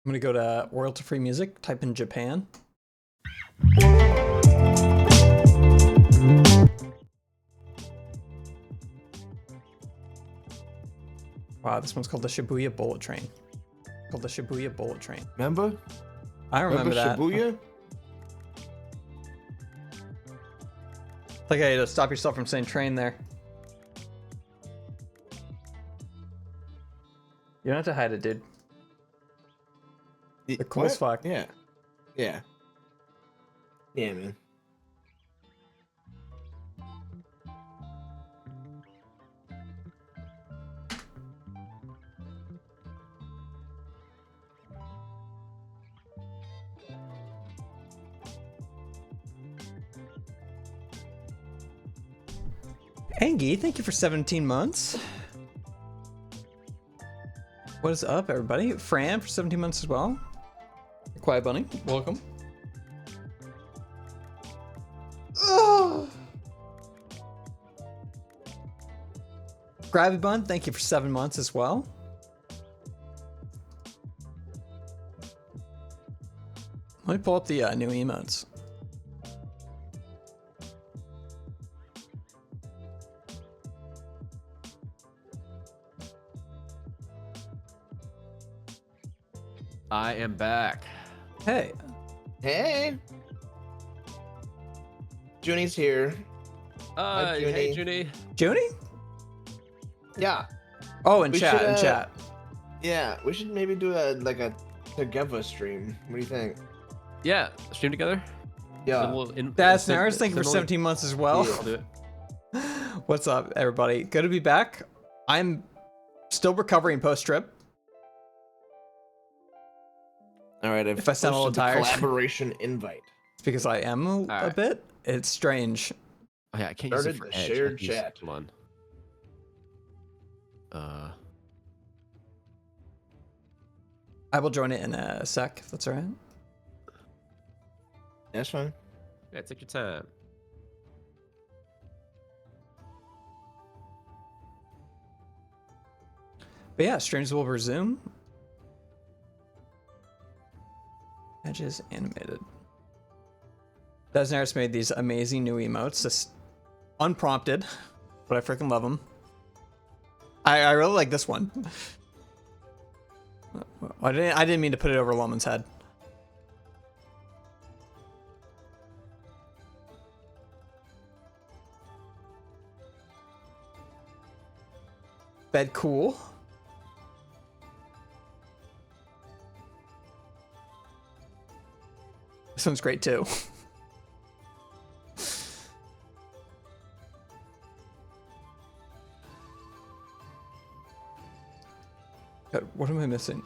I'm gonna go to royalty-free music, type in Japan. Wow, this one's called the Shibuya Bullet Train. Called the Shibuya Bullet Train. Remember? I remember that. Shibuya? Like, hey, to stop yourself from saying train there. You don't have to hide it, dude. They're cool as fuck. Yeah. Yeah. Yeah, man. Angie, thank you for 17 months. What is up, everybody? Fran for 17 months as well. Quiet Bunny, welcome. Ugh. Gravy Bun, thank you for 7 months as well. Let me pull up the new emotes. I am back. Hey. Hey. Junie's here. Hi, Junie. Hey, Junie. Junie? Yeah. Oh, in We chat, should, in chat. Yeah, we should maybe do a together stream. What do you think? Yeah, stream together. Yeah. That's Naris, thank you for 17 months as well. Yeah. I'll do it. What's up, everybody? Good to be back. I'm still recovering post-trip. All right, If I sound a little posted the tired. collaboration invite. It's because I am a right. bit. It's strange. Oh yeah, I can't use it Started for the Edge. shared I can use it- chat. Hold on. I will join it in a sec, if that's all right. That's fine. Yeah, take your time. But yeah, streams will resume. Edges animated. Desnaris made these amazing new emotes, just unprompted, but I freaking love them. I really like this one. I didn't mean to put it over Loman's head. Bed cool. This one's great too. God, what am I missing?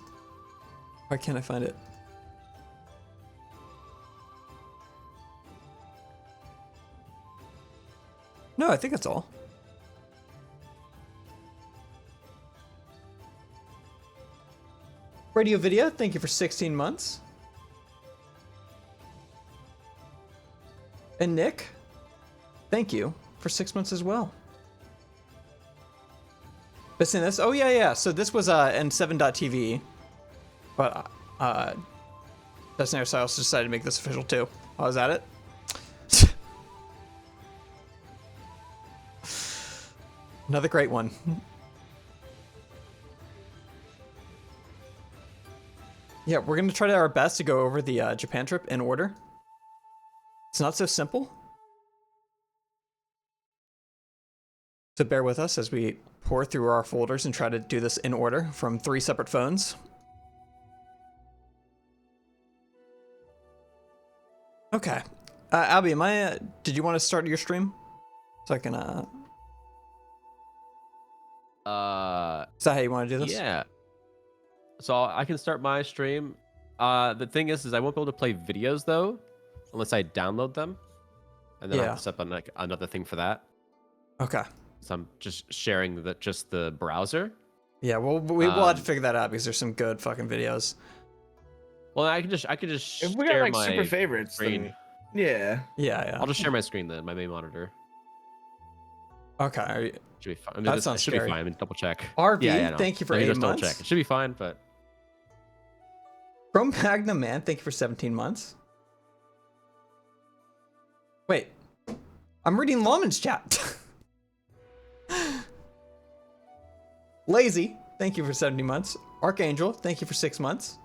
Why can't I find it? No, I think that's all. Radio Video, thank you for 16 months. And Nick, thank you for 6 months as well. Missing this? Oh yeah. So this was N7.tv, but Desnair Silas decided to make this official too. Oh, is that it? Another great one. Yeah, we're gonna try our best to go over the Japan trip in order. It's not so simple. So bear with us as we pour through our folders and try to do this in order from 3 separate phones. Okay. Albie, did you want to start your stream? So I can, is that how you want to do this? Yeah. So I can start my stream. The thing is I won't be able to play videos though, unless I download them, and then I have to set up like another thing for that. Okay. So I'm just sharing just the browser. Yeah, well, we'll have to figure that out because there's some good fucking videos. Well, I could just If we got share like my super favorites, screen. then Yeah. I'll just share my screen then, my main monitor. Okay. Should be fine. I mean, That sounds should scary. be fine. I mean, double check. RV, No. thank you for Let me 8 just double months. check. It should be fine, but Chrome Magnum Man, thank you for 17 months. Wait, I'm reading Lawman's chat. Lazy, thank you for 70 months. Archangel, thank you for 6 months.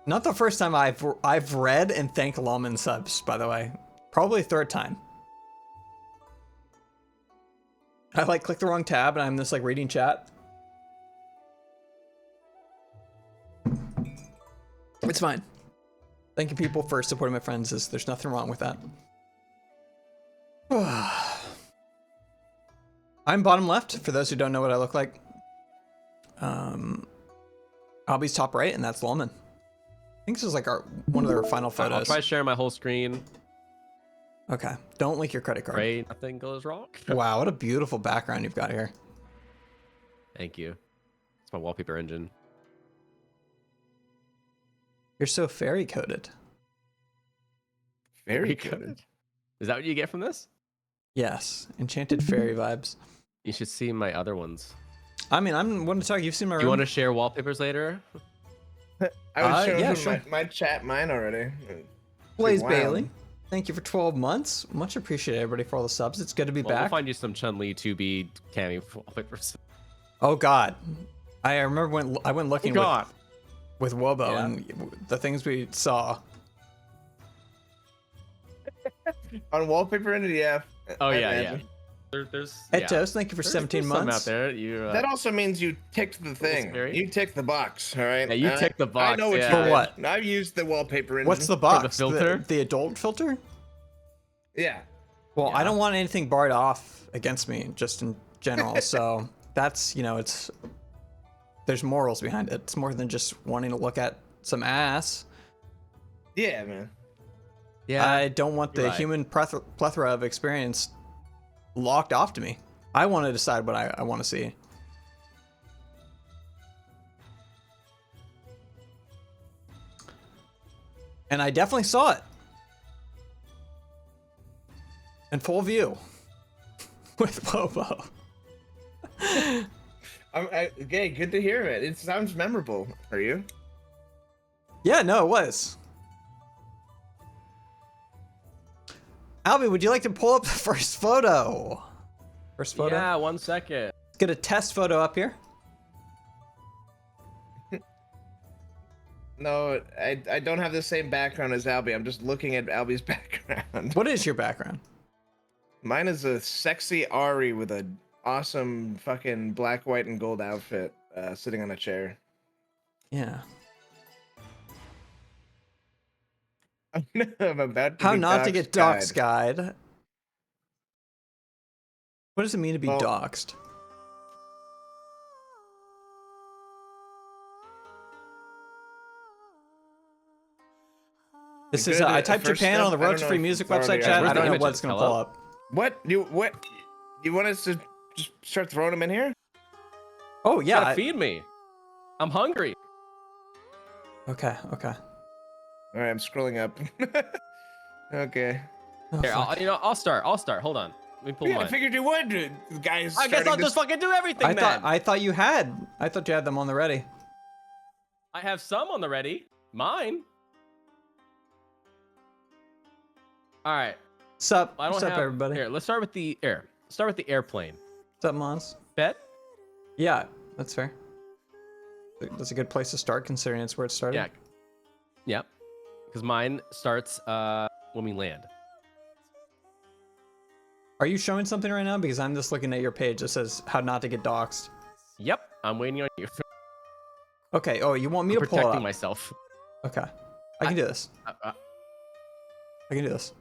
Not the first time I've read and thanked Lawman subs, by the way. Probably third time. I like click the wrong tab and I'm just like reading chat. It's fine. Thank you people for supporting my friends. There's nothing wrong with that. I'm bottom left, for those who don't know what I look like. Albie's top right, and that's Lawman. I think this is like one of their final photos. I'll try sharing my whole screen. Okay, don't link your credit card. Pray nothing goes wrong. Wow, what a beautiful background you've got here. Thank you. It's my wallpaper engine. You're so fairy coded. Very good. Is that what you get from this? Yes, enchanted fairy vibes. You should see my other ones. I mean, I'm wanting to talk. You've seen my room. Do you want to share wallpapers later? I was showing yeah, him sure. mine already. Blaze Wow. Bailey, thank you for 12 months. Much appreciated, everybody, for all the subs. It's good to be Well, we'll back. find you some Chun-Li 2B Cammy wallpapers. Oh God, I remember when I went looking with Wobo Yeah. and the things we saw. On wallpaper end, yeah. Oh I yeah, yeah. imagine. There's Etos, thank you for 17 there's some months. out there. You That also means you ticked the thing. scary. You ticked the box, all right? Yeah, you And ticked the I box, know what yeah. you For did. what? I've used the wallpaper engine. What's the box? filter? The adult filter? Yeah. Well, I Yeah. don't want anything barred off against me, just in general. So that's, there's morals behind it. It's more than just wanting to look at some ass. Yeah, man. Yeah. I don't want the you're right. human plethora of experience locked off to me. I want to decide what I want to see. And I definitely saw it. In full view. With Bobo. Okay, good to hear it. It sounds memorable for you. Yeah, no, it was. Albie, would you like to pull up the first photo? First photo? Yeah, 1 second. Let's get a test photo up here. No, I don't have the same background as Albie. I'm just looking at Albie's background. What is your background? Mine is a sexy Ari with a awesome fucking black, white, and gold outfit, sitting on a chair. Yeah. I'm about to How be not to get doxed guide. guide. What does it mean to be Well, doxed? This is I typed first Japan step, on the I don't Road to know Free if Music it's already website chat. Where's I the don't know images? what's gonna Hello? pull up. What you want us to just start throwing them in here? Oh Yeah, yeah. feed me. I'm hungry. Okay. All right, I'm scrolling up. Okay. Oh, Here, fuck. I'll start. Hold on. Let me pull Yeah, I mine. figured you would, guys. I guess I'll just fucking do everything I then. thought you had them on the ready. I have some on the ready. Mine. All right. Sup? I don't What's up, have, everybody? Here, let's start with the air. Start with the airplane. What's up, Mons? Bet? Yeah, that's fair. That's a good place to start, considering it's where it started. Yeah. Yep. Because mine starts when we land. Are you showing something right now? Because I'm just looking at your page that says how not to get doxxed. Yep. I'm waiting on you. Okay. Oh, you want me to pull it Protecting up? myself. Okay. I can do this. I can do this.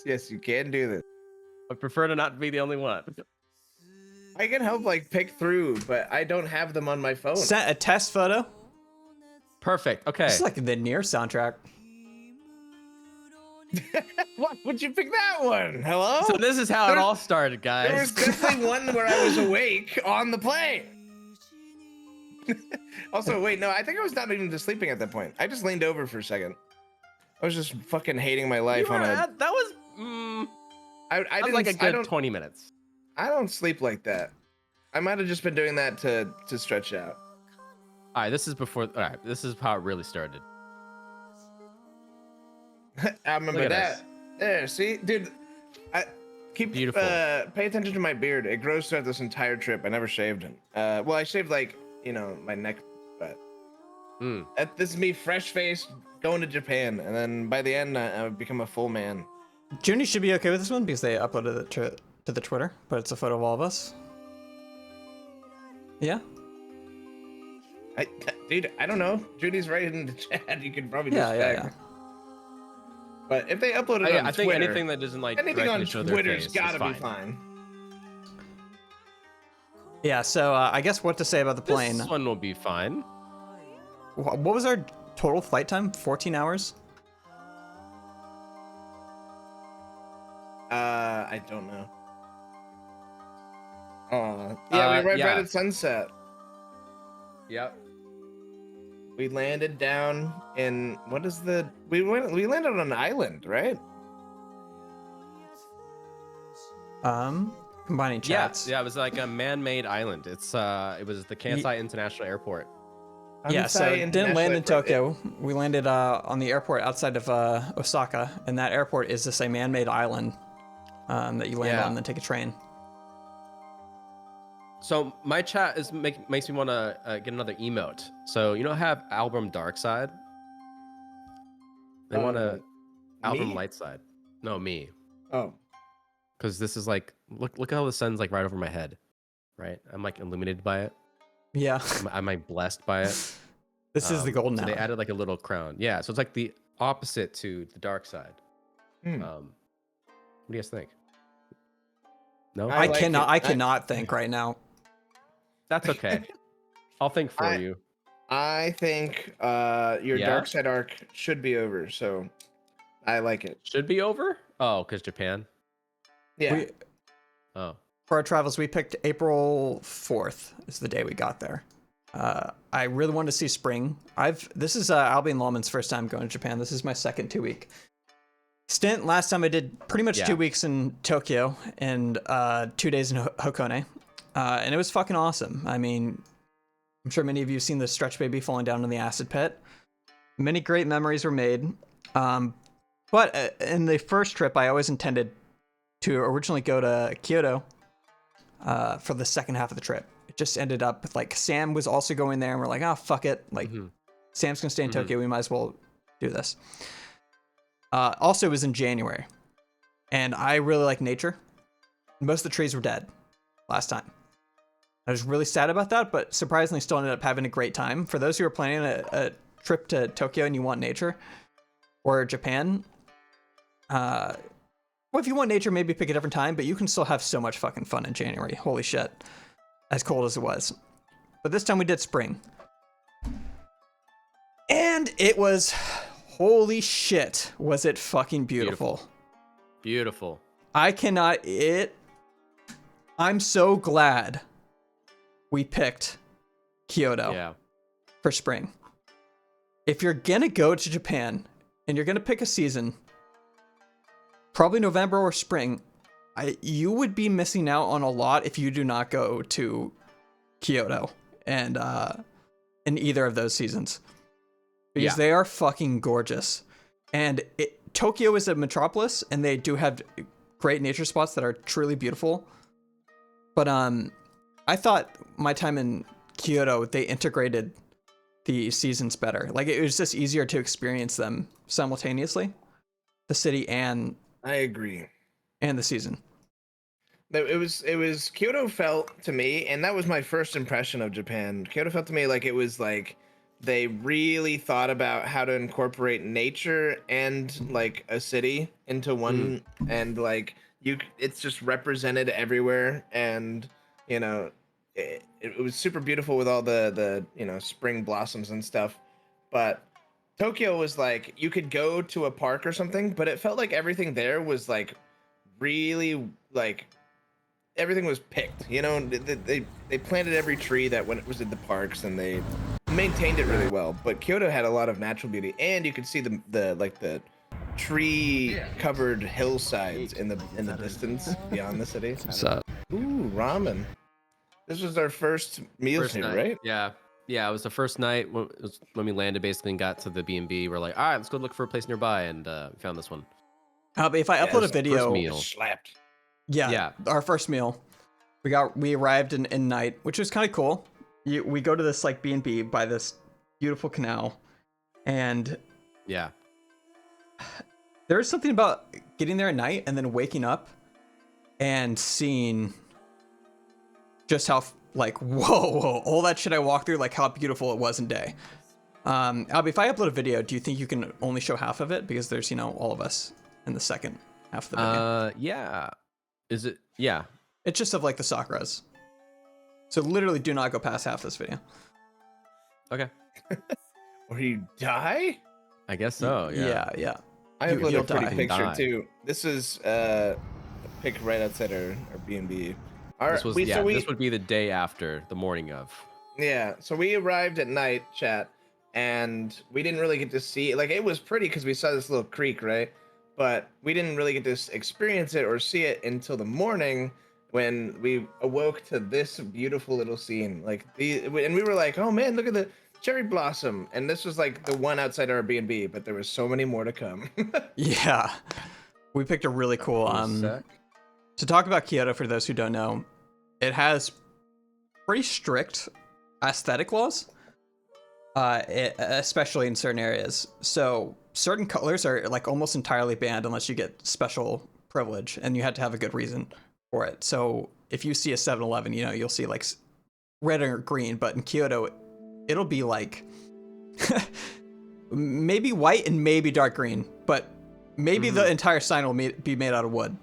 Yes, you can do this. I prefer to not be the only one. I can help pick through, but I don't have them on my phone. Sent a test photo. Perfect. Okay. This is like the Nier soundtrack. What? Would you pick that one? Hello? So this is how it There's- all started, There was guys. definitely one where I was awake on the plane. Also, wait, no, I think I was not even just sleeping at that point. I just leaned over for a second. I was just fucking hating my life on a. that was I that was didn't. like a I good don't. 20 minutes. I don't sleep like that. I might have just been doing that to stretch out. All right, this is before. All right, this is how it really started. I remember Look at that. us. There, see, dude. I keep Beautiful. pay attention to my beard. It grows throughout this entire trip. I never shaved it. Well, I shaved like my neck, but this is me, fresh faced, going to Japan, and then by the end, I would become a full man. Junie should be okay with this one because they uploaded it to the Twitter, but it's a photo of all of us. Yeah. Dude, I don't know. Judy's right in the chat. You could probably just Yeah. check. But if they upload it on I think Twitter, anything that doesn't like anything on directly show their Twitter's face gotta is be fine. fine. Yeah. So I guess what to say about the plane? This one will be fine. What was our total flight time? 14 hours. I don't know. Yeah, we arrived right at sunset. Yep. We landed down in we landed on an island, right? Combining chats. Yeah, it was like a man-made island. It was the Kansai International Airport. Yeah, so it didn't land in Tokyo. We landed on the airport outside of Osaka, and that airport is just a man-made island that you land on and then take a train. So my chat makes me want to get another emote. So have album Dark Side? They want a album Light Side. No, me. Oh. Because this is like look how the sun's like right over my head, right? I'm like illuminated by it. Yeah. I'm like blessed by it. This is the golden hour. hour. They added like a little crown. Yeah, so it's like the opposite to the dark side. What do you guys think? No, I cannot think right now. That's okay. I'll think for you. I think your dark side arc should be over, so I like it. Should be over? Oh, because Japan. Yeah. For our travels, we picked April 4th is the day we got there. I really wanted to see spring. This is Albie and Lawman's first time going to Japan. This is my second 2-week stint. Last time I did pretty much 2 weeks in Tokyo and 2 days in Hakone. And it was fucking awesome. I mean, I'm sure many of you have seen the Stretch Baby falling down in the acid pit. Many great memories were made. But in the first trip, I always intended to originally go to Kyoto for the second half of the trip. It just ended up with, like, Sam was also going there, and we're like, oh, fuck it. Like, Sam's gonna stay in Tokyo. We might as well do this. Also, it was in January, and I really like nature. Most of the trees were dead last time. I was really sad about that, but surprisingly still ended up having a great time. For those who are planning a trip to Tokyo and you want nature, or Japan, well, if you want nature, maybe pick a different time, but you can still have so much fucking fun in January. Holy shit. As cold as it was. But this time we did spring. And it was, holy shit, was it fucking beautiful. Beautiful. I'm so glad we picked Kyoto for spring. If you're gonna go to Japan and you're gonna pick a season, probably November or spring, you would be missing out on a lot if you do not go to Kyoto and in either of those seasons, because they are fucking gorgeous. And Tokyo is a metropolis, and they do have great nature spots that are truly beautiful. But I thought my time in Kyoto, they integrated the seasons better. Like, it was just easier to experience them simultaneously, the city and I agree. And the season. It was Kyoto felt to me, and that was my first impression of Japan. Kyoto felt to me like it was like they really thought about how to incorporate nature and like a city into one, and like it's just represented everywhere, and it was super beautiful with all the spring blossoms and stuff. But Tokyo was like, you could go to a park or something, but it felt like everything there was like really like everything was picked. They planted every tree that when it was in the parks, and they maintained it really well. But Kyoto had a lot of natural beauty, and you could see the tree covered hillsides in the distance beyond the city. What's up? Ooh, ramen. This was our first meals First here, night. right? Yeah. Yeah, it was the first night when we landed basically and got to the B&B. We're like, all right, let's go look for a place nearby, and we found this one. But if I upload a First video, meal. It slapped. yeah, our first meal, we arrived in night, which was kind of cool. We go to this like B&B by this beautiful canal, and Yeah. there's something about getting there at night and then waking up and seeing just how like whoa, all that shit I walked through, like how beautiful it was in day. Albie, if I upload a video, do you think you can only show half of it because there's all of us in the second half of the video? Yeah. Is it? Yeah. It's just of like the Sakuras. So literally do not go past half this video. Okay. Or you die? I guess so. Yeah. I uploaded you'll a pretty die. picture Die. too. This is a pic right outside our B&B. This was this would be the day after, the morning of. Yeah, so we arrived at night, chat, and we didn't really get to see, like, it was pretty because we saw this little creek, right? But we didn't really get to experience it or see it until the morning when we awoke to this beautiful little scene. Like, and we were like, oh man, look at the cherry blossom. And this was like the one outside our B&B, but there was so many more to come. Yeah. We picked a really cool, to talk about Kyoto, for those who don't know, it has pretty strict aesthetic laws, especially in certain areas. So certain colors are like almost entirely banned unless you get special privilege, and you had to have a good reason for it. So if you see a 7-Eleven, you'll see like red or green, but in Kyoto, it'll be like maybe white and maybe dark green, but maybe the entire sign will be made out of wood.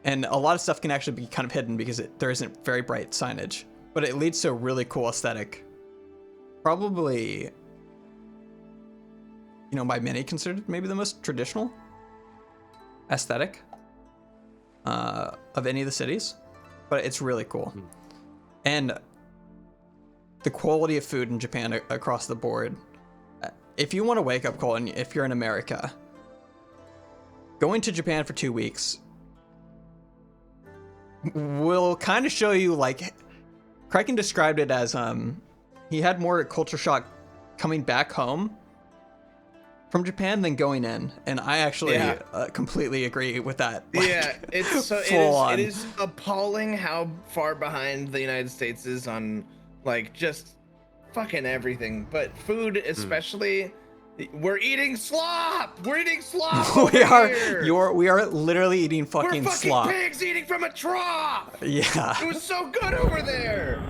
And a lot of stuff can actually be kind of hidden because there isn't very bright signage, but it leads to a really cool aesthetic. Probably, by many considered maybe the most traditional aesthetic of any of the cities, but it's really cool. And the quality of food in Japan across the board. If you want a wake up call, and if you're in America, going to Japan for 2 weeks will kind of show you, like, Kraken described it as he had more culture shock coming back home from Japan than going in, and I actually completely agree with that. Like, yeah, it is appalling how far behind the United States is on like just fucking everything, but food especially. We're eating slop. We're eating slop. we are literally eating fucking slop. We're fucking pigs eating from a trough. Yeah. It was so good over there.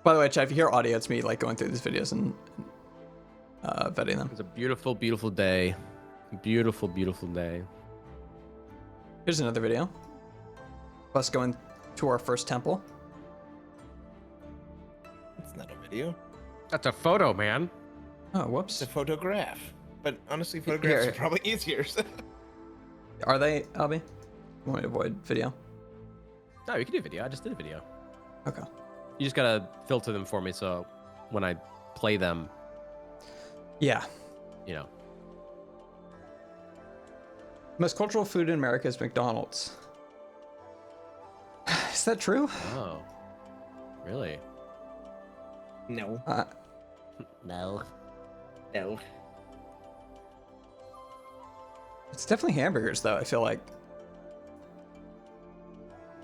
By the way, Chad, if you hear audio, it's me like going through these videos and vetting them. It's a beautiful, beautiful day. Beautiful, beautiful day. Here's another video. Us going to our first temple. It's not a video. That's a photo, man. Oh, whoops. It's a photograph. But honestly, photographs are probably easier. Are they, Albie? You want me to avoid video? No, you can do video. I just did a video. Okay. You just gotta filter them for me so when I play them, yeah, Most cultural food in America is McDonald's. Is that true? Oh, really? No. No. No. It's definitely hamburgers, though, I feel like.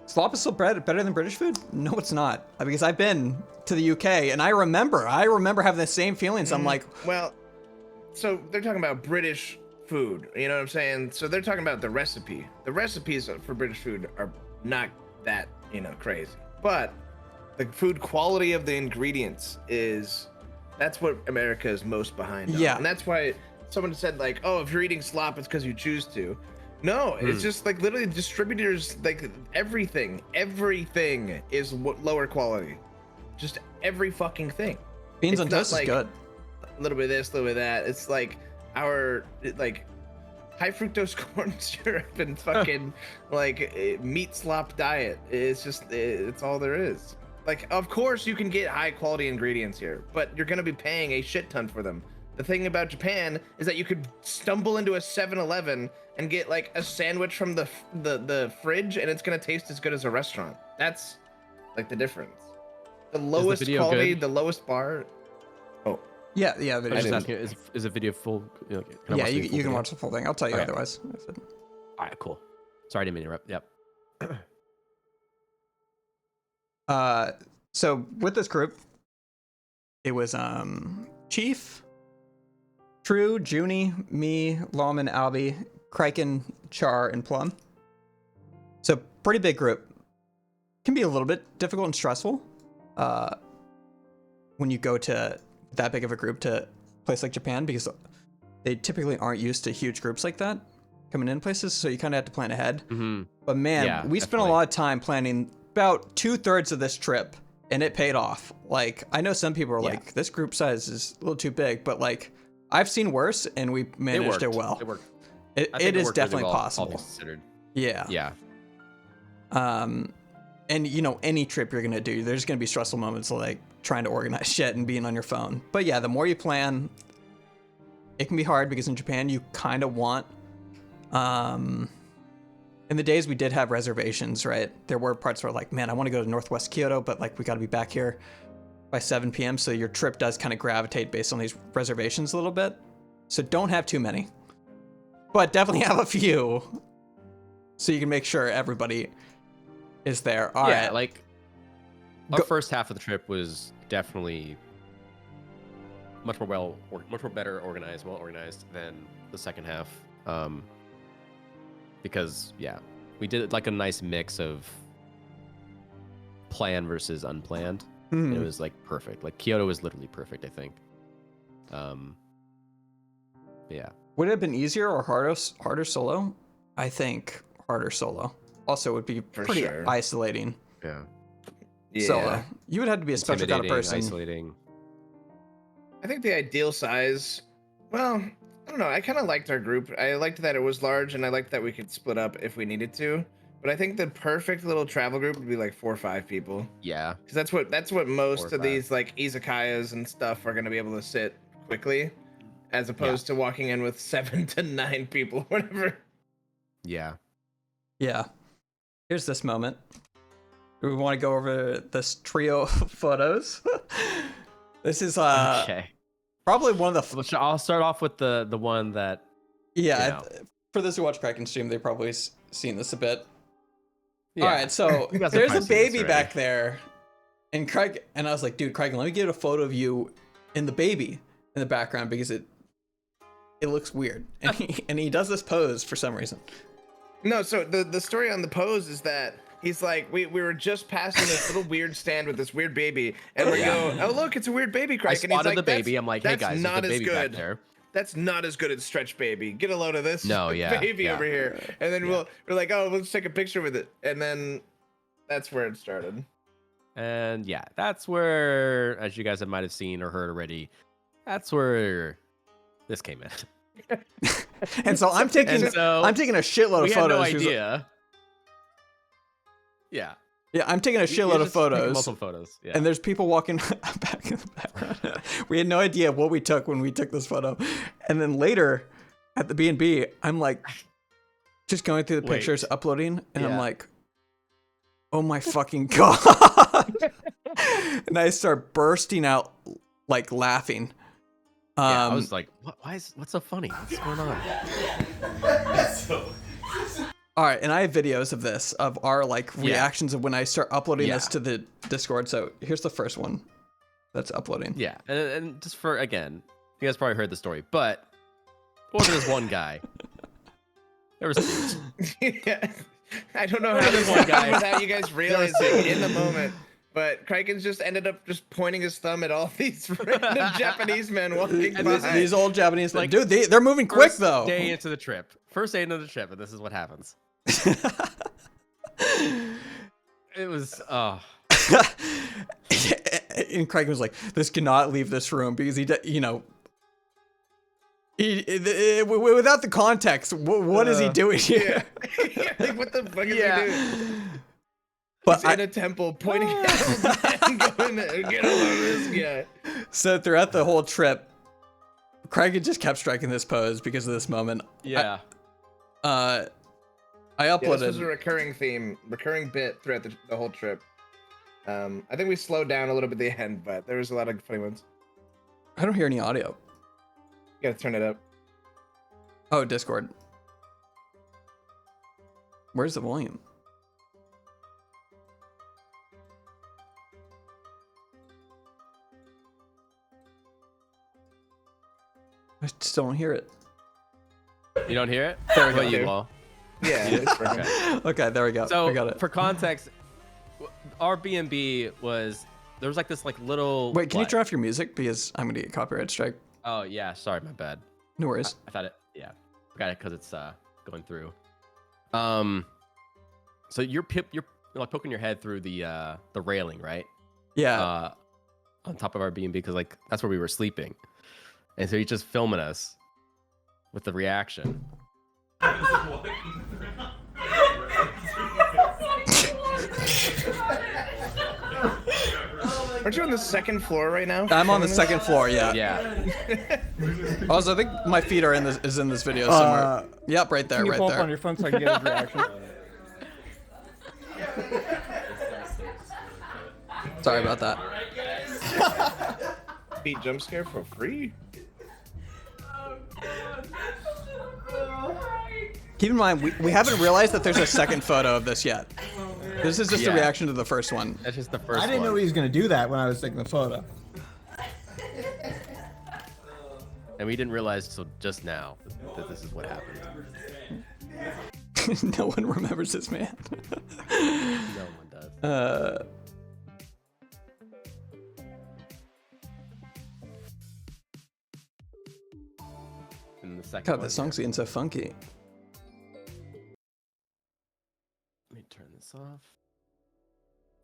Slop is still better than British food? No, it's not. Because I've been to the UK, and I remember having the same feelings. I'm like... Well, so they're talking about British food, you know what I'm saying? So they're talking about the recipe. The recipes for British food are not that, crazy. But the food quality of the ingredients that's what America is most behind on. Yeah. And that's why someone said, like, oh, if you're eating slop, it's because you choose to. No, it's just like literally distributors, like everything is lower quality. Just every fucking thing. Beans on toast is good. A little bit of this, a little bit of that. It's like our high fructose corn syrup and fucking meat slop diet. It's all there is. Like, of course you can get high quality ingredients here, but you're gonna be paying a shit ton for them. The thing about Japan is that you could stumble into a 7-Eleven and get like a sandwich from the fridge, and it's gonna taste as good as a restaurant. That's Like the difference. The lowest video quality, good? the lowest bar. Oh, Yeah, I was video's just good. asking, is a video full? Can I Yeah, watch the you full can video? watch the full thing. I'll tell you Okay. otherwise. All right, cool. Sorry, I didn't mean to interrupt. Yep. So with this group, it was Chief, True, Junie, me, Lawman, Albie, Kraken, Char, and Plum. So pretty big group. Can be a little bit difficult and stressful when you go to that big of a group to a place like Japan, because they typically aren't used to huge groups like that coming in places, so you kind of have to plan ahead. Mm-hmm. But man, Yeah, we spent a definitely. lot of time planning about 2/3 of this trip, and it paid off. Like, I know some people are Yeah. like, this group size is a little too big, but like, I've seen worse, and we managed it well. It worked. It I think is worked definitely really well, all possible. things considered. Yeah. Yeah. And you know, any trip you're gonna do, there's gonna be stressful moments like trying to organize shit and being on your phone. But yeah, the more you plan, it can be hard, because in Japan you kind of want in the days we did have reservations, right? There were parts where like, man, I want to go to Northwest Kyoto, but like we got to be back here by 7 p.m. So your trip does kind of gravitate based on these reservations a little bit. So don't have too many, but definitely have a few, so you can make sure everybody is there. All right. Like our first half of the trip was definitely much more better organized, well organized than the second half. Because we did like a nice mix of planned versus unplanned. Mhm. It was like perfect. Like Kyoto was literally perfect, I think. Yeah. Would it have been easier or harder solo? I think harder solo. Also, would be For pretty sure. isolating Yeah. solo. You would have to be a special kind of Intimidating, person. isolating. I think the ideal size. Well, I don't know. I kind of liked our group. I liked that it was large, and I liked that we could split up if we needed to. But I think the perfect little travel group would be like 4 or 5 people, Yeah. because that's what 4 most or of 5. these like izakayas and stuff are gonna be able to sit quickly, as opposed to walking in with 7 to 9 people, whatever. Yeah. Yeah. Here's this moment. Do we want to go over this trio of photos? This is Okay. probably one of the I'll start off with the one that for those who watch Kraken stream, they've probably seen this a bit. Yeah. All right, so You guys have there's a probably seen this baby already. back there, and Craig and I was like, dude, Craig, let me get a photo of you and the baby in the background, because it looks weird, and he does this pose for some reason. No, so the story on the pose is that he's like, we were just passing this little weird stand with this weird baby, and we go, oh look, it's a weird baby, I Craig. And he's spotted like, the baby. I'm like, hey that's guys, not there's a as baby back good. there. That's not as good as Stretch Baby. Get a load of this No, yeah, baby yeah. over here. And then we're like, oh, let's take a picture with it. And then that's where it started. And yeah, that's where, as you guys might have seen or heard already, that's where this came in. And so I'm taking a shitload We of had photos. no because- idea. Yeah. Yeah, I'm taking a shitload of photos. Multiple photos. Yeah. And there's people walking back in the background. We had no idea what we took when we took this photo. And then later at the B&B, I'm like just going through the pictures, uploading, and I'm like, oh my fucking God. And I start bursting out like laughing. I was like, what's so funny? What's going on? All right, and I have videos of this, of our like reactions of when I start uploading this to the Discord. So here's the first one that's uploading. Yeah, and just for, again, you guys probably heard the story, but it wasn't this one guy. There was two. Yeah. I don't know how this one guy. happened without you guys realizing in the moment. But Kraken's just ended up just pointing his thumb at all these random Japanese men walking by. These old Japanese, Like, dude, they're moving quick though. First day into the trip, and this is what happens. It was, And Kraken was like, "This cannot leave this room," because without the context, what is he doing here? Yeah. Like, what the fuck is he doing? But He's in a temple pointing at him, going, get a load of this guy. So throughout the whole trip, Kraken just kept striking this pose because of this moment. yeah. I uploaded. This was a recurring theme, recurring bit throughout the whole trip. I think we slowed down a little bit at the end, but there was a lot of funny ones. I don't hear any audio. You gotta turn it up. Oh, Discord. Where's the volume? I still don't hear it. You don't hear it? There we What go. you, Law? Yeah. It's perfect. Okay, there we go. So I got it. for context, our B&B was there was like this like little. Wait, can you what? turn off your music because I'm gonna get copyright strike? Oh yeah, sorry, my bad. No worries. I thought it. Yeah, forgot it because it's going through. So you're like poking your head through the railing, right? Yeah. On top of our B&B because like that's where we were sleeping, and so he's just filming us with the reaction. Aren't you on the second floor right now? I'm on the second floor. Yeah. Yeah. Also, I think my feet are in this video somewhere. Yep, right there, Can you right pull up on there. your phone so I can get his reaction? Sorry about that. Beat jump scare for free? Keep in mind, we haven't realized that there's a second photo of this yet. This is just a Yeah. reaction to the first one. That's just the first. I didn't know one. he was gonna do that when I was taking the photo. And we didn't realize till just now that this is what happened. No one remembers this man. No one does. And the second God, one, this song's getting so funky. Let me turn this off.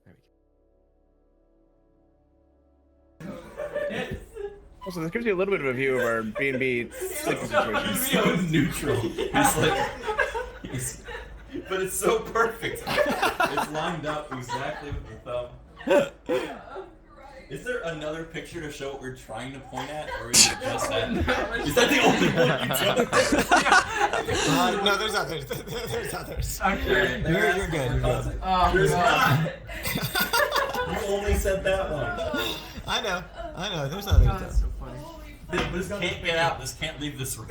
There we go. Also, this gives you a little bit of a view of our B&B sleeping situation. He's so neutral. He's like, but it's so perfect. It's lined up exactly with the thumb. Is there another picture to show what we're trying to point at, or is it just that? Is that the only one you took? No, there's others. There's others. Okay. You're good. You're good. There's not. You only said that one. I know. There's others. This can't get out. This can't leave this room.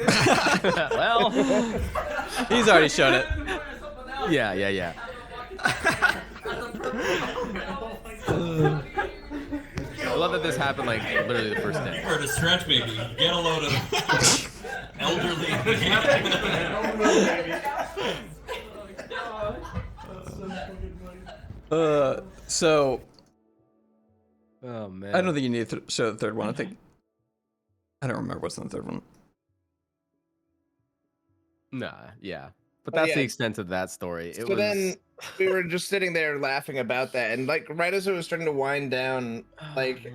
Well, He's already shown it. yeah. I love that this happened like literally the first You day. heard a stretch baby. Get a load of elderly. So Oh man. I don't think you need to show the third one. I don't remember what's in the third one. Nah, yeah. But Oh, that's yeah. the extent of that story. It So was. then we were just sitting there laughing about that, and like right as it was starting to wind down, like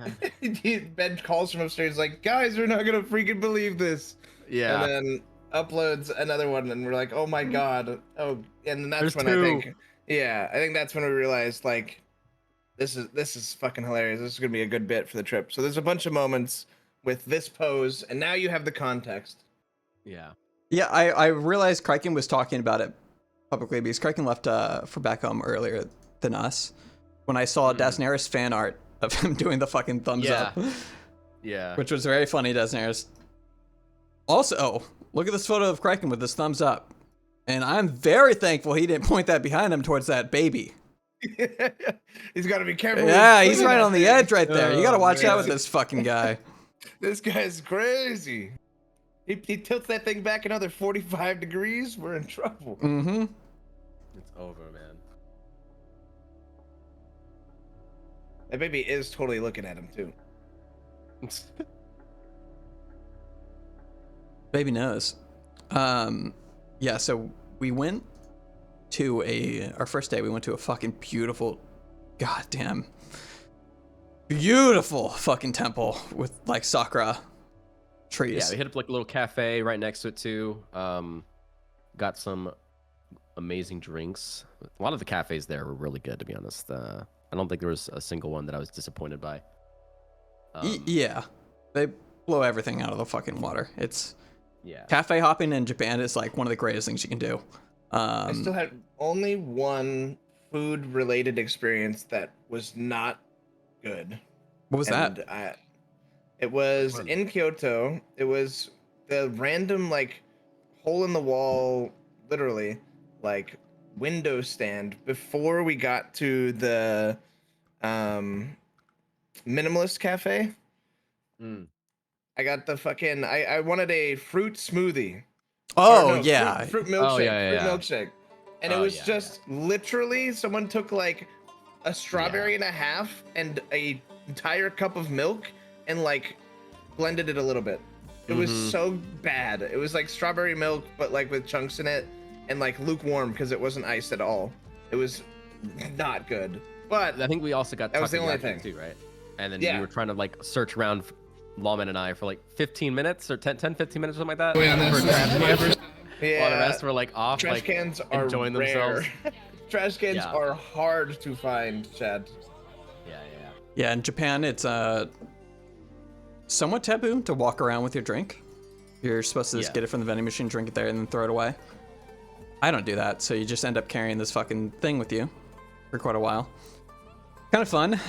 Ben calls from upstairs, like, "Guys, we're not gonna freaking believe this." Yeah. And then uploads another one, and we're like, "Oh my god!" Oh, and then that's There's when two. I think that's when we realized like, this is fucking hilarious. This is gonna be a good bit for the trip. So there's a bunch of moments with this pose, and now you have the context. Yeah. Yeah, I realized Kraken was talking about it publicly because Kraken left for back home earlier than us. When I saw Daenerys fan art of him doing the fucking thumbs Yeah. up, Yeah. which was very funny, Daenerys. Also, look at this photo of Kraken with his thumbs up. And I'm very thankful he didn't point that behind him towards that baby. He's got to be careful. Yeah, with he's putting right that on the thing. edge right there. You gotta Oh, watch man. out with this fucking guy. This guy's crazy. He tilts that thing back another 45 degrees. We're in trouble. Mm-hmm. It's over, man. That baby is totally looking at him too. Baby knows. Yeah, so we went to our first day, we went to a fucking beautiful, goddamn, beautiful fucking temple with like sakura trees. Yeah, we hit up like a little cafe right next to it too. Got some amazing drinks. A lot of the cafes there were really good, to be honest. I don't think there was a single one that I was disappointed by. Yeah, they blow everything out of the fucking water. It's Yeah. cafe hopping in Japan is like one of the greatest things you can do. I still had only one food related experience that was not good. What was that? It was Fun. in Kyoto. It was the random like hole in the wall, literally, like window stand before we got to the minimalist cafe. Mm. I got the fucking I wanted a fruit smoothie. Or Oh no, yeah. fruit Oh, milkshake. yeah, Fruit yeah. milkshake. And it Oh, was yeah, just literally someone took like a strawberry and a half and a entire cup of milk and like blended it a little bit. It was Mhm. so bad. It was like strawberry milk, but like with chunks in it and like lukewarm because it wasn't iced at all. It was not good. But I think we also got that was the only takoyaki thing. too, right? And then Yeah. we were trying to like search around Lawman and I for like 15 minutes or 10, 15 minutes, something like that. yeah, for trash cans. yeah. While the rest were like off, Trash like cans are enjoying rare. themselves. Trash cans Yeah. are hard to find, Chad. Yeah. Yeah, in Japan, it's somewhat taboo to walk around with your drink. You're supposed to just Yeah. get it from the vending machine, drink it there, and then throw it away. I don't do that, so you just end up carrying this fucking thing with you for quite a while. Kind of fun.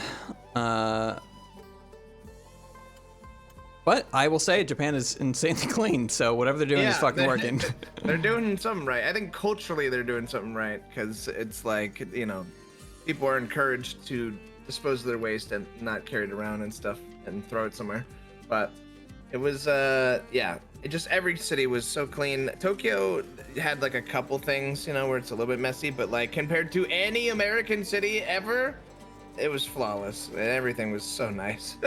But I will say Japan is insanely clean, so whatever they're doing is fucking working. They're doing something right. I think culturally they're doing something right because it's like, you know, people are encouraged to dispose of their waste and not carry it around and stuff and throw it somewhere. But it was, yeah, it just every city was so clean. Tokyo had like a couple things, you know, where it's a little bit messy, but like compared to any American city ever, it was flawless. And everything was so nice.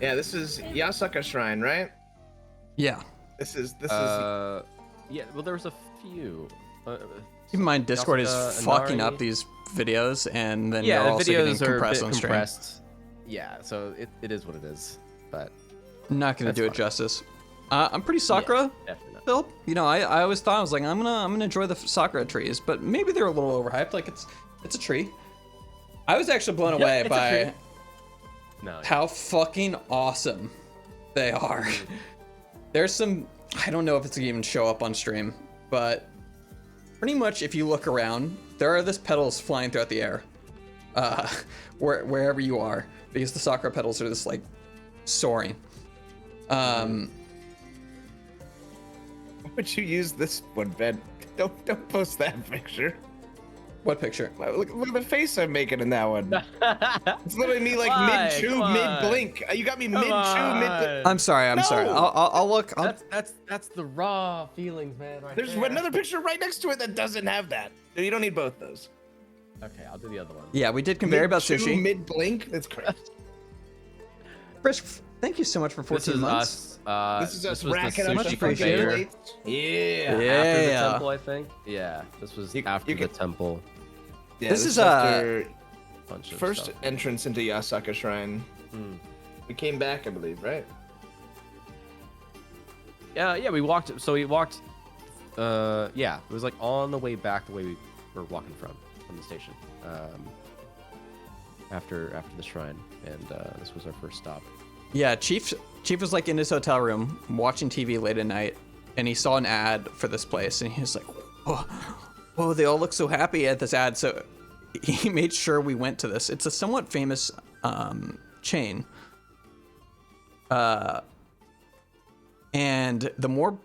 Yeah, this is Yasaka Shrine, right? Yeah. This is Yeah. Well, there was a few. Keep in mind, Discord is Yasuka, fucking Inari. up these videos, and then Yeah, you're the also getting videos are a compressed bit on stream. compressed. Yeah, so it is what it is. But Not gonna That's do it fine. justice. I'm pretty Sakura definitely not. built. You know, I always thought I was like I'm gonna enjoy the Sakura trees, but maybe they're a little overhyped. Like it's a tree. I was actually blown away it's a by tree. No. how fucking awesome they are. There's some, I don't know if it's gonna even show up on stream, but pretty much if you look around, there are this petals flying throughout the air, wherever you are, because the Sakura petals are just like soaring. Would you use this one, Ben? Don't post that picture. What picture? Look at the face I'm making in that one. It's literally me like Why? mid-chew, Come on. mid-blink. You got me mid-chew, mid. I'm sorry. I'm sorry. No! I'll look. That's the raw feelings, man. Right There's there. another picture right next to it that doesn't have that. You don't need both those. Okay, I'll do the other one. Yeah, we did conveyor about Mid-chew, sushi. mid-blink. That's crazy. Frisk, thank you so much for 14 This is months. us. This is us was the racking up Much the sushi fucking appreciated. conveyor plates. Yeah. Yeah. After the temple, I think. Yeah, this was after you the can- temple. Yeah, This is, after Bunch of first stuff. entrance into Yasaka Shrine. Hmm. We came back, I believe, right? Yeah, we walked. So we walked. Yeah, it was like on the way back, the way we were walking from the station. After the shrine, and this was our first stop. Yeah, Chief was like in his hotel room watching TV late at night, and he saw an ad for this place, and he was like, "Whoa, they all look so happy at this ad." So he made sure we went to this. It's a somewhat famous chain, and the more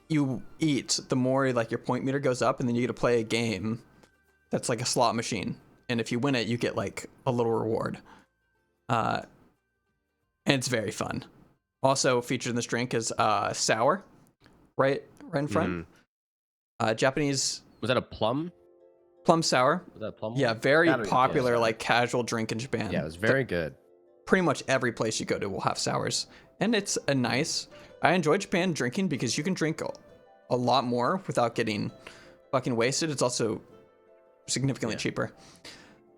you eat, the more like your point meter goes up, and then you get to play a game that's like a slot machine, and if you win it, you get like a little reward. And it's very fun. Also featured in this drink is sour, right in front. Japanese Was that a plum? plum sour. Was that a plum? Yeah, one? very Gotta be popular, sour. like casual drink in Japan. Yeah, it was very good. Pretty much every place you go to will have sours, and it's a nice. I enjoy Japan drinking because you can drink a lot more without getting fucking wasted. It's also significantly cheaper.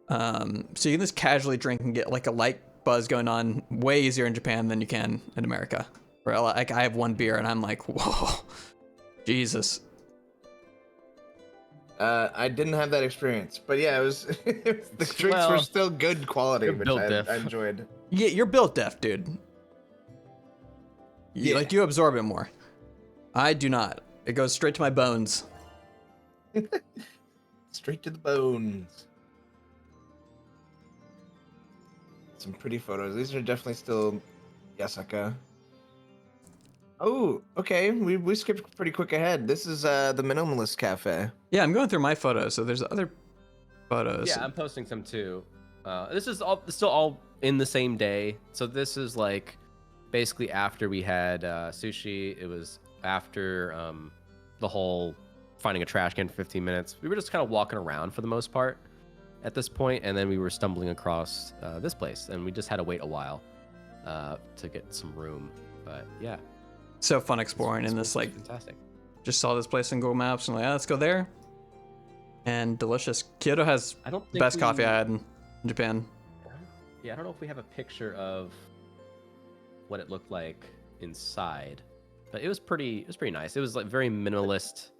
So you can just casually drink and get like a light buzz going on way easier in Japan than you can in America. Where like I have one beer and I'm like, whoa, Jesus. I didn't have that experience, but yeah, it was the drinks were Well, still good quality, you're which built I diff. Yeah, you're built deaf, dude. Yeah. Like you absorb it more. I do not. It goes straight to my bones. Straight to the bones. Some pretty photos. These are definitely still Yasaka. Oh, okay. We skipped pretty quick ahead. This is the Minimalist Cafe. Yeah, I'm going through my photos, so there's other photos. Yeah, I'm posting some too. This is still all in the same day. So this is like basically after we had sushi. It was after the whole finding a trash can for 15 minutes. We were just kind of walking around for the most part at this point, and then we were stumbling across this place, and we just had to wait a while to get some room. But yeah, So fun exploring in this, like, fantastic. just saw this place in Google Maps and like, let's go there. And delicious. Kyoto has I don't the think best coffee I had in Japan. Yeah, I don't know if we have a picture of what it looked like inside, but it was pretty nice. It was like very minimalist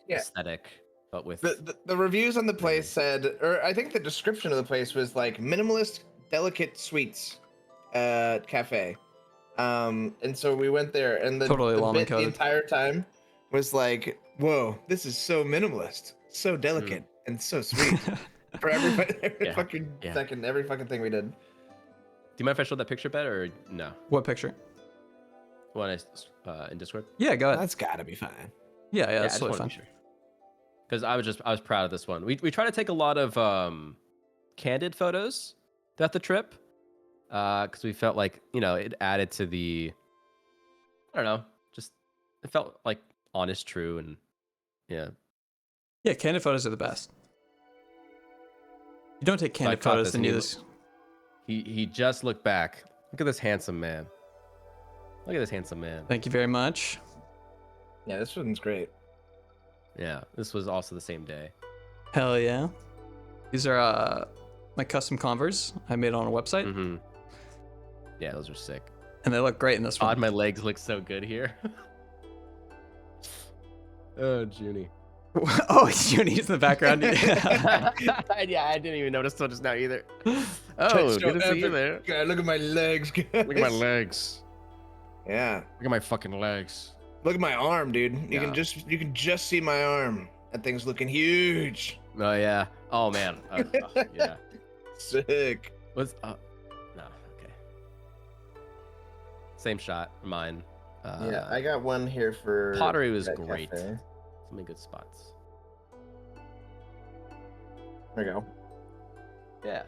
aesthetic, but with The reviews on the place said, or I think the description of the place was like minimalist, delicate sweets cafe. And so we went there, and the Totally bit llama the coded. entire time was like, whoa, this is so minimalist, so delicate, and so sweet. For every Yeah. fucking Yeah. second, every fucking thing we did. Do you mind if I show that picture better, or no? What picture? Want in Discord? Yeah, go ahead. That's gotta be fine. Yeah, I that's just totally wanna fun. be sure. Because I was proud of this one. We try to take a lot of candid photos throughout the trip, because we felt like, you know, it added to the, I don't know, just it felt like honest, true, and yeah. Yeah, candid photos are the best. You don't take So I candid caught photos this to and do he this. He just looked back. Look at this handsome man. Look at this handsome man. Thank you very much. Yeah, this one's great. Yeah, this was also the same day. Hell yeah. These are my custom Converse I made on a website, Mm-hmm. Yeah, those are sick. and they look great in this God, one. my legs look so good here. Oh, Junie. Oh, Uni's in the background. Yeah, I didn't even notice till just now either. Oh, good to see you there. God, look at my legs. Guys. Look at my legs. Yeah. Look at my fucking legs. Look at my arm, dude. You Yeah. can just see my arm. That thing's looking huge. Oh yeah. Oh man. Yeah. Sick. What's no? Okay. Same shot. Mine. Yeah, I got one here for Pottery was that great. cafe. So many good spots. There we go. Yeah.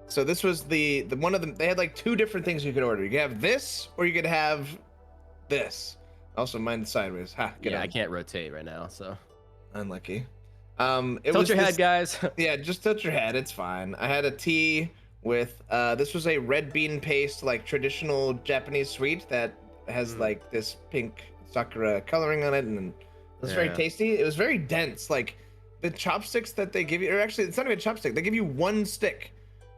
So this was the one of them. They had like two different things you could order. You could have this, or you could have this. Also, mine's sideways. Ha, get Yeah, on. I can't rotate right now, so. Unlucky. It Tilt was your this- head, guys. Yeah, just tilt your head. It's fine. I had a tea with this was a red bean paste, like traditional Japanese sweet that has like this pink sakura coloring on it, and it was very Yeah. tasty. It was very dense. Like the chopsticks that they give you, or actually, it's not even a chopstick. They give you one stick,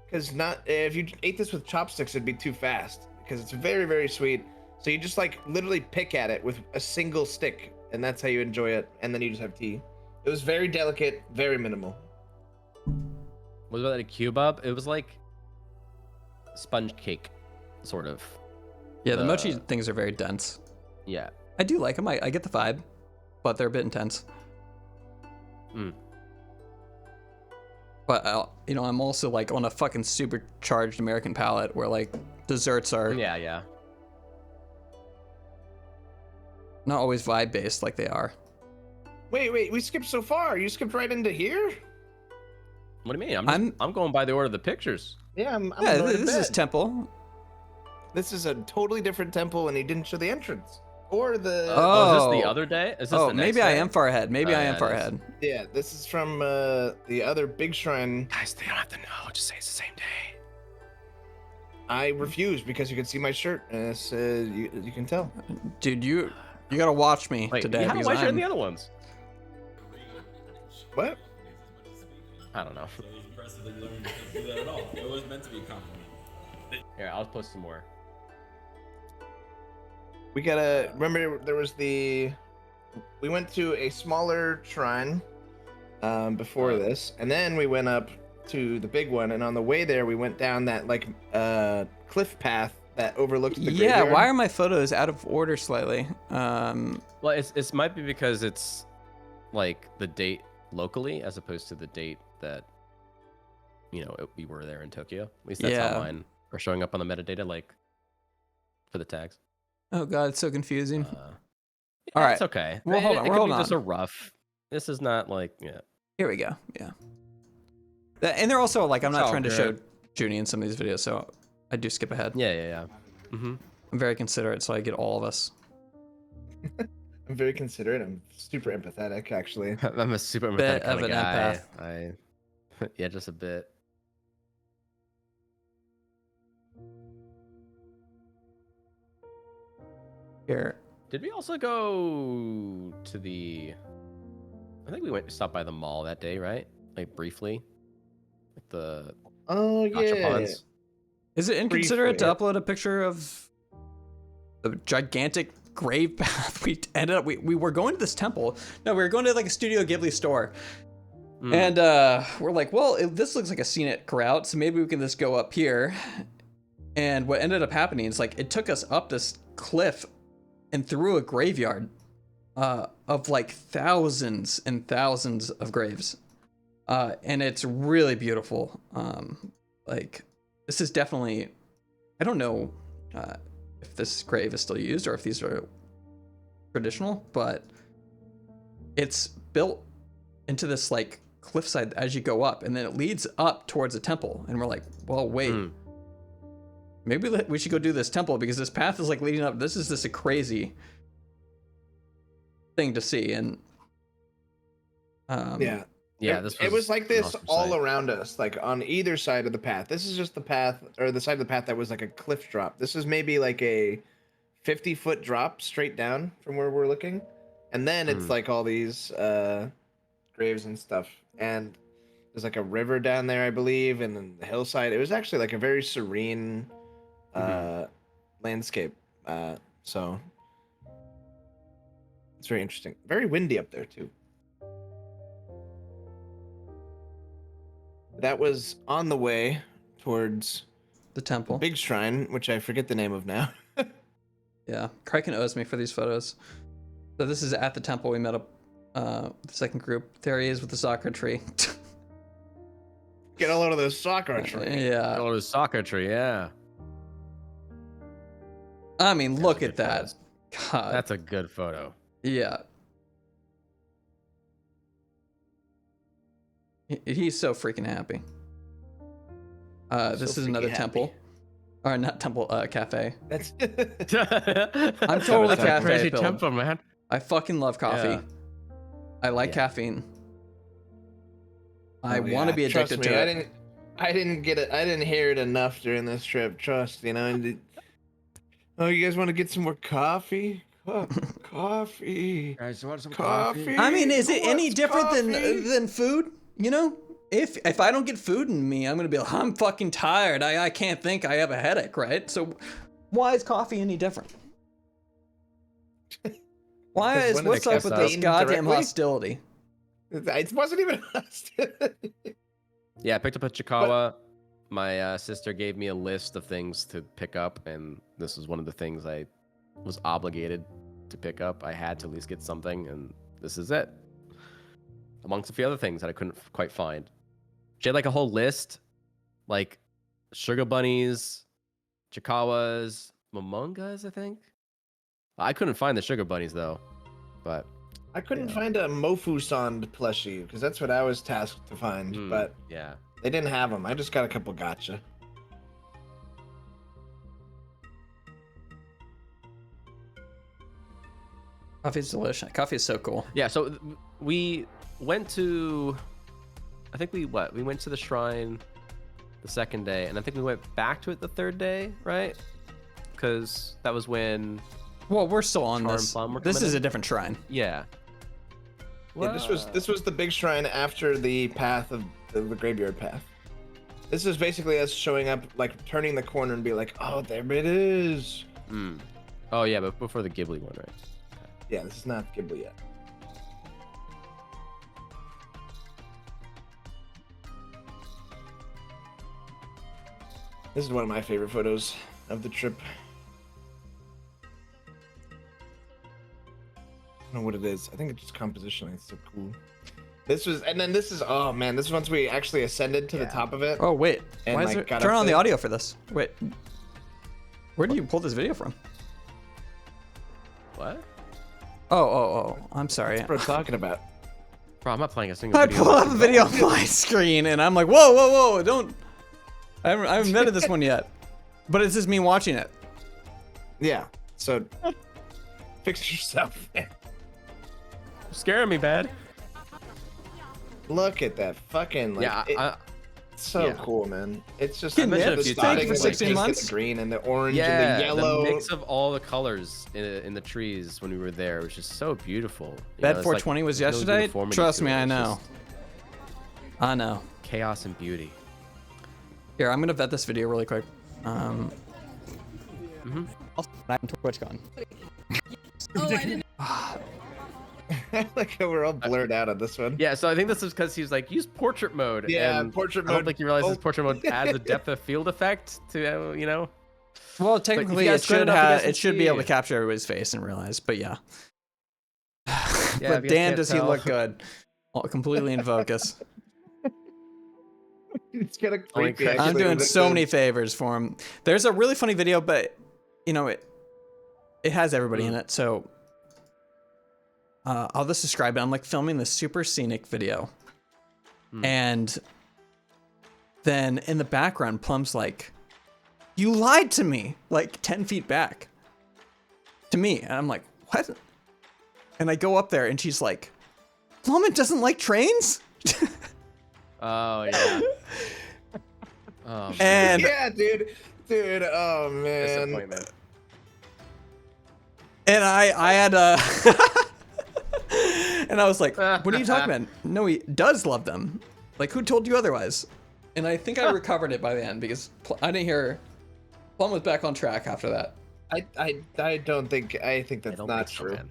because not if you ate this with chopsticks, it'd be too fast. Because it's very, very sweet. So you just like literally pick at it with a single stick, and that's how you enjoy it. And then you just have tea. It was very delicate, very minimal. Was that a cubeb? It was like sponge cake, sort of. Yeah, the mochi things are very dense. Yeah. I do like them. I get the vibe, but they're a bit intense. Mm. But I'm also like on a fucking supercharged American palate where like desserts are Yeah. not always vibe based like they are. Wait, we skipped so far. You skipped right into here? What do you mean? I'm going by the order of the pictures. Yeah, I'm Yeah, going to this is bed. temple. This is a totally different temple, and he didn't show the entrance or the. Oh, is Oh. this the other day? Is this Oh, the next maybe I day? am far ahead. Maybe Oh, I yeah, am far it is. ahead. Yeah, this is from the other big shrine. Guys, they don't have to know. Just say it's the same day. I refuse because you can see my shirt, and it's, you can tell. Dude, you gotta watch me Wait, today how because why are I'm the other ones? What? I don't know. So it was impressive that you learned to do that at all. It was meant to be a compliment. Here, I'll post some more. We gotta remember there was we went to a smaller shrine before this, and then we went up to the big one, and on the way there we went down that like cliff path that overlooks the Yeah, graveyard. why are my photos out of order slightly? Well, it might be because it's like the date locally as opposed to the date that we were there in Tokyo. At least that's Yeah. how mine are showing up on the metadata, like for the tags. Oh god, it's so confusing. All right. it's okay. Well, hold on, It we're could be holding just a on. rough. This is not like Here we go. Yeah. And they're also like, I'm It's not all trying to show good. Junie in some of these videos, so I do skip ahead. Yeah. Mm-hmm. I'm very considerate, so I get all of us. I'm very considerate. I'm super empathetic, actually. I'm a super Bit empathetic kind of of an guy. empath. Yeah, just a bit. Here. Did we also go to the? I think we stopped by the mall that day, right? Like briefly, like the Oh yeah. gachapons. Is it inconsiderate to Briefly. upload a picture of the gigantic grave path? We ended up, we were going to this temple. No, we were going to like a Studio Ghibli store. And we're like, well, this looks like a scenic route, so maybe we can just go up here. And what ended up happening is like, it took us up this cliff and through a graveyard of like thousands and thousands of graves. And it's really beautiful. Like, this is definitely, I don't know if this grave is still used or if these are traditional, but it's built into this like cliffside as you go up, and then it leads up towards a temple. And we're like, well, wait, maybe we should go do this temple because this path is like leading up. This is just a crazy thing to see. And Yeah, it was like an this awesome all sight. around us, like on either side of the path. This is just the path, or the side of the path that was like a cliff drop. This is maybe like a 50-foot drop straight down from where we're looking. And then it's like all these graves and stuff. And there's like a river down there, I believe, and then the hillside. It was actually like a very serene landscape. So it's very interesting. Very windy up there too. That was on the way towards the temple. Big Shrine, which I forget the name of now. Yeah, Kraken owes me for these photos. So this is at the temple. We met up the second group. There he is with the soccer tree. Get a load of those soccer tree. Yeah. Oh, the soccer tree, yeah. I mean, look a at good that. God. That's a good photo. Yeah. He's so freaking happy. This So is another freaking temple. Or not temple, cafe. That's I'm totally cafe Crazy filled. tempo, man. I fucking love coffee. Yeah. I like Yeah. caffeine. I Oh, want to yeah. be Trust addicted me, to it. I didn't get it. I didn't hear it enough during this trip. Trust, And oh, you guys want to get some more coffee? Coffee. Guys, you want some Coffee. I mean, is it Who any wants different coffee? than food? You know, if I don't get food in me, I'm gonna be like, I'm fucking tired. I can't think. I have a headache, right? So, why is coffee any different? Why Because is when what's it's up with this caffeine goddamn directly? hostility? It wasn't even us. Yeah, I picked up a Chikawa. My sister gave me a list of things to pick up, and this was one of the things I was obligated to pick up. I had to at least get something, and this is it. Amongst a few other things that I couldn't quite find. She had like a whole list, like sugar bunnies, Chikawas, momongas, I think. I couldn't find the sugar bunnies though, but I couldn't find a Mofu-san plushie because that's what I was tasked to find, but yeah. they didn't have them. I just got a couple gotcha. Coffee's delicious. Coffee is so cool. Yeah, so we went to, I think we went to the shrine the second day, and I think we went back to it the third day, right? Because that was when, Well, we're still on Charm this. Plum were This coming is in? a different shrine. yeah. Yeah, this was the big shrine after the path of the graveyard path. This is basically us showing up, like turning the corner and be like, "Oh, there it is." Oh yeah, but before the Ghibli one, right? Yeah, this is not Ghibli yet. This is one of my favorite photos. of the trip. I don't know what it is. I think it's just compositionally. It's so cool. This was, and then this is, oh man, this is once we actually ascended to the top of it. Oh wait, And, why is like, it? got Turn up on the there. audio for this. Wait, where do you pull this video from? What? Oh, I'm sorry. What we're talking about. Bro, I'm not playing a single I video. pull up a video on my screen and I'm like, whoa, don't. I haven't vetted this one yet, but it's just me watching it. Yeah. So fix yourself. Scaring me bad. Look at that fucking, like, Yeah, it's so yeah. cool, man. It's just Getting the it. Thank starting you for of, like, 16 pink and months. the green and the orange yeah, and the yellow. the mix of all the colors in the trees when we were there was just so beautiful. You Bed know, it's 420 was there's no yesterday. uniformity Trust to me, it. I It's know. just I know. chaos and beauty. Here, I'm gonna vet this video really quick. Also, I'm TwitchCon. Like how we're all blurred out on this one. Yeah, so I think this is because he was like, use portrait mode. Yeah, and portrait I don't mode. think you realize this Oh. portrait mode adds a depth of field effect to, you know. Well, technically, you it guys squint should enough, you guys have. can It should be able to see. capture everybody's face and realize. But yeah. Yeah, But if you guys Dan, can't does he tell. look good? Well, completely in focus. It's kind of Only creepy. crack- I'm actually, doing with so the- many favors for him. There's a really funny video, but you know it has everybody in it. So I'll just describe it. I'm like filming this super scenic video, and then in the background, Plum's like, "You lied to me!" Like 10 feet back to me, and I'm like, "What?" And I go up there, and she's like, "Plum doesn't like trains." Oh yeah. Oh, man. And Yeah, dude. Oh man. Disappointment. And I had and I was like, what are you talking about? No, he does love them. Like, who told you otherwise? And I think I recovered it by the end because I didn't hear. Plum was back on track after that. I don't think. I think that's I don't not think so, true. man.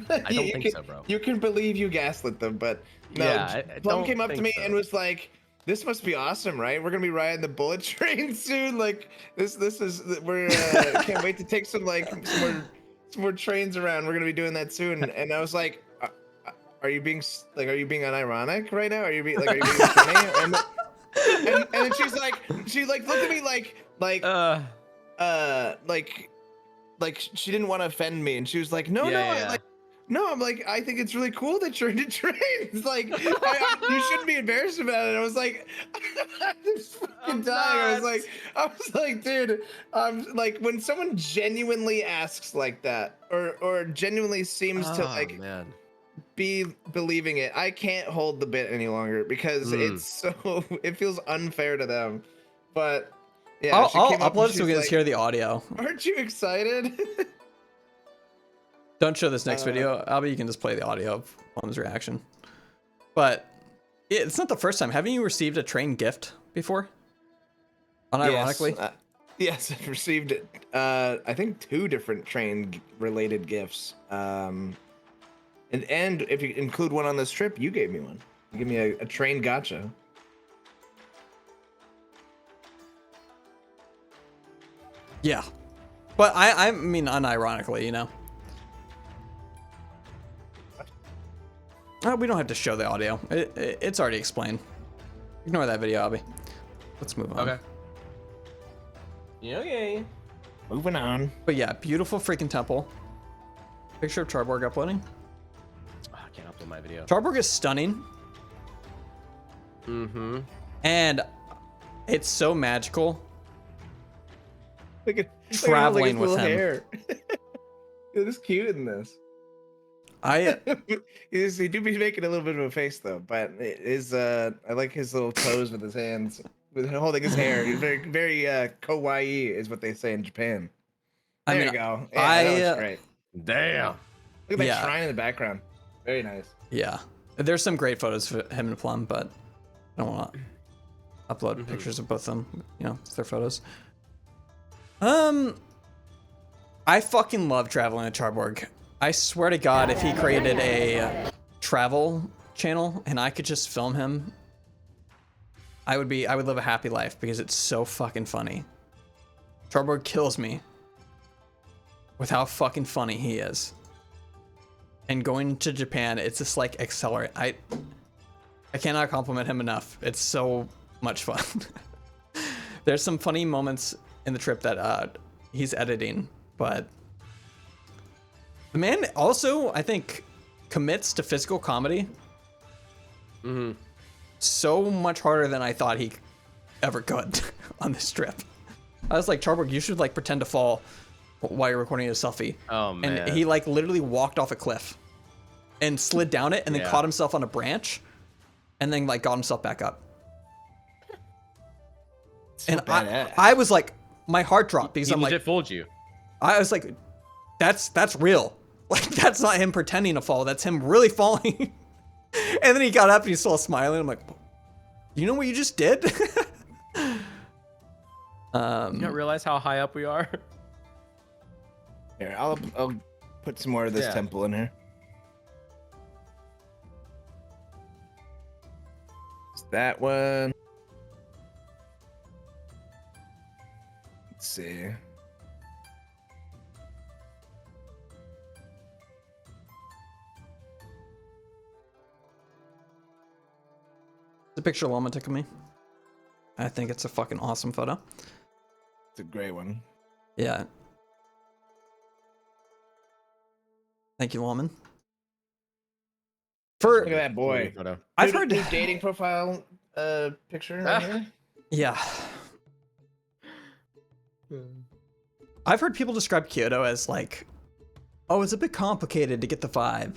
I don't You think can- so, bro. You can believe you gaslit them, but no. Yeah, I Plum don't came up to think me so. and was like, "This must be awesome, right? We're gonna be riding the bullet train soon. Like this is we're can't wait to take some more trains around. We're gonna be doing that soon." And I was like, "Are you being unironic right now? Are you being funny?" And then she looked at me like she didn't want to offend me, and she was like, "No, Yeah. no, I'm like, I think it's really cool that you're into trains. Like, you shouldn't be embarrassed about it." I was like, I'm just fucking dying. I was like, dude, I'm like, when someone genuinely asks like that, or genuinely seems to like man. be believing it, I can't hold the bit any longer because it feels unfair to them. But yeah, I'll she came up upload and it so we she's can just hear the audio. "Aren't you excited?" Don't show this next video. Albie, you can just play the audio of Plum's reaction. But it's not the first time. Haven't you received a train gift before? Unironically? Yes, I've received I think 2 different train-related gifts. And if you include one on this trip, you gave me one. You gave me a train gotcha. Yeah. But I mean unironically, you know. We don't have to show the audio. It's already explained. Ignore that video, Albie. Let's move on. Okay. Yeah. Moving on. But yeah, beautiful freaking temple. Picture of Charborg uploading. Oh, I can't upload my video. Charborg is stunning. Mm-hmm. And it's so magical. Look at Traveling his with little him. hair. He looks cute in this. I He do be making a little bit of a face though, but it is I like his little pose with his hands, with holding his hair. He's very, very kawaii is what they say in Japan. There mean, you go. Yeah, that looks great. Damn. Look at that Yeah. shrine in the background. Very nice. yeah. There's some great photos of him and Plum, but I don't want to upload pictures of both of them. You know, it's their photos. I fucking love traveling to Charborg. I swear to God, if he created a travel channel and I could just film him, I would live a happy life because it's so fucking funny. Charborg kills me with how fucking funny he is. And going to Japan, it's just like accelerate. I cannot compliment him enough. It's so much fun. There's some funny moments in the trip that he's editing, but the man also, I think, commits to physical comedy so much harder than I thought he ever could on this trip. I was like, Charborg, you should like pretend to fall while you're recording a selfie. Oh man. And he like literally walked off a cliff and slid down it and then caught himself on a branch and then like got himself back up. So And badass. I was like, my heart dropped because He I'm like, legit fooled you. I was like, that's real. Like, that's not him pretending to fall. That's him really falling. And then he got up and he's still smiling. I'm like, you know what you just did? You don't realize how high up we are? Here, I'll put some more of this temple in here. It's that one. Let's see. The picture Lama took of me. I think it's a fucking awesome photo. It's a great one. Yeah. Thank you, Lawman. Look at that boy. I've New- heard new dating profile picture right here. Yeah. I've heard people describe Kyoto as like, oh, it's a bit complicated to get the vibe.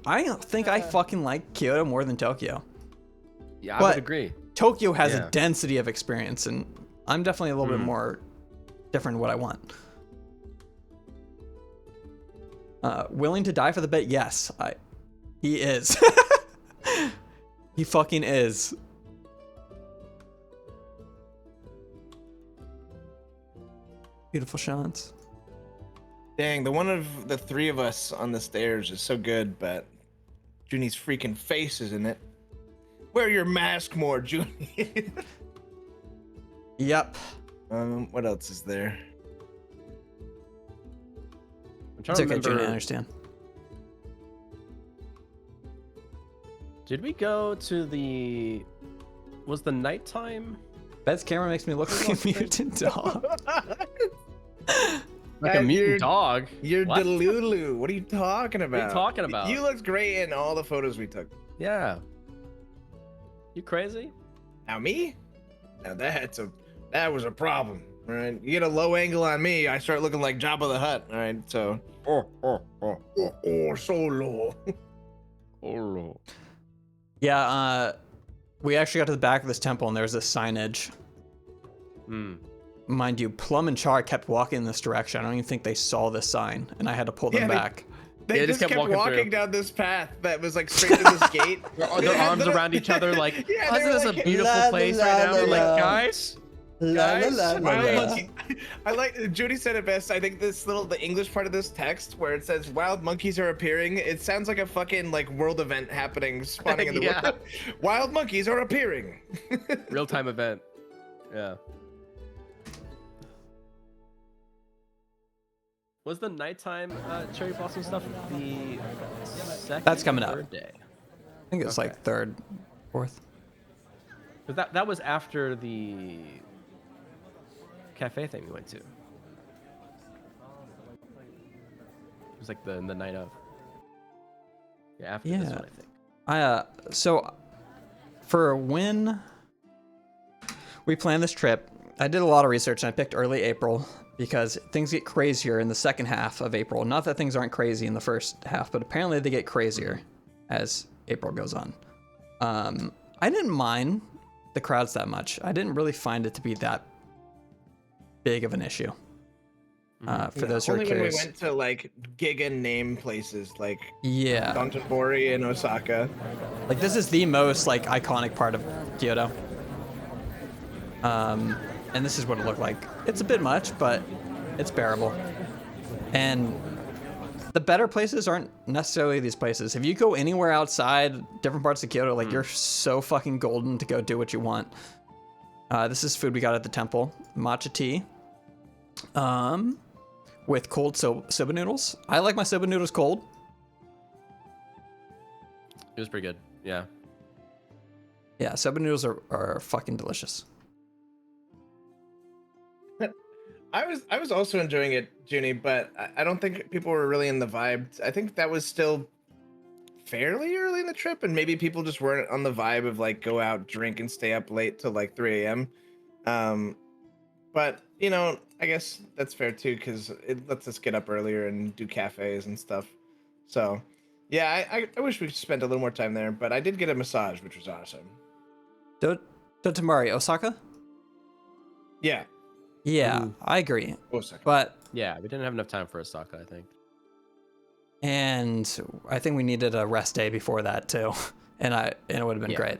I don't think I fucking like Kyoto more than Tokyo. Yeah, I But would agree. Tokyo has Yeah. a density of experience, and I'm definitely a little bit more different in what I want. Willing to die for the bet? Yes, he is. He fucking is. Beautiful shots. Dang, the one of the three of us on the stairs is so good, but Junie's freaking face is in it. Wear your mask more, Junie. Yep. What else is there? I'm trying It's to okay, remember. June, I understand. Did we go to the? Was the nighttime? Bed's camera makes me look like a mutant dog. Like a You're- mutant dog. You're What? Delulu. What are you talking about? What are you talking about? You looked great in all the photos we took. Yeah. You crazy? Now me? Now that was a problem. All right, you get a low angle on me, I start looking like Jabba the Hutt. All right, so so low. Oh. Yeah, we actually got to the back of this temple and there's this signage. Mind you, Plum and Char kept walking in this direction. I don't even think they saw this sign, and I had to pull them back. They Yeah, just kept walking through. down this path that was like straight to this gate. Their arms around each other, like, Yeah, they isn't were this like, a beautiful la, place la, right now? la, They're la. like, guys, guys, Wild smile. monkey. I like Judy said it best. I think the English part of this text where it says wild monkeys are appearing. It sounds like a fucking like world event happening, spawning in the Yeah. world. Wild monkeys are appearing. Real-time event. Yeah. Was the nighttime cherry blossom stuff the second? That's coming up. third day? I think it's like third, fourth. Because that was after the cafe thing we went to. It was like the night of. Yeah, after this Yeah. one, I think. So for when we planned this trip, I did a lot of research and I picked early April because things get crazier in the second half of April. Not that things aren't crazy in the first half, but apparently they get crazier as April goes on. I didn't mind the crowds that much. I didn't really find it to be that big of an issue. For those who are Only when we curious. went to like giga name places like Yeah. Dotonbori in Osaka. Like this is the most like iconic part of Kyoto. And this is what it looked like. It's a bit much, but it's bearable. And the better places aren't necessarily these places. If you go anywhere outside different parts of Kyoto, like you're so fucking golden to go do what you want. This is food we got at the temple. Matcha tea. With cold soba noodles. I like my soba noodles cold. It was pretty good. Yeah. Yeah, soba noodles are fucking delicious. I was also enjoying it, Junie, but I don't think people were really in the vibe. I think that was still fairly early in the trip, and maybe people just weren't on the vibe of like go out, drink, and stay up late till like 3 a.m. But you know, I guess that's fair too, because it lets us get up earlier and do cafes and stuff. So, yeah, I wish we spent a little more time there, but I did get a massage, which was awesome. Dotonmari, Osaka? Yeah. Yeah, I agree. Osaka. But Yeah, we didn't have enough time for Osaka, I think. and I think we needed a rest day before that too, and it would have been great.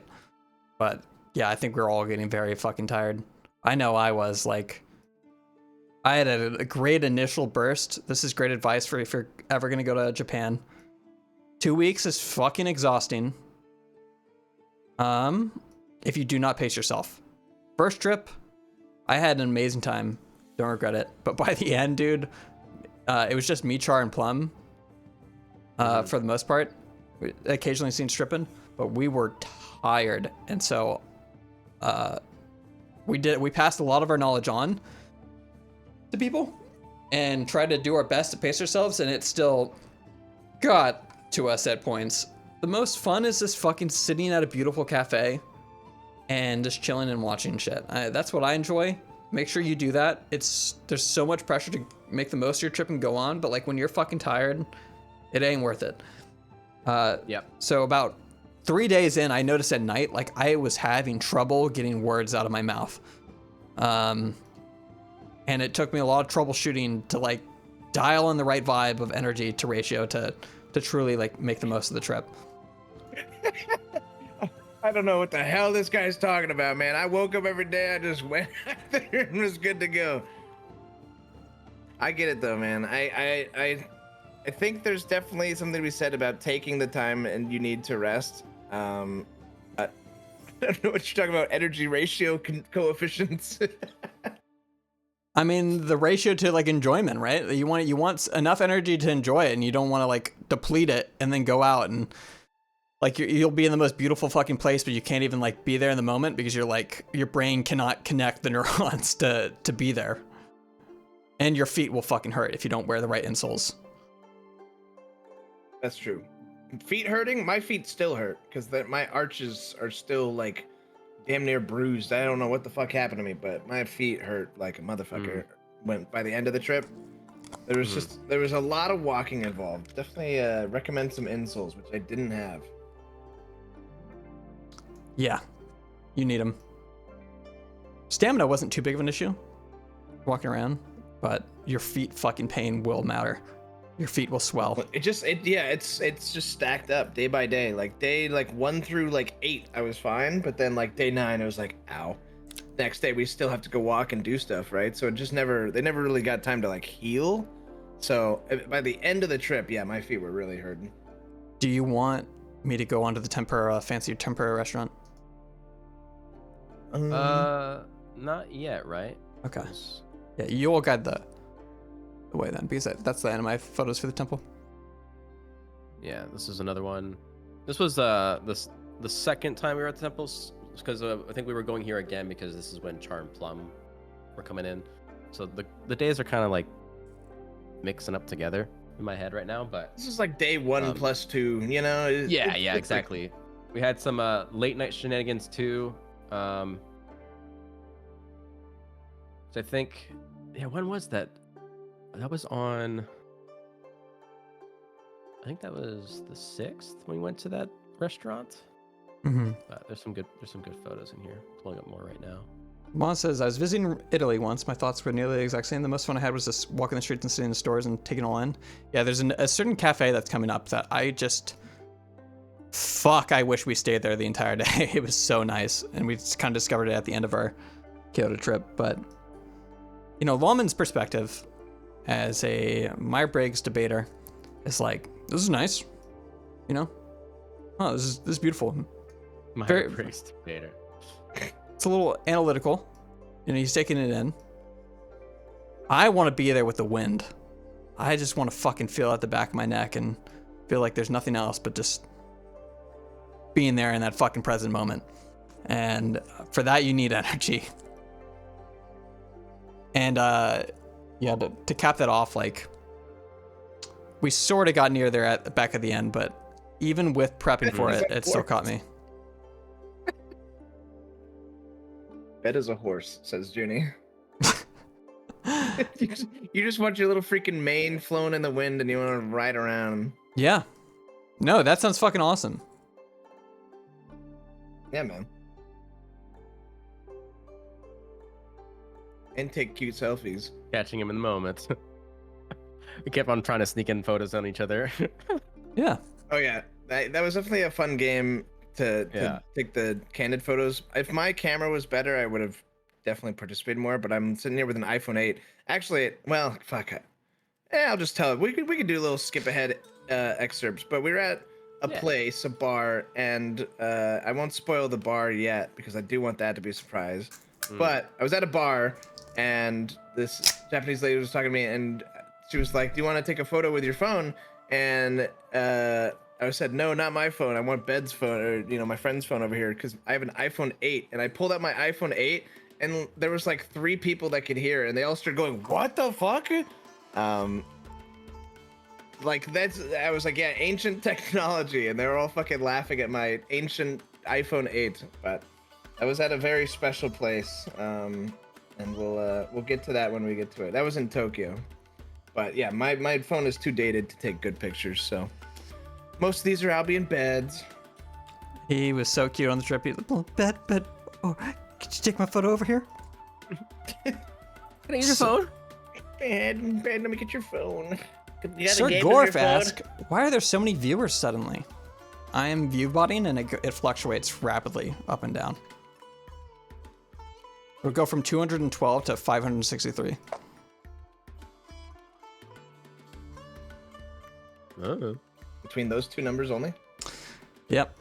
But yeah, I think we were all getting very fucking tired. I know I was like, I had a great initial burst. This is great advice for if you're ever gonna go to Japan. 2 weeks is fucking exhausting. If you do not pace yourself. First trip, I had an amazing time. Don't regret it. But by the end, dude, it was just me, Char, and Plum. For the most part, we occasionally seen stripping, but we were tired, and so we passed a lot of our knowledge on to people and tried to do our best to pace ourselves, and it still got to us at points. The most fun is just fucking sitting at a beautiful cafe and just chilling and watching shit. That's what I enjoy. Make sure you do that. There's so much pressure to make the most of your trip and go on, but like when you're fucking tired, it ain't worth it. Yep. So about 3 days in, I noticed at night, like I was having trouble getting words out of my mouth. And it took me a lot of troubleshooting to like dial in the right vibe of energy to ratio to truly like make the most of the trip. I don't know what the hell this guy's talking about, man. I woke up every day, I just went out there and was good to go. I get it though, man. I think there's definitely something to be said about taking the time and you need to rest. I don't know what you're talking about, energy ratio coefficients. I mean, the ratio to like enjoyment, right? You want enough energy to enjoy it, and you don't want to like deplete it and then go out and like you'll be in the most beautiful fucking place, but you can't even like be there in the moment because you're like your brain cannot connect the neurons to be there, and your feet will fucking hurt if you don't wear the right insoles. That's true. Feet hurting? My feet still hurt because my arches are still like damn near bruised. I don't know what the fuck happened to me, but my feet hurt like a motherfucker. When by the end of the trip, there was a lot of walking involved. Definitely recommend some insoles, which I didn't have. Yeah, you need them. Stamina wasn't too big of an issue walking around, but your feet fucking pain will matter. Your feet will swell. It's just stacked up day by day. Like day 1 through 8, I was fine, but then like day 9, I was like, ow. Next day we still have to go walk and do stuff, right? So they never really got time to like heal. So by the end of the trip, yeah, my feet were really hurting. Do you want me to go onto the fancy tempura restaurant? Not yet, right? Okay. Yeah, you all guide the way then, because that's the end of my photos for the temple. Yeah, this is another one. This was the second time we were at the temples, because I think we were going here again because this is when Char and Plum were coming in. So the days are kind of like mixing up together in my head right now, but this is like day 1 plus 2, you know? Yeah, exactly. We had some late night shenanigans too. So I think, when was that? That was on, I think that was the 6th when we went to that restaurant. Mm-hmm. There's some good photos in here. Pulling up more right now. Mon says, I was visiting Italy once. My thoughts were nearly the exact same. The most fun I had was just walking the streets and sitting in the stores and taking it all in. Yeah, there's a certain cafe that's coming up that I wish we stayed there the entire day. It was so nice. And we just kind of discovered it at the end of our Kyoto trip. But, Lawman's perspective as a Meyer-Briggs debater is like, this is nice. Oh, this is beautiful. Meyer-Briggs debater. It's a little analytical. He's taking it in. I want to be there with the wind. I just want to fucking feel at the back of my neck and feel like there's nothing else but just being there in that fucking present moment. And for that, you need energy. And yeah, to cap that off, like, we sort of got near there at the back of the end, but even with prepping for it, it still caught me. Bed is a horse, says Junie. You just want your little freaking mane flowing in the wind and you want to ride around. Yeah. No, that sounds fucking awesome. Yeah, man. And take cute selfies. Catching him in the moment. We kept on trying to sneak in photos on each other. Yeah. Oh yeah, that was definitely a fun game to take the candid photos. If my camera was better, I would have definitely participated more. But I'm sitting here with an iPhone 8. Actually, well, fuck it. I'll just tell it. We could do a little skip ahead excerpts. But we were at a place, a bar, and I won't spoil the bar yet because I do want that to be a surprise. But I was at a bar, and this Japanese lady was talking to me, and she was like, "Do you want to take a photo with your phone?" And I said, "No, not my phone. I want Bed's phone, or my friend's phone over here, because I have an iPhone 8." And I pulled out my iPhone 8, and there was like 3 people that could hear, and they all started going, "What the fuck?" Like I was like, "Yeah, ancient technology," and they were all fucking laughing at my ancient iPhone 8. But I was at a very special place, and we'll get to that when we get to it. That was in Tokyo. But yeah, my phone is too dated to take good pictures, so most of these are Albion beds. He was so cute on the trip. He's like, "Oh, bed. Oh, could you take my photo over here?" Can I use your phone? Bed, let me get your phone. You got a Sir game with your Gorf phone? asked, "Why are there so many viewers suddenly?" I am view botting, and it fluctuates rapidly up and down. It'll go from 212 to 563. Oh. Between those two numbers only? Yep.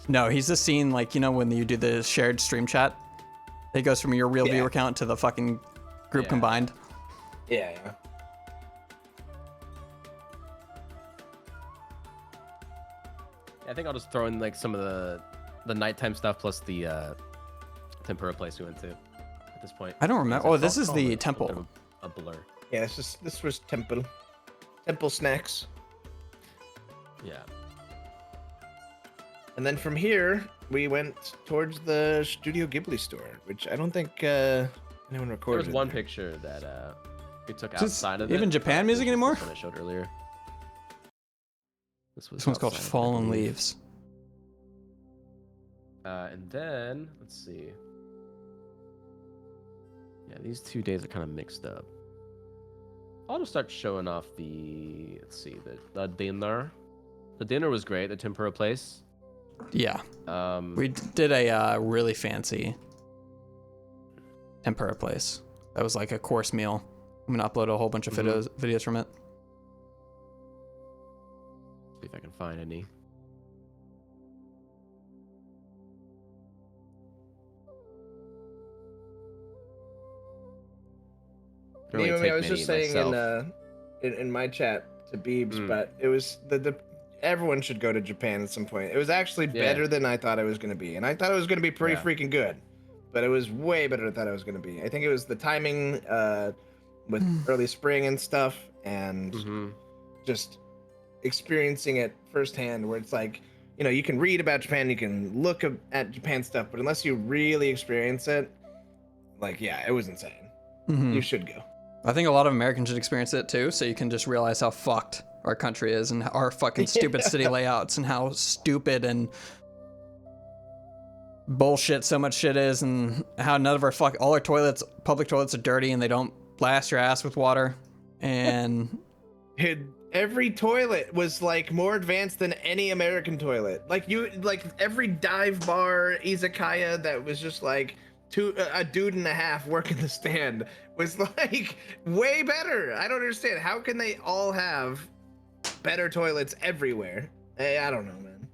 No, he's just seeing, like, when you do the shared stream chat, it goes from your real viewer count to the fucking group combined. Yeah. I think I'll just throw in like some of the nighttime stuff plus the tempura place we went to at this point. I don't remember. Oh, this is the temple. A blur. Yeah, this was temple snacks. Yeah. And then from here, we went towards the Studio Ghibli store, which I don't think anyone There recorded. was one picture that we took Is this outside of it. even Japan music anymore? This one I showed earlier. This One's called outside of it, I Fallen believe. Leaves. And then let's see. Yeah, these 2 days are kind of mixed up. I'll just start showing off the. Let's see, the dinner. The dinner was great. The tempura place. Yeah. We did a really fancy tempura place. That was like a course meal. I'm gonna upload a whole bunch of videos from it. See if I can find any. I was just saying in my chat to Beebs, but it was the everyone should go to Japan at some point. It was actually better than I thought it was going to be, and I thought it was going to be pretty freaking good, but it was way better than I thought it was going to be. I think it was the timing with early spring and stuff, and just experiencing it firsthand, where it's like, you can read about Japan, you can look at Japan stuff, but unless you really experience it, like, it was insane. You should go. I think a lot of Americans should experience it too, so you can just realize how fucked our country is and our fucking stupid city layouts and how stupid and bullshit so much shit is, and how none of our all our public toilets are dirty and they don't blast your ass with water. And every toilet was like more advanced than any American toilet. Like every dive bar, izakaya that was just like a dude and a half working the stand was like way better. I don't understand. How can they all have better toilets everywhere? I don't know, man.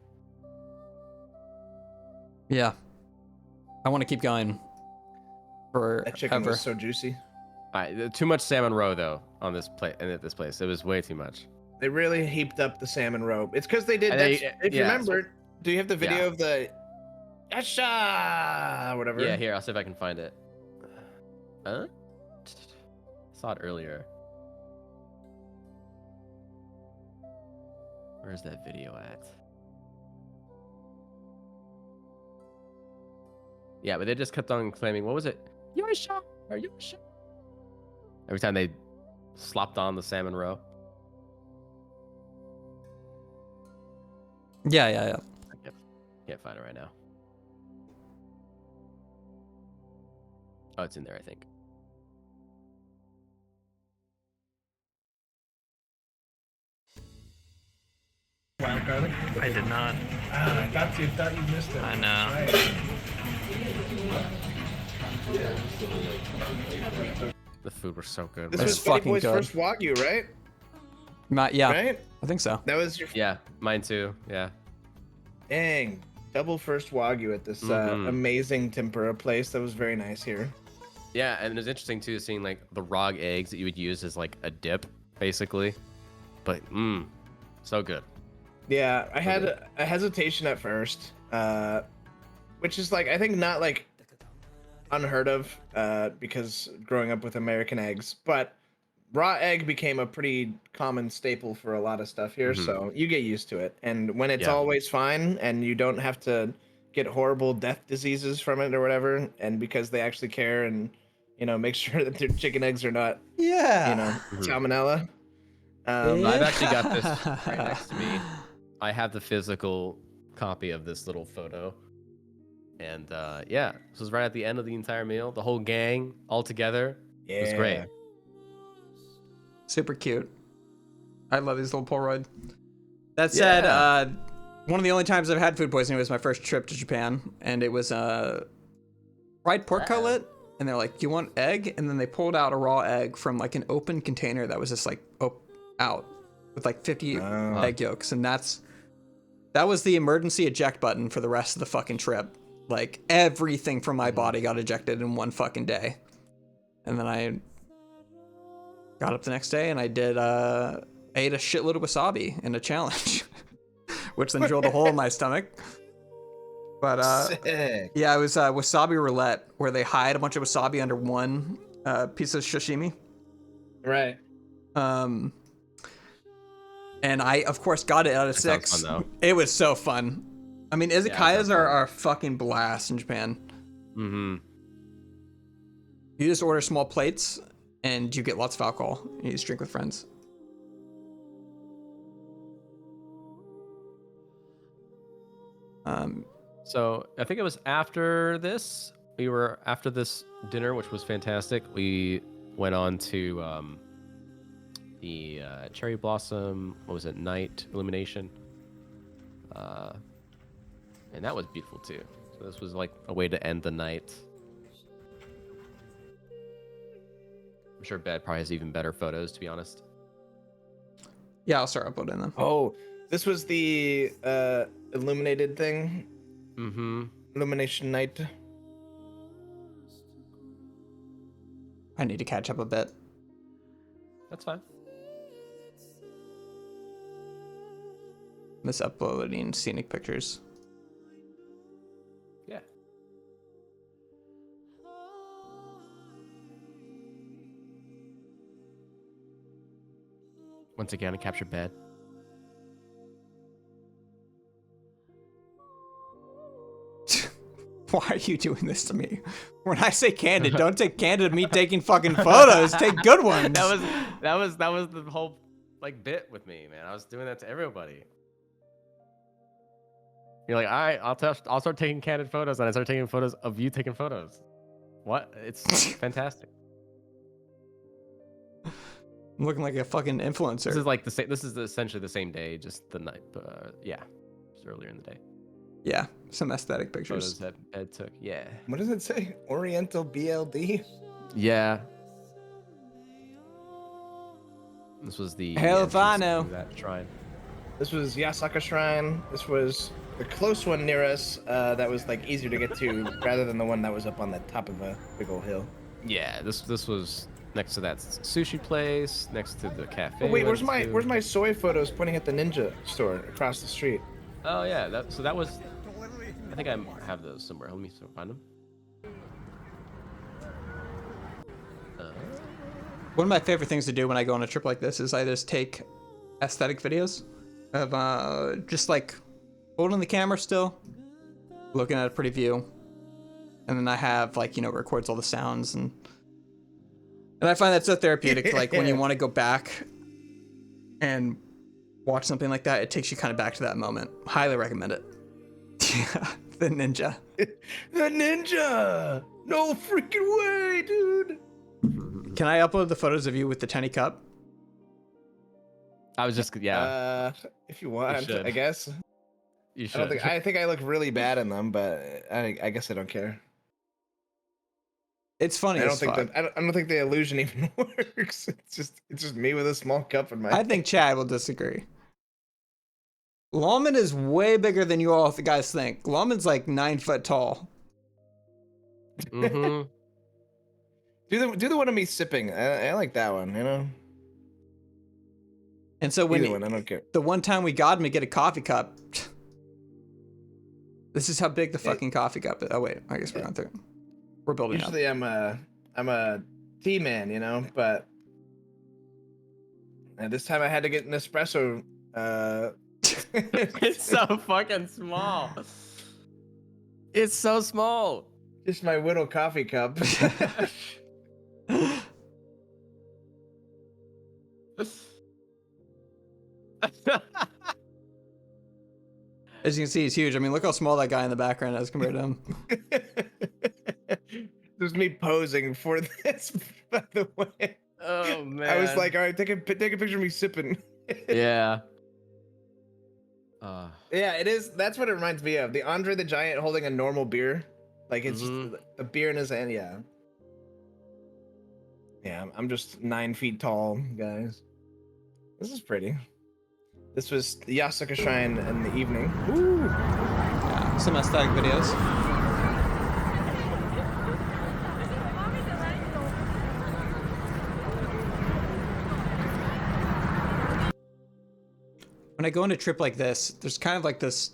Yeah. I want to keep going. That chicken forever. was so juicy. All right, too much salmon roe though on this plate and at this place. It was way too much. They really heaped up the salmon roe. It's because they did And that. they- If you yeah, remember, do you have the video yeah. of the Asha whatever? Yeah, here I'll see if I can find it. Huh? Saw it earlier. Where's that video at? Yeah, but they just kept on claiming, what was it? Yosha or Yosha. Every time they slopped on the salmon roe. Yeah. I can't find it right now. Oh, it's in there, I think. Wild garlic. I did not. I thought you missed it. I know. The food was so good. This It's was Buddy fucking Boy's good. first Wagyu, right? Yeah, Right? I think so. That was your Yeah, mine too. Yeah. dang double first Wagyu at this Mhm. amazing tempura place. That was very nice here. Yeah, and it was interesting too, seeing like the raw eggs that you would use as like a dip, basically. But so good. Yeah, I had a hesitation at first, which is like I think not like unheard of because growing up with American eggs, but raw egg became a pretty common staple for a lot of stuff here, Mhm. so you get used to it. And when it's Yeah. always fine and you don't have to get horrible death diseases from it or whatever, and because they actually care and make sure that their chicken eggs are not Yeah. salmonella. I've actually got this right next to me. I have the physical copy of this little photo. And yeah, this was right at the end of the entire meal. The whole gang all together. Yeah, It was great. Super cute. I love these little Polaroid. That said, one of the only times I've had food poisoning was my first trip to Japan, and it was fried pork cutlet, and they're like, "Do you want egg?" And then they pulled out a raw egg from like an open container that was just like out with like 50 egg yolks, and that was the emergency eject button for the rest of the fucking trip. Like everything from my body got ejected in one fucking day, and then I got up the next day and I ate a shitload of wasabi in a challenge, which then drilled a hole in my stomach. But sick. yeah, it was wasabi roulette, where they hide a bunch of wasabi under one piece of sashimi. Right. And I, of course, got it out of That sounds 6. fun, though. It was so fun. I mean, izakayas are a fucking blast in Japan. Mm-hmm. You just order small plates, and you get lots of alcohol. You just drink with friends. So I think it was after this. After this dinner, which was fantastic. We went on to the cherry blossom. What was it? Night illumination. And that was beautiful too. So this was like a way to end the night. I'm sure Bed probably has even better photos, to be honest. Yeah, I'll start uploading them. Oh, this was the illuminated thing. Mm-hmm. Illumination night. I need to catch up a bit. That's fine. Miss uploading scenic pictures. Yeah. Once again, I captured Bed. Why are you doing this to me? When I say candid, don't take candid of me taking fucking photos. Take good ones. that was the whole like bit with me, man. I was doing that to everybody. You're like, all right, I'll start taking candid photos, and I start taking photos of you taking photos. What? It's fantastic. I'm looking like a fucking influencer. This is like the same. This is essentially the same day, just the night. Yeah, just earlier in the day. Yeah, some aesthetic pictures. Photos that Ed took. Yeah. What does it say? Oriental BLD? Yeah. This was the Hell if I entrance know. to that shrine. This was Yasaka Shrine. This was the close one near us that was like easier to get to rather than the one that was up on the top of a big old hill. Yeah, this was next to that sushi place, next to the cafe. Oh wait, we went to. where's my soy photos pointing at the ninja store across the street? Oh yeah, that was. I think I have those somewhere. Let me find them. One of my favorite things to do when I go on a trip like this is I just take aesthetic videos of just like holding the camera still, looking at a pretty view, and then I have like, you know, records all the sounds, and I find that so therapeutic. Like when you want to go back and watch something like that, it takes you kind of back to that moment. Highly recommend it. Yeah, the ninja. The ninja! No freaking way, dude! Can I upload the photos of you with the tiny cup? I was just If you want, should. I guess. You I should. don't think I think I look really bad in them, but I guess I don't care. It's funny. I don't as think fuck. I don't think the illusion even works. It's just me with a small cup in my. I think Chad will disagree. Lawman is way bigger than you all guys think. Lawman's like 9 foot tall. Mm-hmm. do the one of me sipping. I like that one. You know. And so when Either one, I don't care. the one time we got him to get a coffee cup, this is how big the fucking coffee cup is. Oh wait, I guess we're going through. We're building up. Usually I'm a tea man, you know, but this time I had to get an espresso. It's so fucking small. It's so small. Just my little coffee cup. As you can see, he's huge. I mean, look how small that guy in the background is compared to him. There's me posing for this, by the way. Oh man. I was like, all right, take a picture of me sipping. Yeah. Yeah, it is. That's what it reminds me of. The Andre the Giant holding a normal beer. Like it's just a beer in his hand. Yeah. Yeah, I'm just 9 feet tall, guys. This is pretty. This was the Yasuka Shrine in the evening. Ooh. Yeah, some aesthetic videos. When I go on a trip like this, there's kind of like this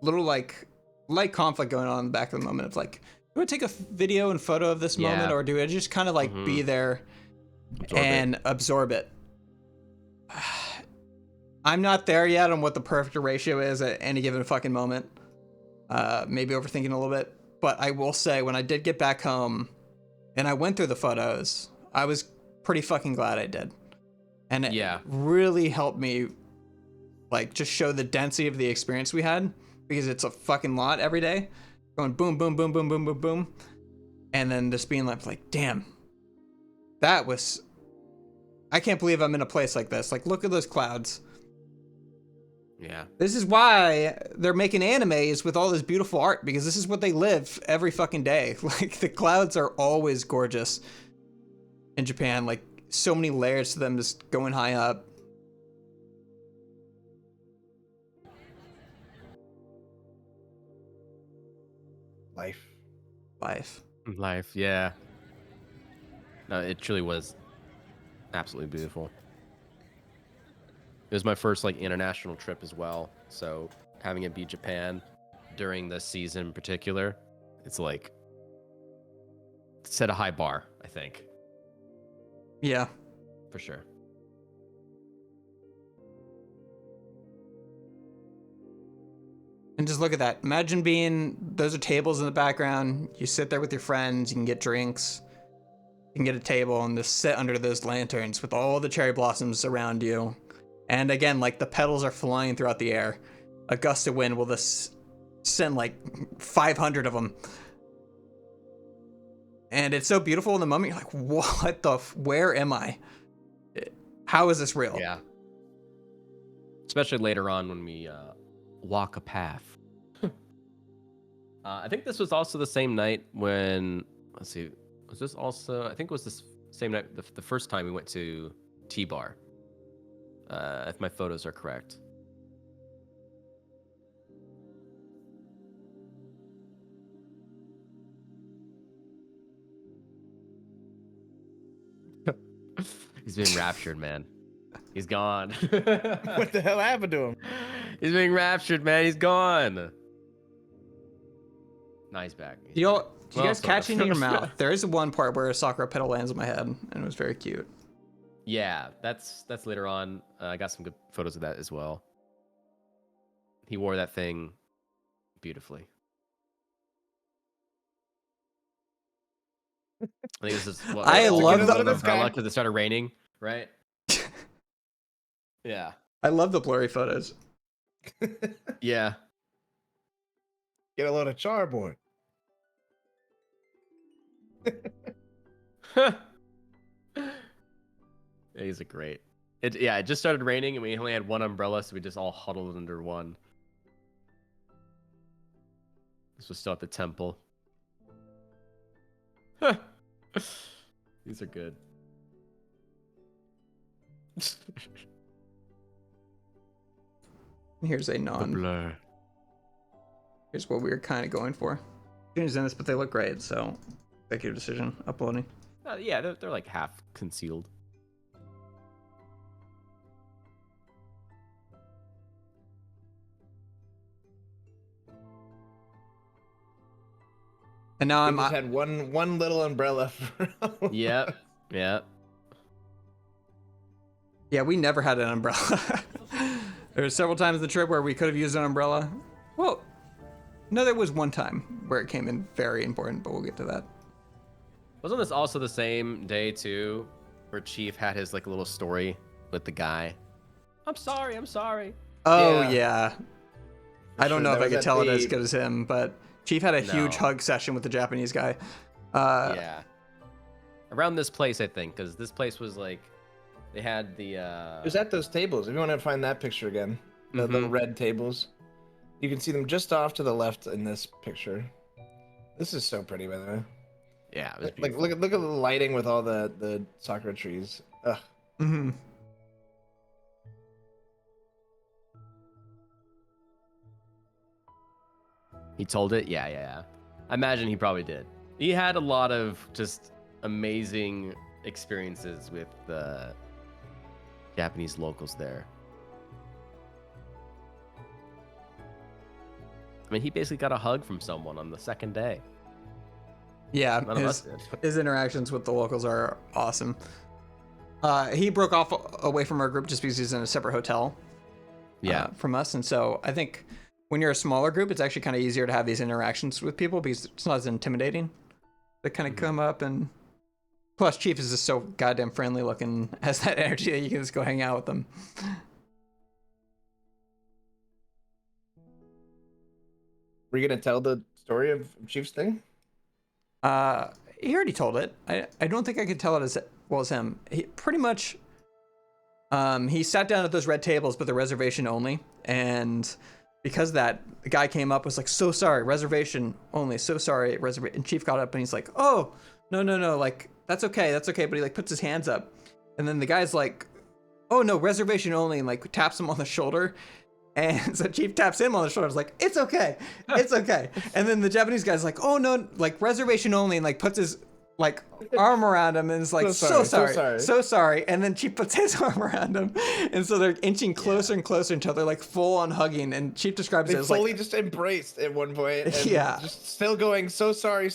little like light conflict going on in the back of the moment of like, do I take a video and photo of this moment, or do I just kind of like be there and absorb it? I'm not there yet on what the perfect ratio is at any given fucking moment. Maybe overthinking a little bit, but I will say when I did get back home and I went through the photos, I was pretty fucking glad I did. And it really helped me like just show the density of the experience we had, because it's a fucking lot every day, going boom, boom, boom, boom, boom, boom, boom. And then just being like, damn, that was, I can't believe I'm in a place like this. Like, look at those clouds. Yeah. This is why they're making animes with all this beautiful art, because this is what they live every fucking day. Like, the clouds are always gorgeous in Japan. Like, so many layers to them just going high up. Life, yeah. No, it truly was absolutely beautiful. It was my first like international trip as well, so having it be Japan during this season in particular, it's like set a high bar, I think. Yeah. For sure. And just look at that. Imagine those are tables in the background. You sit there with your friends, you can get drinks, you can get a table and just sit under those lanterns with all the cherry blossoms around you. And again, like the petals are flying throughout the air. A gust of wind will just send like 500 of them. And it's so beautiful in the moment. You're like, where am I? How is this real? Yeah. Especially later on when we walk a path. I think this was also the same night when, let's see, was this also, I think it was this same night, the first time we went to T-Bar, if my photos are correct. He's been raptured, man. He's gone. What the hell happened to him? He's being raptured, man. He's gone. Nice back. Do you Well, guys sort catch of. in your mouth? There is one part where a Sakura petal lands on my head, and it was very cute. Yeah, that's later on. I got some good photos of that as well. He wore that thing beautifully. I think this is what I love the- umbrella because it started raining, right? Yeah. I love the blurry photos. Yeah. Get a load of charbord. Yeah, he's a great. It just started raining and we only had one umbrella, so we just all huddled under one. This was still at the temple. These are good. Here's a non. Blur. Here's what we were kind of going for. Changes in this, but they look great, so executive decision uploading. Yeah, they're like half concealed. And now We just had one little umbrella for Yep. Yep. Yeah, we never had an umbrella. There were several times in the trip where we could have used an umbrella. Well, no, there was one time where it came in very important, but we'll get to that. Wasn't this also the same day too, where Chief had his like little story with the guy? I'm sorry. Oh, Yeah. yeah. I don't sure, know if that I was could at tell it as the- good as him, but Chief had a huge No. hug session with the Japanese guy. Yeah. Around this place, I think, because this place was like, they had the. It was at those tables. If you want to find that picture again, the little red tables, you can see them just off to the left in this picture. This is so pretty, by the way. Yeah, it was Like, beautiful. look at the lighting with all the sakura trees. Ugh. Mm-hmm. He told it? Yeah. I imagine he probably did. He had a lot of just amazing experiences with the Japanese locals there. I mean, he basically got a hug from someone on the second day. Yeah, None of us did. his interactions with the locals are awesome. He broke off away from our group just because he's in a separate hotel. Yeah. From us, and so I think when you're a smaller group, it's actually kind of easier to have these interactions with people because it's not as intimidating. They kind of come up, and plus Chief is just so goddamn friendly looking, has that energy that you can just go hang out with them. Were you gonna tell the story of Chief's thing? He already told it. I don't think I could tell it as well as him. He pretty much, he sat down at those red tables, but the reservation only. And because of that, the guy came up, was like, so sorry, reservation only, so sorry, reservation. And Chief got up and he's like, oh, no, like, that's okay. But he like puts his hands up. And then the guy's like, oh no, reservation only, and like taps him on the shoulder. And so Chief taps him on the shoulder. It's like, it's okay. And then the Japanese guy's like, oh no, like reservation only, and like puts his like arm around him and is like, so sorry. And then Chief puts his arm around him. And so they're inching closer and closer until they're like full on hugging. And Chief describes They it as fully like, just embraced at one point. And Yeah. Just still going, so sorry.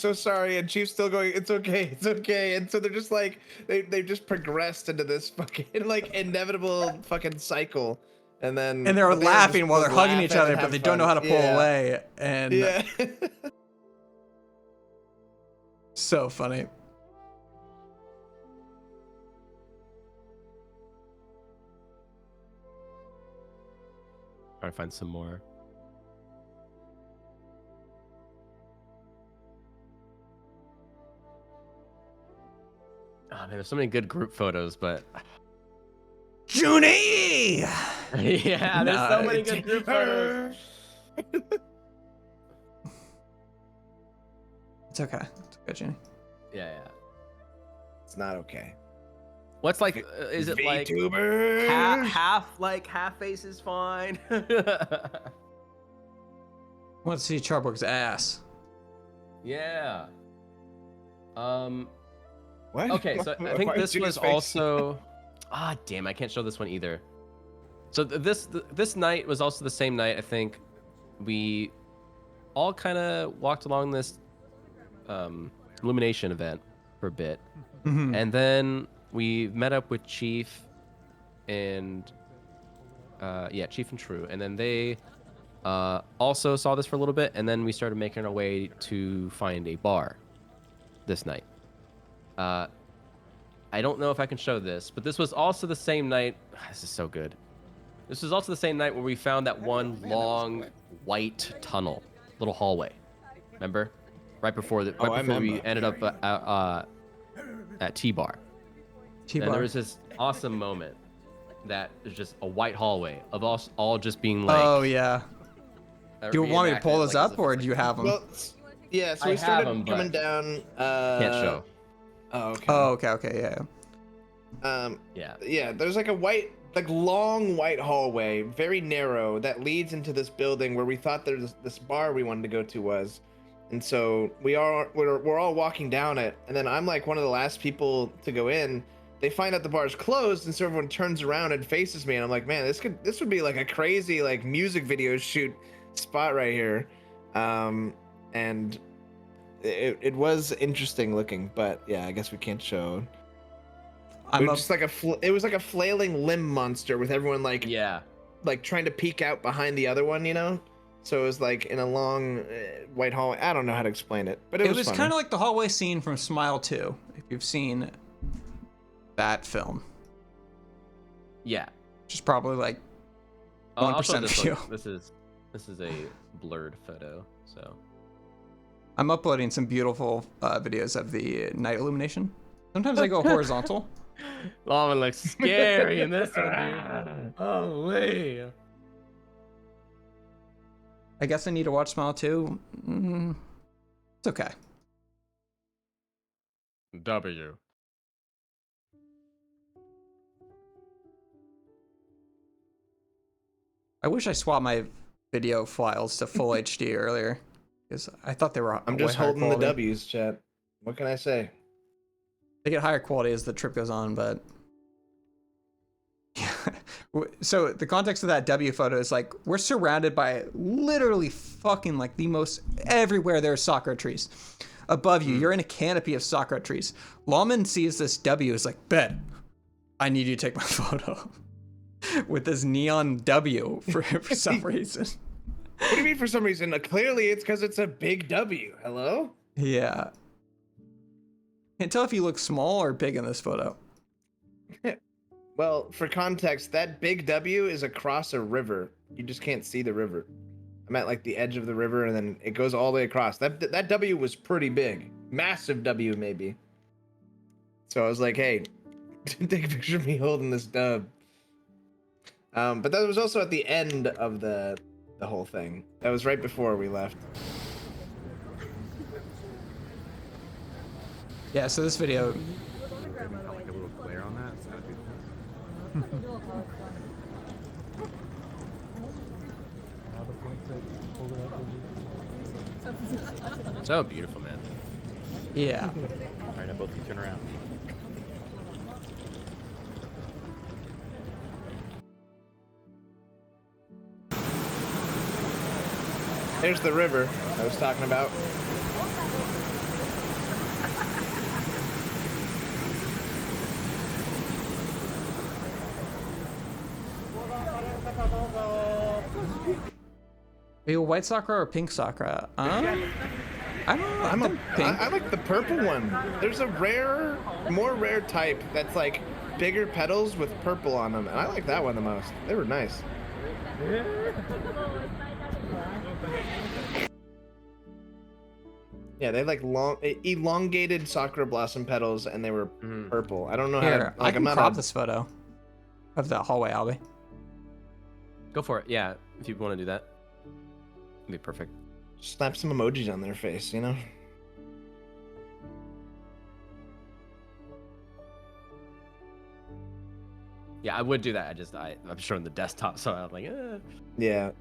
And Chief's still going, it's okay. And so they're just like, they've just progressed into this fucking like inevitable fucking cycle. And they're laughing while they're hugging each other, but they don't know how to pull away. And Yeah. so funny. Try to find some more. Oh man, there's so many good group photos, but Junie! yeah, there's so many good group photos. It's okay, Junie. Yeah. It's not okay. What's like? Is it like VTuber? half face is fine? Want to see Charborg's ass. Yeah. What? Okay, so I think Why this Junie's was face? also Ah, damn, I can't show this one either. So this night was also the same night. I think we all kind of walked along this illumination event for a bit, and then we met up with Chief and Chief and True, and then they also saw this for a little bit, and then we started making our way to find a bar this night. I don't know if I can show this, but this was also the same night. This is so good. This was also the same night where we found that one long white tunnel, little hallway. Remember? Right before we ended up at T-Bar. T-bar. And there was this awesome moment that is just a white hallway of us all just being like. Oh yeah. Do you want me to pull those up, or do you have them? Well, yeah. So I we started have 'em, coming but down. can't show. Oh, okay. Oh, okay, yeah. Yeah. There's like a white, like long white hallway, very narrow, that leads into this building where we thought there's this bar we wanted to go to was, and so we're all walking down it, and then I'm like one of the last people to go in. They find out the bar's closed, and so everyone turns around and faces me, and I'm like, man, this would be like a crazy like music video shoot spot right here, and it was interesting looking, but yeah, I guess we can't show. It was just like it was like a flailing limb monster with everyone like trying to peek out behind the other one, you know. So it was like in a long white hallway. I don't know how to explain it, but it was kind of like the hallway scene from Smile 2, if you've seen that film. Yeah. Just probably like 1% of you. This is a blurred photo, so. I'm uploading some beautiful videos of the night illumination. Sometimes I go horizontal. Lawman looks scary in this one, dude. Oh, wait. I guess I need to watch Smile 2. It's okay. W. I wish I swapped my video files to full HD earlier, because I thought they were. I'm just holding the W's, chat. What can I say? They get higher quality as the trip goes on, but so the context of that W photo is like we're surrounded by literally fucking like the most everywhere there are sakura trees. Above you, you're in a canopy of sakura trees. Lawman sees this W, is like, bet, I need you to take my photo with this neon W for some reason. What do you mean for some reason? Clearly it's because it's a big W. Hello? Yeah. Can't tell if you look small or big in this photo. Well, for context, that big W is across a river. You just can't see the river. I'm at like the edge of the river, and then it goes all the way across. That W was pretty big. Massive W, maybe. So I was like, hey, take a picture of me holding this dub. But that was also at the end of the whole thing. That was right before we left. Yeah, so this video. Like a little glare on that. It's gotta be So beautiful, man. Yeah. All right, now both of you turn around. There's the river I was talking about. Are you a white sakura or pink sakura? I don't know. I like the purple one. There's a more rare type that's like bigger petals with purple on them, and I like that one the most. They were nice. Yeah, they like long, elongated sakura blossom petals, and they were purple. I don't know how Here, to. Like, I can crop this photo of that hallway, Albie. Go for it. Yeah, if you want to do that. It'd be perfect. Slap some emojis on their face, you know? Yeah, I would do that. I'm showing the desktop, so I'm like, Yeah.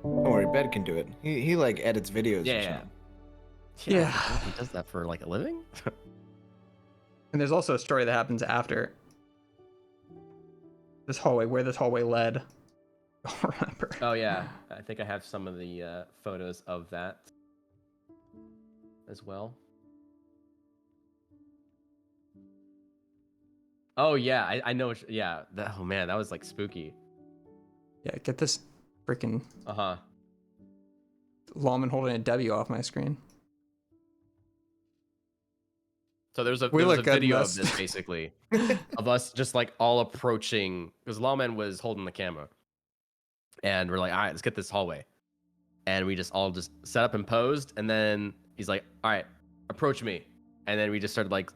Don't worry, Bed can do it. He like edits videos. Yeah. He does that for like a living? And there's also a story that happens after. this hallway, where this hallway led. I don't remember. Oh yeah, I think I have some of the photos of that as well. Oh yeah, I know. Yeah, oh man, that was like spooky. Yeah, get this freaking Uh-huh. lawman holding a W off my screen. So there's a We look good in video of this. this basically of us just like all approaching because Lawman was holding the camera, and we're like, all right, let's get this hallway, and we just all just set up and posed, and then he's like, all right, approach me, and then we just started like,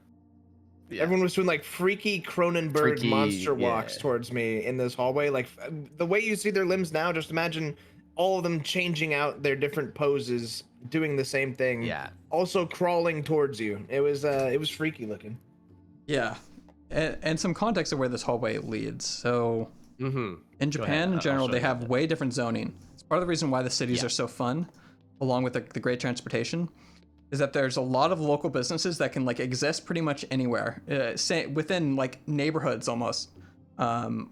yeah. Everyone was doing like freaky Cronenberg monster walks yeah. towards me in this hallway. Like the way you see their limbs now, just imagine all of them changing out their different poses, doing the same thing. Yeah. Also crawling towards you. It was freaky looking. Yeah, and some context of where this hallway leads. So Mm-hmm. in Japan, in I'll general, show they you have that. way different zoning. It's part of the reason why the cities Yeah. are so fun, along with the great transportation, is that there's a lot of local businesses that can like exist pretty much anywhere, say within like neighborhoods almost,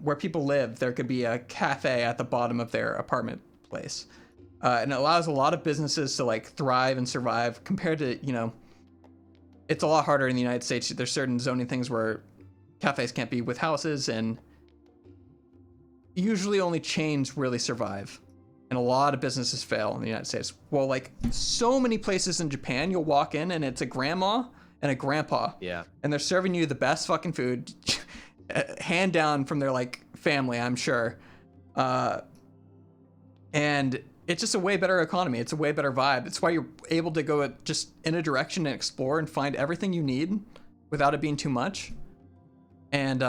where people live. There could be a cafe at the bottom of their apartment place, and it allows a lot of businesses to like thrive and survive. Compared to, you know, it's a lot harder in the United States. There's certain zoning things where cafes can't be with houses, and usually only chains really survive, and a lot of businesses fail in the United States. Well, like so many places in Japan, you'll walk in and it's a grandma and a grandpa, Yeah. and they're serving you the best fucking food, hand down from their like family, I'm sure. And it's just a way better economy. It's a way better vibe. It's why you're able to go just in a direction and explore and find everything you need without it being too much. And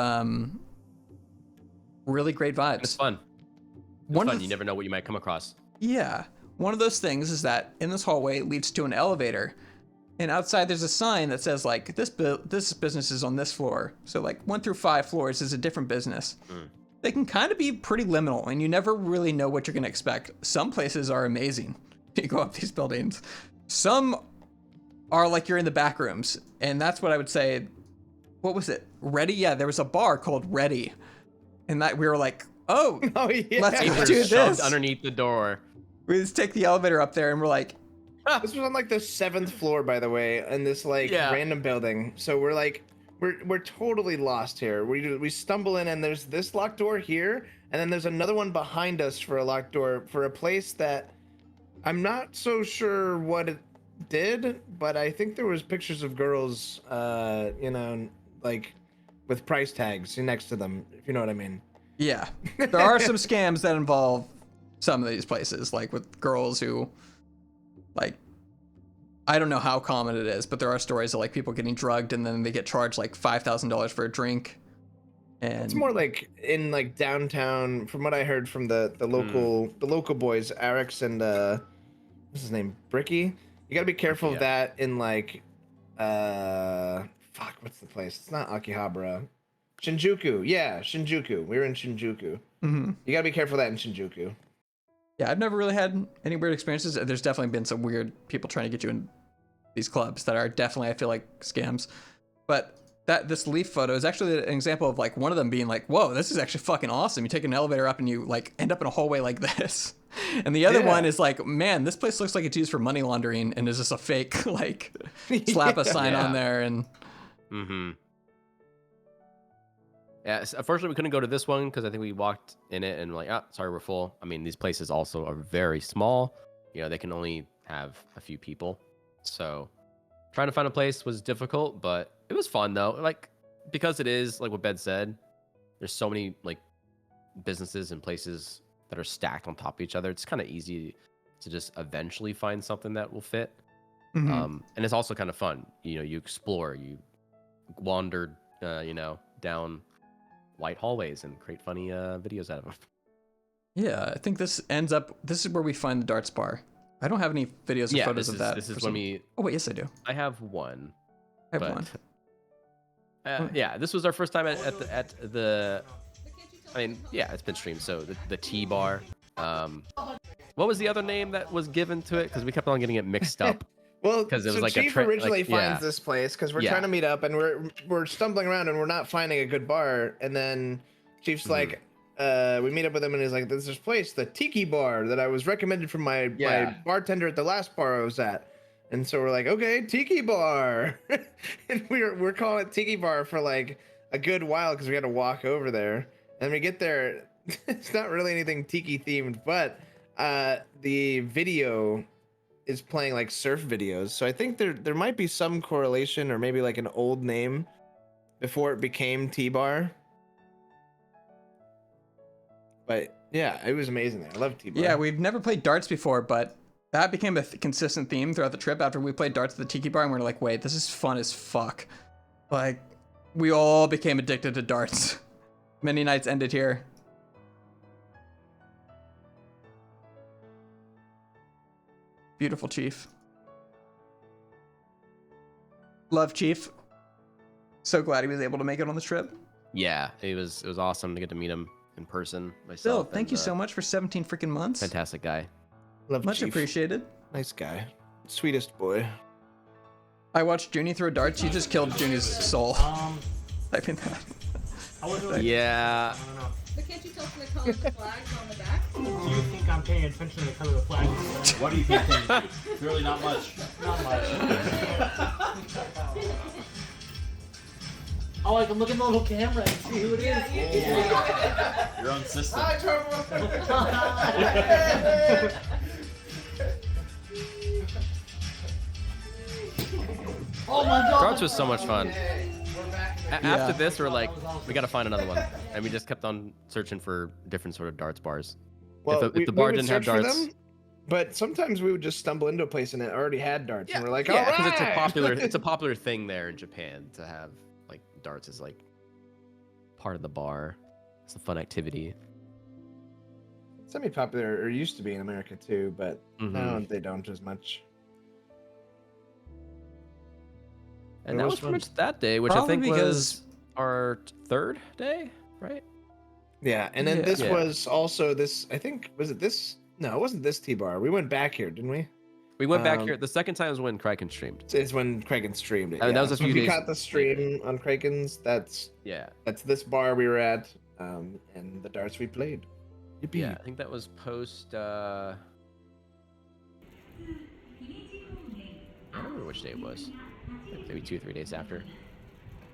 really great vibes. It's fun. It's One of fun. the You never know what you might come across. Yeah. One of those things is that in this hallway it leads to an elevator. And outside there's a sign that says like this business is on this floor. So like 1 through 5 floors is a different business. They can kind of be pretty liminal, and you never really know what you're going to expect. Some places are amazing. You go up these buildings. Some are like you're in the back rooms, and that's what I would say. What was it? Ready? Yeah, there was a bar called Ready. And that we were like, oh, Oh yeah. let's go Papers do shoved this. underneath the door. We just take the elevator up there and we're like, This was on like the 7th floor, by the way, in this like Yeah. random building. So we're like, we're totally lost here. We stumble in and there's this locked door here, and then there's another one behind us for a locked door for a place that I'm not so sure what it did, but I think there was pictures of girls, you know, like with price tags next to them, if you know what I mean. yeah. There are some scams that involve some of these places, like with girls who, like, I don't know how common it is, but there are stories of like people getting drugged and then they get charged like $5,000 for a drink. And It's more like in like downtown, from what I heard from the local boys, Arix and what's his name, Bricky. You gotta be careful of that in like fuck, what's the place? It's not Akihabara. Shinjuku. Yeah, Shinjuku. We were in Shinjuku. Mhm. You gotta be careful of that in Shinjuku. Yeah, I've never really had any weird experiences. There's definitely been some weird people trying to get you in these clubs that are definitely, I feel like, scams. But this leaf photo is actually an example of like one of them being like, whoa, this is actually fucking awesome. You take an elevator up and you like end up in a hallway like this. And the other Yeah. one is like, man, this place looks like it's used for money laundering, and is just a fake like slap a sign on there. And Mm-hmm. Yeah, unfortunately, we couldn't go to this one because I think we walked in it and like, sorry, we're full. I mean, these places also are very small. You know, they can only have a few people. So trying to find a place was difficult, but it was fun though. Like, because it is like what Ben said, there's so many like businesses and places that are stacked on top of each other. It's kind of easy to just eventually find something that will fit. Mhm. And it's also kind of fun. You know, you explore, you wander, you know, down light hallways and create funny videos out of them. yeah, I think this is where we find the darts bar. I don't have any videos or photos of that. This is for when some- we. Oh wait, yes I do. I have one. I have but, one. yeah, this was our first time at the. I mean, yeah, it's been streamed. So the T bar. What was the other name that was given to it? Because we kept on getting it mixed up. Well, 'Cause it was so like a Chief tra- originally like, finds yeah. this place because we're Yeah. trying to meet up and we're stumbling around and we're not finding a good bar, and then Chief's like, we meet up with him and he's like, there's this place, the Tiki Bar, that I was recommended from my bartender at the last bar I was at. And so we're like, okay, Tiki Bar. And we're calling it Tiki Bar for like a good while because we had to walk over there. And we get there, it's not really anything tiki themed, but the video is playing like surf videos. So I think there might be some correlation, or maybe like an old name before it became T-Bar. But yeah, it was amazing there. I love T-Bar. Yeah, we've never played darts before, but that became a consistent theme throughout the trip after we played darts at the Tiki Bar, and we are like, wait, this is fun as fuck. Like, we all became addicted to darts. Many nights ended here. Beautiful Chief. Love Chief. So glad he was able to make it on this trip. Yeah, it was awesome to get to meet him in person myself. Bill, thank you so much for 17 freaking months. Fantastic guy. Love Much Chief. appreciated. Nice guy. Sweetest boy. I watched Junie throw darts. You just killed Junie's soul. Typing that. I was like, Yeah. I don't know. But can't you tell from the color of the flags on the back? Do you think I'm paying attention to the color of the flag? What do you think? Clearly not much. Not much. Oh, I can look at the little camera and see who it is. Your own system. Oh my god! Darts was so much fun. Yeah. After this, we're like, we gotta find another one, and we just kept on searching for different sort of darts bars. Well, if the bar would didn't have search for darts, them, but sometimes we would just stumble into a place and it already had darts, and we're like, all because right. it's a popular thing there in Japan to have like darts as like part of the bar. It's a fun activity. Semi-popular, or used to be in America too, but now Mhm. they don't as much. And It that was was pretty fun. much that day, which I Probably think because- was our third day, right? Yeah, and then Yeah. this Yeah. was also this. I think was it this? No, it wasn't this T-Bar. We went back here, didn't we? We went back Um, here. The second time was when Kraken streamed. It's when Kraken streamed it. I mean, that yeah. was a So few if you days caught the stream on Kraken's, that's Yeah. this bar we were at, and the darts we played. Yippee. Yeah, I think that was post. I don't remember which day it was. Maybe 2 or 3 days after.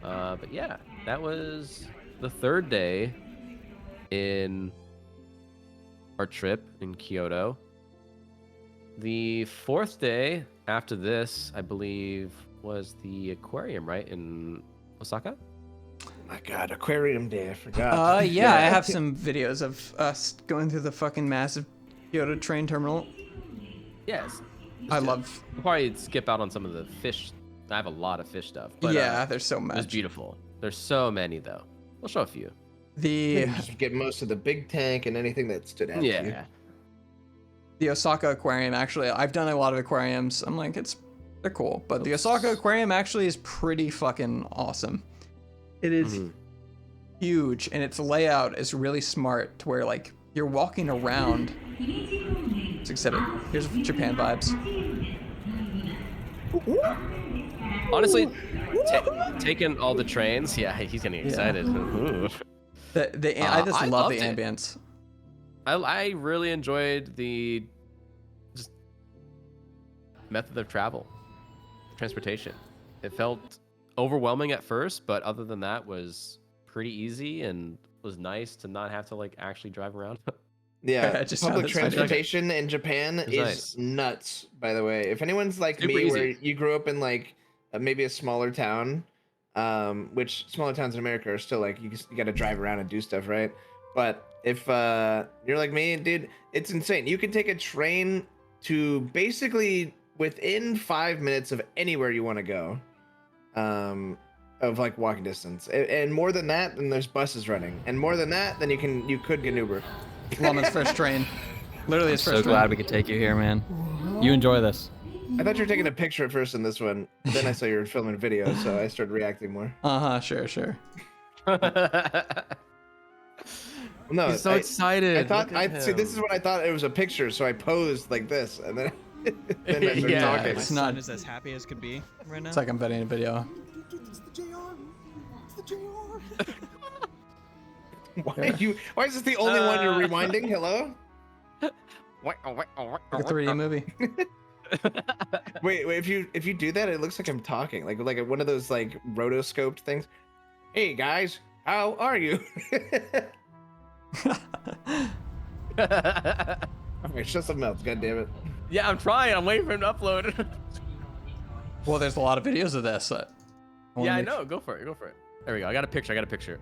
But yeah, that was the third day in our trip in Kyoto. The fourth day after this, I believe, was the aquarium, right, in Osaka? My God, Aquarium Day. I forgot. Yeah, I have some videos of us going through the fucking massive Kyoto train terminal. Yes. I love. We'll probably skip out on some of the fish. I have a lot of fish stuff. But, Yeah, there's so it was much. beautiful. There's so many, though. We'll show a few. The Just get most of the big tank and anything that stood out to you. Yeah. the Osaka aquarium, actually, I've done a lot of aquariums. I'm like, they're cool, but the Osaka aquarium actually is pretty fucking awesome. It is huge, and its layout is really smart to where like you're walking around. Let's exhibit. Here's Japan vibes. Honestly, taking all the trains, yeah, he's getting excited. Ooh. I just I love loved the it. ambience. I really enjoyed the just method of travel, transportation. It felt overwhelming at first, but other than that, was pretty easy and was nice to not have to like actually drive around. Yeah, It just public sounded so good. transportation in Japan is nice. nuts. By the way, if anyone's like Super me, easy. where you grew up in like maybe a smaller town, which smaller towns in America are still like you got to drive around and do stuff, right? But if you're like me, dude, it's insane. You can take a train to basically within 5 minutes of anywhere you want to go, of like walking distance, and more than that, then there's buses running, and more than that, then you could get an Uber. Lawman's first train. Literally his So first glad train. we could take you here, man. You enjoy this. I thought you were taking a picture at first in this one. Then I saw you were filming a video, so I started reacting more. Sure. No, He's so excited. I thought Look at see. This him. is when I thought it was a picture, so I posed like this, and then then I started Yeah. talking. It's My son not. is as happy as could be right now. It's like I'm vetting a video. Why is this the only one you're rewinding? Hello? Like a 3D movie. Wait, if you do that, it looks like I'm talking, like one of those like rotoscoped things. Hey guys, how are you? Okay, shut something else. God damn it. Yeah, I'm trying. I'm waiting for him to upload. Well, there's a lot of videos of this. Yeah, I know. Go for it. Go for it. There we go. I got a picture.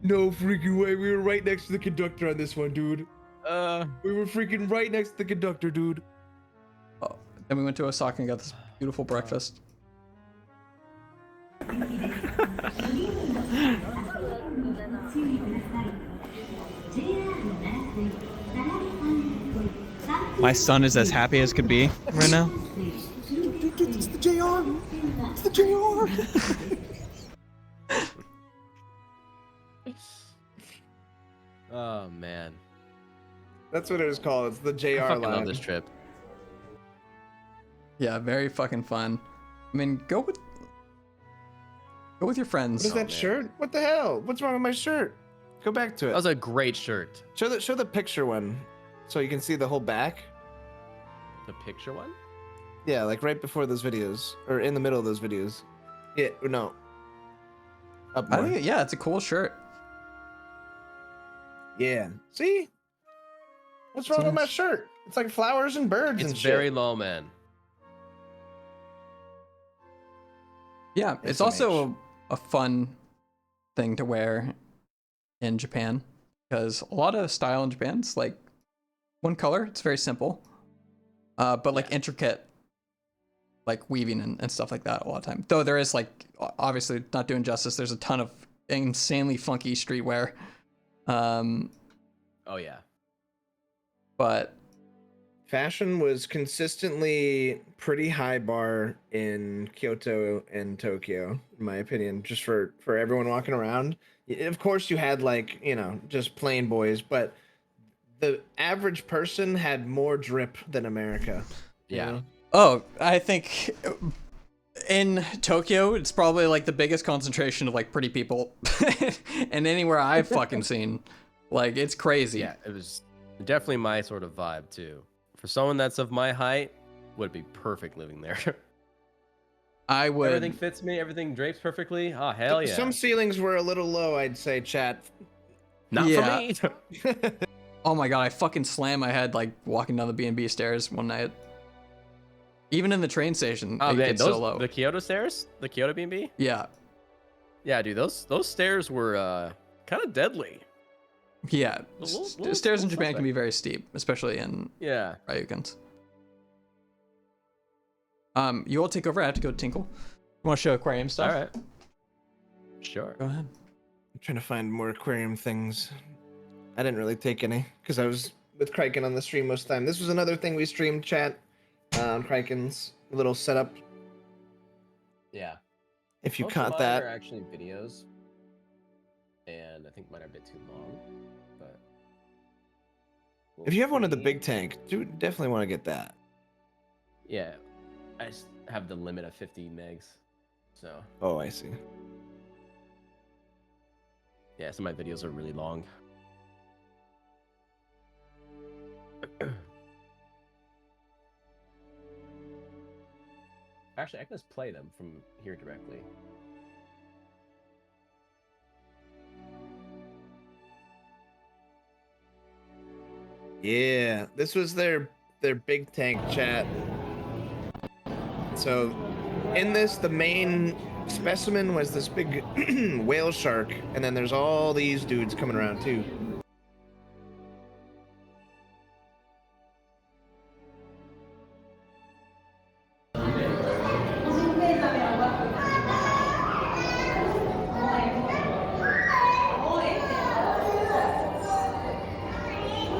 No freaking way. We were right next to the conductor on this one, dude. We were freaking right next to the conductor, dude. Oh, then we went to Osaka and got this beautiful breakfast. My son is as happy as could be right now. It's the JR. It's the JR. Oh man. That's what it was called. It's the JR I fucking line. love this trip. Yeah, very fucking fun. I mean, go with your friends. What is that shirt? What the hell? What's wrong with my shirt? Go back to it. That was a great shirt. Show the picture one, so you can see the whole back. The picture one? Yeah, like right before those videos, or in the middle of those videos. Yeah, no. Up I more. think, yeah, it's a cool shirt. Yeah. See? What's wrong with my shirt? It's like flowers and birds and It's shit. very low, man. Yeah, it's also a fun thing to wear in Japan because a lot of style in Japan is like one color. It's very simple, but like intricate, like weaving and stuff like that a lot of time. Though there is like obviously not doing justice. There's a ton of insanely funky streetwear. Oh yeah. But fashion was consistently pretty high bar in Kyoto and Tokyo, in my opinion, just for everyone walking around. Of course you had like, you know, just plain boys, but the average person had more drip than America. Yeah. know? oh, I think in Tokyo it's probably like the biggest concentration of like pretty people and anywhere I've fucking seen. Like it's crazy. Yeah, it was definitely my sort of vibe too. For someone that's of my height, would be perfect living there. I would. Everything fits me. Everything drapes perfectly. Oh hell yeah! Some ceilings were a little low, I'd say, chat. Not Yeah. for me. Oh my god, I fucking slammed my head like walking down the B&B stairs one night. Even in the train station, Oh it man, gets those so low. the Kyoto stairs, the Kyoto B&B. Yeah, Yeah, dude, those stairs were kind of deadly. yeah. Stairs in Japan suspect. can be very steep, especially in Yeah. Ryukans. You all take over. I have to go to Tinkle. You want to show aquarium stuff? All right. Sure. Go ahead. I'm trying to find more aquarium things. I didn't really take any because I was with Kraken on the stream most of the time. This was another thing we streamed, chat. Kraken's little setup. Yeah. If you Most of caught mine that. are actually videos, and I think mine are a bit too long. But If you have one of the see. big tank, dude, definitely want to get that. Yeah, I just have the limit of 50 megs, so Oh, I see. yeah, some of my videos are really long. Actually, I can just play them from here directly. Yeah, this was their big tank, chat. So, in this, the main specimen was this big whale shark, and then there's all these dudes coming around too.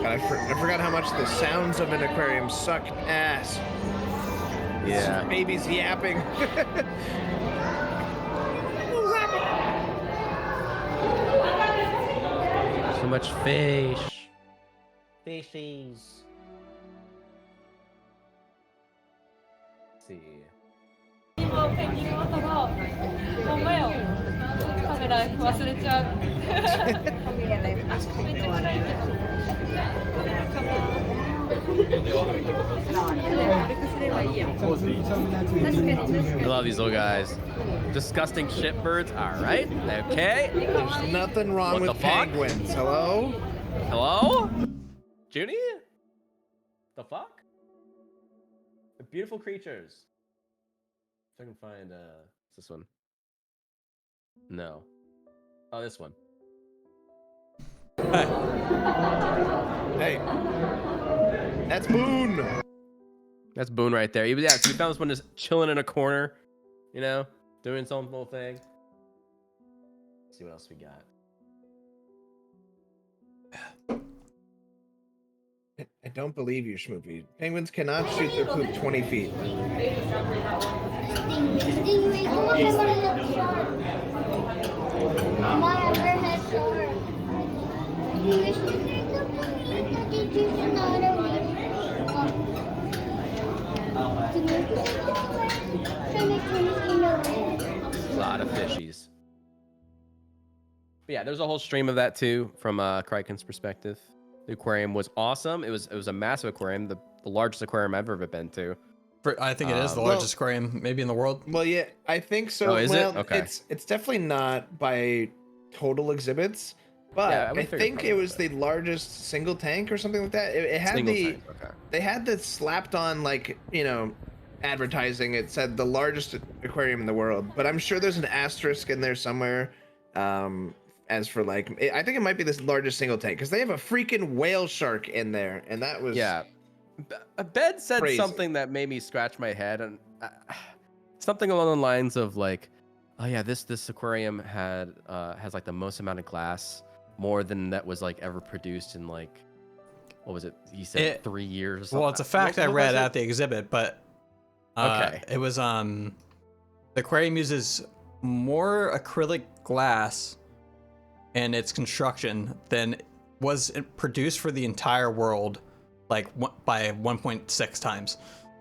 God, I forgot how much the sounds of an aquarium suck ass. Yeah. Babies yapping. So much fish. Fishies. Let's see. I love these little guys. Disgusting shitbirds. All right. Okay. There's nothing wrong What with the fuck? penguins. Hello? Hello? Junie? The fuck? They're beautiful creatures. If I can find this one. No. Oh, this one. Hey. That's Boone. That's Boone right there. Yeah, so we found this one just chilling in a corner, you know, doing its own little thing. Let's see what else we got. I don't believe you, Schmoopy. Penguins cannot shoot their poop 20 feet. A lot of fishies. But yeah, there's a whole stream of that too from Criken's perspective. The aquarium was awesome. It was a massive aquarium, the largest aquarium I've ever been to. I think it is the largest aquarium maybe in the world. Well, yeah, I think so. Oh, is it? Okay. It's definitely not by total exhibits, but Yeah, I think it was the largest single tank or something like that. It had Single the tank, okay. they had this slapped on, like, you know, advertising. It said the largest aquarium in the world, but I'm sure there's an asterisk in there somewhere. As for like, I think it might be this largest single tank because they have a freaking whale shark in there, and that was Bed said crazy. something that made me scratch my head, and something along the lines of like, oh yeah, this aquarium has like the most amount of glass, more than that was like ever produced in like, what was it? He said 3 years. Or something. Well, it's a fact I read at the exhibit, but okay, it was the aquarium uses more acrylic glass in its construction than was produced for the entire world, like by 1.6 times,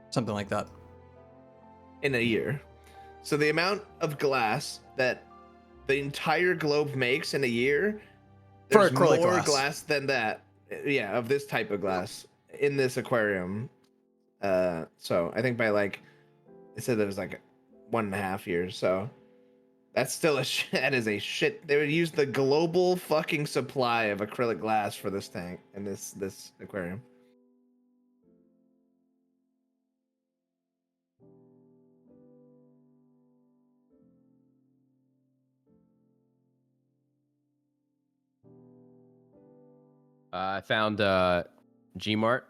something like that, in a year. So the amount of glass that the entire globe makes in a year, for there's acrylic more glass than that. Yeah, of this type of glass in this aquarium. So I think by like, it said it was like 1.5 years. So that's still that is a shit. They would use the global fucking supply of acrylic glass for this tank and this aquarium. I found Gmart.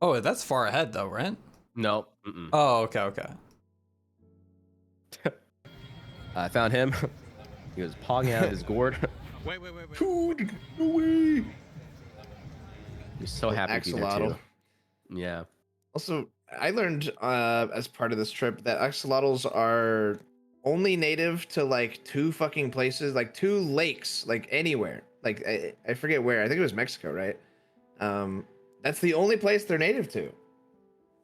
Oh, that's far ahead though, right? No. Oh, okay. I found him. He was pogging out his gourd. Wait. Dude, no way. He's so happy to be there too. Yeah. Also, I learned as part of this trip that axolotls are only native to like 2 fucking places, like 2 lakes, like anywhere. Like I forget where. I think it was Mexico, right? That's the only place they're native to.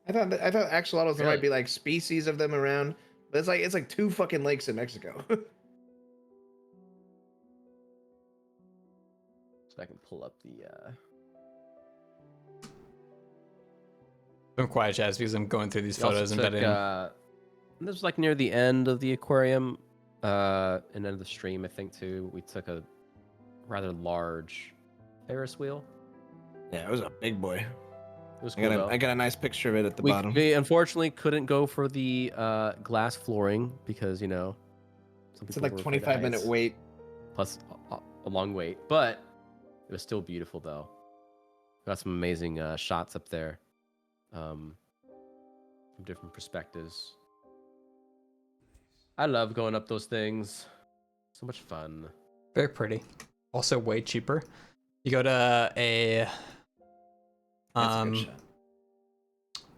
I thought axolotls there might be like species of them around, but it's like 2 fucking lakes in Mexico. So I can pull up the. I'm quiet, Chaz, because I'm going through these photos and betting. This was like near the end of the aquarium, and end of the stream, I think too. We took a rather large Ferris wheel. Yeah, it was a big boy. It was cool. I got a nice picture of it at the bottom. We unfortunately couldn't go for the glass flooring because, you know, it's like 25-minute wait. Plus a long wait, but it was still beautiful though. Got some amazing shots up there, from different perspectives. I love going up those things. So much fun. Very pretty. Also way cheaper. You go to a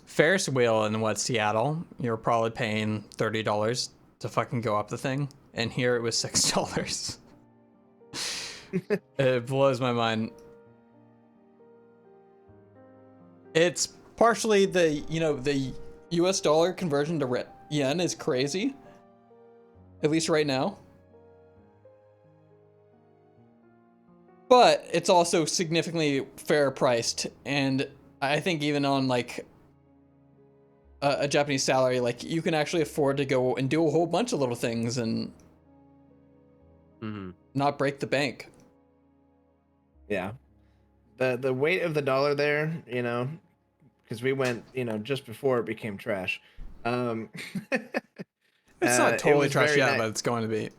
Ferris wheel in Seattle, you're probably paying $30 to fucking go up the thing, and here it was $6. It blows my mind. It's partially the US dollar conversion to yen is crazy, at least right now. but it's also significantly fair priced, and I think even on like a Japanese salary, like you can actually afford to go and do a whole bunch of little things and not break the bank. Yeah. The weight of the dollar there, you know, because we went, you know, just before it became trash. It's not totally was trash very yet, nice. but it's going to be.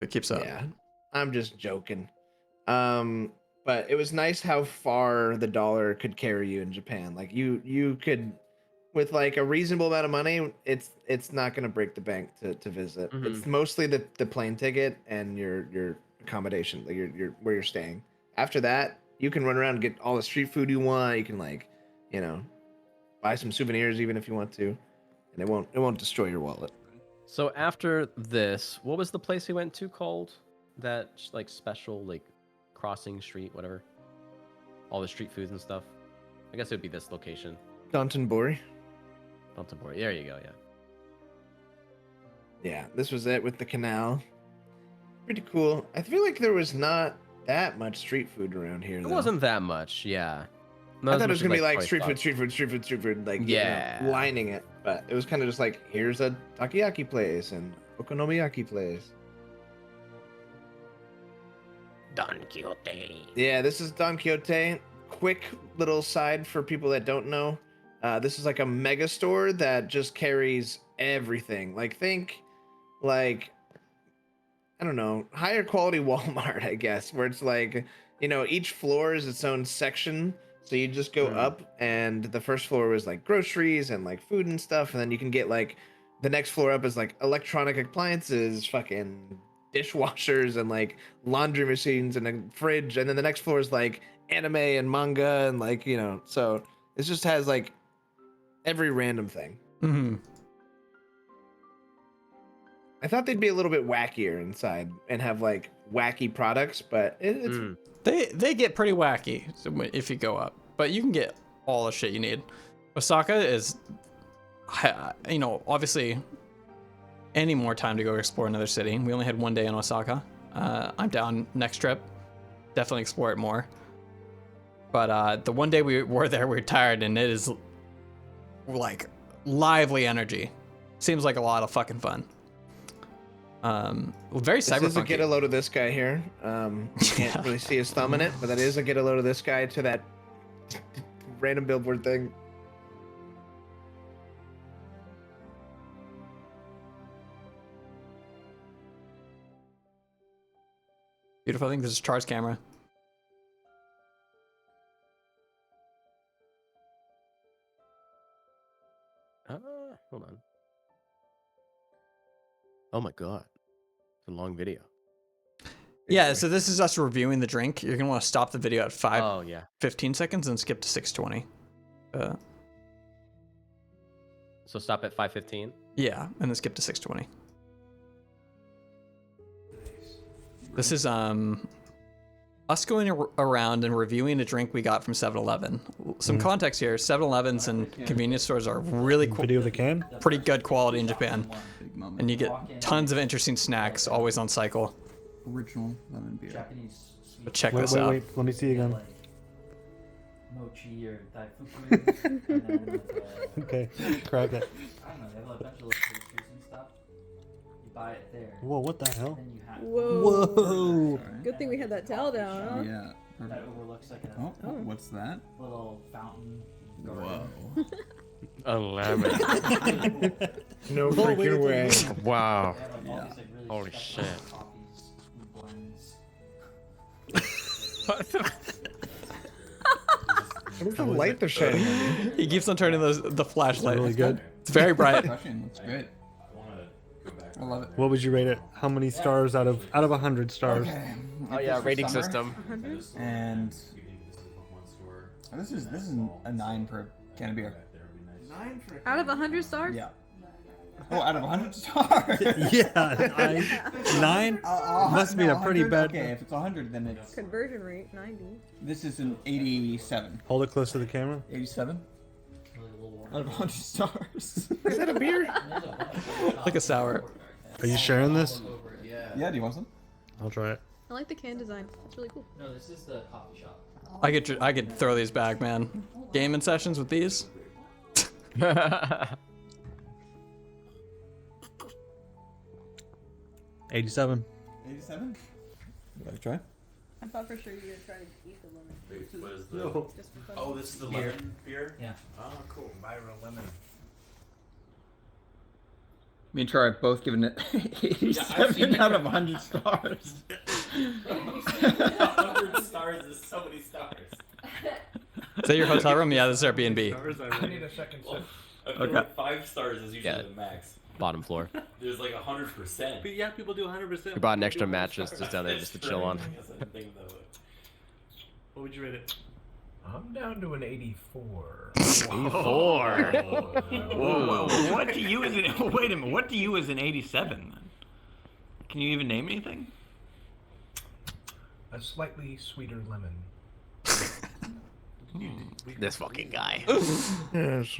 It keeps up. Yeah, I'm just joking. But it was nice how far the dollar could carry you in Japan. Like you could, with like a reasonable amount of money, it's not gonna break the bank to visit. It's mostly the plane ticket and your accommodation, like your where you're staying. After that, you can run around and get all the street food you want. You can like, you know, buy some souvenirs even if you want to, and it won't destroy your wallet. So after this, what was the place we went to called? That like special like crossing street, whatever. All the street foods and stuff. I guess it would be this location. Downtonbury. Downtonbury. There you go. Yeah. Yeah, this was it with the canal. Pretty cool. I feel like there was not that much street food around here. It though. wasn't that much. Yeah. I thought it was gonna be like street food, food, like Yeah. you know, lining it. But it was kind of just like, here's a takoyaki place and okonomiyaki place. Don Quixote. Yeah, this is Don Quixote. Quick little side for people that don't know. This is like a mega store that just carries everything. Like think like I don't know, higher quality Walmart, I guess, where it's like, you know, each floor is its own section. So you just go up, and the first floor was like groceries and like food and stuff, and then you can get like the next floor up is like electronic appliances, fucking dishwashers and like laundry machines and a fridge, and then the next floor is like anime and manga and like, you know, so it just has like every random thing. I thought they'd be a little bit wackier inside and have like wacky products, but it's They get pretty wacky if you go up, but you can get all the shit you need. Osaka is, you know, obviously any more time to go explore another city. We only had one day in Osaka. I'm down next trip. Definitely explore it more. But the one day we were there, we were tired, and it is like lively energy. Seems like a lot of fucking fun. Very cyberpunk. This is a get a load of this guy here. You can't really see his thumb in it, but that is a get a load of this guy to that random billboard thing. Beautiful. I think this is Char's camera. Hold on. Oh my god. It's a long video. Yeah, so this is us reviewing the drink. You're going to want to stop the video at 15 seconds and skip to 6:20. So stop at 5:15? Yeah, and then skip to 6:20. This is us going around and reviewing a drink we got from 7-Eleven. Some context here, 7-Elevens and convenience stores are really Video the can? pretty good quality in Japan. And you get tons of interesting snacks, always on cycle. Original lemon beer. Japanese But check this out. Wait, let me see again. like mochi or daifuku. And then with, Okay, crack it. I don't know, they have a bunch of little pastries and stuff. You buy it there. Whoa, what the hell? Then you have Whoa! Good thing we had that towel down, huh? Yeah. that overlooks like a Oh, what's that? little fountain. Whoa. 11. No freaking way. Wow. They have like all these like really Holy special shit. coffees and blends. What is the light they're shining on you? He keeps on turning the flashlight. Really good. It's very bright. Refreshing. Looks great. I love it. What would you rate it? How many stars out of 100 stars? Okay. Oh yeah, rating system. And this is a 9 for a can of beer. Out of 100 stars? Yeah. Oh, out of 100 stars. Yeah, 9 must be a pretty 100? bad. Okay, if it's 100, then it's. Conversion rate, 90. This is an 87. Hold it close to the camera. 87? Out of 100 stars. Is that a beer? Like a sour. Are you sharing this? Yeah, do you want some? I'll try it. I like the can design. It's really cool. No, this is the coffee shop. I could throw these back, man. Gaming sessions with these. 87. 87? You gotta try? I thought for sure you were gonna try to eat the lemon. Wait, what is the? No. Just for fun. Oh, this is the Beer. lemon beer. Yeah. Oh, cool. Viral lemon. Me and Troy have both given it 87 out of 100 stars. 100 stars is so many stars. Is that your hotel room? Yeah, this is Airbnb. I need a second sip. I feel Okay. like 5 stars is usually Yeah. the max. Bottom floor. There's like 100%. But yeah, people do 100%. We bought an extra mattress just down there just to chill on. What would you rate it? I'm down to an 84. 84. Whoa, what do you as an, wait a minute, what do you as an 87 then? Can you even name anything? A slightly sweeter lemon. This fucking guy. Yes.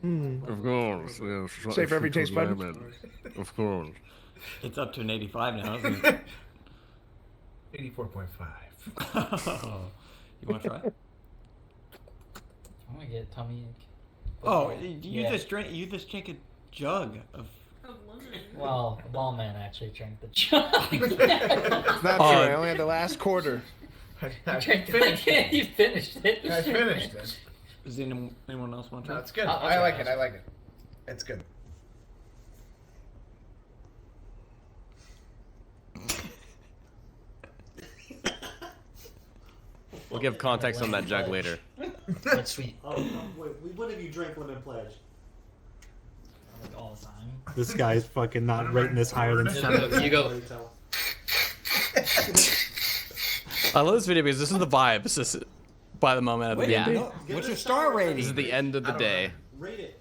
Of course. Yes. Save for every taste bud. Of course. It's up to an 85 now, isn't it? 84.5. You want to try it? I'm gonna get tummy ache. Oh, Yeah. you just drink a jug of. Well, the ball man actually drank the jug. It's not true. I only had the last quarter. You drank it. You finished it. I finished it. Does anyone else want to try? No, it's good. I'll I try like it. it. I like it. It's good. We'll give context on that jug later. It's sweet. Oh, wait, what have you drank Lemon Pledge? Like all the time. This guy's fucking not rating this higher than You go. I love this video because this is the vibe. This is by the moment at the Yeah. BNB. What's your star rating? This is the end of the day. Rate it.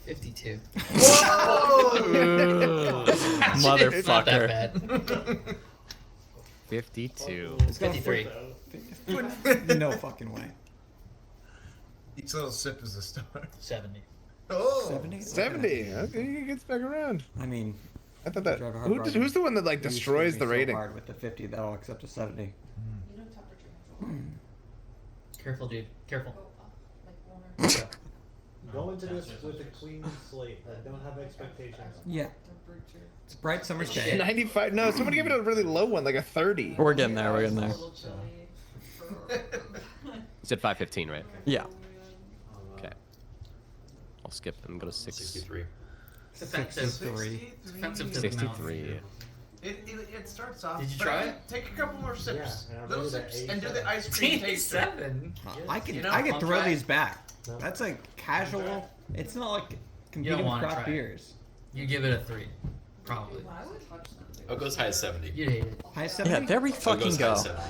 $52. Not Motherfucker. that bad. 52. It's 53. No fucking way. Each little sip is a star. 70. Oh, 70? 70. Okay, he gets back around. I mean, I thought that. Drive a hard bargain. Who's the one that like destroys the rating? Hard with the 50 that I'll accept a 70. Careful, dude. Careful. Go into this with a clean slate. Don't have expectations. Yeah. It's a bright summer's day. 95. No, somebody give it a really low one, like a 30. We're getting there. We're getting there. You said 515, right? Yeah. Okay. I'll skip and go to 6. 63. It's offensive. 63. It's offensive to the mouth. 63. It starts off. Did you try it? Take a couple more sips. Yeah, and I Little rated it sips, at and do the ice cream taster. 87. I can You know, I can I'll throw try it. these back. That's like casual. It's not like competing with wanna craft try it. beers. You give it a 3. Probably. I'll go as high as 70. You'd hate it. High Yeah, 70. there we I'll go fucking as high go. as 70.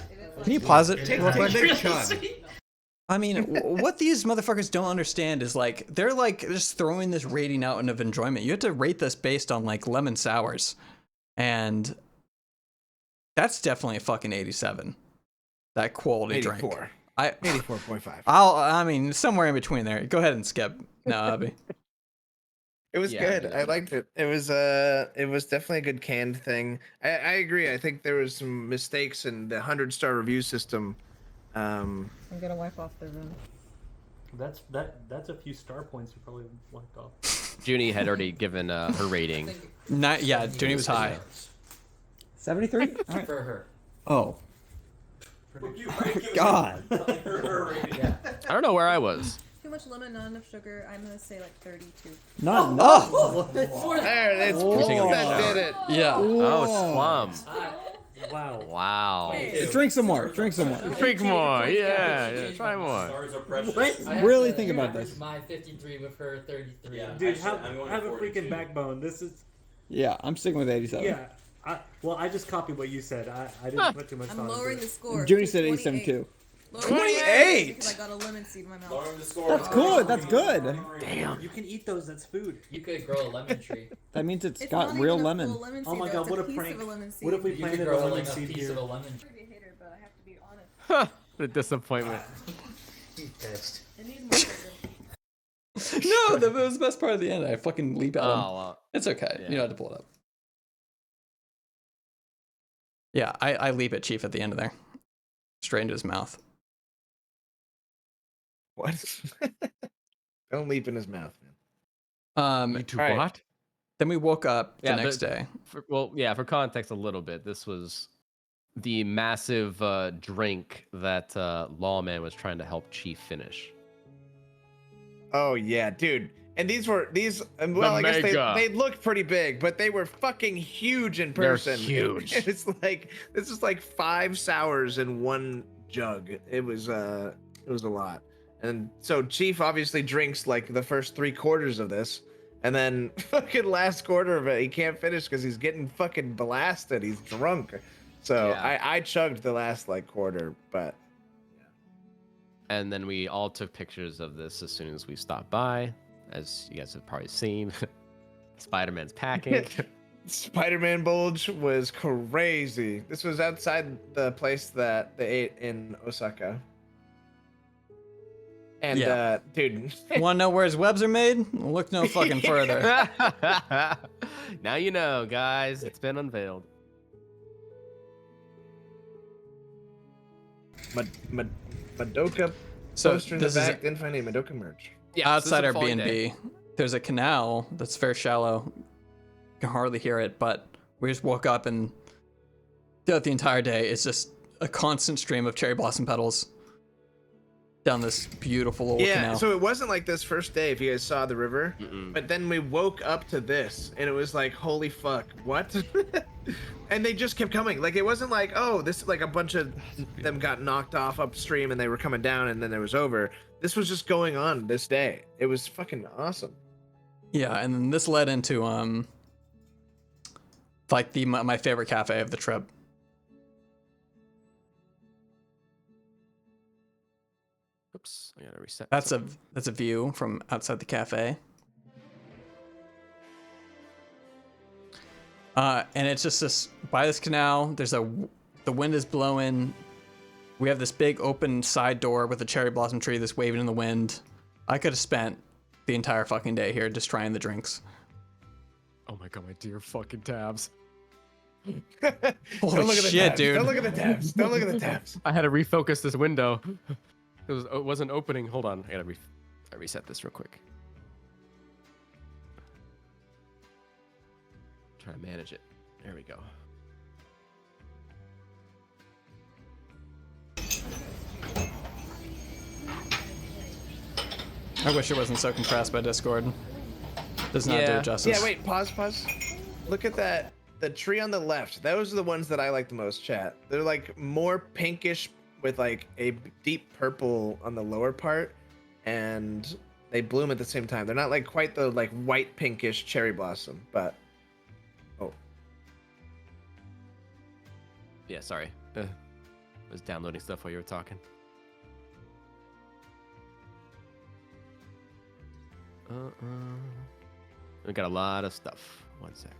Can you pause it? It real is quick? Big really chug. sweet. I mean, what these motherfuckers don't understand is like they're like just throwing this rating out of enjoyment. You have to rate this based on like lemon sours, and that's definitely a fucking 87. That quality 84. drink. I 84.5. I mean somewhere in between there. Go ahead and skip. No, Abby. It was Yeah, good. yeah. I liked it. It was definitely a good canned thing. I agree. I think there was some mistakes in the 100-star review system. I'm gonna wipe off the room. That's a few star points you probably wiped off. Junie had already given her rating. Not yeah. Junie was high. 73? All right. For her. Oh. God. Yeah. I don't know where I was. Too much lemon, not enough sugar. I'm gonna say like 32. Not enough. There, it's taking a that did it. Yeah. Oh, Slum. Wow. Wow. Drink some more. Drink some more. Drink more. Yeah, try more. Stars are precious. I have Really to think about this. My 53 with her 33. Yeah. Dude, Actually, I'm going have a 42. freaking backbone. This is Yeah, I'm sticking with 87. yeah. I just copied what you said. I didn't put too much thought I'm into lowering it. the score. Judy to said 28. 87 too. Lowering 28? Because I got a lemon seed in my mouth. Lowering the score. That's good. That's good. Damn. You can eat those. That's food. You could grow a lemon tree. That means it's It's got not real even a lemon. full lemon Oh seed, my though. God, It's what a piece prank. Of a lemon seed. What if we You planted could a grow lemon like a seed piece here? of a lemon tree. I'm a hater, but I have to be honest. The disappointment. He's pissed. It needs more sugar. No, that was the best part of the end. I fucking leap at him. Oh, well, It's okay. yeah. You don't have to pull it up. Yeah, I leap at Chief at the end of there. Straight into his mouth. What? Don't leap in his mouth, man. You two all right. what? Then we woke up the Yeah, next day. For context a little bit, this was the massive drink that Lawman was trying to help Chief finish. Oh yeah, dude. And these, well, I guess they looked pretty big, but they were fucking huge in person. They're huge. It's like, this is like 5 sours in one jug. It was a lot. And so Chief obviously drinks like the first 3/4 of this, and then fucking last quarter of it he can't finish because he's getting fucking blasted. He's drunk. So Yeah. I chugged the last like quarter, but And then we all took pictures of this as soon as we stopped by, as you guys have probably seen. Spider-Man's packing. Spider-Man bulge was crazy. This was outside the place that they ate in Osaka. And Yeah. dude, Want to know where his webs are made? Look no fucking further. Now you know, guys. It's been unveiled. Madoka So poster in the this is back. Didn't find any Madoka merch. Yeah, outside our B&B. B&B. There's a canal that's very shallow. You can hardly hear it, but we just woke up and throughout the entire day, it's just a constant stream of cherry blossom petals down this beautiful little canal. So it wasn't like this first day if you guys saw the river, but then we woke up to this and it was like, holy fuck, what? And they just kept coming. Like, it wasn't like, oh, this is like a bunch of them got knocked off upstream and they were coming down and then it was over. This was just going on this day. It was fucking awesome. Yeah, and then this led into like my favorite cafe of the trip. Oops, I gotta reset. That's a view from outside the cafe. And it's just this by this canal. The wind is blowing. We have this big open side door with a cherry blossom tree that's waving in the wind. I could have spent the entire fucking day here just trying the drinks. Oh my god, my dear fucking tabs. Holy shit, dude! Don't look at the tabs. Don't look at the tabs. I had to refocus this window. It wasn't opening. Hold on, I gotta reset this real quick. Try to manage it. There we go. I wish it wasn't so compressed by Discord. Does not do it justice. Yeah, wait, pause. Look at that. The tree on the left. Those are the ones that I like the most, chat. They're like more pinkish with like a deep purple on the lower part, and they bloom at the same time. They're not like quite the like white pinkish cherry blossom, but Yeah, sorry. I was downloading stuff while you were talking. We got a lot of stuff. One sec.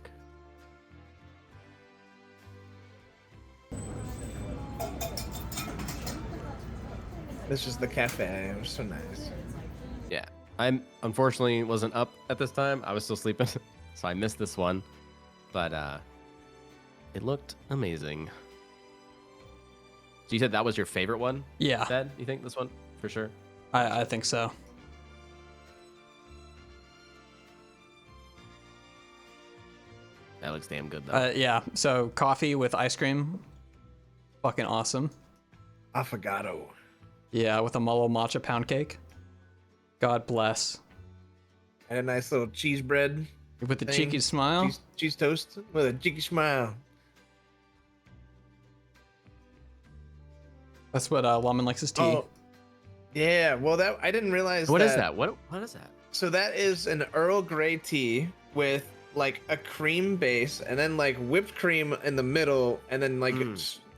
this is the cafe. It was so nice. Yeah, I unfortunately wasn't up at this time. I was still sleeping, so I missed this one. But it looked amazing. So you said that was your favorite one? Yeah. Dad, you think this one for sure? I think so. That looks damn good though. Yeah. So coffee with ice cream, fucking awesome. Affogato. Yeah, with a mullo matcha pound cake. God bless. And a nice little cheese bread. With the thing. cheeky smile. Cheese toast with a cheeky smile. That's what Lemon likes his tea. Oh, yeah. Well, that I didn't realize. What is that? What is that? So that is an Earl Grey tea with like a cream base and then like whipped cream in the middle and then like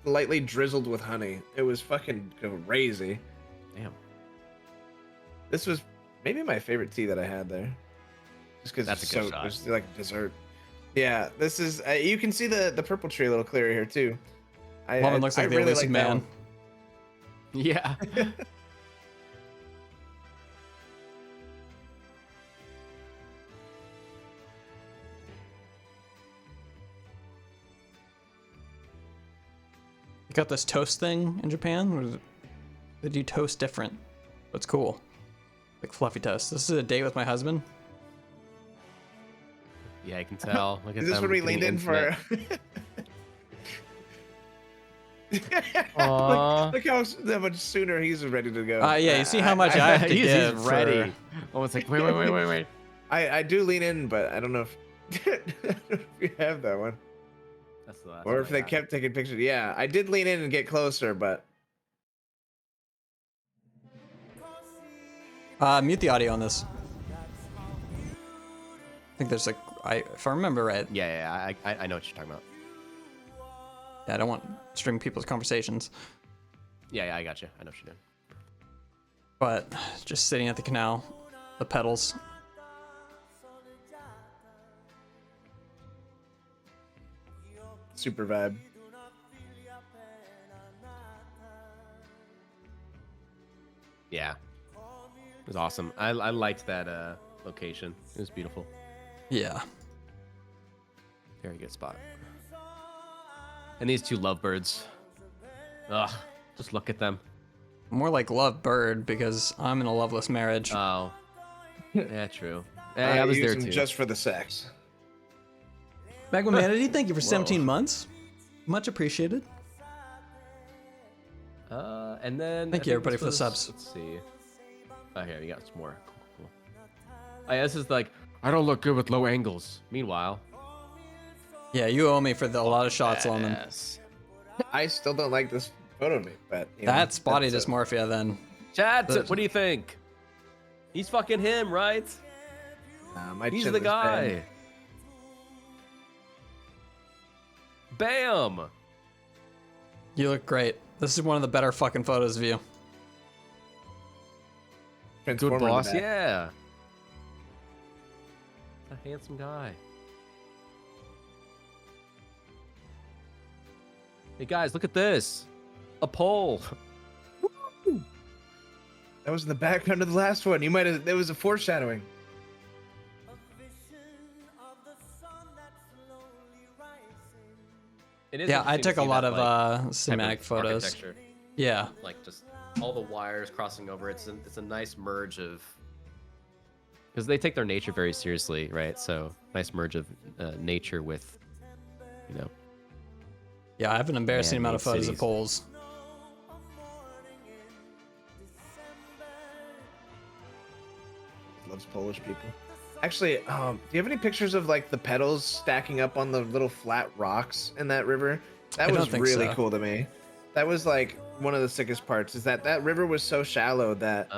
lightly drizzled with honey. It was fucking crazy. Damn. This was maybe my favorite tea that I had there. Just because That's it's a good so shot. it's like dessert. Yeah, this is. You can see the purple tree a little clearer here too. Lemon looks like the really elusive like that man. one. Yeah. got this toast thing in Japan. Where they do toast different. It's cool. Like fluffy toast. This is a date with my husband. Yeah, I can tell. Look at Is this them what we getting leaned in intimate. for? Aw. look how much sooner he's ready to go. Yeah, you see how much I have to he's give ready. for- Almost like wait. I do lean in, but I don't know if, if you have that one. That's the last Or one if I they got. kept taking pictures. Yeah, I did lean in and get closer, but Mute the audio on this. I think there's like, if I remember right. Yeah, I know what you're talking about. Yeah, I don't want streaming people's conversations. Yeah, I got you. I know what you're doing. But just sitting at the canal, the pedals. super vibe. Yeah, it was awesome. I liked that location. It was beautiful. Yeah. Very good spot. And these two lovebirds. Ugh, just look at them. More like love bird because I'm in a loveless marriage. Oh, yeah, true. Hey, I was use there them too. just for the sex. Magmamanity, thank you for Whoa. 17 months. Much appreciated. And then Thank I you, think everybody, this for the was- subs. Let's see. Oh, here we got some more. Cool. Oh, yeah, this is like I don't look good with low angles. Meanwhile, Yeah, you owe me for a lot of shots, Loman. yes. I still don't like this photo of me, but you know, That's body that's dysmorphia then. Chad, The- what do you think? He's fucking him, right? my He's chin the is guy. bad. Bam! You look great. This is one of the better fucking photos of you. Good Transformer in the boss, back. yeah. A handsome guy. Hey guys, look at this. A pole. That was in the background of the last one. You might have. There was a foreshadowing. It is Yeah, I interesting to took a see lot that, of like, type cinematic of photos. architecture. Yeah. Like just all the wires crossing over. It's a nice merge of because they take their nature very seriously, right? So nice merge of nature with, you know. Yeah, I have an embarrassing amount of Man-made photos of cities. poles. Loves Polish people. Actually, do you have any pictures of like the petals stacking up on the little flat rocks in that river? That I don't was think really so. cool to me. That was like one of the sickest parts. Is that river was so shallow that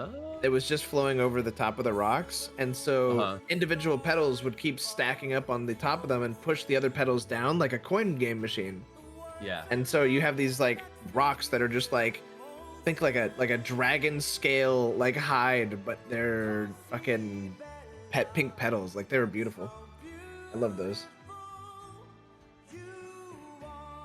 it was just flowing over the top of the rocks, and so individual petals would keep stacking up on the top of them and push the other petals down like a coin game machine. Yeah. And so you have these like rocks that are just like think like a dragon scale like hide, but they're fucking pink petals. Like they were beautiful. I love those.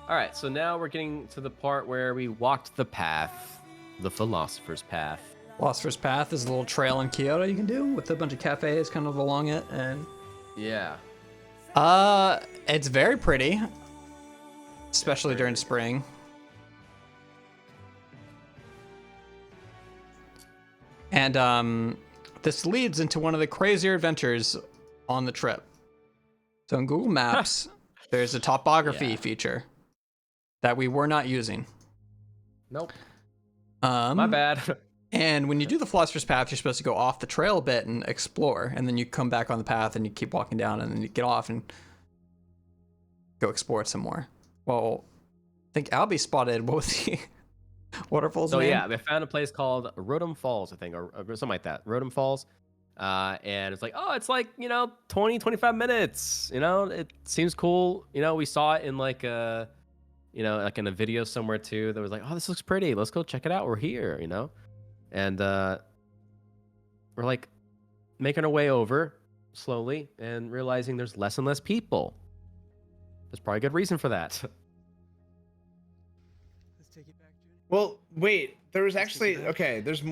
All right, so now we're getting to the part where we walked the path, the philosopher's path. Philosopher's Path is a little trail in Kyoto you can do with a bunch of cafes kind of along it, and Yeah. it's very pretty, especially during spring. And this leads into one of the crazier adventures on the trip. So in Google Maps, there's a topography feature that we were not using. Nope. My bad. And when you do the Philosopher's Path, you're supposed to go off the trail a bit and explore, and then you come back on the path and you keep walking down, and then you get off and go explore it some more. Well, I think Albie spotted, what was the waterfall's So name? yeah, I found a place called Rodham Falls, I think, or something like that. Rodham Falls. And it's like, oh, it's like, 20, 25 minutes. It seems cool. We saw it in like like in a video somewhere too that was like, oh, this looks pretty. Let's go check it out. We're here, And we're like making our way over slowly and realizing there's less and less people. There's probably a good reason for that. Well, wait. There was actually there's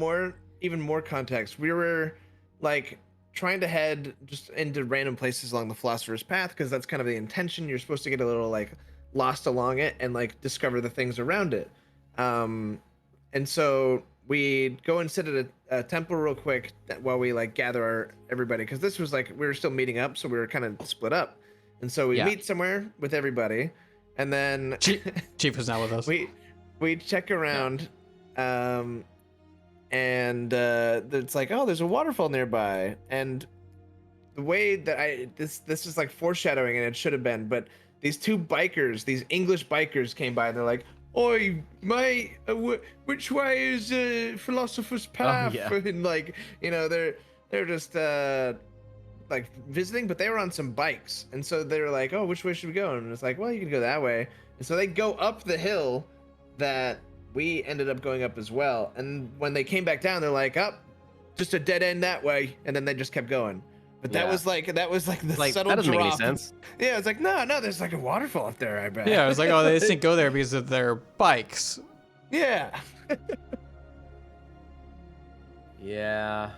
even more context. We were like trying to head just into random places along the Philosopher's Path because that's kind of the intention. You're supposed to get a little like lost along it and like discover the things around it. And so we go and sit at a temple real quick while we like gather everybody, because this was like we were still meeting up, so we were kind of split up. And so we meet somewhere with everybody, and then Chief was not with us. We check around, and it's like, oh, there's a waterfall nearby. And the way that this is like foreshadowing, and it should have been, but these two bikers, these English bikers came by, and they're like, "Oi, mate, which way is Philosopher's Path?" And like, you know, they're just like visiting, but they were on some bikes, and so they were like, "Oh, which way should we go?" And it's like, "Well, you can go that way." And so they go up the hill that we ended up going up as well. And when they came back down, they're like, "Up, just a dead end that way," and then they just kept going. But that was like the subtle that doesn't drop. make any sense. Yeah, it's like no, there's like a waterfall up there, I bet. Yeah, I was like, oh, they just didn't go there because of their bikes. Yeah. Yeah.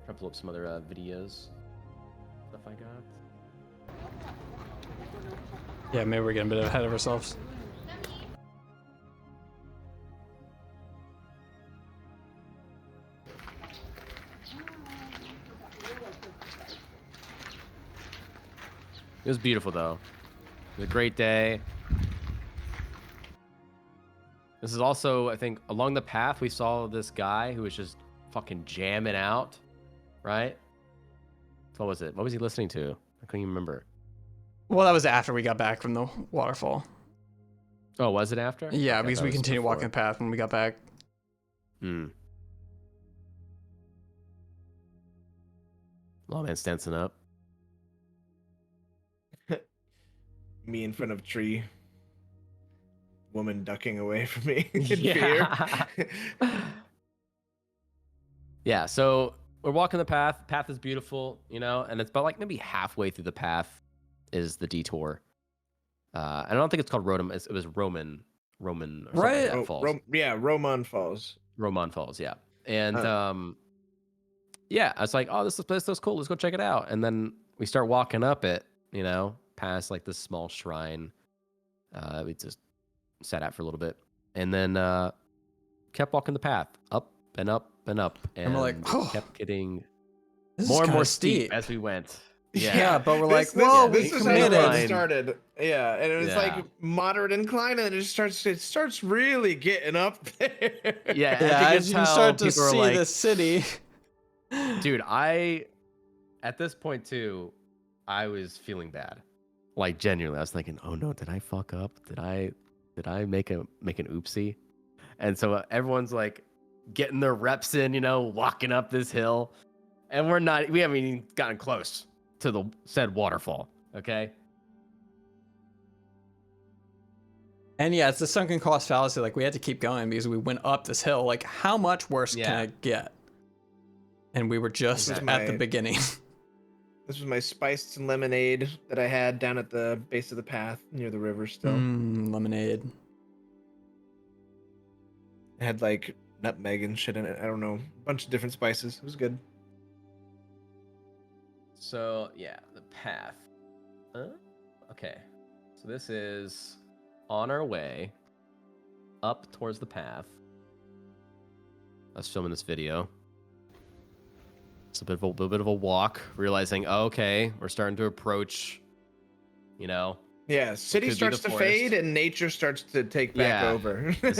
Try to pull up some other videos. Stuff I got. Yeah, maybe we're getting a bit ahead of ourselves. It was beautiful, though. It was a great day. This is also, I think, along the path, we saw this guy who was just fucking jamming out, right? What was it? What was he listening to? I couldn't even remember. Well, that was after we got back from the waterfall. Oh, was it after? Yeah, Okay, because we continued walking the path when we got back. Lawman's dancing up. Me in front of a tree. Woman ducking away from me in Yeah. fear. Yeah, so we're walking the path. The path is beautiful, you know, and it's about like maybe halfway through the path is the detour. I don't think it's called Rodham. It was Roman or something like that, Falls. Roman Falls. Roman Falls, yeah. And yeah, I was like, oh, this place looks cool. Let's go check it out. And then we start walking up it, you know, past like this small shrine. We just sat out for a little bit, and then kept walking the path up and up and up, and we're like, oh, kept getting this more is and more kinda steep as we went. Yeah, but we're like, this, whoa, this we is how it committed. started. Yeah, and it was like moderate incline, and it starts really getting up there. Yeah, as you start to see like, the city. Dude, at this point too, I was feeling bad. Like genuinely, I was thinking, oh no, did I fuck up? Did I make an oopsie? And so everyone's like getting their reps in, you know, walking up this hill, and we haven't even gotten close to the said waterfall. Okay. And yeah, it's the sunken cost fallacy. Like, we had to keep going because we went up this hill. Like, how much worse can I get? And we were just at the beginning. This was my spiced lemonade that I had down at the base of the path near the river still. Lemonade. It had like nutmeg and shit in it. I don't know. A bunch of different spices. It was good. So, yeah, the path. Okay. So this is on our way up towards the path. I was filming this video. It's a bit of a walk, realizing, oh, okay, we're starting to approach, you know. Yeah, city starts to fade and nature starts to take back over. This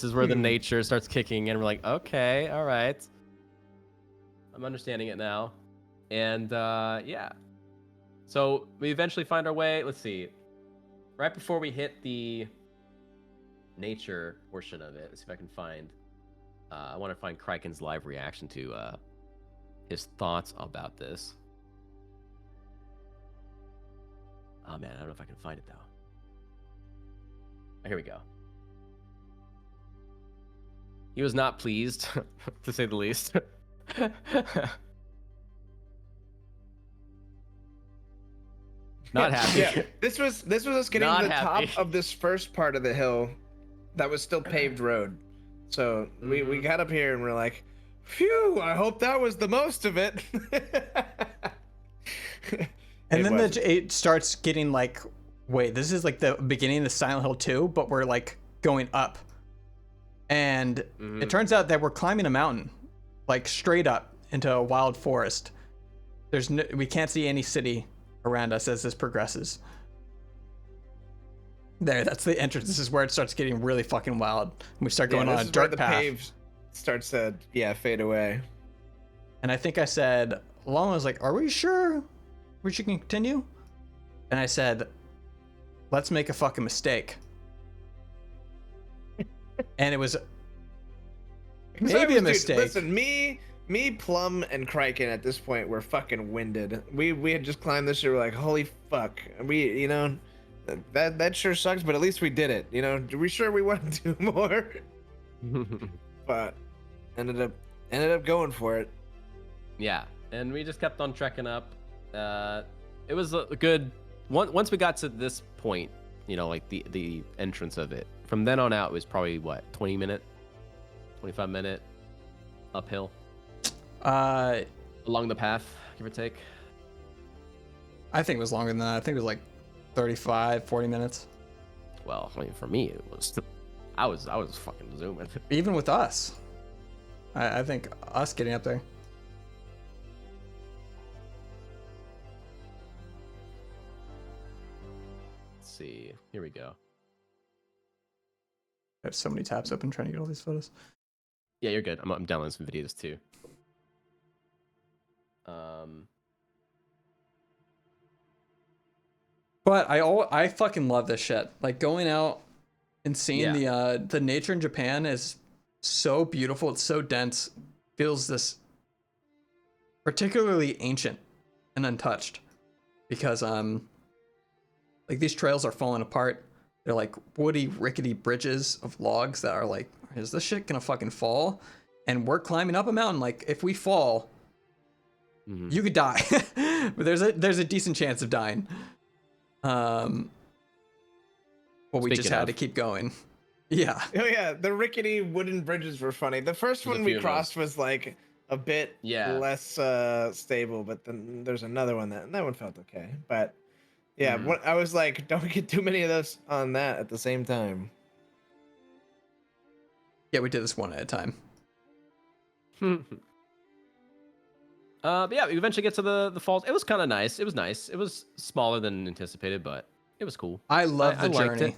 is where the "Hmm." nature starts kicking in. We're like, okay, all right. I'm understanding it now. And yeah. So we eventually find our way. Let's see. Right before we hit the nature portion of it, let's see if I can find. I want to find Kraken's live reaction to his thoughts about this. Oh man, I don't know if I can find it though. Here we go. He was not pleased, to say the least. Not happy. Yeah, this was us getting to the top of this first part of the hill that was still paved road. So we got up here and we're like, phew, I hope that was the most of it. And then wasn't. it starts getting like, wait, this is like the beginning of Silent Hill 2, but we're like going up. And it turns out that we're climbing a mountain, like straight up into a wild forest. We can't see any city around us as this progresses. There, that's the entrance. This is where it starts getting really fucking wild. And we start going on a dirt path. The pave starts to fade away. And I think I said, Lama was like, "Are we sure we should continue?" And I said, "Let's make a fucking mistake." And it was maybe a mistake. Dude, listen, me, Plum, and Criken at this point were fucking winded. We had just climbed this shit. We're like, holy fuck. We, that sure sucks, but at least we did it. Are we sure we want to do more? But ended up going for it. Yeah, and we just kept on trekking up. It was a good. Once we got to this point, like the entrance of it. From then on out, it was probably 25 minute uphill. Along the path, give or take. I think it was longer than that. I think it was like 35, 40 minutes. Well, I mean, for me, it was. I was fucking zooming. Even with us, I think us getting up there. Let's see. Here we go. I have so many tabs open trying to get all these photos. Yeah, you're good. I'm downloading some videos too. But I fucking love this shit. Like going out and seeing the nature in Japan is so beautiful. It's so dense. Feels this particularly ancient and untouched because like these trails are falling apart. They're like woody, rickety bridges of logs that are like, is this shit gonna fucking fall? And we're climbing up a mountain. Like if we fall, you could die. But there's a decent chance of dying. Well, we just had to keep going. Yeah. Oh yeah, the rickety wooden bridges were funny. The first one we crossed was like a bit less stable, but then there's another one that one felt okay. But yeah, I was like, don't get too many of those on that at the same time. Yeah, we did this one at a time. But yeah, we eventually get to the falls. It was kind of nice. It was nice. It was smaller than anticipated, but it was cool. I love the journey.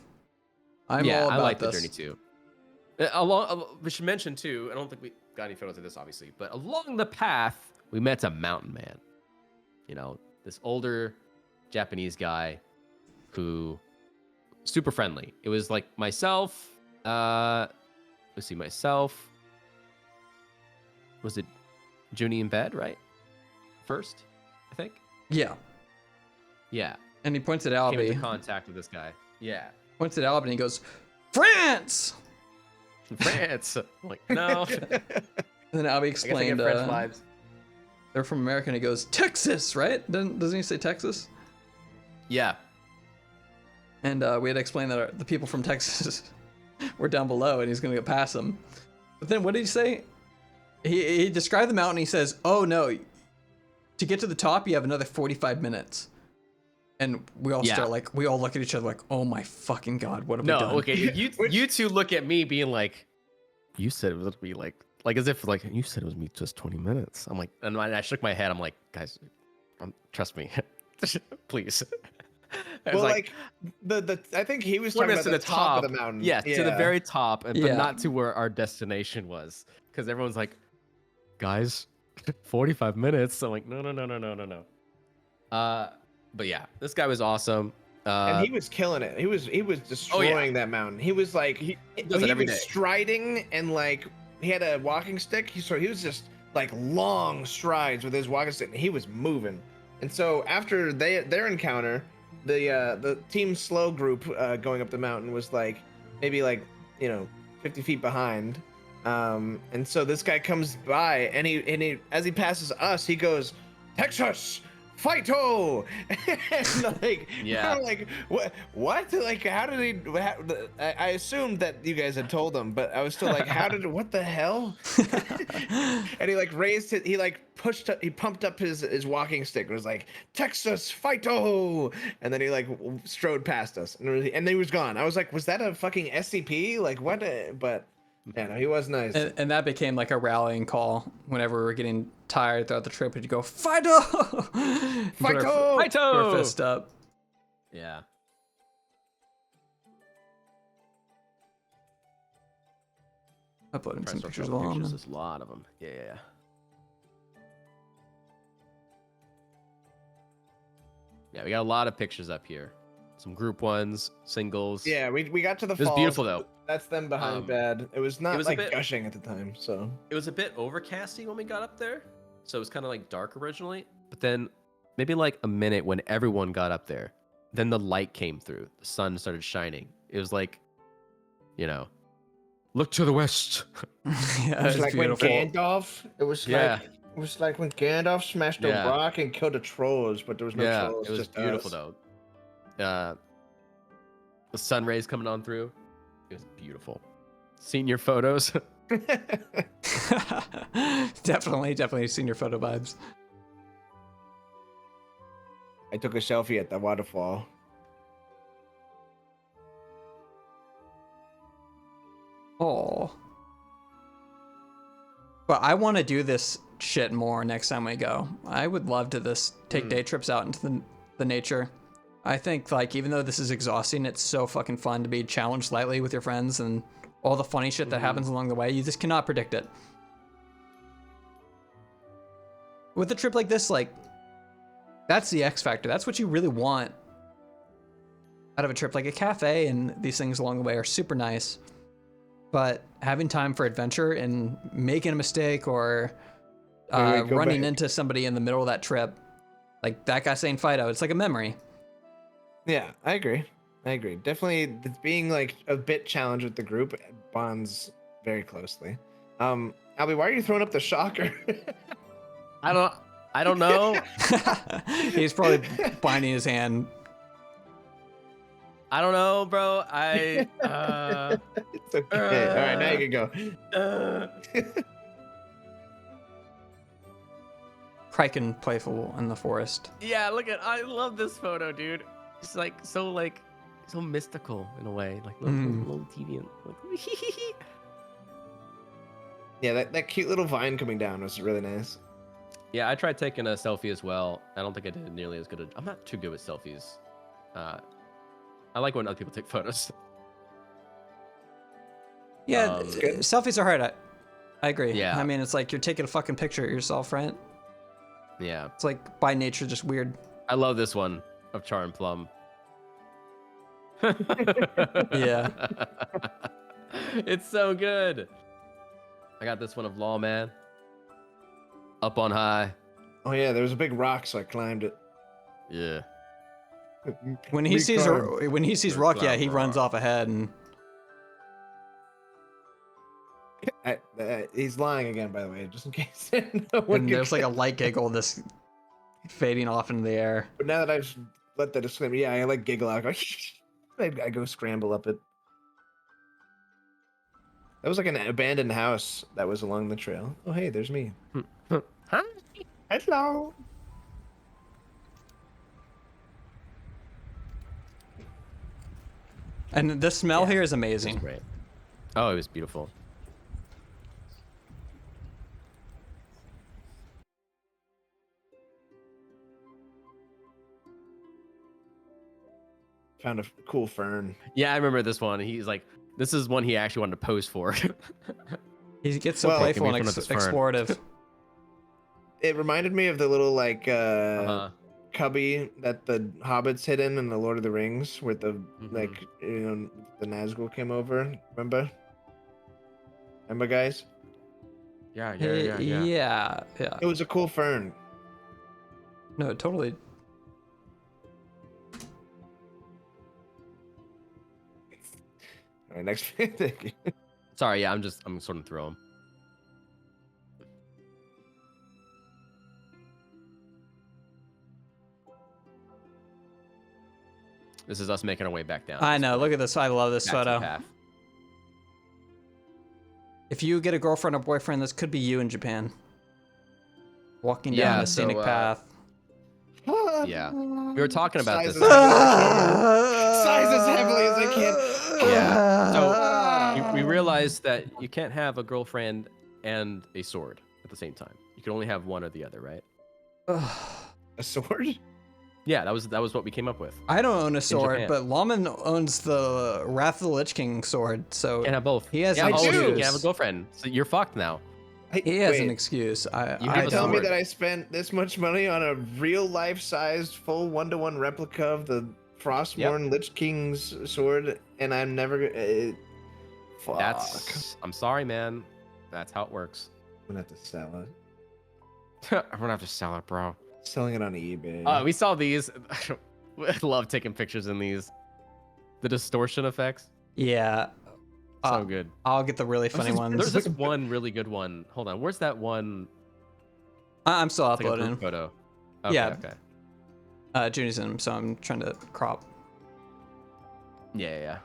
I like the journey too. We should mention too, I don't think we got any photos of this obviously, but along the path, we met a mountain man. This older Japanese guy who super friendly. It was like myself, myself. Was it Junie in bed, right? First, I think. Yeah. Yeah. And he points at Albie. Came into contact with this guy. Yeah. Points at Albie and he goes, France! France! I'm like, no. And then Albie explained, French vibes. They're from America, and he goes, Texas, right? Doesn't he say Texas? Yeah. And we had to explain that the people from Texas were down below, and he's going to go past them. But then what did he say? He described the mountain. He says, "Oh no, to get to the top, you have another 45 minutes." And we all we all look at each other like, "Oh my fucking god, what have we done?" No, okay, you two look at me being like, "You said it was be like as if like you said it was me just 20 minutes." I'm like, and I shook my head. I'm like, guys, trust me, please. Well, like the I think he was talking about the top of the mountain. Yes, to the very top, but not to where our destination was, because everyone's like, guys, 45 minutes. I'm like, no. But yeah, this guy was awesome. And he was killing it. He was destroying that mountain. He was like he was striding, and like he had a walking stick. He was just like long strides with his walking stick. And he was moving. And so after their encounter, the team slow group going up the mountain was like maybe 50 feet behind. And so this guy comes by, and he as he passes us, he goes, Texas, "Fight-o!" And like, Yeah. I'm like, what? Like, how did he? I assumed that you guys had told him, but I was still like, what the hell? And he like raised it. He like he pumped up his walking stick and was like, "Texas, fight-o!" And then he like strode past us, and then he was gone. I was like, was that a fucking SCP? Like what? But yeah, no, he was nice. And that became like a rallying call whenever we were getting tired throughout the trip. We'd go, "Fight-o!" Fight-o! Put our fist up. Yeah. Uploading some Try to pictures throw up along. pictures, there's a lot of them. Yeah. Yeah, we got a lot of pictures up here. Some group ones, singles. Yeah, we got to the It was falls. beautiful though. That's them behind bed. It was not it was a like bit- gushing at the time, so. It was a bit overcasty when we got up there, so it was kind of like dark originally. But then maybe like a minute when everyone got up there, then the light came through. The sun started shining. It was like, look to the west. Yeah, It was it's like beautiful. when Gandalf. It was like when Gandalf smashed a Yeah. rock and killed the trolls, but there was no Yeah, trolls. it was just beautiful us. though. The sun rays coming on through. It was beautiful. Seen your photos. definitely senior photo vibes. I took a selfie at the waterfall. Oh. But I want to do this shit more next time we go. I would love to take day trips out into the nature. I think like even though this is exhausting, it's so fucking fun to be challenged slightly with your friends and all the funny shit that happens along the way. You just cannot predict it. With a trip like this, like that's the X factor. That's what you really want out of a trip. Like a cafe and these things along the way are super nice. But having time for adventure and making a mistake or running into somebody in the middle of that trip, like that guy saying "Fido," it's like a memory. Yeah, I agree. Definitely being like a bit challenged with the group bonds very closely. Albie, why are you throwing up the shocker? I don't know. He's probably binding his hand. I don't know, bro. It's okay. All right, now you can go. Kraken playful in the forest. Yeah, I love this photo, dude. It's so mystical in a way, like little deviant. Yeah, that cute little vine coming down was really nice. Yeah, I tried taking a selfie as well. I don't think I did nearly as good. I'm not too good with selfies. I like when other people take photos. Yeah, selfies are hard. I agree. Yeah. I mean, it's like you're taking a fucking picture of yourself, right? Yeah. It's like by nature just weird. I love this one of Char and Plum. Yeah. It's so good. I got this one of Lawman. Up on high. Oh yeah, there was a big rock, so I climbed it. Yeah. When he sees Rock, yeah, he runs off ahead and he's lying again, by the way, just in case. No one and can there's like a get- light giggle this fading off into the air. But now that I've let that disclaimer, yeah, I like giggle out. I go scramble up it. That was like an abandoned house that was along the trail. Oh hey, there's me. Hi. Hello. And the smell here is amazing. Great. Oh, it was beautiful. Found a cool fern. Yeah, I remember this one. He's like, this is one he actually wanted to pose for. He gets so Well- playful and Making fun of this fern. explorative. It reminded me of the little like cubby that the hobbits hid in the Lord of the Rings, where the like the Nazgul came over. Remember, guys? Yeah. Yeah. It was a cool fern. No, totally. All right, next. Thank you. Sorry, yeah, I'm sorting through them. This is us making our way back down. I know. Look at this. I love this Back to the photo. path. If you get a girlfriend or boyfriend, this could be you in Japan. Walking down Yeah, a scenic so, path. Yeah, we were talking about Size this. as Size as heavily as I can. Yeah. So we realized that you can't have a girlfriend and a sword at the same time. You can only have one or the other, right? A sword? Yeah, that was what we came up with. I don't own a sword, Japan. but Lawman owns the Wrath of the Lich King sword, so You can't have both. he has yeah, an I oh, do. so you excuse. can't have a girlfriend. So you're fucked now. He has Wait, an excuse. You I have You're a telling me sword. that I spent this much money on a real life-sized, full one-to-one replica of the Frostborn Lich King's sword, and I'm never. Fuck. That's. I'm sorry, man. That's how it works. I'm gonna have to sell it. I'm gonna have to sell it, bro. Selling it on eBay. We saw these. I love taking pictures in these. The distortion effects. Yeah. So good. I'll get the really funny ones. There's this one really good one. Hold on. Where's that one? I'm still It's like a uploading. group photo. Okay, Yeah. Okay. Junior's in them, so I'm trying to crop. Yeah.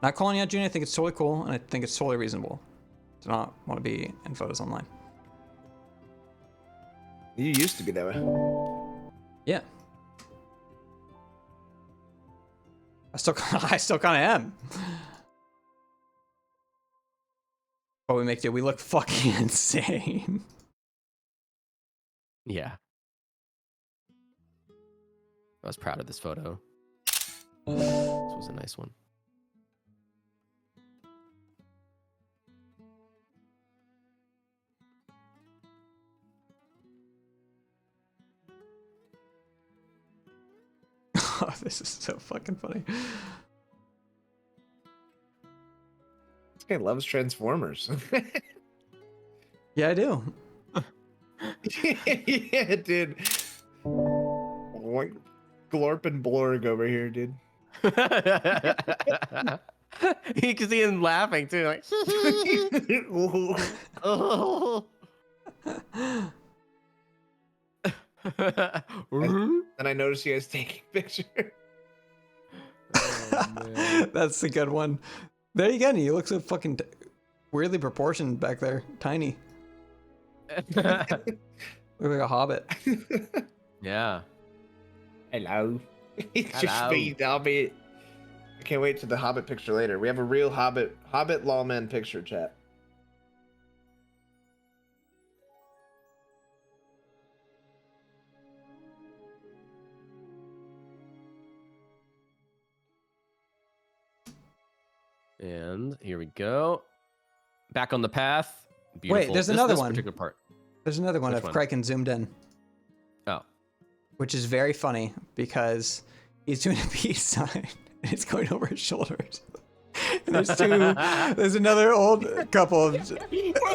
Not calling you out, Junior. I think it's totally cool, and I think it's totally reasonable to not want to be in photos online. You used to be that way. Yeah. I still kind of am. What we make do? We look fucking insane. Yeah. I was proud of this photo. This was a nice one. Oh, this is so fucking funny. This guy loves Transformers. Yeah, I do. Yeah, dude. Glorp and Blorg over here, dude. You can see him laughing too, like. And I noticed you guys taking pictures. That's the good one. There you go. You look so fucking weirdly proportioned back there. Tiny. Look like a hobbit. Yeah. Hello. It's your Hello. speed, Hobbit. I can't wait to the Hobbit picture later. We have a real Hobbit lawman picture, chat. And here we go. Back on the path. Beautiful. Wait, there's another this one. particular part. There's another one Which of one? Kraken zoomed in, Oh. which is very funny because he's doing a peace sign and it's going over his shoulders. And there's another old couple,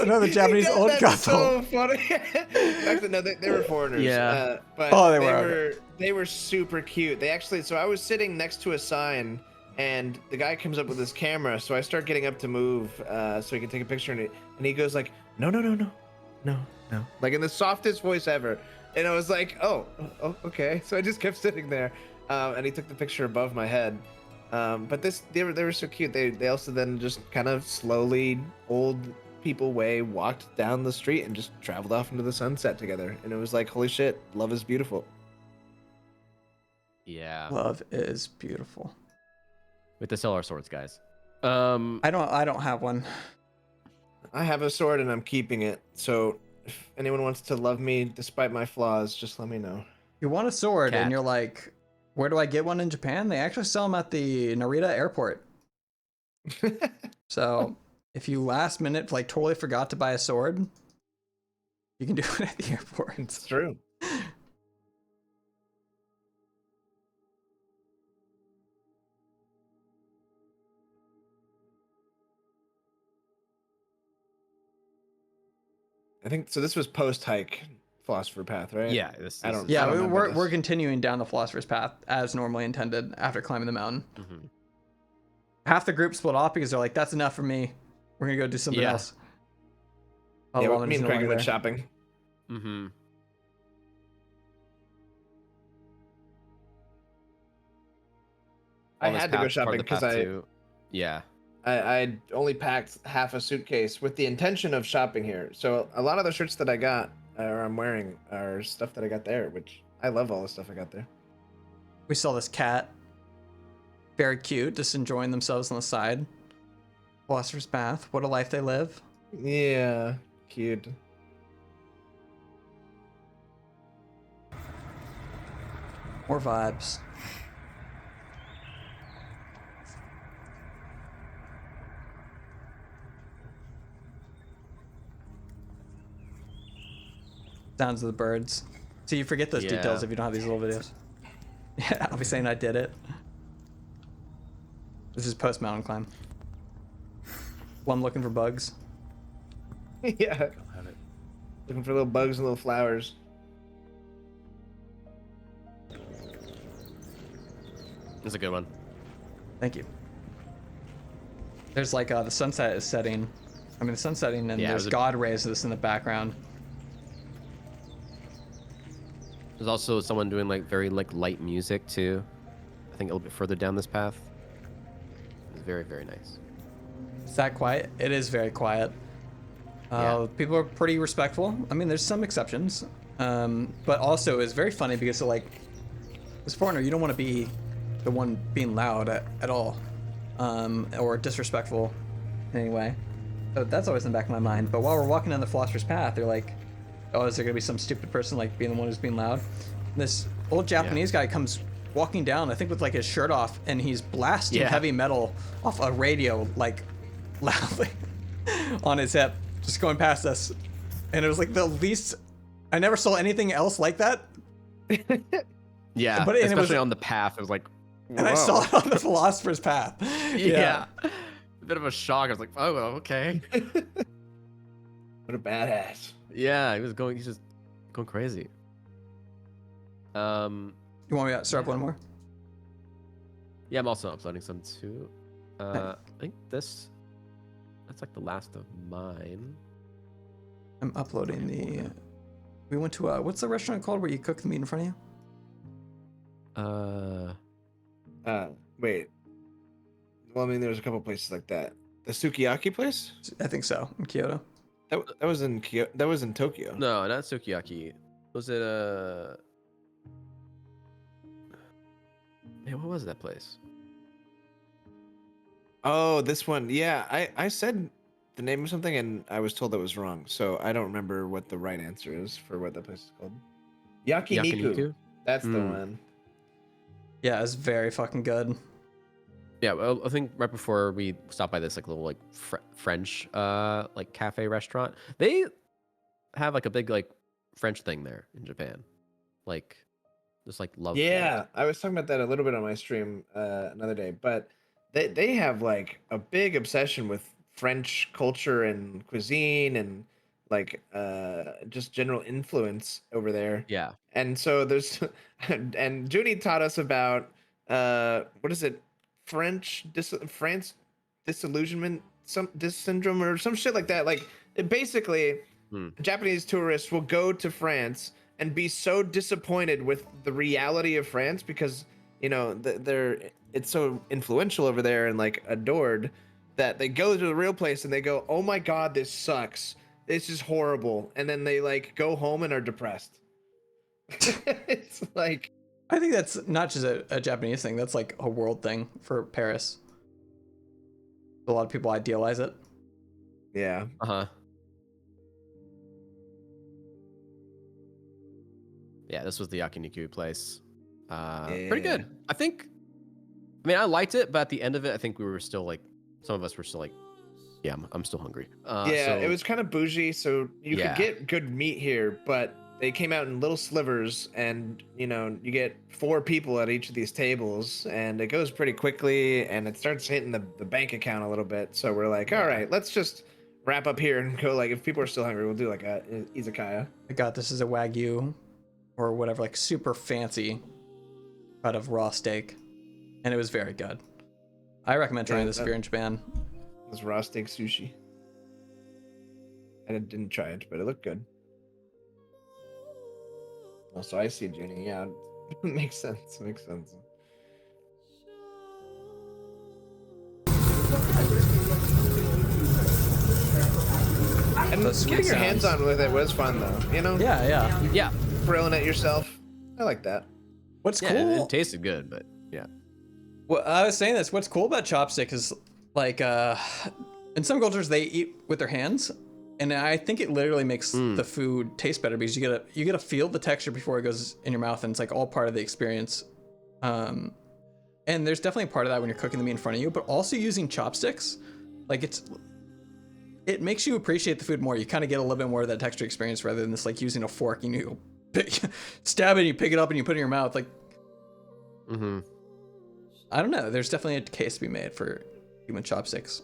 another Japanese old couple. So funny. Actually, no, they were foreigners. Yeah. But Oh, they were. They were super cute. They actually. So I was sitting next to a sign, and the guy comes up with his camera. So I start getting up to move, so he can take a picture. And he goes like, no, like in the softest voice ever. And I was like, oh, okay. So I just kept sitting there, and he took the picture above my head. But they were so cute. They also then just kind of slowly, old people way, walked down the street and just traveled off into the sunset together. And it was like, holy shit, love is beautiful. Yeah. Love is beautiful. We have to sell our swords, guys. I don't have one. I have a sword and I'm keeping it. So if anyone wants to love me despite my flaws, just let me know. You want a sword Cat. and you're like, where do I get one in Japan? They actually sell them at the Narita airport. So if you last minute like totally forgot to buy a sword, you can do it at the airport. It's true. I think so. This was post hike philosopher path, right? Yeah. I don't. Yeah, I don't remember we're this. continuing down the philosopher's path as normally intended after climbing the mountain. Mm-hmm. Half the group split off because they're like, that's enough for me. We're gonna go do something Yeah. else. Yeah, Loman's me and no Craig longer went there. shopping. Mm-hmm. I on this had to go path, part of shopping the because path too. Yeah. I only packed half a suitcase with the intention of shopping here. So a lot of the shirts that I got or I'm wearing are stuff that I got there, which I love all the stuff I got there. We saw this cat. Very cute, just enjoying themselves on the side. Philosopher's Bath. What a life they live. Yeah, cute. More vibes. Sounds of the birds. So you forget those details if you don't have these little videos. Yeah, I'll be saying I did it. This is post mountain climb. Well, I'm looking for bugs. Yeah. Don't have it. Looking for little bugs and little flowers. That's a good one. Thank you. There's like the sunset is setting. I mean, the sun's setting, and Yeah, there's God rays of this in the background. There's also someone doing like very like light music too. I think a little bit further down this path. It's very, very nice. Is that quiet? It is very quiet. People are pretty respectful. I mean, there's some exceptions, but also it's very funny because like, as a foreigner, you don't want to be the one being loud at all, or disrespectful in any way. So that's always in the back of my mind. But while we're walking down the Philosopher's Path, they're like, "Oh, is there gonna be some stupid person like being the one who's being loud?" And this old Japanese guy comes walking down, I think with like his shirt off, and he's blasting heavy metal off a radio like loudly on his hip, just going past us. And it was like the least. I never saw anything else like that. Yeah, But especially on the path, it was like. Whoa. And I saw it on the Philosopher's Path. Yeah. A bit of a shock. I was like, oh, okay. What a badass. Yeah, he's just going crazy. You want me to start up one more? Yeah, I'm also uploading some too. I think that's like the last of mine. I'm uploading the. We went to what's the restaurant called where you cook the meat in front of you? Wait. Well, I mean, there's a couple places like that. The sukiyaki place? I think so, in Kyoto. That was in Kyoto. That was in Tokyo. No, not sukiyaki. Was it Man, what was that place? Oh, this one. Yeah, I said the name of something and I was told that was wrong. So I don't remember what the right answer is for what that place is called. Yakiniku. That's the one. Yeah, it's very fucking good. Yeah, well, I think right before we stopped by this like little like French like cafe restaurant, they have like a big like French thing there in Japan, like just like love. Yeah, I was talking about that a little bit on my stream another day, but they have like a big obsession with French culture and cuisine and like just general influence over there. Yeah. And so there's and Junie taught us about what is it? France disillusionment syndrome or some shit like that. Like it basically Japanese tourists will go to France and be so disappointed with the reality of France because you know it's so influential over there and like adored that they go to the real place and they go, oh my god, this sucks, this is horrible, and then they like go home and are depressed. It's like, I think that's not just a Japanese thing. That's like a world thing for Paris. A lot of people idealize it. yeah. Yeah, this was the yakiniku place. Pretty good. I think. I mean, I liked it, but at the end of it, I think we were still like, some of us were still like, yeah, I'm still hungry. Yeah, it was kind of bougie, so you could get good meat here, but they came out in little slivers, and you know, you get 4 people at each of these tables, and it goes pretty quickly, and it starts hitting the bank account a little bit. So we're like, all right, let's just wrap up here and go. Like, if people are still hungry, we'll do like a izakaya. I got this as a Wagyu or whatever, like super fancy cut of raw steak, and it was very good. I recommend trying this if you're in Japan. It was raw steak sushi. I didn't try it, but it looked good. Also, I see Junie. Yeah, makes sense. Makes sense. And Those sweet getting your hands sounds. on with it was fun though. You know, Yeah. Yeah. grilling it yourself. I like that. What's Yeah, cool? it tasted good, but yeah. Well, I was saying this. What's cool about chopstick is like in some cultures they eat with their hands, and I think it literally makes the food taste better because you get to feel the texture before it goes in your mouth, and it's like all part of the experience. And there's definitely a part of that when you're cooking the meat in front of you, but also using chopsticks, like it makes you appreciate the food more. You kind of get a little bit more of that texture experience rather than this like using a fork and you stab it, and you pick it up and you put it in your mouth. Like, I don't know. There's definitely a case to be made for human chopsticks.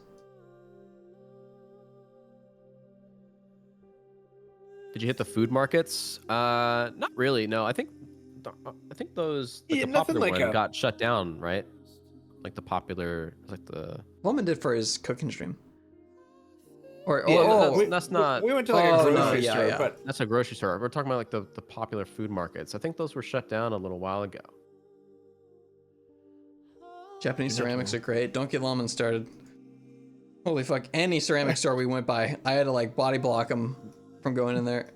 Did you hit the food markets? Not really. No, I think those like, Yeah, the nothing popular like one a- got shut down, right? Like the popular, like the. Woman did for his cooking stream. Or Yeah, oh, that's not. We went to like a Oh, no, grocery yeah, store, yeah. but That's a grocery store. We're talking about like the popular food markets. I think those were shut down a little while ago. Japanese ceramics are great. Don't get Lawman started. Holy fuck! Any ceramic store we went by, I had to like body block him from going in there.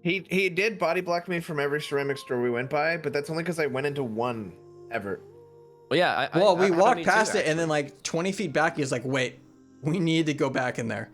he did body block me from every ceramic store we went by, but that's only because I went into one ever. Well, yeah. Well, we I walked need to, past it, and actually. then like 20 feet back, he's like, "Wait, we need to go back in there."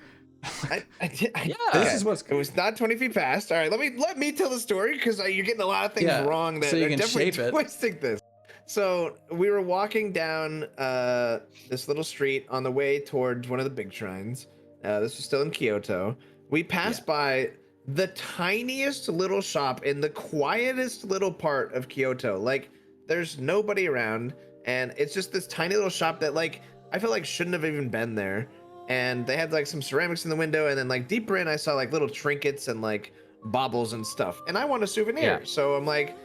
This is what's It was not 20 feet past. All right, let me tell the story because you're getting a lot of things Yeah, wrong. That so you are can definitely shape it. twisting this. So we were walking down this little street on the way towards one of the big shrines. This was still in Kyoto. We passed by the tiniest little shop in the quietest little part of Kyoto. Like, there's nobody around, and it's just this tiny little shop that, like, I feel like shouldn't have even been there. And they had like some ceramics in the window, and then like deeper in, I saw like little trinkets and like baubles and stuff. And I want a souvenir, Yeah. so I'm like,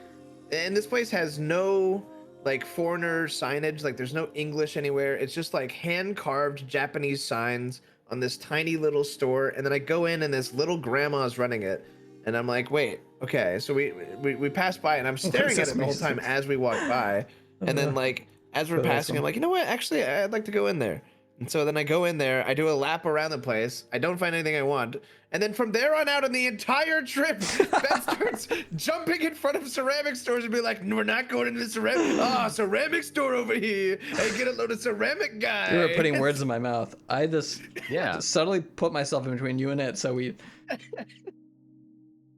and this place has no like foreigner signage, like there's no English anywhere. It's just like hand carved Japanese signs on this tiny little store. And then I go in, and this little grandma's running it, and I'm like, wait, okay. So we passed by, and I'm staring at it the whole time as we walk by. And then like as we're passing, I'm like, you know what? Actually, I'd like to go in there. And so then I go in there, I do a lap around the place, I don't find anything I want, and then from there on out on the entire trip, Ben starts jumping in front of ceramic stores and be like, we're not going into the ceramic store over here, and get a load of ceramic guy. You were putting words in my mouth. I just Yeah. subtly put myself in between you and it, so we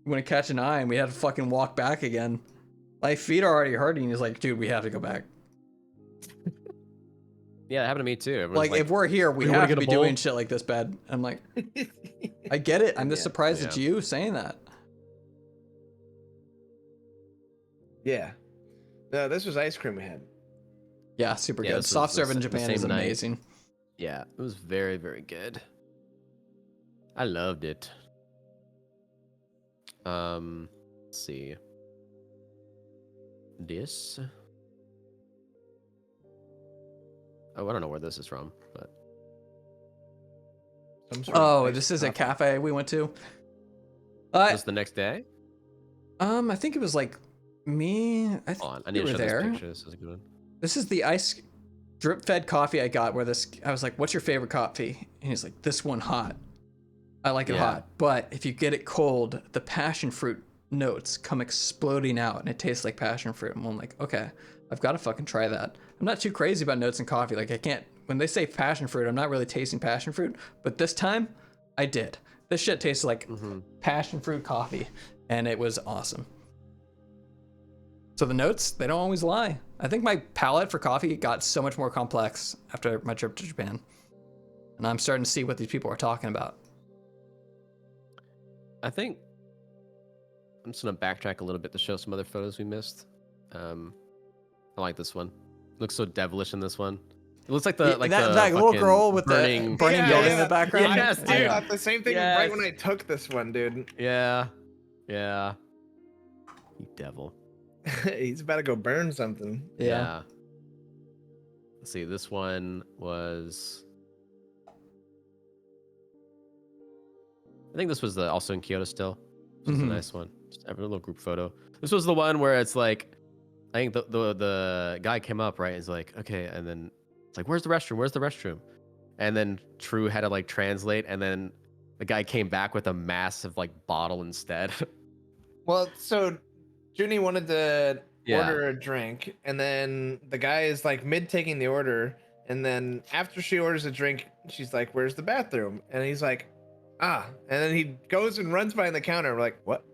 want to catch an eye, and we had to fucking walk back again. My feet are already hurting. He's like, dude, we have to go back. Yeah, it happened to me too. Everyone's Like, if we're here, we "You wanna have to get a be bowl?" doing shit like this bad. I'm like, I get it. I'm just surprised it's yeah. you saying that. Yeah. No, this was ice cream we had. Yeah, super Yeah, good. this Soft was serve in the Japan same is night. amazing. Yeah, it was very, very good. I loved it. Let's see. This. Oh, I don't know where this is from, but Some sort of Oh, iced this is a coffee. cafe we went to. was the next day? I think it was like me. I Hold on, I think need you to were show there. this picture. This is a good one. This is the ice drip fed coffee I got where this I was like, "What's your favorite coffee?" And he's like, "This one hot." I like it Yeah. hot, but if you get it cold, the passion fruit notes come exploding out and it tastes like passion fruit. And I'm like, "Okay, I've got to fucking try that." I'm not too crazy about notes in coffee. Like, I can't, when they say passion fruit, I'm not really tasting passion fruit, but this time I did. This shit tasted like passion fruit coffee, and it was awesome. So the notes, they don't always lie. I think my palate for coffee got so much more complex after my trip to Japan. And I'm starting to see what these people are talking about. I think I'm just gonna backtrack a little bit to show some other photos we missed. I like this one. Looks so devilish in this one. It looks like the that little fucking girl with burning, the burning Yeah, building yeah. in the background. Yes, I dude. thought the same thing Yes. right when I took this one, dude. Yeah, you devil. He's about to go burn something. Yeah. Let's see. This one was. I think this was also in Kyoto still. This is a nice one. Just have a little group photo. This was the one where it's like, I think the guy came up, right? He's like, okay, and then it's like, where's the restroom? Where's the restroom? and then True had to like translate, and then the guy came back with a massive like bottle instead. Well, so Junie wanted to Yeah. order a drink, and then the guy is like mid taking the order, and then after she orders a drink, she's like, "Where's the bathroom?" And he's like, "Ah," and then he goes and runs behind the counter. We're like, "What?"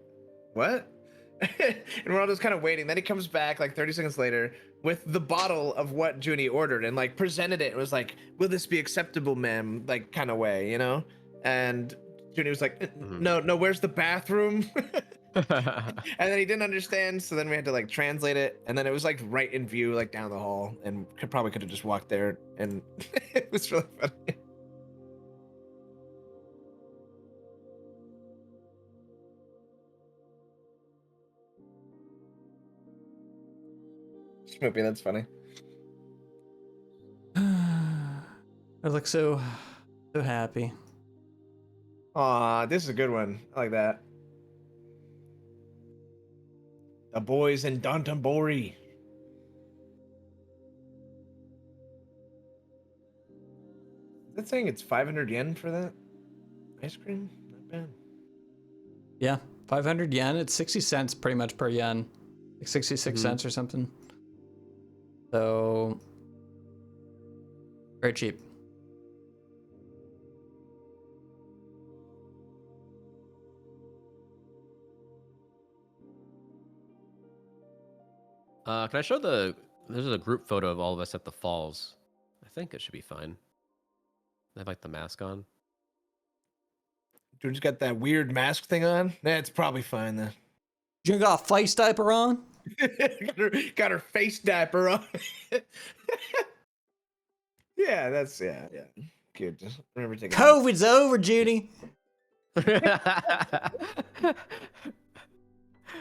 And we're all just kind of waiting. Then he comes back like 30 seconds later with the bottle of what Junie ordered and like presented it. It was like, "Will this be acceptable, ma'am?" Like kind of way, you know? And Junie was like, "No, where's the bathroom?" And then he didn't understand, so then we had to like translate it, and then it was like right in view, like down the hall, and probably could have just walked there, and it was really funny. Smoopy, that's funny. I look so happy. Aw, this is a good one. I like that. The boys in Downtonbury. Is that saying it's 500 yen for that ice cream? Not bad. Yeah, 500 yen. It's 60 cents pretty much per yen, like 66 cents or something. So very cheap. Can I show there's a group photo of all of us at the falls. I think it should be fine. I have like the mask on. Dude's got that weird mask thing on. That's probably fine then. You got a face diaper on? got her face diaper on. Yeah, that's yeah. Cute. Just remember taking. COVID's over, Judy. It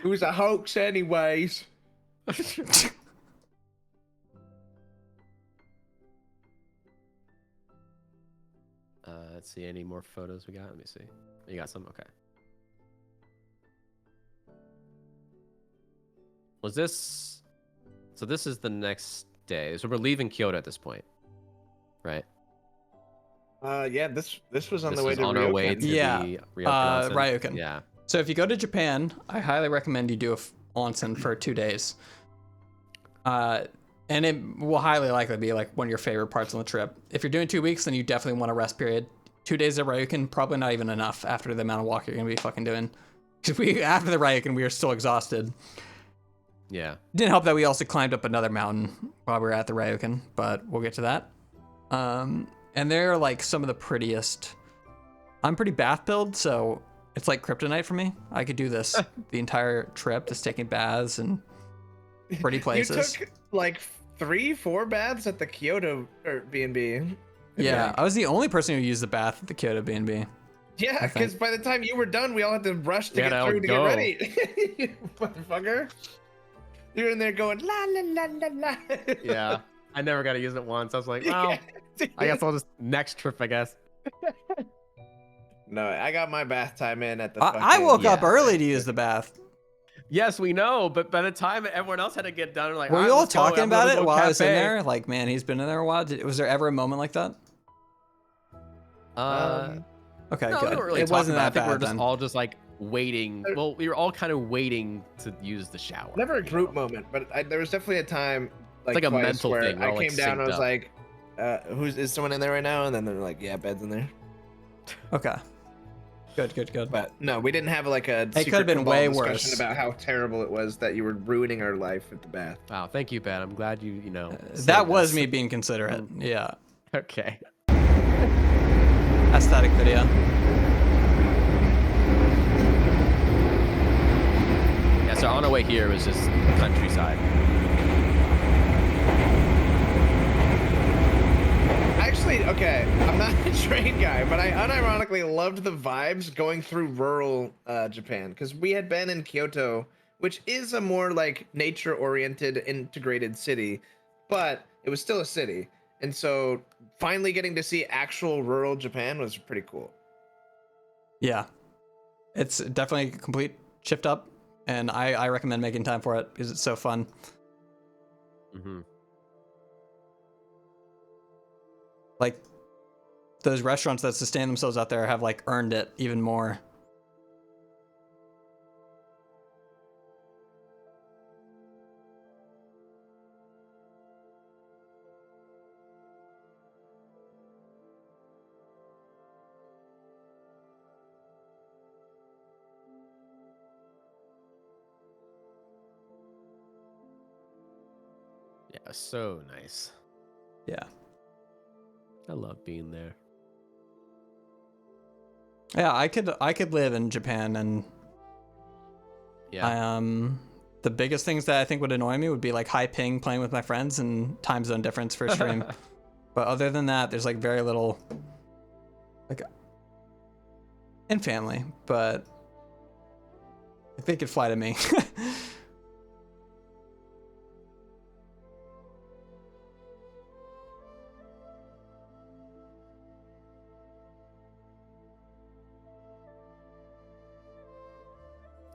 was a hoax, anyways. Let's see, any more photos we got? Let me see. You got some? Okay. Was this... So this is the next day. So we're leaving Kyoto at this point, right? Yeah, this was on This the way is to on our way Ryokan. to the Ryokan onsen? Ryokan. Yeah. So if you go to Japan, I highly recommend you do a onsen for 2 days. And it will highly likely be like one of your favorite parts on the trip. If you're doing 2 weeks, then you definitely want a rest period. 2 days at Ryokan, probably not even enough after the amount of walk you're gonna be fucking doing. Because after the Ryokan, we were still exhausted. Yeah. Didn't help that we also climbed up another mountain while we were at the Ryokan, but we'll get to that. And they're like some of the prettiest. I'm pretty bath build, so it's like kryptonite for me. I could do this the entire trip, just taking baths and pretty places. You took like 3-4 baths at the Kyoto B&B. Yeah, I was the only person who used the bath at the Kyoto B&B. Yeah, because by the time you were done, we all had to rush to Yeah, get now through to go. get ready. You motherfucker. You're in there going la la la la la. Yeah. I never got to use it once. I was like, well, I guess I'll just next trip, I guess. No, I got my bath time in at the. I woke up Yeah. early to use the bath. Yes, we know, but by the time everyone else had to get done, we're like, Were "All we right, all let's go. talking I'm gonna about it go while I was in cafe." there? Like, man, he's been in there a while. Was there ever a moment like that? Okay, No, good. we weren't really It wasn't talking about it. I that think we were bad just then. all just like waiting. Well, we were all kind of waiting to use the shower. Never a group moment, but there was definitely a time like a twice mental where thing. We're I all, like, came down. synced I was up. like, is someone in there right now?" And then they're like, "Yeah, bed's in there." Okay. Good. But no, we didn't have like a. It could have been way worse. About how terrible it was that you were ruining our life at the bath. Wow, thank you, Ben. I'm glad you know. That saved was us. me being considerate. Yeah. Okay. Aesthetic video. Yeah, so on our way here was just countryside. Actually, okay, I'm not a train guy, but I unironically loved the vibes going through rural Japan, because we had been in Kyoto, which is a more like nature-oriented, integrated city, but it was still a city, and so finally getting to see actual rural Japan was pretty cool. Yeah. It's definitely a complete shift up, and I recommend making time for it because it's so fun. Mm-hmm. Like, those restaurants that sustain themselves out there have like earned it even more. Yeah, so nice. Yeah. I love being there. Yeah, I could live in Japan, and Yeah. the biggest things that I think would annoy me would be like high ping playing with my friends and time zone difference for a stream. But other than that, there's like very little like in family, but if they could fly to me.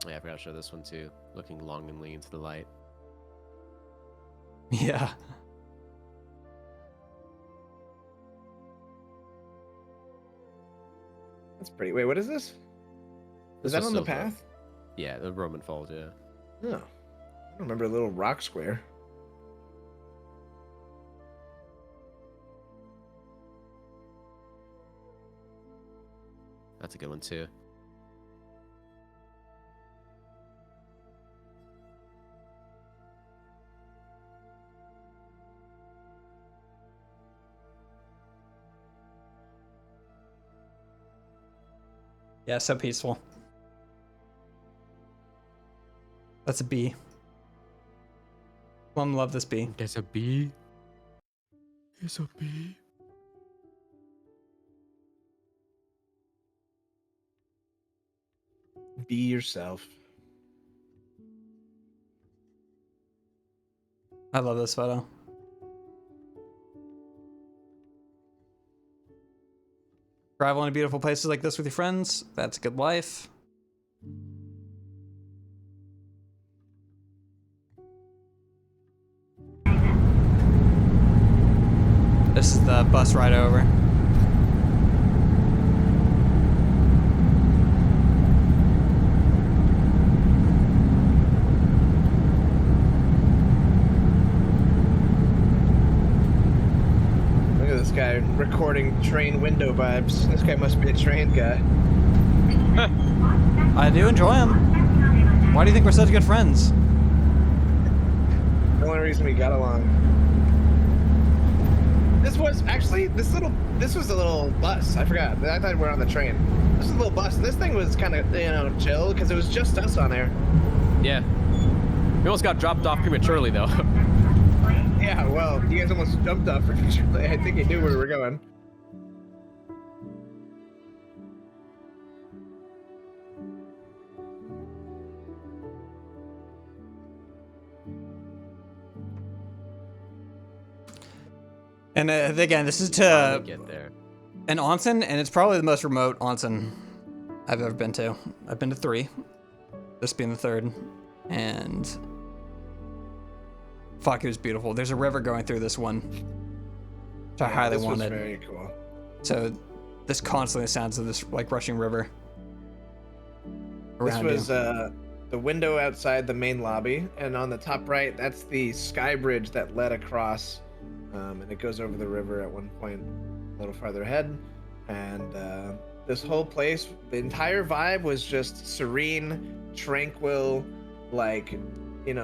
Yeah, I forgot to show this one too. Looking longingly into the light. Yeah. That's pretty. Wait, what is this? This Is that was on the Silva. path? Yeah, the Roman Falls, yeah. No. I don't remember a little rock square. That's a good one too. Yeah, so peaceful. That's a bee. Mom, love this bee. There's a bee. There's a bee. Be yourself. I love this photo. Travel into beautiful places like this with your friends. That's a good life. This is the bus ride over. Look at this guy recording train window vibes. This guy must be a train guy. I do enjoy him. Why do you think we're such good friends? The only reason we got along. This was actually this was a little bus. I forgot. I thought we were on the train. This is a little bus. This thing was kind of chill because it was just us on there. Yeah. We almost got dropped off prematurely though. Yeah, well, you guys almost jumped off. I think you knew where we were going. And again, this is Finally to get there. an onsen, and it's probably the most remote onsen I've ever been to. I've been to 3, this being the 3rd, and fuck, it was beautiful. There's a river going through this one, which I highly this wanted. was very cool. So this constantly sounds of this like rushing river. This around was you. the window outside the main lobby, and on the top right, that's the sky bridge that led across, and it goes over the river at one point a little farther ahead. And this whole place, the entire vibe was just serene, tranquil, like,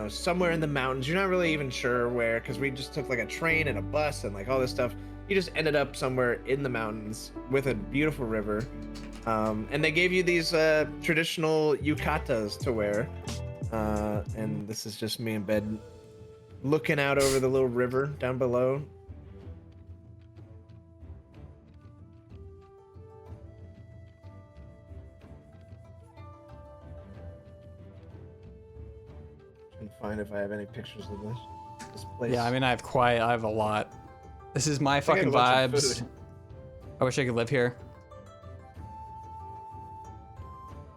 somewhere in the mountains. You're not really even sure where, because we just took like a train and a bus and like all this stuff. You just ended up somewhere in the mountains with a beautiful river. And they gave you these traditional yukatas to wear. And this is just me in bed looking out over the little river down below. Trying to find if I have any pictures of this place. Yeah, I mean, I have a lot. This is my I think I fucking have lots of vibes. food. I wish I could live here.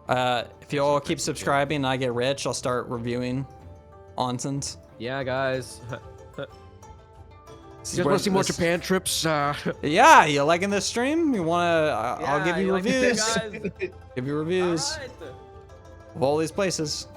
If you all keep subscribing and I get rich, I'll start reviewing onsens. Yeah, guys. This is You guys where want to see more this- Japan trips? Yeah, you liking this stream? You wanna? I'll give you like it, reviews. guys? Give you reviews Alright. of all these places.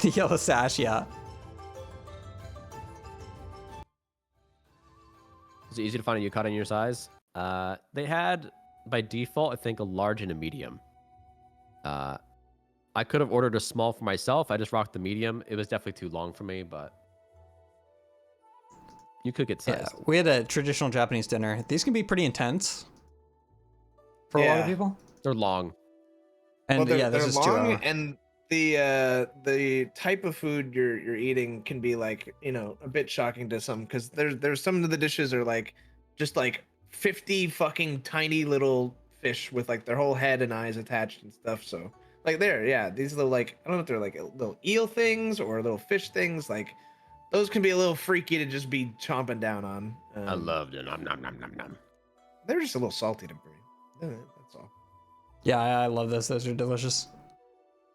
The yellow sash, yeah. Is it easy to find a yukata in your size? They had, by default, I think a large and a medium. I could have ordered a small for myself. I just rocked the medium. It was definitely too long for me, but you could get Yeah, sized. we had a traditional Japanese dinner. These can be pretty intense for a lot of Yeah. people. They're long. And Well, they're, yeah, this they're is long, 2 hour. and the type of food you're eating can be like, you know, a bit shocking to some, because there's some of the dishes are like just like 50 fucking tiny little fish with like their whole head and eyes attached and stuff. So like these little, like, I don't know if they're like little eel things or little fish things, like those can be a little freaky to just be chomping down on. I loved it. Nom nom nom nom nom. They're just a little salty to me. That's all. Yeah, I love this. Those are delicious.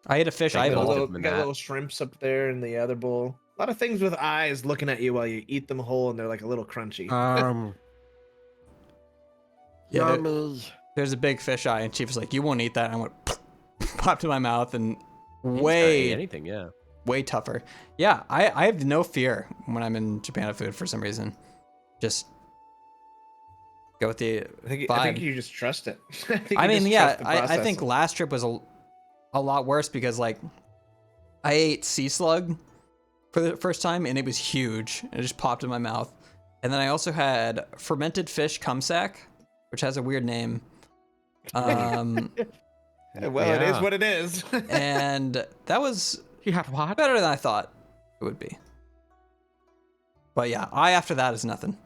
I ate a fish Thank you. eyeball. Little- Got little shrimps up there in the other bowl. A lot of things with eyes looking at you while you eat them whole, and they're like a little crunchy. Yeah, there's a big fish eye, and Chief was like, "You won't eat that." And I went, popped in my mouth, and You just gotta eat way, anything, yeah. way tougher. Yeah, I have no fear when I'm in Japan of food for some reason. Just go with the I think vibe. you just trust it. I mean, yeah, I think last trip was a lot worse because like I ate sea slug for the first time and it was huge and it just popped in my mouth. And then I also had fermented fish kumsak, which has a weird name. Well, it is what it is. And that was what? better than I thought it would be. But yeah, after that is nothing.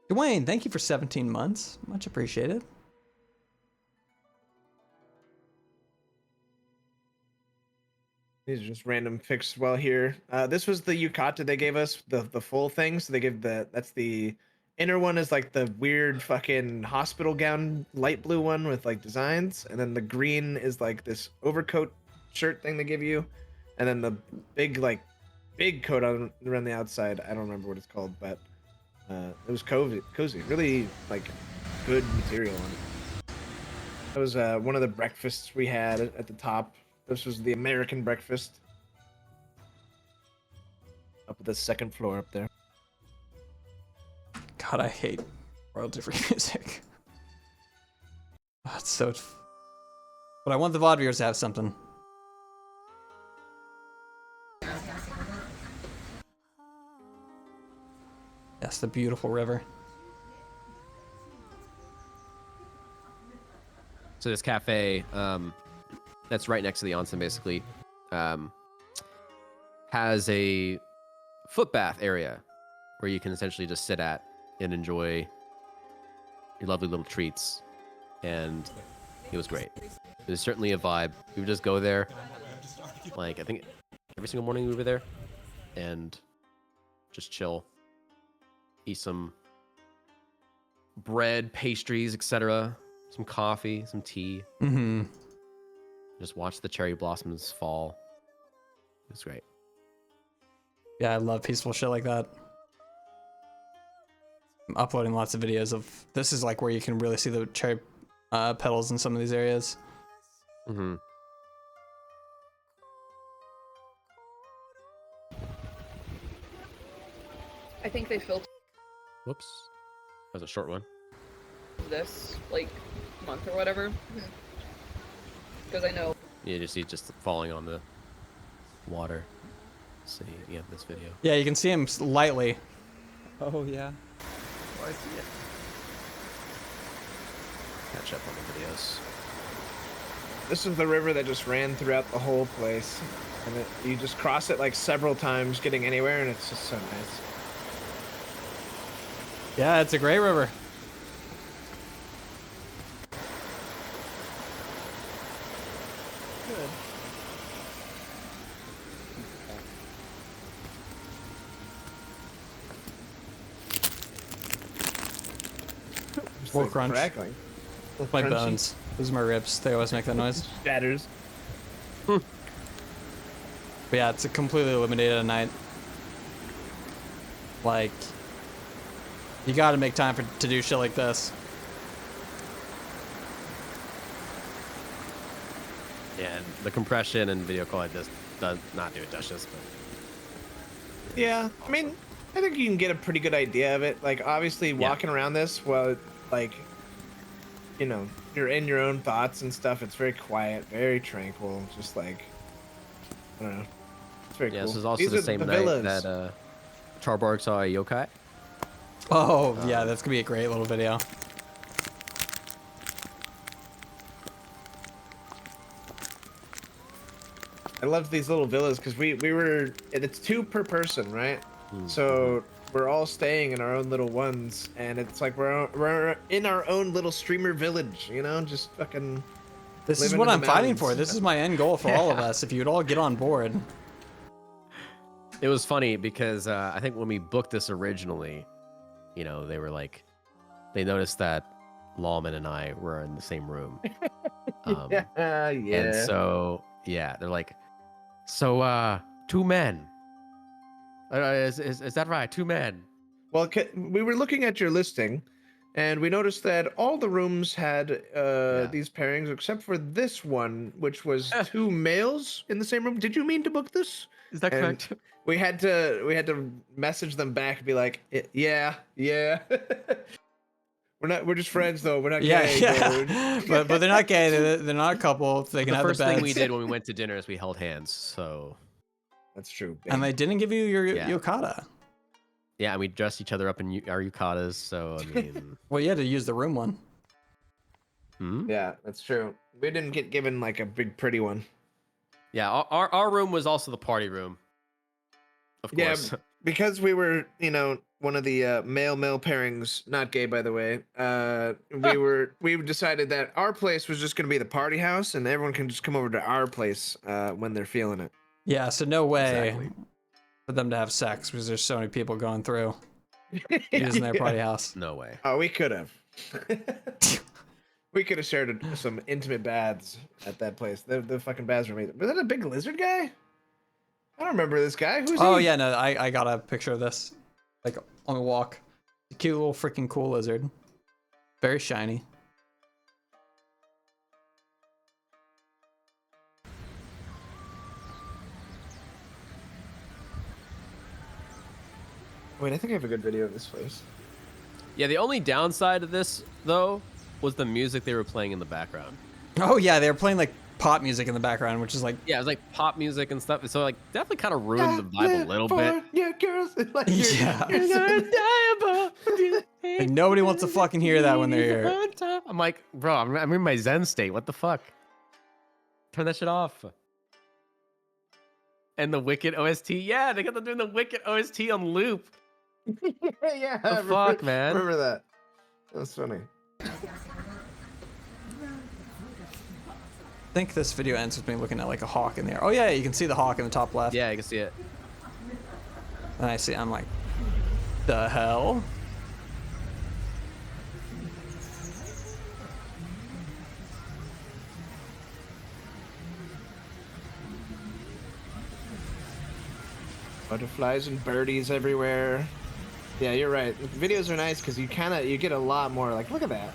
Dwayne, thank you for 17 months. Much appreciated. These are just random pics while here. This was the yukata they gave us, the full thing. So they gave that's the inner one is like the weird fucking hospital gown, light blue one with like designs, and then the green is like this overcoat shirt thing they give you, and then the big coat around the outside. I don't remember what it's called, but it was cozy, really like good material on it. That was one of the breakfasts we had at the top. This was the American breakfast. Up at the second floor up there. God, I hate royalty-free music. That's so. But I want the VOD viewers to have something. Yes, the beautiful river. So this cafe, that's right next to the onsen, basically, has a foot bath area where you can essentially just sit at and enjoy your lovely little treats. And it was great. It was certainly a vibe. We would just go there, like I think every single morning we were there, and just chill, eat some bread, pastries, etc. Some coffee, some tea. Mm-hmm. Just watch the cherry blossoms fall. It was great. Yeah, I love peaceful shit like that. I'm uploading lots of videos of this is like where you can really see the cherry petals in some of these areas. Mm-hmm. I think they filtered Whoops. That was a short one. this like month or whatever. Because I know. Yeah, you see it just falling on the water. Let's see, yeah, this video. Yeah, you can see him lightly. Oh yeah. Oh, I see it. Catch up on the videos. This is the river that just ran throughout the whole place. And you just cross it like several times getting anywhere, and it's just so nice. Yeah, it's a great river. Good. More like crunch. crackling. My Crunchy. bones. Those are my ribs. They always make that noise. Shatters. But yeah, it's a completely eliminated at night. Like, you gotta make time to do shit like this. Yeah, and the compression and video quality just does not do it justice. But Yeah, I mean, I think you can get a pretty good idea of it. Like, obviously, walking around this, well, like, you know, you're in your own thoughts and stuff. It's very quiet, very tranquil. Just like, I don't know. It's very cool. this is also These the are same night villas. that Charborg saw a yokai. Oh, yeah, that's gonna be a great little video. I loved these little villas because we were, it's 2 per person, right? So we're all staying in our own little ones, and it's like we're in our own little streamer village, you know, just fucking. This is living what in I'm the fighting for. mountains. This is my end goal for all of us. If you'd all get on board. It was funny because I think when we booked this originally, you know, they were like, they noticed that Lawman and I were in the same room. Yeah. And so, yeah, they're like, so 2 men. Is that right? 2 men. Well, we were looking at your listing, and we noticed that all the rooms had these pairings except for this one, which was 2 males in the same room. Did you mean to book this? Is that And correct? We had to message them back and be like, yeah. We're just friends though. We're not gay. Yeah. but they're not gay. They're not a couple. They can The have first the beds. thing we did when we went to dinner is we held hands. So that's true. And they didn't give you your Yeah. yukata. yeah, and we dressed each other up in our yukatas. So I mean, Well, you had to use the room one. Yeah, that's true. We didn't get given like a big pretty one. yeah, our room was also the party room. Of course. Yeah, because we were, you know, one of the male pairings, not gay by the way. We decided that our place was just gonna be the party house, and everyone can just come over to our place when they're feeling it. Yeah, so no way Exactly. for them to have sex because there's so many people going through using their party house. No way. Oh, we could have. We could have shared some intimate baths at that place. The fucking baths were amazing. Was that a big lizard guy? I don't remember this guy. Who's Oh he? yeah, no, I got a picture of this, like on a walk. A cute little freaking cool lizard, very shiny. Wait, I think I have a good video of this place. Yeah, the only downside of this though was the music they were playing in the background. Oh yeah, they were playing like pop music in the background, which is like Yeah, it was like pop music and stuff. So like definitely kind of ruined the vibe a little bit. Yeah, girls. Like, Yeah. Like, nobody wants to fucking hear that when they're here. I'm like, bro, I'm in my Zen state. What the fuck? Turn that shit off. And the Wicked OST. Yeah, they got them doing the Wicked OST on loop. Yeah. The fuck, man? Remember that? That was funny. I think this video ends with me looking at like a hawk in the air. Oh yeah, you can see the hawk in the top left. Yeah, you can see it. And I'm like, the hell? Butterflies and birdies everywhere. Yeah, you're right. Videos are nice because you get a lot more. Like, look at that.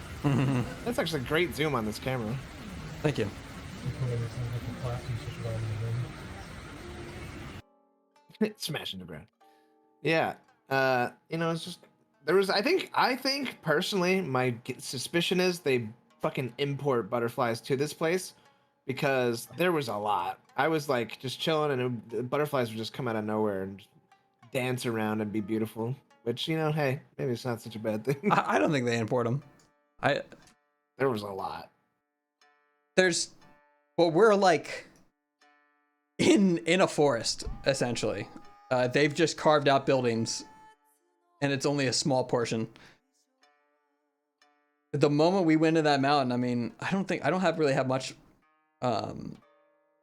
That's actually a great zoom on this camera. Thank you. Smash into ground. Yeah. You know, it's just there was. I think personally, my suspicion is they fucking import butterflies to this place because there was a lot. I was like just chilling, and butterflies would just come out of nowhere and just dance around and be beautiful. Which, you know, hey, maybe it's not such a bad thing. I don't think they import them. There was a lot. We're like in a forest essentially. They've just carved out buildings, and it's only a small portion. The moment we went to that mountain, I mean, I don't really have much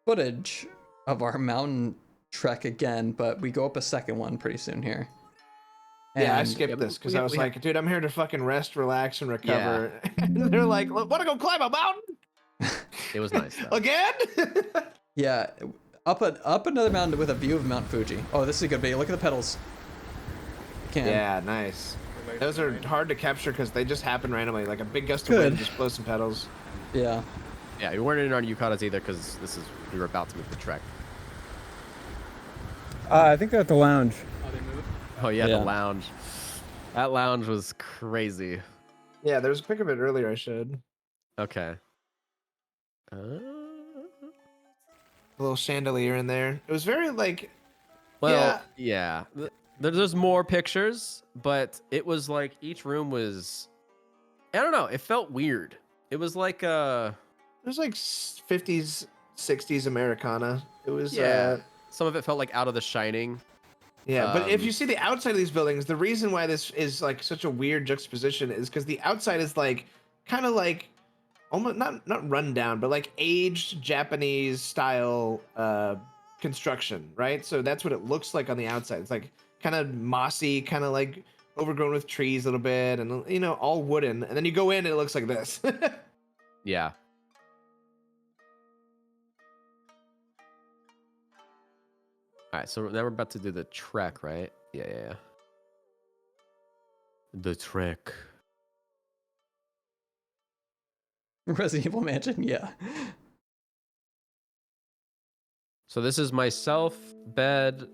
footage of our mountain trek again, but we go up a second one pretty soon here. Yeah, I And skipped Yeah, this because we- I was we like, dude, I'm here to fucking rest, relax, and recover. And they're like, want to go climb a mountain It was nice though. again? yeah, up another mountain with a view of Mount Fuji. Oh, this is a good video. Look at the pedals. Can. Yeah, nice. Those are hard to capture because they just happen randomly. Like a big gust of Good. wind just blows some pedals. Yeah. Yeah, we weren't in our yukatas either because we were about to move the trek. I think they're at the lounge. Oh yeah, Yeah. the lounge. That lounge was crazy. Yeah, there was a pic of it earlier I showed. Okay. A little chandelier in there. It was very like, Well, yeah. There's more pictures, but it was like each room was, I don't know. It felt weird. It was like it was like 50s, 60s Americana. It was Some of it felt like out of The Shining. yeah, but if you see the outside of these buildings, the reason why this is like such a weird juxtaposition is because the outside is like kind of like almost not run down, but like aged Japanese style construction, right? So that's what it looks like on the outside. It's like kind of mossy, kind of like overgrown with trees a little bit, and you know, all wooden. And then you go in, and it looks like this. Yeah. All right, so now we're about to do the trek, right? Yeah. The trek. Resident Evil Mansion, yeah. So this is myself, Bed,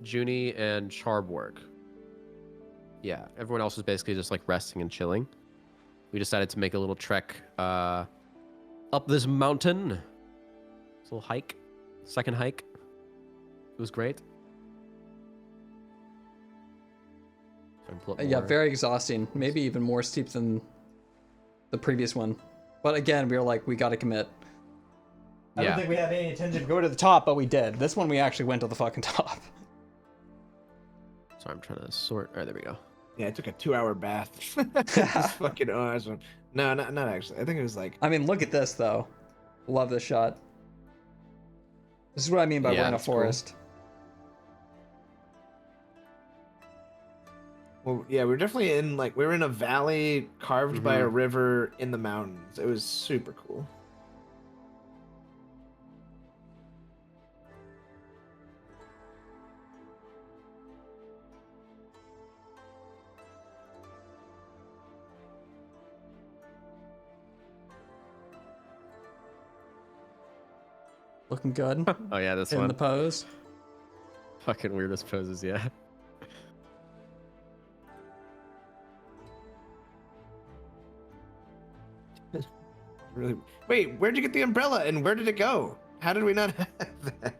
Junie, and Charborg. Yeah, everyone else was basically just like resting and chilling. We decided to make a little trek up this mountain. This little hike, second hike. It was great. Yeah, very exhausting. Maybe even more steep than the previous one. But again, we were like, we got to commit. I don't think we had any intention to go to the top, but we did. This one we actually went to the fucking top. Sorry, I'm trying to sort. All right, there we go. Yeah, I took a 2-hour bath. It's fucking awesome. No, not actually. I think it was like. I mean, look at this though. Love this shot. This is what I mean by we're in a that's cool. forest. Well, yeah, we're definitely in like we were in a valley carved by a river in the mountains. It was super cool. Looking good Oh yeah, this in one. the pose. Fucking weirdest poses, yeah. Really. Wait, where'd you get the umbrella and where did it go? How did we not have that?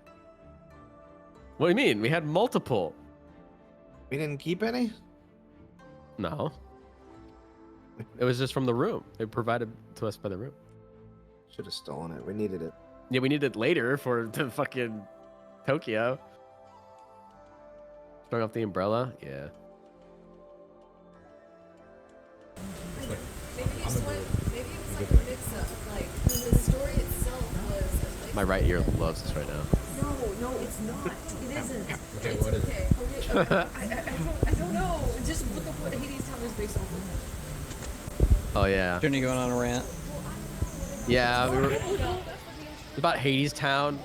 What do you mean? We had multiple. We didn't keep any? No. It was just from the room. It provided to us by the room. Should have stolen it. We needed it. Yeah, we needed it later for the fucking Tokyo. Throwing off the umbrella? Yeah. Maybe it was like a mix-up. Like the story itself was. My right ear loves this right now. No, it's not. It isn't. Okay, what is it? Okay. I don't know. Just look up what Hades Town is based off of. Oh yeah. Journey going on a rant. Yeah, we were. It's about Hades Town.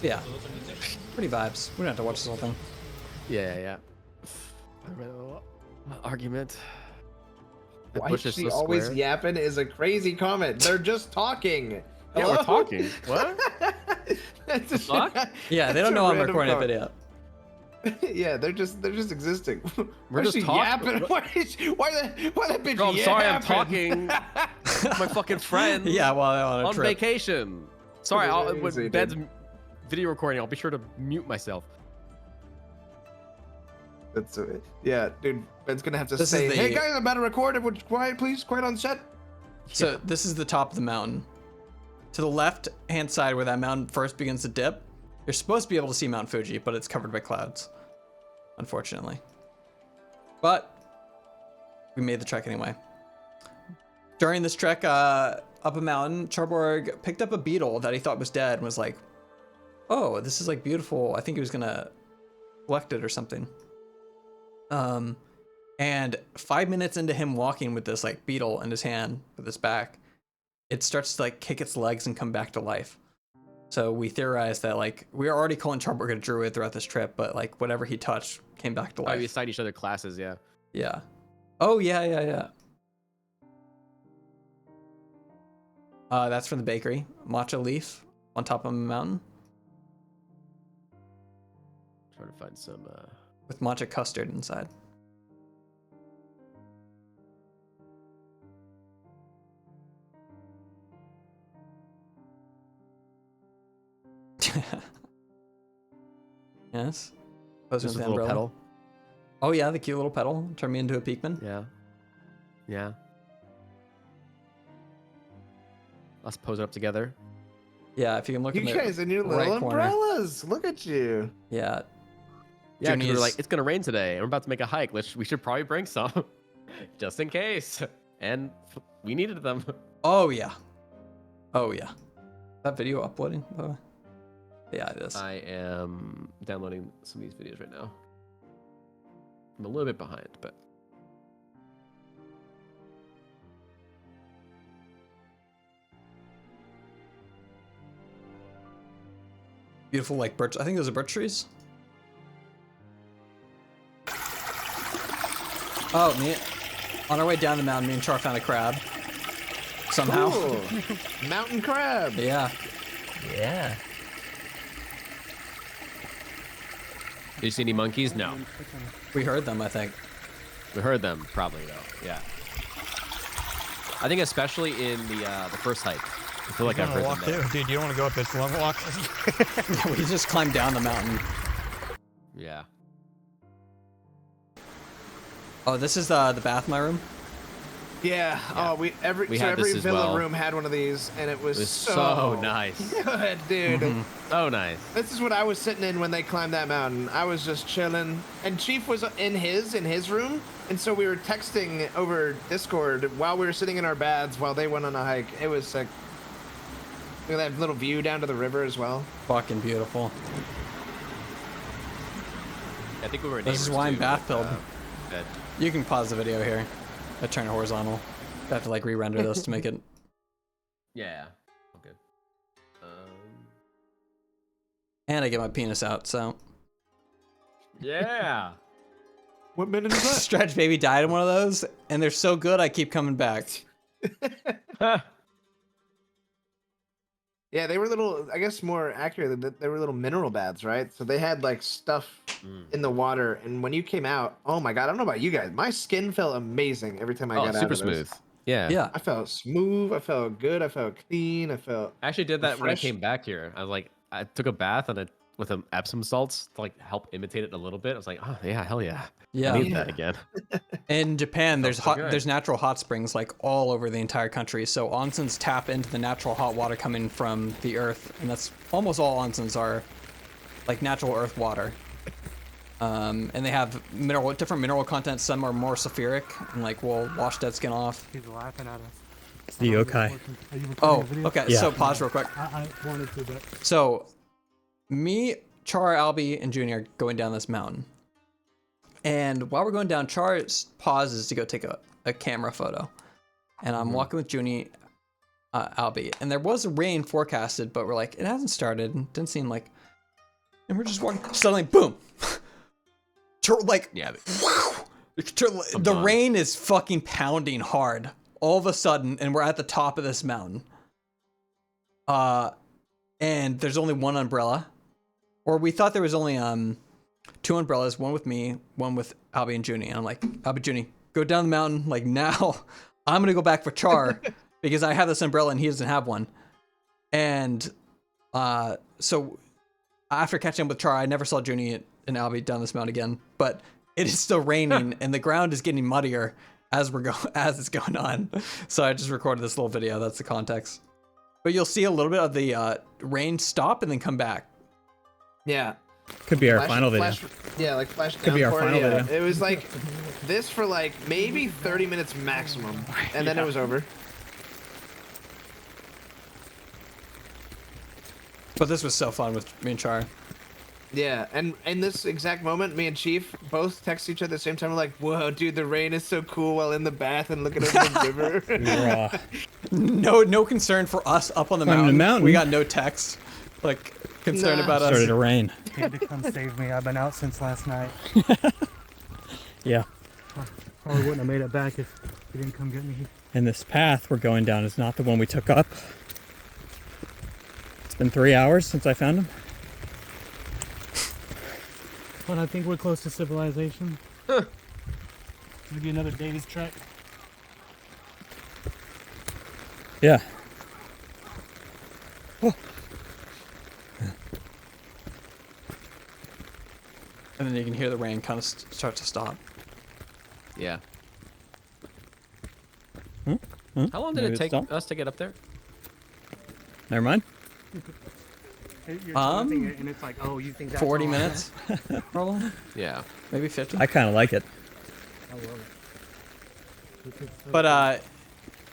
Yeah. Pretty vibes. We don't have to watch this whole thing. Yeah. Argument. The Why bush is is she so always square. yapping is a crazy comment. They're just talking. Yeah, we're Hello? talking. What? That's just- fuck? Yeah, they that's don't a know I'm random recording a comment. video. Yeah, they're just existing. We're Why is just she talking. yapping? Why that bitch Bro, I'm sorry I'm yapping? talking. with my fucking friends. Yeah, while they're on a on trip. vacation. Sorry, Crazy, with Bed's video recording, I'll be sure to mute myself. That's yeah, dude. Ben's gonna have to This is say, the- "Hey guys, I'm about to record. Everyone, quiet, please. Quiet on set." So this is the top of the mountain. To the left-hand side where that mountain first begins to dip, you're supposed to be able to see Mount Fuji, but it's covered by clouds, unfortunately. But we made the trek anyway. During this trek up a mountain, Charborg picked up a beetle that he thought was dead and was like, oh, this is like beautiful. I think he was gonna collect it or something. And 5 minutes into him walking with this like beetle in his hand with his back, it starts to like kick its legs and come back to life. So we theorized that like we were already calling Charburg a druid throughout this trip, but like whatever he touched came back to life. Oh, we assigned each other classes, yeah. Yeah. Oh yeah. That's from the bakery. Matcha leaf on top of a mountain Trying to find some. with matcha custard inside. Yes. Posing Just with a the little umbrella. pedal. Oh yeah, the cute little pedal. Turn me into a peakman. Yeah. Yeah. Let's pose it up together. Yeah, if you can look You in the guys and your right little corner. umbrellas. Look at you. Yeah. Yeah, because Juni's- we're like, it's gonna rain today, and we're about to make a hike. We should probably bring some, just in case. And we needed them. Oh yeah. Oh yeah. That video uploading, by the way? Yeah, it is. I am downloading some of these videos right now. I'm a little bit behind, but Beautiful like birch. I think those are birch trees. Oh, on our way down the mountain, me and Char found a crab. Somehow. Cool. Mountain crab. Yeah. Yeah. did you see any monkeys? No. We heard them, I think. We heard them, probably though. Yeah. I think especially in the first hike. I feel like I've heard them there. Dude, you don't want to go up this long walk? We just climbed down the mountain. Yeah. Oh, this is the bath in my room. Yeah. Oh, We every had this as villa well. room had one of these, and it was, It was so nice. good, dude. So nice. This is what I was sitting in when they climbed that mountain. I was just chilling, and Chief was in his room, and so we were texting over Discord while we were sitting in our baths while they went on a hike. It was sick. Look at that little view down to the river as well. Fucking beautiful. I think we were. This is neighbors, why I'm too, bath with, filled. Bed. You can pause the video here. I turn it horizontal. I have to like re-render this to make it. Yeah. Okay. And I get my penis out, so. Yeah. What minute is that? Stretch Baby died in one of those, and they're so good I keep coming back. Yeah, they were little, I guess more accurate, they were little mineral baths, right? So they had like stuff in the water, and when you came out, oh my god, I don't know about you guys, my skin felt amazing every time I got out super of smooth. those. Yeah. Yeah. I felt smooth, I felt good, I felt clean, I felt I actually did that when I refreshed. came back here. I was like, I took a bath with some Epsom salts to like help imitate it a little bit. I was like, oh yeah, hell yeah. Yeah. I need that again. In Japan, there's so good. there's natural hot springs like all over the entire country. So onsens tap into the natural hot water coming from the earth, and that's almost all onsens are like natural earth water. And they have different mineral content. Some are more sulfuric and like will wash dead skin off. He's laughing at us. It's the yokai. Oh, okay. Yeah. So pause real quick. I wanted to, but So, me, Char, Albie, and Junior are going down this mountain. And while we're going down, Char pauses to go take a camera photo. And I'm walking with Junie, Albie. And there was rain forecasted, but we're like, it hasn't started. It didn't seem like... And we're just walking. Suddenly, boom! Like, Yeah. the rain is fucking pounding hard. All of a sudden, and we're at the top of this mountain. And there's only one umbrella. Or we thought there was only two umbrellas, one with me, one with Albie and Junie. And I'm like, Albie, Junie, go down the mountain. Like now, I'm gonna go back for Char because I have this umbrella and he doesn't have one. And so after catching up with Char, I never saw Junie and Albie down this mountain again. But it is still raining and the ground is getting muddier as it's going on. So I just recorded this little video. That's the context. But you'll see a little bit of the rain stop and then come back. Yeah. Could be our final video. Yeah, like flash Could be our downpour, final yeah. video. It was like this for like maybe 30 minutes maximum, and then it was over. But this was so fun with me and Char. Yeah, and in this exact moment, me and Chief both text each other at the same time. We're like, "Whoa, dude, the rain is so cool while in the bath and looking over the river." Raw. No concern for us up on the Climbing the mountain. mountain. We got no text, like concerned Nah. about us. Started to rain. Had to come save me. I've been out since last night. Yeah. Probably wouldn't have made it back if you didn't come get me. And this path we're going down is not the one we took up. It's been 3 hours since I found him. But I think we're close to civilization. Maybe another day's trek. Yeah. And then you can hear the rain kind of start to stop. Yeah. Hmm? How long did Maybe it take it's us to get up there? Never mind. You're taunting it and it's like, oh, you think that's 40 all? minutes, probably. Yeah. Maybe 50. I kind of like it. I love it. But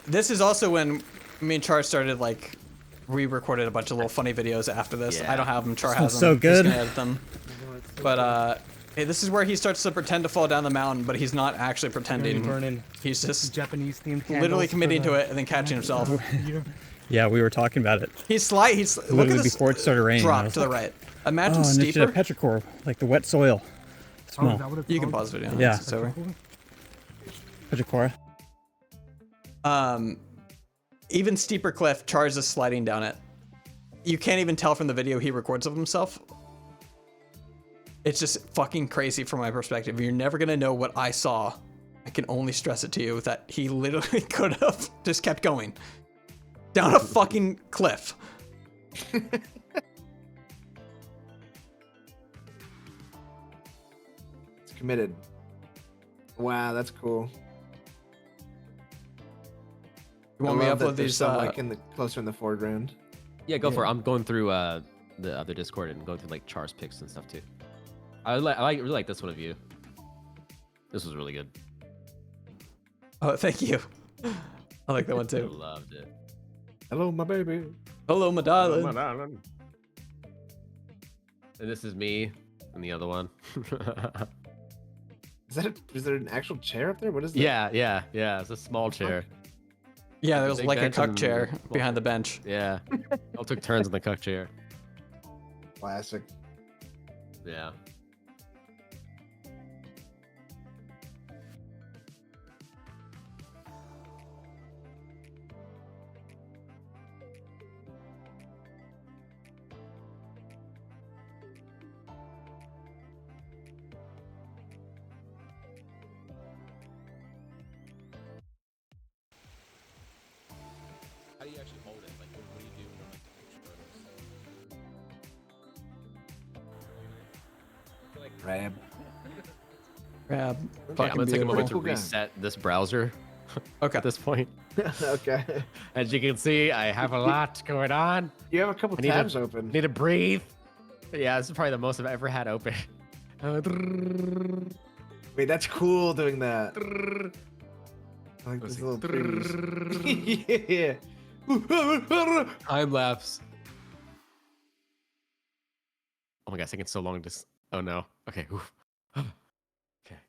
this is also when me and Char started like re-recorded a bunch of little funny videos after this. Yeah. I don't have them. Char This has one's them. so He's good. gonna edit them. But hey, this is where he starts to pretend to fall down the mountain, but he's not actually pretending. Burning He's just Japanese themed literally committing to it and then catching himself. Yeah, we were talking about it. He's look Literally at this before it started raining. I drop was to the like, right. Imagine Oh, and it's a steeper. petrichor, like the wet soil smell. You can pause the video. Yeah. It's over. Petrichor. Even steeper cliff, Char's is sliding down it. You can't even tell from the video he records of himself. It's just fucking crazy from my perspective. You're never gonna know what I saw. I can only stress it to you that he literally could have just kept going down a fucking cliff. It's committed. Wow, that's cool. You want me to upload these? Like in the closer in the foreground. Yeah, go for it. I'm going through the other Discord and going through like Char's picks and stuff too. I really like this one of you. This was really good. Oh, thank you. I like that one I too. loved it. Hello, my baby. Hello, my darling. And this is me and the other one. Is there an actual chair up there? What is that? Yeah. It's a small chair. Yeah, There's there's a big like a bench cuck and chair a small behind the bench. Yeah. All took turns in the cuck chair. Classic. Yeah. How do you actually hold it? Like, what do you do when like the picture Grab. Grab. Okay, I'm gonna take a moment to Cool guy. reset this browser. Okay. At this point, Okay. as you can see, I have a lot going on. You have a couple I need to- tabs open. Need to breathe. Yeah, this is probably the most I've ever had open. Wait, that's cool doing that. I like this little trees. Yeah. Time lapse. Oh my gosh, taking so long to. Oh no. Okay. Oof. Okay.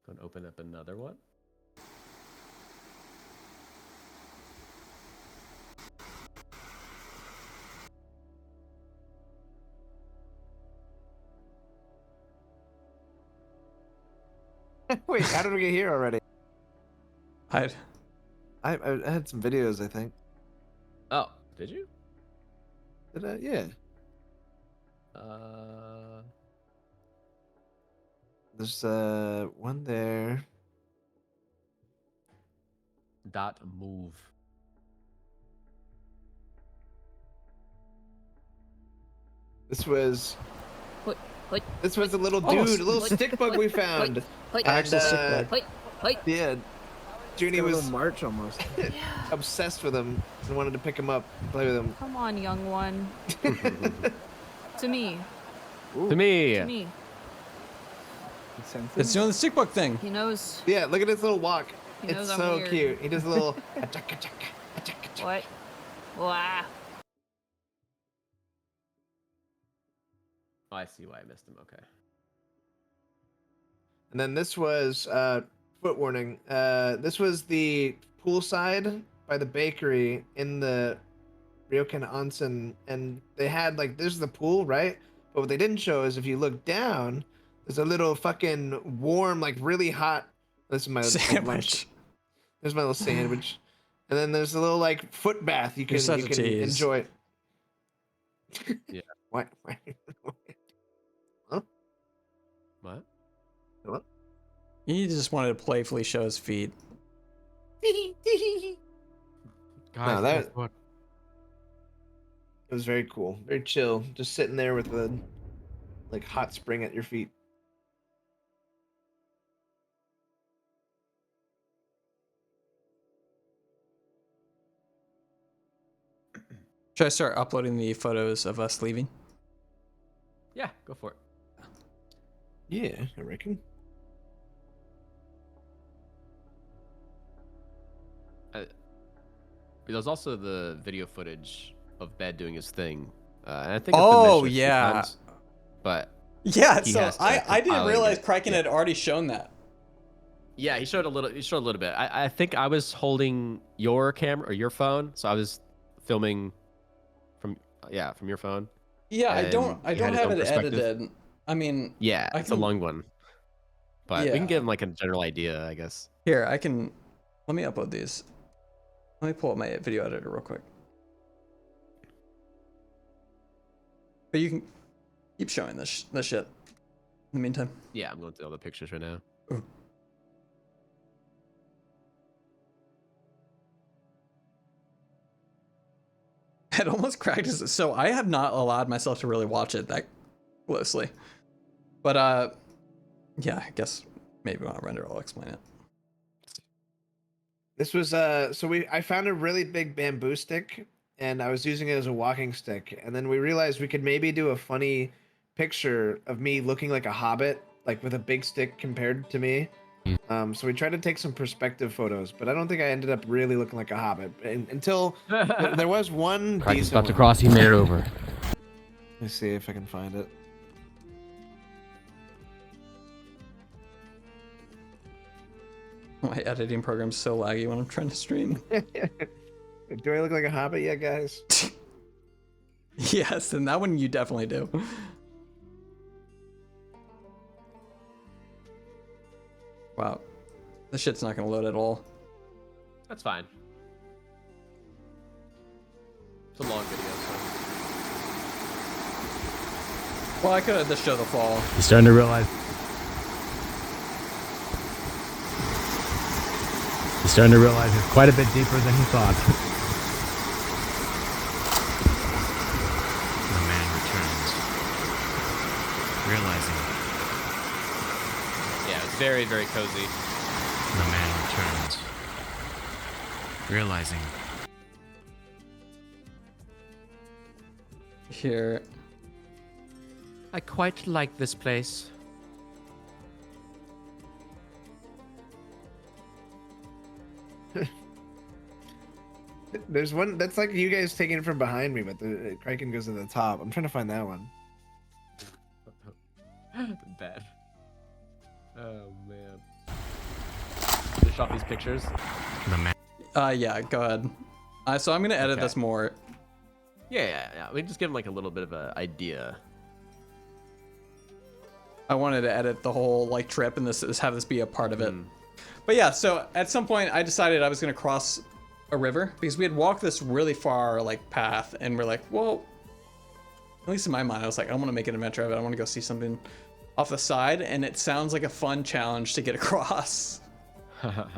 Going to open up another one. Wait, how did we get here already? Hide. I had some videos, I think. Oh, did you? Did I? Yeah. There's one there. Dot move. This was. Hoi, This was a little dude, Almost. a little stick bug we found. hoi, Actual stick uh, bug. hoi. Yeah. Junie Got a was little march almost. obsessed with him and wanted to pick him up and play with him. Come on, young one. To me. To me. To me. It's doing the stick bug thing. He knows Yeah, look at his little walk. He It's knows I'm so weird. cute. He does a little. what. Wow. I see why I missed him. Okay. And then this was foot warning. This was the poolside by the bakery in the Ryokan Onsen, and they had like this is the pool, right? But what they didn't show is if you look down, there's a little fucking warm, like really hot. This is my Sandwich. There's my little sandwich, and then there's a little like foot bath you You're can such a tease. enjoy. Yeah. Why? Huh? What? What? He just wanted to playfully show his feet. No, that it was very cool, very chill, just sitting there with the like hot spring at your feet. Should I start uploading the photos of us leaving? Yeah, go for it. Yeah, I reckon. There's also the video footage of Bed doing his thing. And I think it's been Oh, mentioned a few yeah. times, but Yeah, he so has to I didn't compile realize it. Kraken Yeah. had already shown that. Yeah, he showed a little. He showed a little bit. I think I was holding your camera or your phone, so I was filming from your phone. Yeah, I And don't he had his have own it perspective. edited. I mean, Yeah, I it's a can- long one, but we can Yeah. give him like a general idea, I guess. Here, I can. Let me upload these. Let me pull up my video editor real quick. But you can keep showing this shit in the meantime. Yeah, I'm going through all the pictures right now. Ooh. It almost cracked us. So I have not allowed myself to really watch it that closely. But yeah, I guess maybe when I render I'll explain it. This was I found a really big bamboo stick and I was using it as a walking stick, and then we realized we could maybe do a funny picture of me looking like a hobbit, like with a big stick compared to me. So we tried to take some perspective photos, but I don't think I ended up really looking like a hobbit until there was one Kraken's decent about to one. cross. He made it over. Let me see if I can find it. My editing program's so laggy when I'm trying to stream. Do I look like a hobbit yet, guys? Yes, and that one you definitely do. Wow. This shit's not gonna load at all. That's fine. It's a long video, so. Well, I could have just show the fall. He's starting to realize. He's starting to realize it's quite a bit deeper than he thought. The man returns, realizing Yeah, it's very, very cozy. the man returns, realizing Here. I quite like this place. There's one that's like you guys taking it from behind me, but the Kraken goes to the top. I'm trying to find that one. Bad. Oh man. Finish off these pictures. the man. Yeah, go ahead. So I'm gonna edit Okay. this more. Yeah. We can just give him like a little bit of an idea. I wanted to edit the whole like trip and have this be a part of it. But yeah, so at some point I decided I was gonna cross a river because we had walked this really far like path, and we're like, well, at least in my mind, I was like, I want to make an adventure of it. I want to go see something off the side, and it sounds like a fun challenge to get across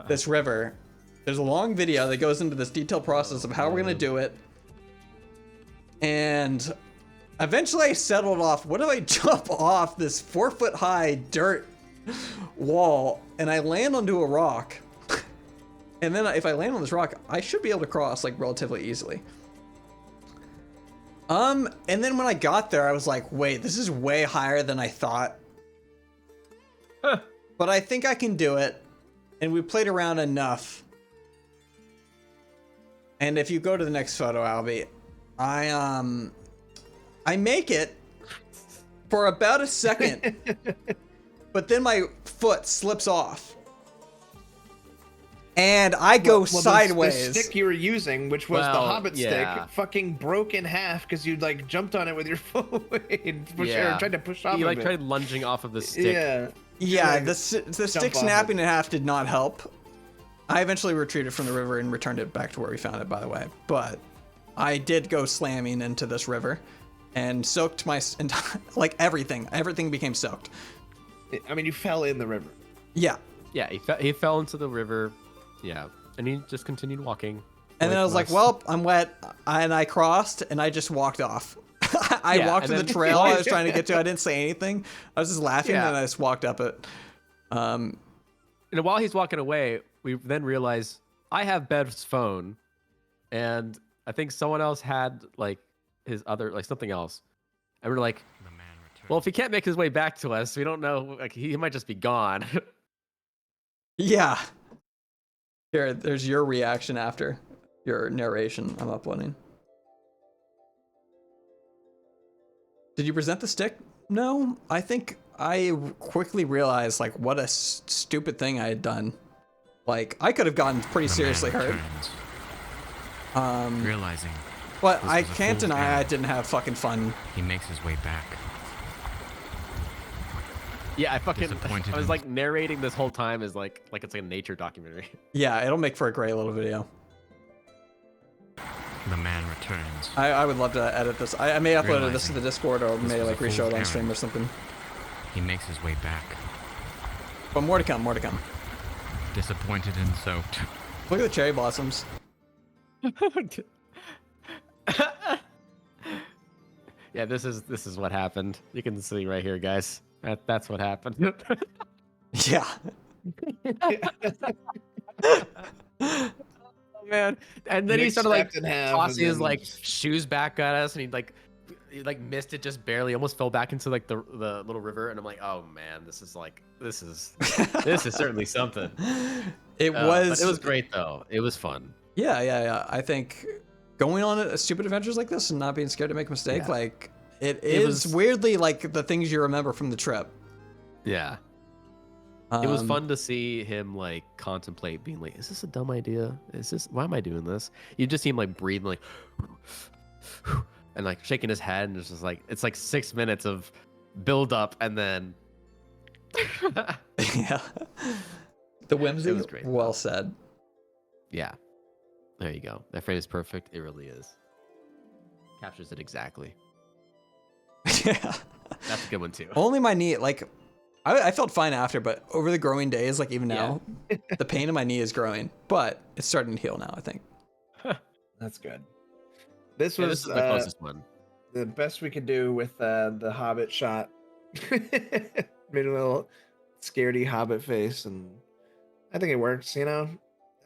this river. There's a long video that goes into this detailed process of how we're gonna do it, and eventually I settled off. What if I jump off this 4-foot high dirt wall and I land onto a rock? And then if I land on this rock, I should be able to cross like relatively easily. And then when I got there, I was like, wait, this is way higher than I thought. But I think I can do it. And we played around enough. And if you go to the next photo, Albie, I make it. for about a second, but then my foot slips off. And I go sideways. The stick you were using, which was the Well, Hobbit yeah. stick, fucking broke in half because you like jumped on it with your foot and tried to push off. He of like it. tried lunging off of the stick. Yeah. Yeah, Like, the stick off snapping it. in half did not help. I eventually retreated from the river and returned it back to where we found it, by the way. But I did go slamming into this river and soaked my like everything. Everything became soaked. I mean, you fell in the river. Yeah. Yeah, he fell into the river. Yeah, and he just continued walking. And then I was like, well, I'm wet, and I crossed, and I just walked off. I walked to the trail I was trying to get to. I didn't say anything. I was just laughing, and I just walked up it. And while he's walking away, we then realize I have Bev's phone, and I think someone else had like his other, like something else. And we're like, well, if he can't make his way back to us, we don't know. Like he might just be gone. Yeah. Here, there's your reaction after your narration I'm uploading. Did you present the stick? No, I think I quickly realized like what a stupid thing I had done. Like I could have gotten pretty seriously hurt. Realizing. But I can't deny I didn't have fucking fun. He makes his way back. Yeah, I was like narrating this whole time as like it's like a nature documentary. Yeah, it'll make for a great little video. The man returns. I would love to edit this. I may upload this to the Discord or may like re-show it on stream or something. He makes his way back. But more to come, more to come. Disappointed and soaked. Look at the cherry blossoms. Yeah, this is what happened. You can see right here, guys. That's what happened. Yeah. Oh man! And then he started like tossing his like shoes back at us, and he missed it just barely, almost fell back into like the little river. And I'm like, oh man, this is certainly something. It but it was great though. It was fun. Yeah. I think going on a stupid adventures like this and not being scared to make a mistake, like it is weirdly like the things you remember from the trip. Yeah. It was fun to see him like contemplate being like, is this a dumb idea? Why am I doing this? You just see him like breathing like and like shaking his head, and it's just like, it's like 6 minutes of build up and then yeah. The whimsy was great. Well said. Yeah. There you go. That frame is perfect. It really is. Captures it exactly. Yeah. That's a good one too. Only my knee, like I felt fine after, but over the growing days, like even now, the pain in my knee is growing, but it's starting to heal now, I think. That's good. This was the closest one. The best we could do with the Hobbit shot. Made a little scaredy Hobbit face, and I think it works, you know?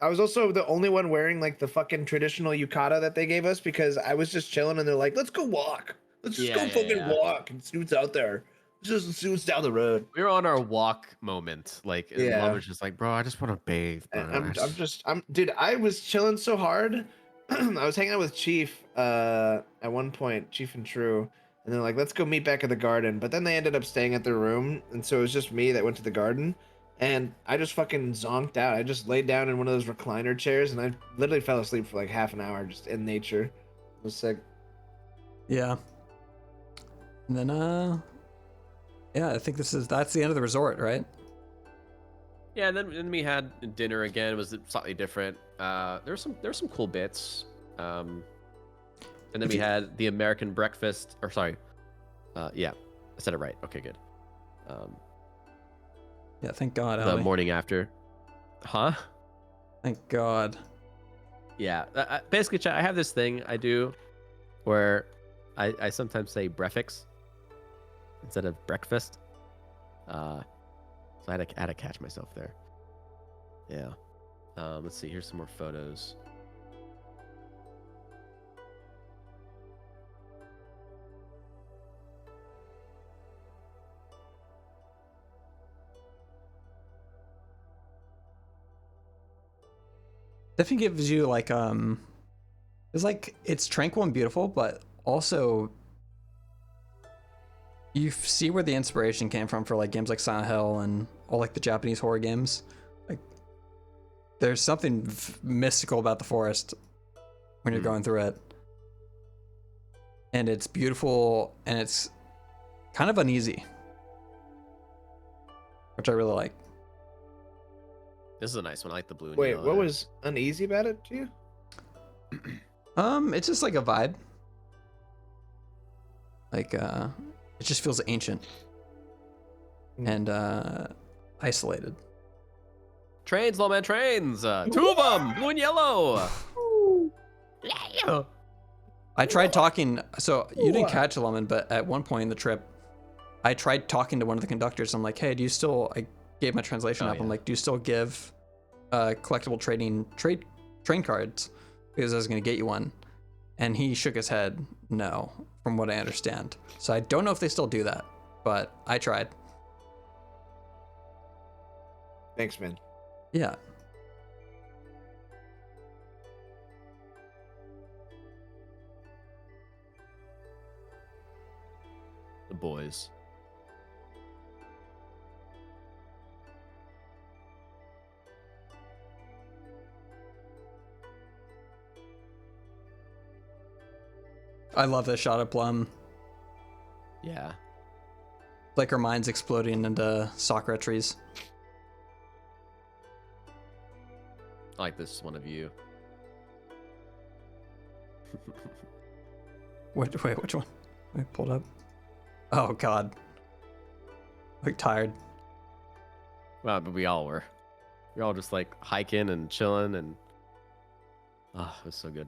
I was also the only one wearing like the fucking traditional yukata that they gave us because I was just chilling and they're like, let's go walk. Let's just go fucking walk and see what's out there. Just see what's down the road. We were on our walk moment. Like, Mom was just like, bro, I just want to bathe. Dude, I was chilling so hard. I was hanging out with Chief at one point, Chief and True, and they're like, let's go meet back at the garden. But then they ended up staying at their room, and so it was just me that went to the garden. And I just fucking zonked out. I just laid down in one of those recliner chairs, and I literally fell asleep for like half an hour just in nature. It was sick. Yeah. And then, yeah, I think that's the end of the resort, right? Yeah, and then we had dinner again. It was slightly different. There's some cool bits. And then we had the American breakfast. Or sorry, yeah, I said it right. Okay, good. Yeah, thank God. The morning after, huh? Thank God. Yeah, basically, I have this thing I do, where I sometimes say breakfast instead of breakfast. So I had to catch myself there. Yeah. Let's see. Here's some more photos. Definitely gives you like it's like it's tranquil and beautiful, but also you see where the inspiration came from for like games like Silent Hill and all like the Japanese horror games. Like, there's something mystical about the forest when you're going through it, and it's beautiful and it's kind of uneasy, which I really like. This is a nice one. I like the blue and Wait, yellow what there. was uneasy about it to you? It's just like a vibe. Like, it just feels ancient and isolated. Trains, low man, trains. Two of them, blue and yellow. I tried talking, so you didn't catch Lemon, but at one point in the trip, I tried talking to one of the conductors. I'm like, hey, do you still, I gave my translation up. I'm like, do you still give collectible train cards? Because I was going to get you one. And he shook his head, no, from what I understand. So I don't know if they still do that, but I tried. Thanks, man. Yeah. The boys. I love this shot of Plum. Yeah. Like her mind's exploding into sakura trees. I like this one of you. Wait, which one? I pulled up. Oh God. Like tired. Well, but we all were. We all just like hiking and chilling and oh, it was so good.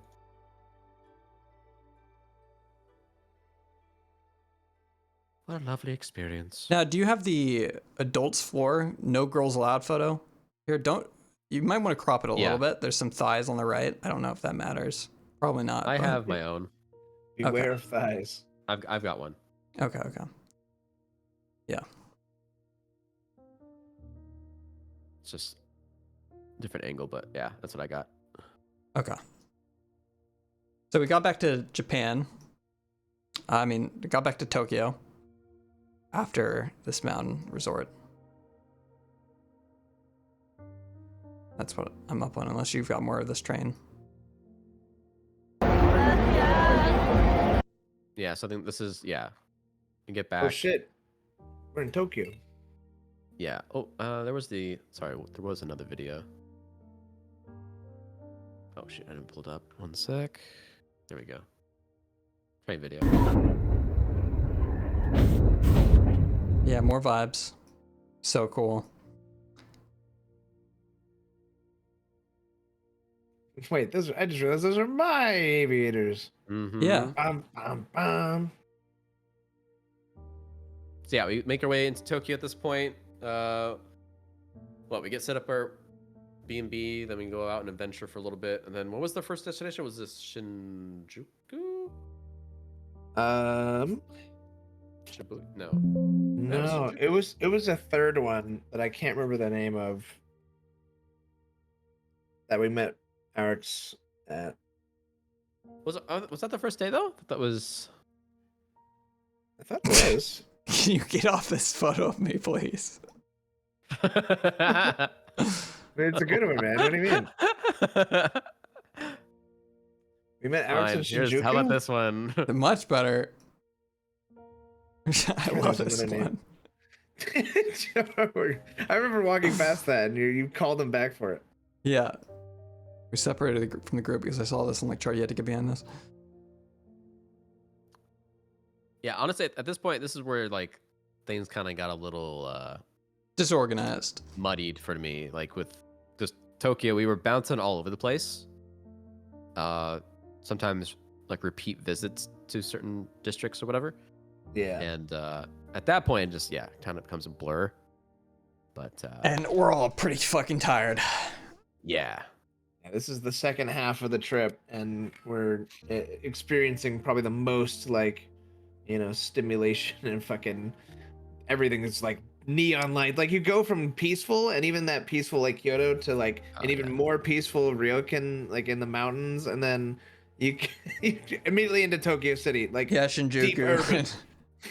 What a lovely experience. Now, do you have the adults floor, no girls allowed photo? Here, you might want to crop it a little bit. There's some thighs on the right. I don't know if that matters. Probably not. I have my own. Beware of thighs. I've got one. Okay. Yeah. It's just different angle, but yeah, that's what I got. Okay. So we got back to Japan. Got back to Tokyo after this mountain resort. That's what I'm up on, unless you've got more of this train. Yeah, so I think this is, you get back. Oh shit, we're in Tokyo. Yeah. Oh, there was another video. Oh shit, I didn't pull it up. One sec. There we go. Train video. Yeah, more vibes. So cool. Wait, I just realized those are my aviators. Mm-hmm. Yeah. So yeah, we make our way into Tokyo at this point. We get set up our B&B, then we go out and adventure for a little bit, and then what was the first destination? Was this Shinjuku? Shibuya? No, it was a third one that I can't remember the name of. That we met Eric's at. Was that the first day though? That was. I thought it was. Can you get off this photo of me, please? It's a good one, man. What do you mean? We met Alex in Shinjuku. How about this one? Much better. I love this one. I remember walking past that, and you called him back for it. Yeah. We separated from the group because I saw this and like, Charlie, you had to get behind this. Yeah, honestly, at this point, this is where like things kind of got a little disorganized, muddied for me. Like with just Tokyo, we were bouncing all over the place. Sometimes like repeat visits to certain districts or whatever. Yeah. And at that point, just kind of becomes a blur. But and we're all pretty fucking tired. Yeah. This is the second half of the trip, and we're experiencing probably the most stimulation and fucking everything is like neon light. Like you go from peaceful, and even that peaceful like Kyoto to like an even more peaceful Ryokan, like in the mountains, and then you immediately into Tokyo City, like Shinjuku. deep urban.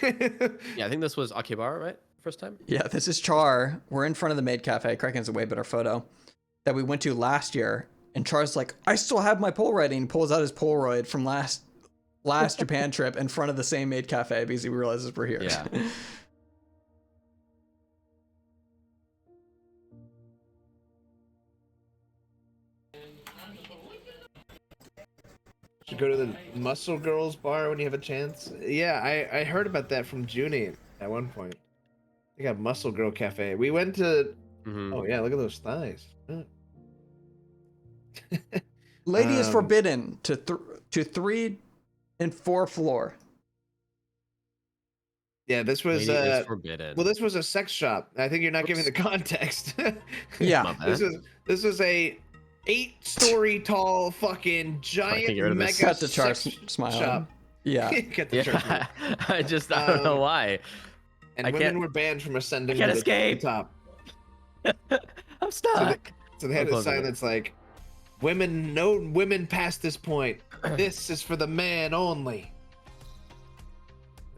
Yeah, I think this was Akihabara, right? First time? Yeah, this is Char. We're in front of the Maid Cafe. Kraken's a way better photo that we went to last year. And Char's like, I still have my Polaroid. And he pulls out his Polaroid from last Japan trip in front of the same Maid Cafe because he realizes we're here. Yeah. Should go to the Muscle Girls bar when you have a chance. Yeah, I heard about that from Junie at one point. They got Muscle Girl Cafe. We went to. Oh yeah, look at those thighs. Lady is forbidden to 3 and 4th floor. Yeah, this was Lady is forbidden. well, this was a sex shop. I think you're not giving the context. Yeah, this was a 8-story tall fucking giant mega Cut the Char sex smile. shop. Yeah. Cut the Char smile. I don't know why. And women were banned from ascending I can't to escape. the top. I'm stuck. So they had a sign that's like, no women past this point. This is for the man only.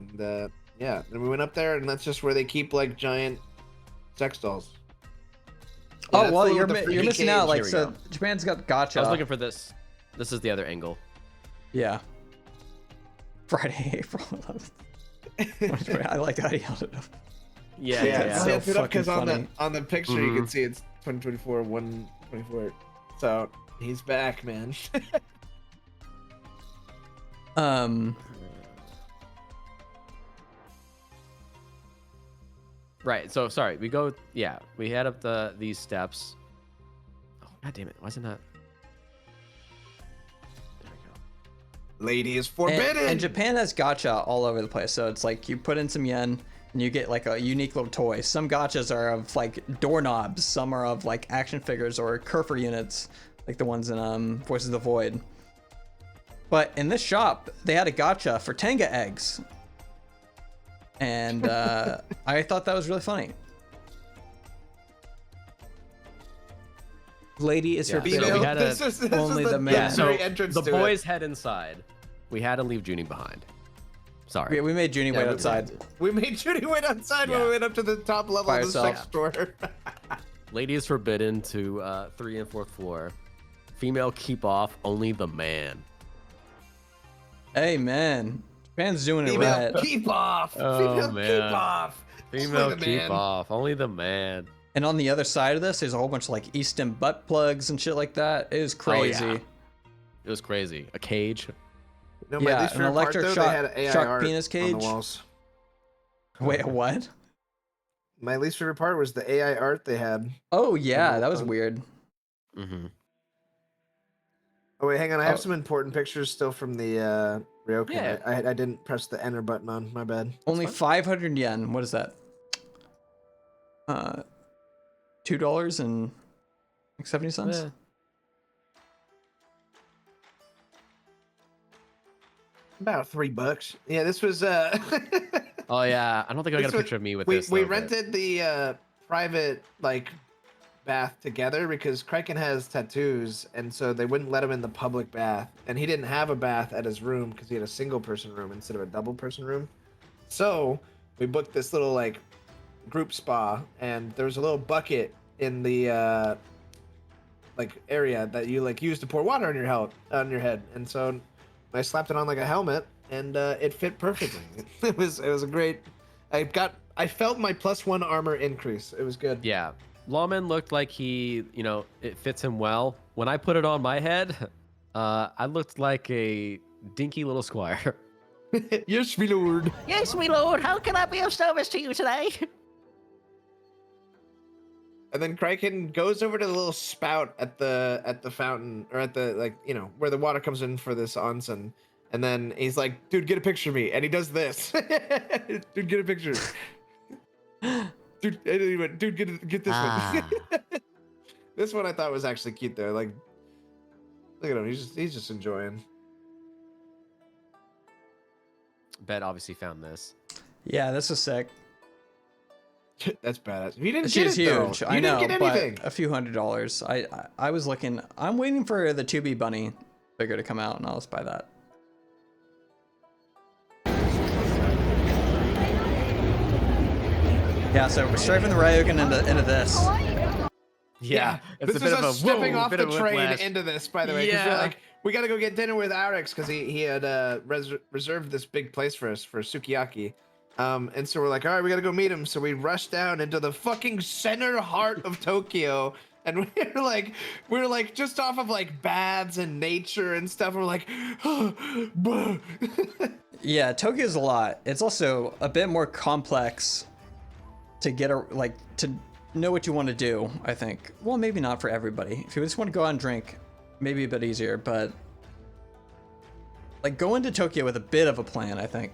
And yeah, and we went up there, and that's just where they keep like giant sex dolls. Yeah, Oh well, you're freaky missing out. cage. Like, Here we so go. Japan's got gotcha. I was looking for this. This is the other angle. Yeah. Friday, April 11th. I like how he held it up. Yeah. I So held it up because fucking on the picture you can see it's 2024 124. So he's back, man. Right. So sorry. We go. Yeah. We head up these steps. Oh god damn it! Why isn't that? There we go. Lady is forbidden. And Japan has gacha all over the place. So it's like you put in some yen and you get like a unique little toy. Some gachas are of like doorknobs. Some are of like action figures or Kerfer units, like the ones in Voices of the Void. But in this shop, they had a gacha for Tenga eggs. And I thought that was really funny. Lady is forbidden. So we had only the men. Yeah, so entrance the to boys head inside. We had to leave Junie behind. Sorry. We made Junie wait outside. We made Judy wait outside when we went up to the top level By of the herself. sex store. Lady is forbidden to 3 and 4th floor. Female keep off. Only the man. Hey man, Japan's doing it Female right. keep off. Oh, Female man. keep off. Female Only the keep man. off. Only the man. And on the other side of this, there's a whole bunch of like Easton butt plugs and shit like that. It was crazy. Oh, yeah. It was crazy. A cage. No, my Yeah, least an favorite electric part, though, shock- they had AI shock art penis on cage? the walls. Wait, what? My least favorite part was the AI art they had. Oh yeah, that was weird. Mm-hmm. Oh wait, hang on. I have Oh. some important pictures still from the Ryokan. Yeah. I didn't press the enter button on. My bad. Only 500 yen. What is that? $2.70. Yeah. About $3. Yeah, this was. Oh yeah. I don't think I got This a was- picture of me with we this. we though, but- rented the private like bath together because Kraken has tattoos, and so they wouldn't let him in the public bath, and he didn't have a bath at his room because he had a single person room instead of a double person room. So we booked this little like group spa, and there was a little bucket in the like area that you like use to pour water on your head, and so I slapped it on like a helmet, and it fit perfectly. It was a great. I felt my +1 armor increase. It was good. Yeah. Lawman looked like it fits him well. When I put it on my head, I looked like a dinky little squire. Yes, my lord. Yes, my lord. How can I be of service to you today? And then Kraken goes over to the little spout at the fountain, or at the where the water comes in for this onsen. And then he's like, "Dude, get a picture of me." And he does this. Dude, get a picture. Dude, and he went, "Dude, get this one." This one I thought was actually cute though. Like, look at him. He's just enjoying. Bet obviously found this. Yeah, this was sick. That's badass. You didn't She's get it huge. though. I You know, didn't get anything. but a few $100s. I was looking. I'm waiting for the 2B bunny figure to come out, and I'll just buy that. Yeah, so we're straight from the Ryugan into this. Yeah, it's this a bit is of a us stepping whoa, off bit the of train whiplash. into this, by the way, because we're Yeah. like, we gotta go get dinner with Alex because he had reserved this big place for us for sukiyaki. And so we're like, all right, we gotta go meet him. So we rush down into the fucking center heart of Tokyo, and we're like just off of like baths and nature and stuff. We're like, Yeah, Tokyo's a lot. It's also a bit more complex to get to know what you want to do, I think. Well, maybe not for everybody. If you just want to go out and drink, maybe a bit easier, but like go into Tokyo with a bit of a plan, I think.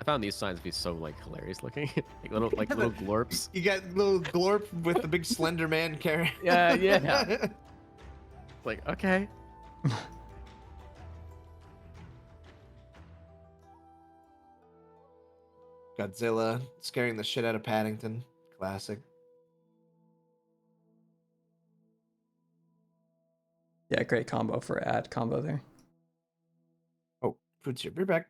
I found these signs to be so like hilarious looking, little glorps. You got little glorp with the big slender man carrying. Yeah. Like, okay. Godzilla scaring the shit out of Paddington. Classic. Yeah, great combo for ad combo there. Oh, food's here. Be right back.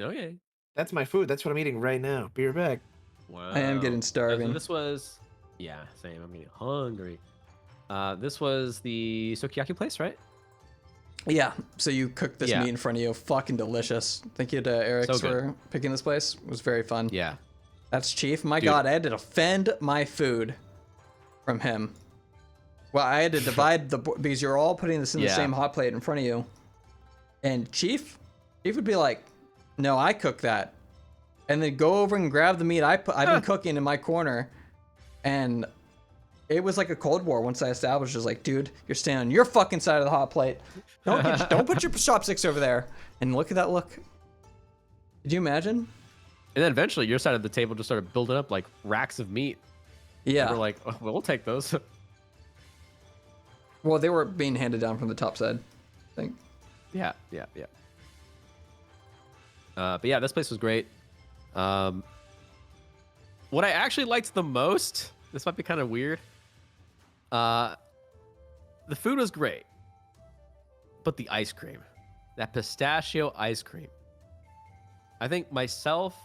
Okay. That's my food. That's what I'm eating right now. Be right back. Wow. I am getting starving. So this was, yeah, same. I'm getting hungry. This was the sukiyaki place, right? Yeah, so you cooked this Yeah. meat in front of you. Fucking delicious. Thank you to Eric So for picking this place. It was very fun. Yeah. That's Chief. My Dude. God, I had to defend my food from him. Well, I had to divide because you're all putting this in the Yeah. same hot plate in front of you. And Chief would be like, "No, I cook that," and then go over and grab the meat I've been cooking in my corner, and it was like a Cold War once I established. It was like, dude, you're staying on your fucking side of the hot plate. Don't put your chopsticks over there. And look at that look. Did you imagine? And then eventually your side of the table just started building up like racks of meat. Yeah. And we're like, oh, we'll take those. Well, they were being handed down from the top side, I think. Yeah. But yeah, this place was great. What I actually liked the most, this might be kind of weird. The food was great, but the ice cream, that pistachio ice cream. I think myself,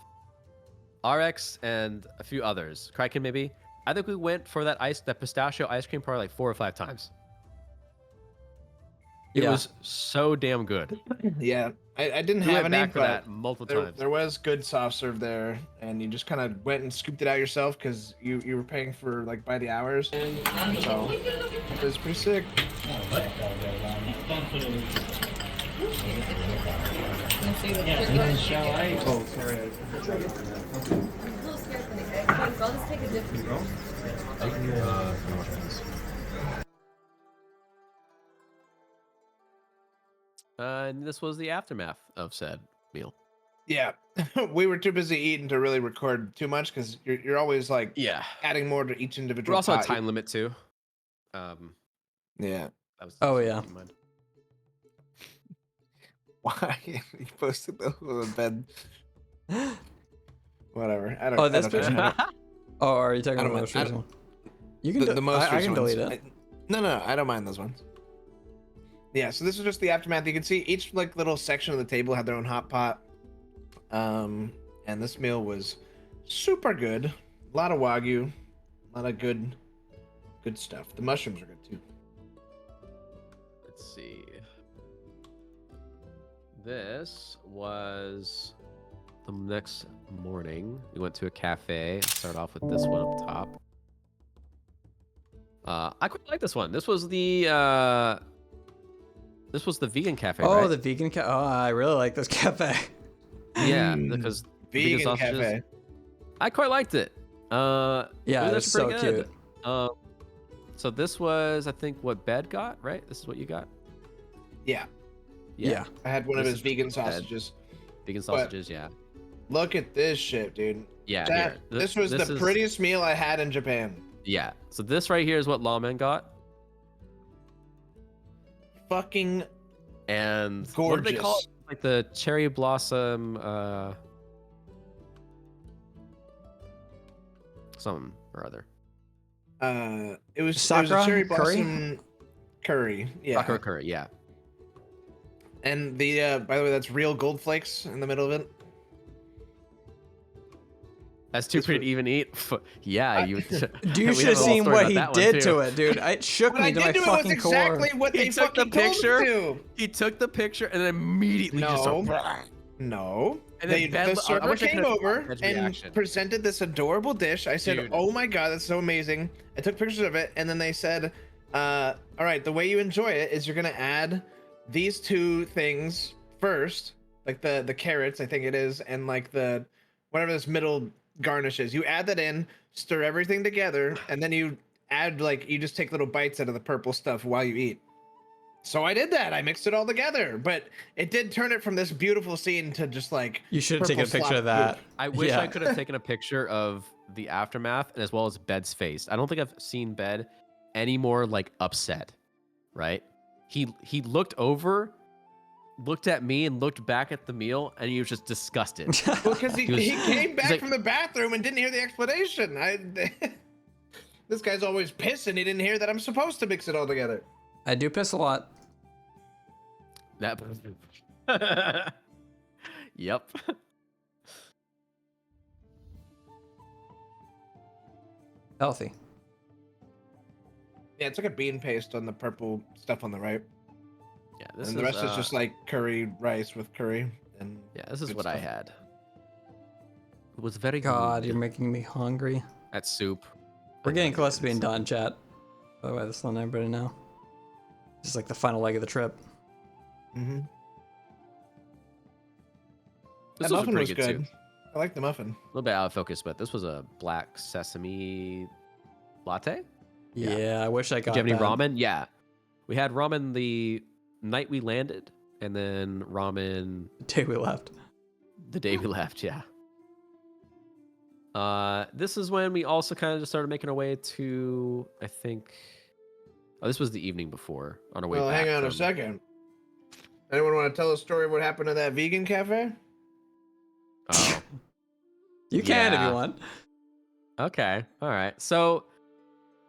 RX, and a few others, Kraken maybe. I think we went for that pistachio ice cream probably like 4 or 5 times. It was so damn good. Yeah, I didn't We have went any, back for but that multiple times. there was good soft serve there, and you just kind of went and scooped it out yourself because you were paying for like by the hours. So it was pretty sick. Oh, sorry. I'll just take a different. And this was the aftermath of said meal. Yeah, we were too busy eating to really record too much because you're always like adding more to each individual. We're also a pot. time limit too. Yeah. That was Oh yeah. Why you posted those on the bed? Whatever. I don't. Oh, this I don't picture. care. Oh, are you talking I about don't most mind- recent one? You can. the most I can recent delete ones. it. No, I don't mind those ones. Yeah, so this is just the aftermath. You can see each like little section of the table had their own hot pot. And this meal was super good. A lot of wagyu, a lot of good stuff. The mushrooms are good too. Let's see. This was the next morning. We went to a cafe. Start off with this one up top. I quite like this one. This was the vegan cafe. Oh, right? the vegan cafe. Oh, I really like this cafe. Yeah, because vegan sausages. cafe. I quite liked it. Yeah, it was it's so pretty good. cute. So this was, I think, what Bed got, right? This is what you got. Yeah. Yeah. I had one of This his is vegan Bed. sausages. Vegan sausages, yeah. Look at this shit, dude. Yeah. Chat, here. this was the prettiest meal I had in Japan. Yeah. So this right here is what Lawman got. Fucking And gorgeous. what do they call it? Like the cherry blossom something or other. It was a Sakura cherry curry? blossom curry. Yeah. Sakura curry, yeah. And the by the way, that's real gold flakes in the middle of it. That's too pretty to even eat. Yeah, you. You should have seen what he did to it, dude. It shook me to my fucking core. Exactly what they fucking told him to. He took the picture and then immediately just No. And then The server came over and presented this adorable dish. I said, "Oh my god, that's so amazing!" I took pictures of it, and then they said, "All right, the way you enjoy it is you're gonna add these two things first, like the carrots, I think it is, and like the whatever this middle garnish is. You add that in, stir everything together, and then you add you just take little bites out of the purple stuff while you eat." So I did that. I mixed it all together, but it did turn it from this beautiful scene to just you should have taken a picture of that. I wish I could have taken a picture of the aftermath as well as Bed's face. I don't think I've seen Bed any more upset, right? He looked over, looked at me, and looked back at the meal, and he was just disgusted. Well, because he came back from the bathroom and didn't hear the explanation. This guy's always pissing. He didn't hear that I'm supposed to mix it all together. I do piss a lot. That. Yep. Healthy. Yeah, it's like a bean paste on the purple stuff on the right. Yeah, and the rest is just curry rice with curry. And yeah, this is what I had. It was very God, good. you're making me hungry. That soup. We're getting close to being done, chat. By the way, just letting everybody know. This is the final leg of the trip. Mm-hmm. This that muffin was good. Too. I like the muffin. A little bit out of focus, but this was a black sesame latte. Yeah, I wish I got. Did you have any ramen? Yeah, we had ramen the night we landed, and then ramen the day we left. The day we left, yeah. This is when we also kind of just started making our way to, I think. Oh, this was the evening before on our way back. Hang on a second. Anyone want to tell a story of what happened to that vegan cafe? Oh. You can if you want. Okay. All right. So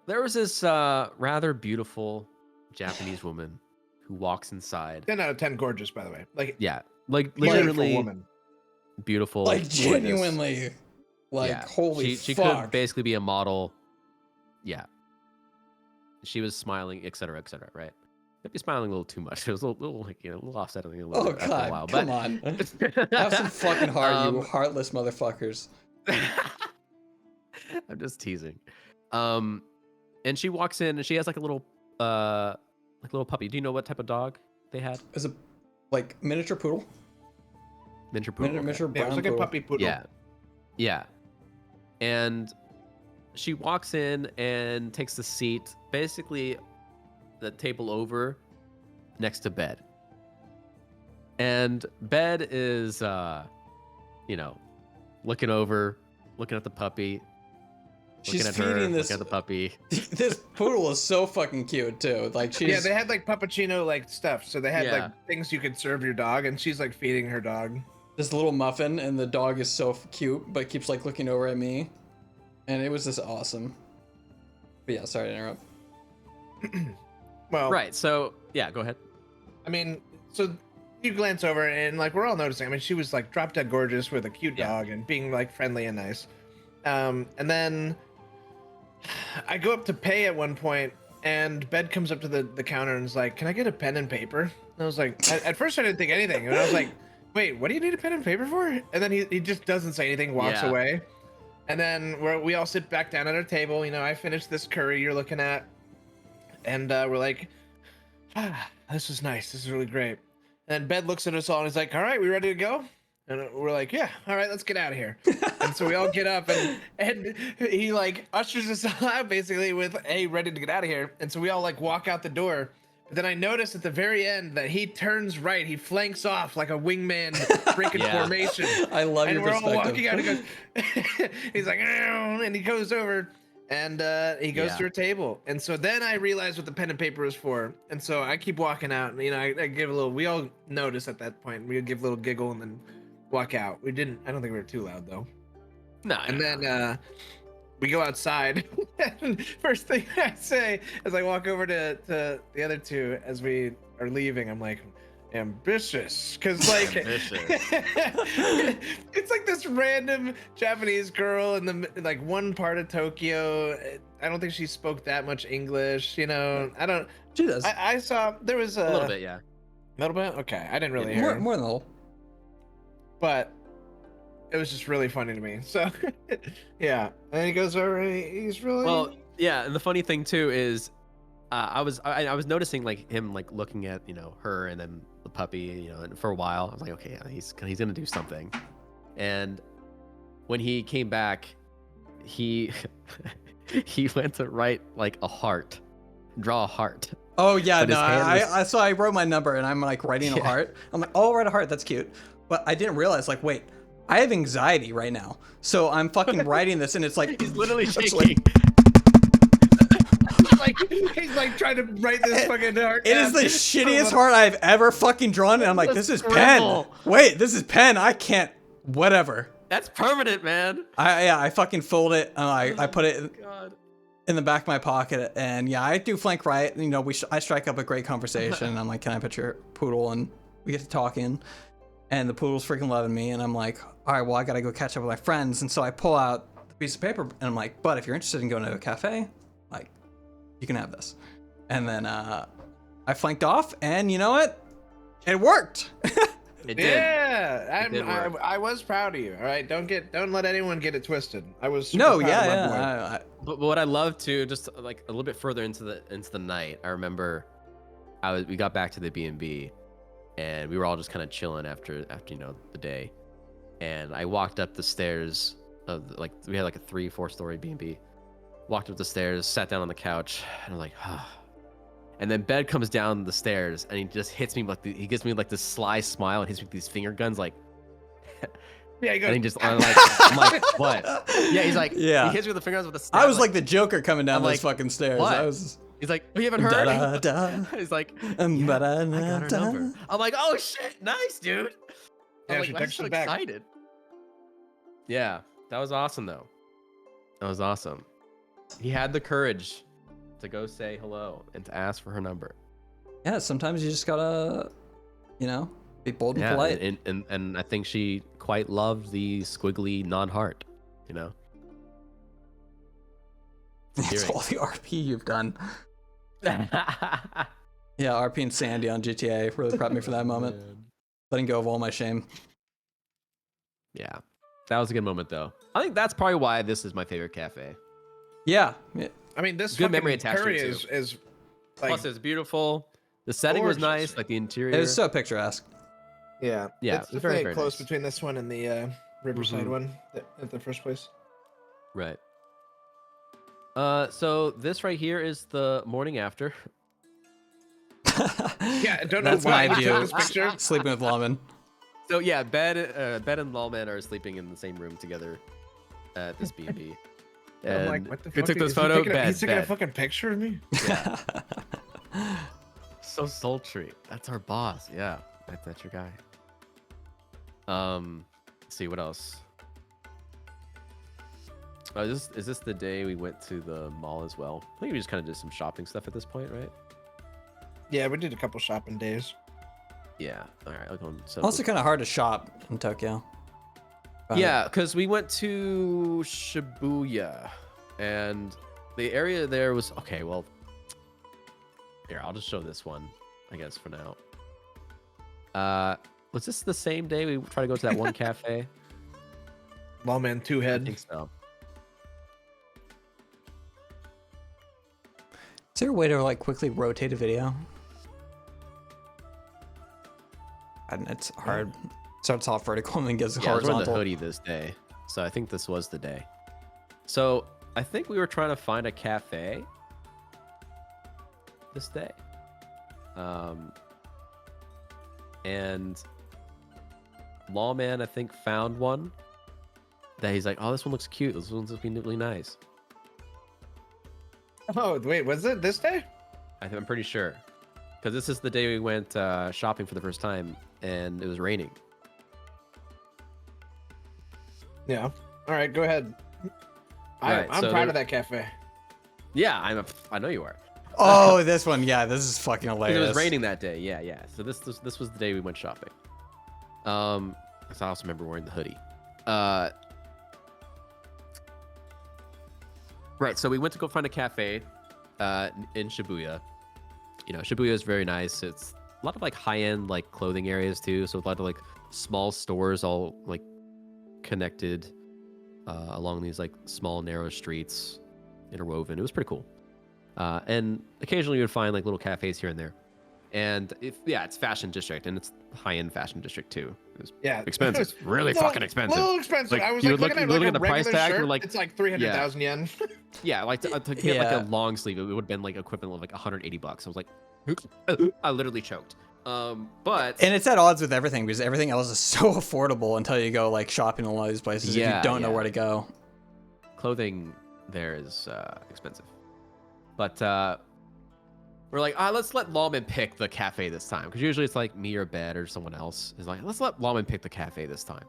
there was this rather beautiful Japanese woman who walks inside. 10 out of 10 gorgeous, by the way. Yeah. Literally woman. Beautiful. Genuinely. Holy she fuck. She could basically be a model. Yeah. She was smiling, etc., right? Maybe smiling a little too much. It was a little offsetting a little bit after a while. Come on. Have some fucking heart, you heartless motherfuckers. I'm just teasing. And she walks in and she has a little puppy. Do you know what type of dog they had? Is it miniature poodle? Miniature poodle. Miniature brown it was like poodle. a puppy poodle. Yeah. And she walks in and takes the seat, basically the table over next to Bed. And Bed is, looking over, looking at the puppy. She's looking at feeding her, this. Looking at the puppy. This poodle is so fucking cute too. Yeah, they had puppuccino stuff, so they had things you could serve your dog, and she's feeding her dog. This little muffin, and the dog is so cute, but keeps looking over at me, and it was just awesome. But yeah, sorry to interrupt. Well, right. So yeah, go ahead. I mean, so you glance over, and we're all noticing. I mean, she was drop dead gorgeous with a cute dog and being friendly and nice. And then I go up to pay at one point, and Bed comes up to the counter and is like, "Can I get a pen and paper?" And I was like, at first I didn't think anything, and I was like, "Wait, what do you need a pen and paper for?" And then he just doesn't say anything, walks away. And then we all sit back down at our table. I finished this curry you're looking at, and we're like, this is nice. This is really great. And then Bed looks at us all and he's like, "All right, we ready to go?" And we're like, "Yeah, all right, let's get out of here." And so we all get up, and he ushers us out basically with, "Hey, ready to get out of here." And so we all walk out the door. But then I noticed at the very end that he turns right, he flanks off like a wingman breaking formation. I love your perspective. And we're all walking out, and he goes, he's like, "Ow," and he goes over, and he goes to her table. And so then I realized what the pen and paper was for. And so I keep walking out, and I give a little, we all notice at that point, we give a little giggle and then walk out. I don't think we were too loud though. No. And then we go outside. And first thing I say as I walk over to the other two as we are leaving, I'm like, ambitious, because like it's like this random Japanese girl in the like one part of Tokyo. I don't think she spoke that much English, you know. I don't. She does. I saw there was A little bit, yeah. A little bit. Okay, I didn't really more, hear. more than a little. But it was just really funny to me. So yeah, and he goes over. He's really Well, yeah, and the funny thing too is, I was noticing like him like looking at her and then the puppy, and for a while I was like, okay, yeah, he's gonna do something. And when he came back, he he went to write like a heart, draw a heart. Oh yeah, But no, his hand was- so I wrote my number and I'm like writing a heart. I'm like, oh, I'll write a heart. That's cute. But I didn't realize, like, wait, I have anxiety right now. So I'm fucking writing this and it's like He's literally it's shaking. he's like trying to write this fucking heart. It is the shittiest heart I've ever fucking drawn, and I'm like, this is pen. Wait, this is pen. I can't. Whatever. That's permanent, man. I fucking fold it. I put it God. in the back of my pocket, and yeah, I do flank right. You know, I strike up a great conversation. And I'm like, can I pet your poodle? And we get to talking, and the poodle's freaking loving me. And I'm like, all right, well, I gotta go catch up with my friends. And so I pull out the piece of paper, and I'm like, but if you're interested in going to a cafe, like, you can have this. And then I flanked off, and you know what? It worked. It did. Yeah, I was proud of you. All right, don't let anyone get it twisted. I was super No, proud yeah, of my yeah. boy. But what I love too, just like a little bit further into the night, I remember we got back to the B&B, and we were all just kind of chilling after the day, and I walked up the stairs of like we had like a 3-4 story B&B. Walked up the stairs, sat down on the couch, and I'm like, ah. And then Bed comes down the stairs, and he just hits me he gives me like this sly smile and hits me with these finger guns, like. Yeah, he goes. And he just, I'm like, what? Yeah, he's like, Yeah. He hits me with the fingers with a. I was like the Joker coming down I'm those like, fucking stairs. what? I was. He's like, oh, you haven't heard? Da-da-da. He's like, I I got her number. I'm like, oh shit, nice, dude. Yeah, I'm she like, I'm texted so back. excited. Yeah, that was awesome though. That was awesome. He had the courage to go say hello and to ask for her number. Yeah, sometimes you just gotta, be bold and Yeah, polite. and I think she quite loved the squiggly non-heart, It's all the RP you've done. Yeah, RP and Sandy on GTA really prepped me for that moment. Letting go of all my shame. Yeah, that was a good moment though. I think that's probably why this is my favorite cafe. Yeah. I mean, this Good memory fucking attached to curry it, too. is like, Plus, it's beautiful. The setting was gorgeous. nice, like the interior. It was so picturesque. yeah, Yeah, It's it was very, definitely very close nice. between this one and the Riverside Mhm. one at the first place. Right. So this right here is the morning after. Yeah, I don't know That's why my he view. took this picture. Sleeping with lawmen. So yeah, Bed and Lawman are sleeping in the same room together at this B&B. I'm like, what the Who fuck? took this Is he photo? taking a- Bed. He's taking a Bed. fucking picture of me. So sultry. That's our boss. Yeah, that's your guy. Let's see what else. Oh, is this the day we went to the mall as well? I think we just kind of did some shopping stuff at this point, right? Yeah, we did a couple shopping days. Yeah. All right. I'll go. So Also kind of hard to shop in Tokyo. yeah, because we went to Shibuya, and the area there was okay. Well, here I'll just show this one, I guess, for now. Was this the same day we tried to go to that one cafe? Lawman two I head. think so. Is there a way to like quickly rotate a video? And it's hard. Starts off vertical and then gets Yeah, I was wearing the horizontal. hoodie this day, so I think this was the day. So I think we were trying to find a cafe this day, and Lawman I think found one that he's like, oh, this one looks cute. This one's looking really nice. Oh wait, was it this day? I'm pretty sure, because this is the day we went shopping for the first time, and it was raining. Yeah. All right, go ahead. Right, I'm so proud there- of that cafe. Yeah, I know you are. Oh, this one. Yeah, this is fucking 'Cause hilarious. it was raining that day. Yeah, yeah. So this was the day we went shopping. 'Cause I also remember wearing the hoodie. Right. So we went to go find a cafe, in Shibuya. You know, Shibuya is very nice. It's a lot of like high-end like clothing areas too. So a lot of like small stores all like connected along these like small narrow streets, interwoven. It was pretty cool. And occasionally you would find like little cafes here and there. And it's fashion district, and it's high-end fashion district too. It was expensive, really fucking expensive. Little expensive. I was you like would looking at look like at a the price regular tag, shirt. you're like, It's like 300,000 yen. yeah, like to get like a long sleeve, it would have been like equivalent of like $180. I was like, I literally choked. But and it's at odds with everything because everything else is so affordable until you go like shopping in a lot of these places if you don't know where to go. Clothing there is expensive, but we're like, let's let Lawman pick the cafe this time, because usually it's like me or Bed or someone else is like, let's let Lawman pick the cafe this time.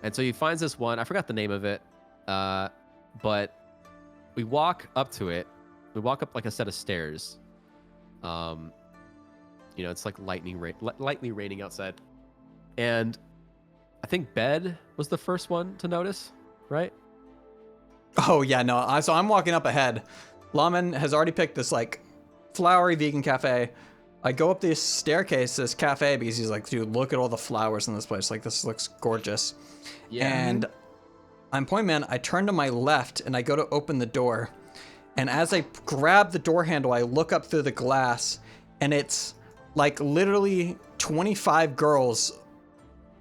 And so he finds this one. I forgot the name of it, but we walk up to it. We walk up like a set of stairs. You know, it's like lightly raining outside, and I think Bed was the first one to notice, right? Oh yeah, no. So I'm walking up ahead. Lawman has already picked this like flowery vegan cafe. I go up this staircase to this cafe because he's like, dude, look at all the flowers in this place. Like, this looks gorgeous. Yeah. And I'm point man. I turn to my left and I go to open the door. And as I grab the door handle, I look up through the glass, and it's like literally 25 girls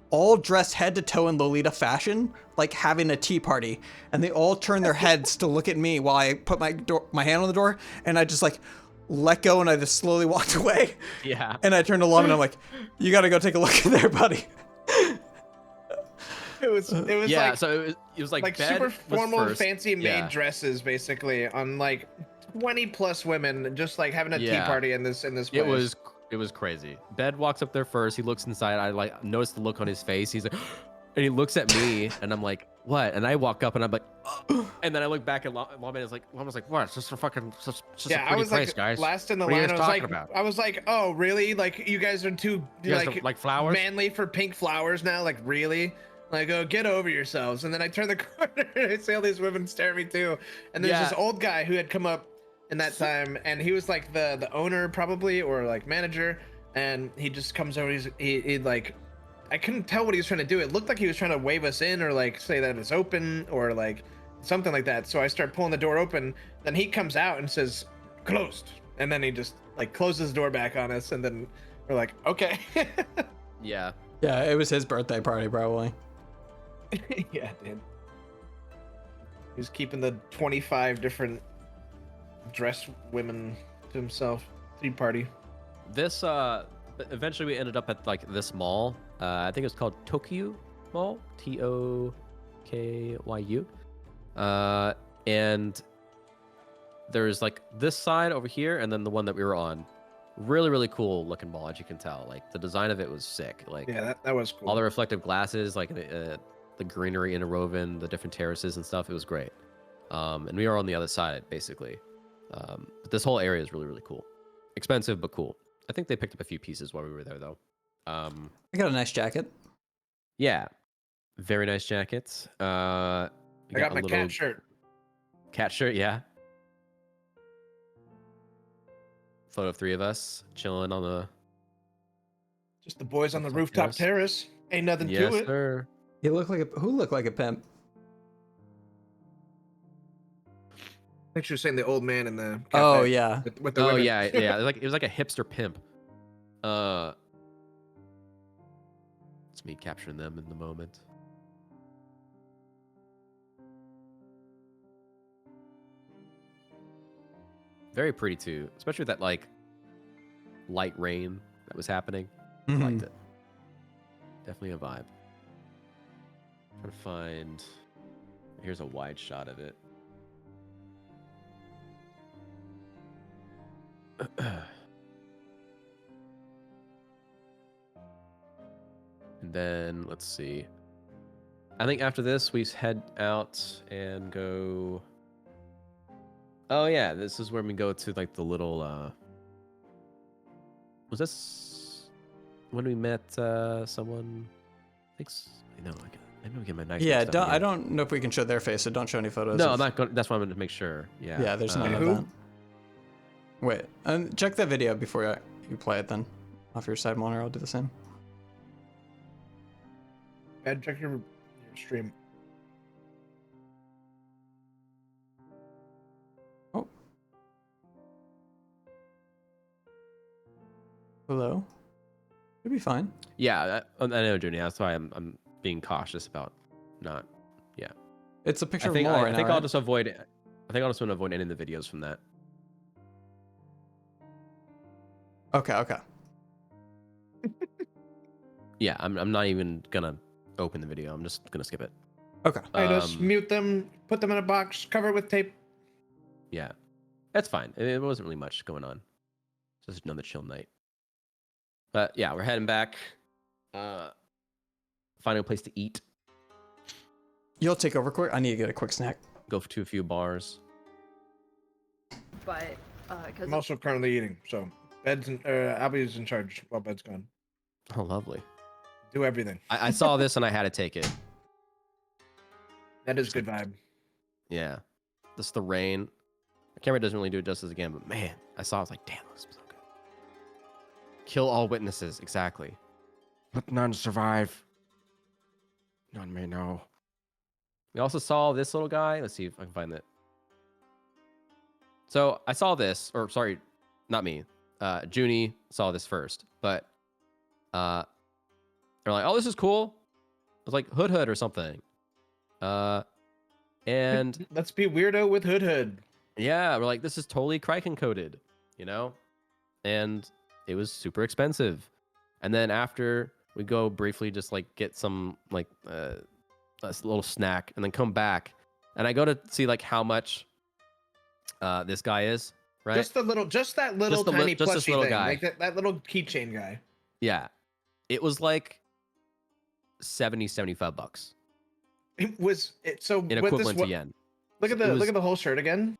all dressed head to toe in Lolita fashion, like having a tea party. And they all turn their heads to look at me while I put my hand on the door, and I just like let go, and I just slowly walked away. Yeah. And I turned to Lum and I'm like, you gotta go take a look in there, buddy. It was yeah, like, so it was like Bed super formal, first. fancy maid Yeah. dresses, basically, on like 20 plus women just like having a tea party in this place. It was crazy. Bed walks up there first. He looks inside. I like noticed the look on his face. He's like, and he looks at me, and I'm like, what? And I walk up, and I'm like, and then I look back at Lawman. Is like, Lawman's like, what? It's just a fucking, just Yeah, a I pretty was place, like guys. last in the What are you line. guys talking about? I was like, oh really? Like you guys are too You guys don't like flowers? manly for pink flowers now? Like really? Like, oh, get over yourselves. And then I turn the corner and I see all these women stare at me too. And there's this old guy who had come up in that time, and he was like the owner probably, or like manager. And he just comes over. He like, I couldn't tell what he was trying to do. It looked like he was trying to wave us in, or like say that it's open, or like something like that. So I start pulling the door open. Then he comes out and says, closed. And then he just like closes the door back on us. And then we're like, okay. Yeah. Yeah, it was his birthday party probably. Yeah, dude. He was keeping the 25 different dressed women to himself. Tea party. This eventually we ended up at like this mall. I think it was called Tokyu Mall, Tokyu. And there's like this side over here, and then the one that we were on. Really, really cool looking mall, as you can tell. Like the design of it was sick. Like yeah, that was cool. All the reflective glasses, like the greenery interwoven, the different terraces and stuff. It was great. And we are on the other side basically. But this whole area is really, really cool. Expensive but cool. I think they picked up a few pieces while we were there though. I got a nice jacket. Yeah, very nice jackets. I got my cat shirt. Cat shirt, yeah. Photo of 3 of us chilling on the. Just the boys on the rooftop terrace. Ain't nothing to it. Yes, sir. Who looked like a pimp? I think she was saying the old man in the cafe. Oh yeah. With the women. yeah. It was like a hipster pimp. It's me capturing them in the moment. Very pretty too, especially with that like light rain that was happening. I liked it. Definitely a vibe. Trying to find. Here's a wide shot of it. And then let's see. I think after this we head out and go Oh yeah, this is where we go to like the little. Was this when we met someone? No, I know I get my nice. Yeah, I don't know if we can show their face, so don't show any photos. No, I'm not going. That's why I'm going to make sure. Yeah. Yeah, there's none of that. Wait, check that video before you play it then. Off your side monitor, I'll do the same. Ed, check your stream. Oh. Hello? Should be fine. Yeah, I know, Junie. That's why I'm being cautious about not. Yeah. It's a picture I think, of Laura. I think I'll just avoid. I think I'll just want to avoid any of the videos from that. Okay. Yeah, I'm not even gonna open the video. I'm just gonna skip it. Okay. I just mute them, put them in a box, cover it with tape. Yeah, that's fine. It wasn't really much going on. Just another chill night. But yeah, we're heading back. Finding a place to eat. You'll take over quick. I need to get a quick snack. Go to a few bars. But because I'm also currently eating, so Albie's in charge while Bed's gone. Oh, lovely. Do everything. I saw this and I had to take it. That is good vibe. Yeah. Just the rain. The camera doesn't really do it justice again, but man, I saw it, I was like, damn, this is so good. Kill all witnesses, exactly. But none survive. None may know. We also saw this little guy. Let's see if I can find it. So I saw this, or sorry, not me. Junie saw this first, but they're like, "Oh, this is cool." It was like Hood or something. And let's be weirdo with Hood. Yeah, we're like, this is totally Kraken coded, you know, and it was super expensive. And then after we go briefly, just like get some like a little snack, and then come back, and I go to see like how much this guy is, right? Just that little tiny just this plushie little thing, guy. like that little keychain guy. Yeah, it was like 75 bucks. It was so in equivalent to yen. Look at the whole shirt again.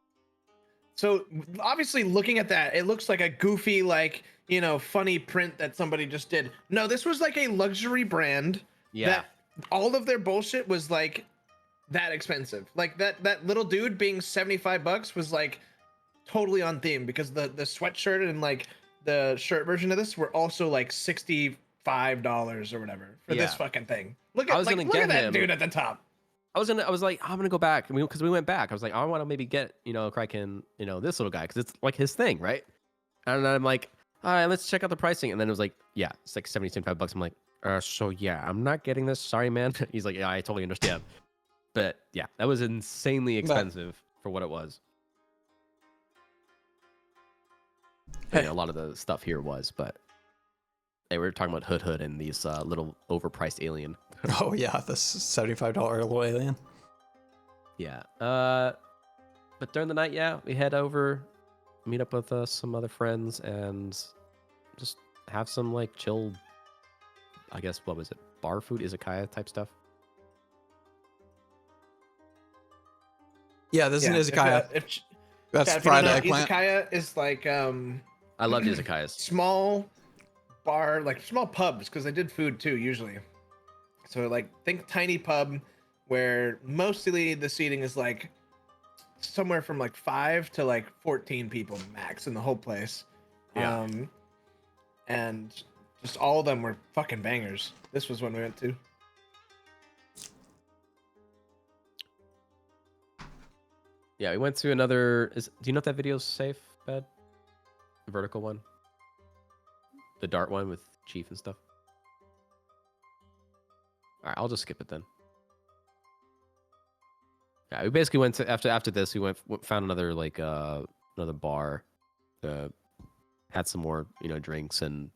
So obviously, looking at that, it looks like a goofy, like, you know, funny print that somebody just did. No, this was like a luxury brand. Yeah. That all of their bullshit was like that expensive. Like that little dude being 75 bucks was like totally on theme, because the sweatshirt and like the shirt version of this were also like $65 or whatever for this fucking thing. Look at that dude at the top. I was like, I'm gonna go back because we went back. I was like, I want to maybe get, you know, Kraken, you know, this little guy, because it's like his thing, right? And then I'm like, all right, let's check out the pricing. And then it was like, yeah, it's like 75 bucks. I'm like, so yeah, I'm not getting this. Sorry, man. He's like, yeah, I totally understand. But yeah, that was insanely expensive for what it was. I mean, a lot of the stuff here was, but they were talking about Hood and these little overpriced alien. Oh yeah, this $75 little alien. Yeah. But during the night, yeah, we head over, meet up with some other friends, and just have some like chill, I guess, what was it? Bar food, izakaya type stuff. Yeah, this is an izakaya. That's fried eggplant. Izakaya is like I love izakayas. Small bar, like small pubs, because they did food too usually. So like think tiny pub where mostly the seating is like somewhere from like 5 to like 14 people max in the whole place. Yeah. And just all of them were fucking bangers. This was when we went to. Yeah, we went to another. Do you know if that video's safe, Bed? The vertical one, the dart one with Chief and stuff. All right, I'll just skip it then. Yeah, we basically went to after this. We found another like another bar, had some more drinks and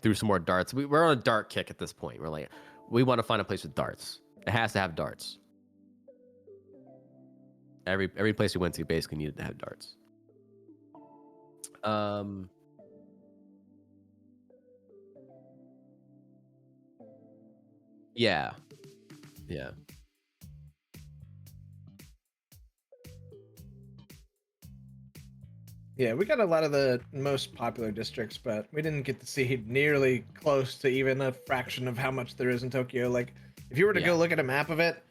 threw some more darts. We're on a dart kick at this point. We're like, we want to find a place with darts. It has to have darts. Every place we went to basically needed to have darts. Yeah. Yeah, we got a lot of the most popular districts, but we didn't get to see nearly close to even a fraction of how much there is in Tokyo. Like, if you were to go look at a map of it,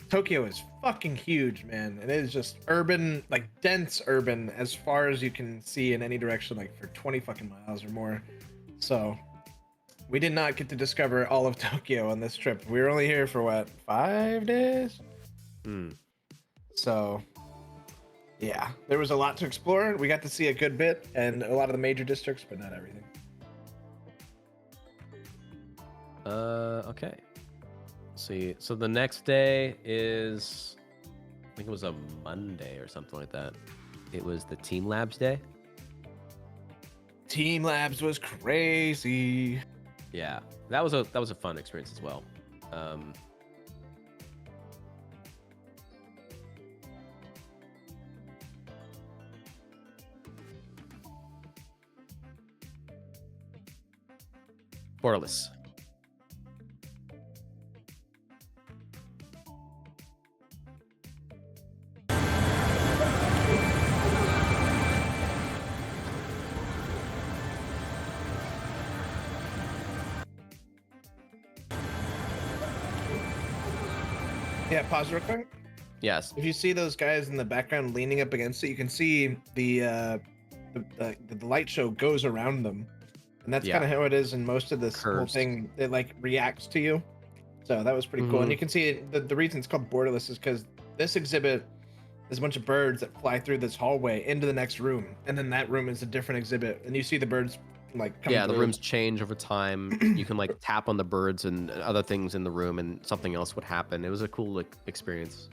Tokyo is fucking huge, man. And it is just urban, like dense urban, as far as you can see in any direction, like for 20 fucking miles or more. So we did not get to discover all of Tokyo on this trip. We were only here for what, 5 days? So yeah, there was a lot to explore. We got to see a good bit and a lot of the major districts, but not everything. Okay. See, so the next day is, I think it was a Monday or something like that. It was the Team Labs day. Team Labs was crazy. Yeah, that was a fun experience as well. Borderless. Yeah, pause real quick. Yes. If you see those guys in the background leaning up against it, you can see the light show goes around them, and that's kind of how it is in most of this whole thing. It like reacts to you, so that was pretty cool. And you can see the reason it's called Borderless is because this exhibit is a bunch of birds that fly through this hallway into the next room, and then that room is a different exhibit, and you see the birds like come the through. rooms change over time. You can like tap on the birds and other things in the room, and something else would happen. It was a cool experience.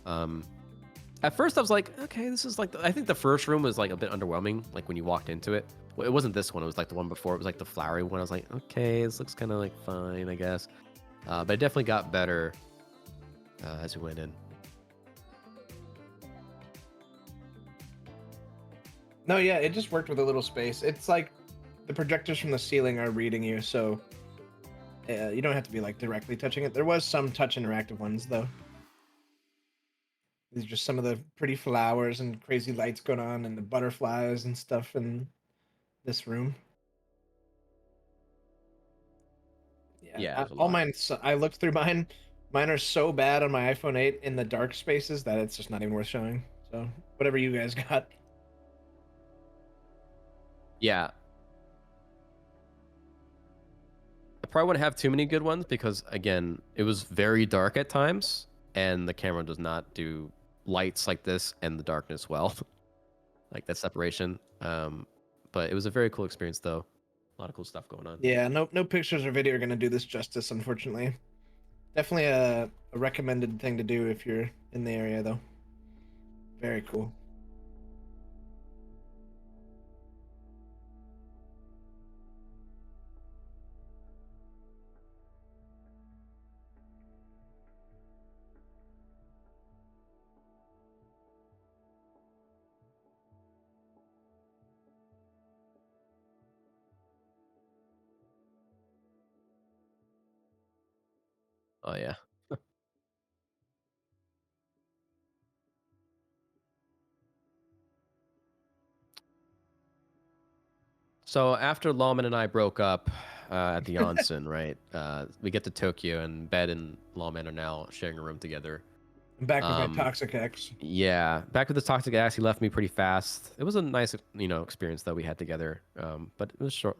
At first I was like, okay, this is like I think the first room was like a bit underwhelming, like when you walked into it. Well, it wasn't this one, it was like the one before. It was like the flowery one. I was like, okay, this looks kind of like fine, I guess. But it definitely got better as we went in. No, yeah, it just worked with a little space. It's like the projectors from the ceiling are reading you, so you don't have to be like directly touching it. There was some touch interactive ones though. These are just some of the pretty flowers and crazy lights going on, and the butterflies and stuff in this room. Yeah, all mine. I looked through mine. Mine are so bad on my iPhone 8 in the dark spaces that it's just not even worth showing. So whatever you guys got. Yeah. I probably wouldn't have too many good ones because, again, it was very dark at times, and the camera does not do lights like this and the darkness well. Like that separation. But it was a very cool experience, though. A lot of cool stuff going on. Yeah, no pictures or video are going to do this justice, unfortunately. Definitely a recommended thing to do if you're in the area, though. Very cool. Oh, yeah. So after Lawman and I broke up at the onsen, right? We get to Tokyo, and Bed and Lawman are now sharing a room together. I'm back with my toxic ex. Yeah, back with the toxic ex. He left me pretty fast. It was a nice, experience that we had together. But it was short,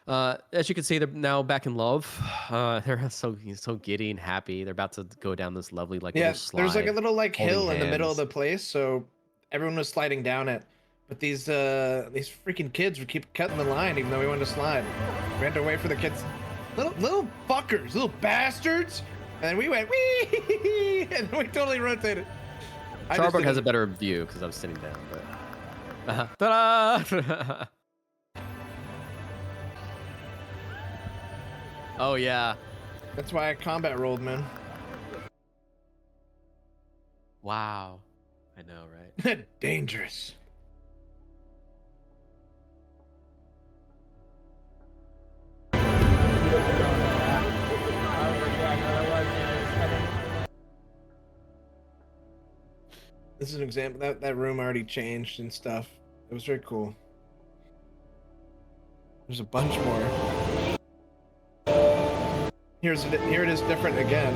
As you can see, they're now back in love. They're so giddy and happy. They're about to go down this lovely little slide. There's like a little hill holding in the middle of hands. the place, so everyone was sliding down it. But these freaking kids would keep cutting the line, even though we wanted to slide. We had to wait for the kids. Little fuckers, little bastards. And we went wee, and we totally rotated. Charbrook has a better view because I was sitting down. But ta-da! Oh yeah. That's why I combat rolled, man. Wow. I know, right? Dangerous. This is an example. That room already changed and stuff. It was very cool. There's a bunch more. Here it is different again.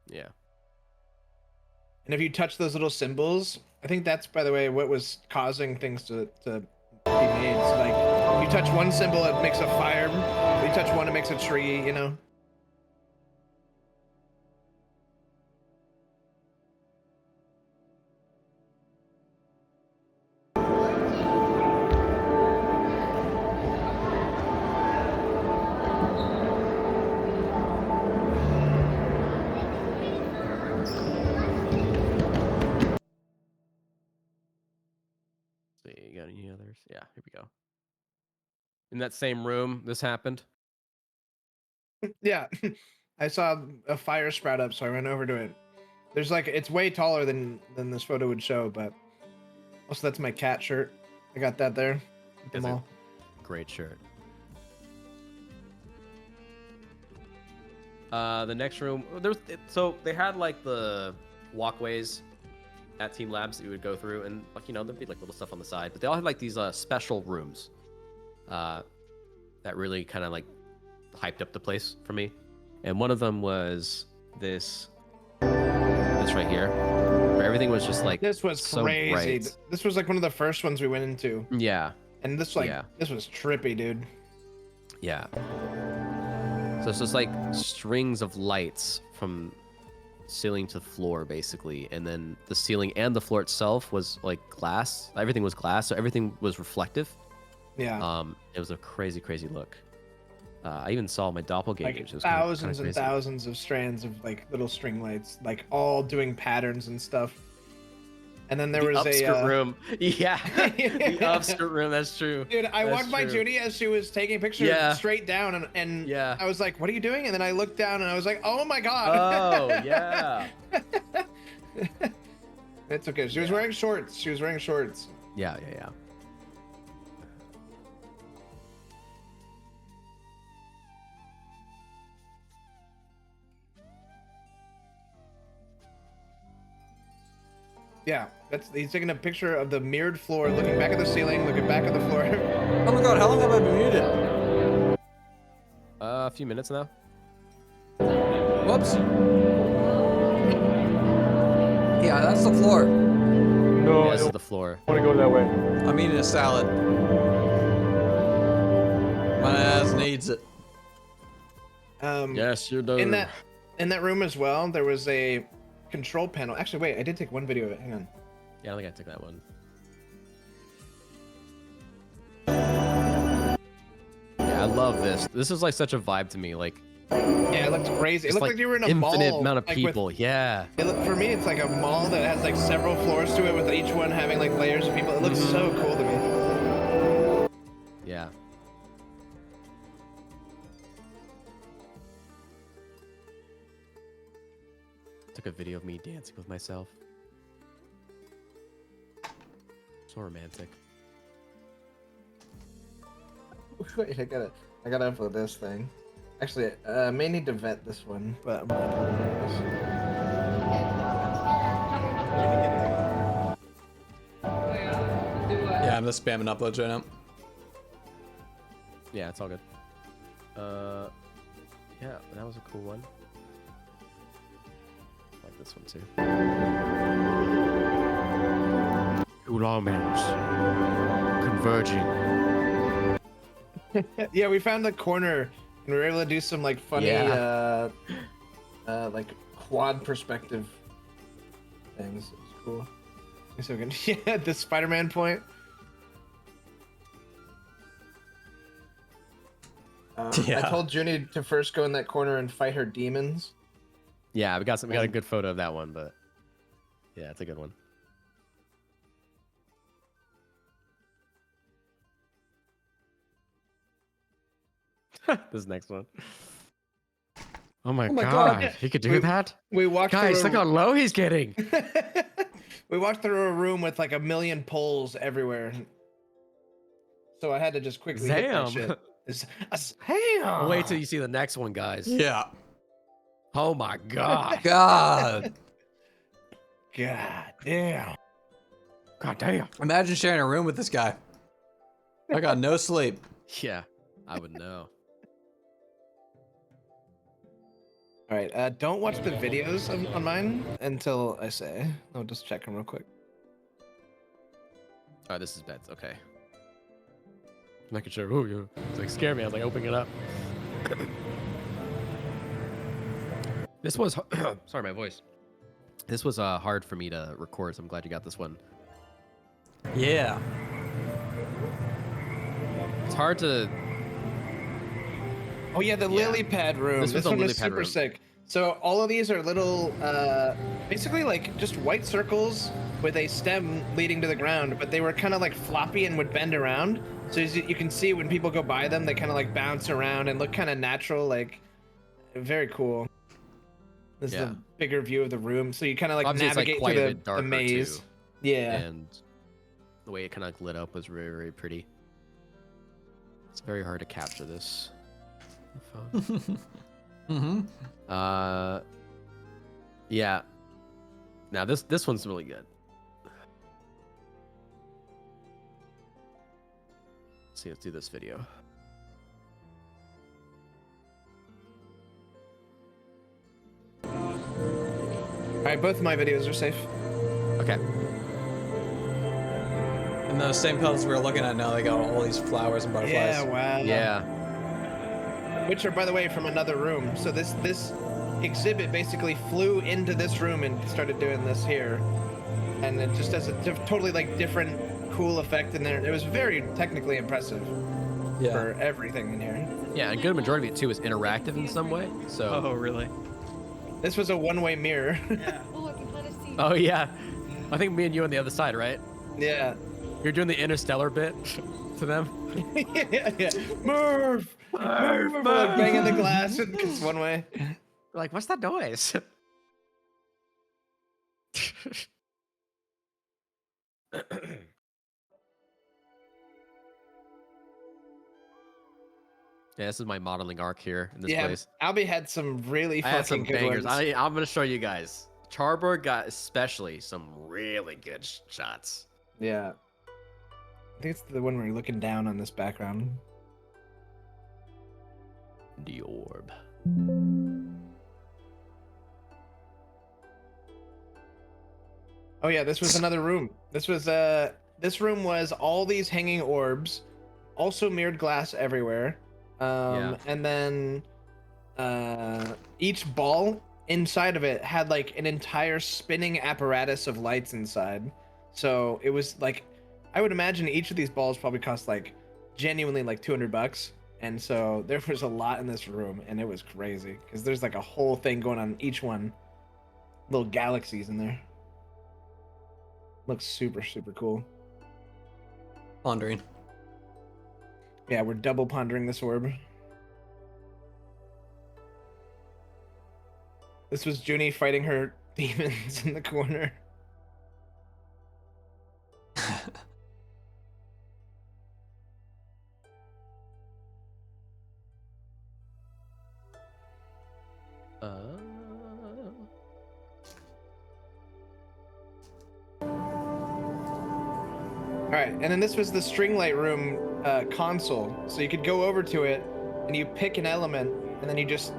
Yeah. And if you touch those little symbols, I think that's, by the way, what was causing things to be made. So like, you touch one symbol, it makes a fire. If you touch one, it makes a tree, you know? See, you got any others? Yeah, here we go. In that same room, this happened. Yeah. I saw a fire sprout up, so I went over to it. There's like, it's way taller than this photo would show, but also that's my cat shirt. I got that there at the mall. Great shirt. The next room, so they had like the walkways at Team Labs that you would go through, and like, you know, there'd be like little stuff on the side, but they all had like these special rooms that really kind of like hyped up the place for me. And one of them was this right here, where everything was just like, this was so crazy. bright. This was like one of the first ones we went into. Yeah. And this this was trippy, dude. Yeah. So it's just like strings of lights from ceiling to floor, basically, and then the ceiling and the floor itself was like glass. Everything was glass, so everything was reflective. Yeah. It was a crazy look. I even saw my doppelgangers. Like It was thousands kinda and crazy. thousands of strands of like little string lights, like all doing patterns and stuff. And then there was upskirt a room. Yeah, the upskirt room. That's true. Dude, I That's walked by true. Judy as she was taking pictures straight down, and yeah, I was like, "What are you doing?" And then I looked down, and I was like, "Oh my god!" Oh yeah. It's okay. She was wearing shorts. She was wearing shorts. Yeah. Yeah, he's taking a picture of the mirrored floor, looking back at the ceiling, looking back at the floor. Oh my god, how long have I been muted? A few minutes now. Whoops. Yeah, that's the floor. No, this is the floor. I want to go that way. I'm eating a salad. My ass needs it. Yes, you do. In that room as well, there was a control panel. Actually, wait, I did take one video of it. Hang on. Yeah, I think I took that one. Yeah, I love this. This is like such a vibe to me. Like, yeah, it looked crazy. It just, looked like you were in a infinite mall. amount of like, people. Yeah. For me, it's like a mall that has like several floors to it, with each one having like layers of people. It looks so cool to me. Yeah. Took a video of me dancing with myself. So romantic. Wait, I gotta upload this thing. Actually, I may need to vet this one, but I'm gonna upload this. Yeah, I'm just spamming uploads right now. Yeah, it's all good. Yeah, that was a cool one. I like this one too. Two lawmakers converging. Yeah, we found the corner and we were able to do some like funny like quad perspective things. It was cool. So good. Yeah, the Spider-Man point. I told Junie to first go in that corner and fight her demons. Yeah, we got a good photo of that one, but yeah, it's a good one. This next one. Oh my god, he could do that? We walked Guys, through look how low he's getting. We walked through a room with like a million poles everywhere. So I had to just quickly hit that Damn. shit. Damn. Wait till you see the next one, guys. Yeah. Oh my god. God. God damn. God damn. Imagine sharing a room with this guy. I got no sleep. Yeah, I would know. All right, don't watch the videos on mine until I say. I'll just check them real quick. Oh, this is beds. Okay. Making sure. Oh, yeah. It's like scared me. I was like opening it up. This was sorry, my voice. This was hard for me to record, so I'm glad you got this one. Yeah. It's hard to. Oh yeah, the lily pad room. This one was super sick. So all of these are little, basically like just white circles with a stem leading to the ground, but they were kind of like floppy and would bend around. So as you can see when people go by them, they kind of like bounce around and look kind of natural, like very cool. This is a bigger view of the room, so you kind of like navigate through the maze. Too. Yeah. And the way it kind of lit up was very, very pretty. It's very hard to capture this. Yeah. Now this one's really good. Let's do this video. All right, both of my videos are safe. Okay. And those same petals we were looking at now, they got all these flowers and butterflies. Yeah, wow. Yeah. Which are, by the way, from another room. So this exhibit basically flew into this room and started doing this here, and it just has a totally like different, cool effect in there. It was very technically impressive for everything in here. Yeah, and a good majority of it too is interactive in some way. So. Oh, really? This was a one-way mirror. Oh, I can kind of see. Oh yeah, I think me and you on the other side, right? Yeah. You're doing the interstellar bit to them. yeah. Move! Move! Like banging the glass and it's one way. Like, what's that noise? Yeah, this is my modeling arc here in this place. Albie had some really fucking good bangers. ones. I'm gonna show you guys. Charborg got especially some really good shots. Yeah. I think it's the one where you're looking down on this background. The orb. Oh yeah, this was another room. This room was all these hanging orbs, also mirrored glass everywhere. And then each ball inside of it had like an entire spinning apparatus of lights inside. So it was like, I would imagine each of these balls probably cost like genuinely like $200. And so there was a lot in this room and it was crazy because there's like a whole thing going on in each one. Little galaxies in there. Looks super, super cool. Pondering. Yeah, we're double pondering this orb. This was Junie fighting her demons in the corner. Alright, and then this was the string light room console. So you could go over to it and you pick an element and then you just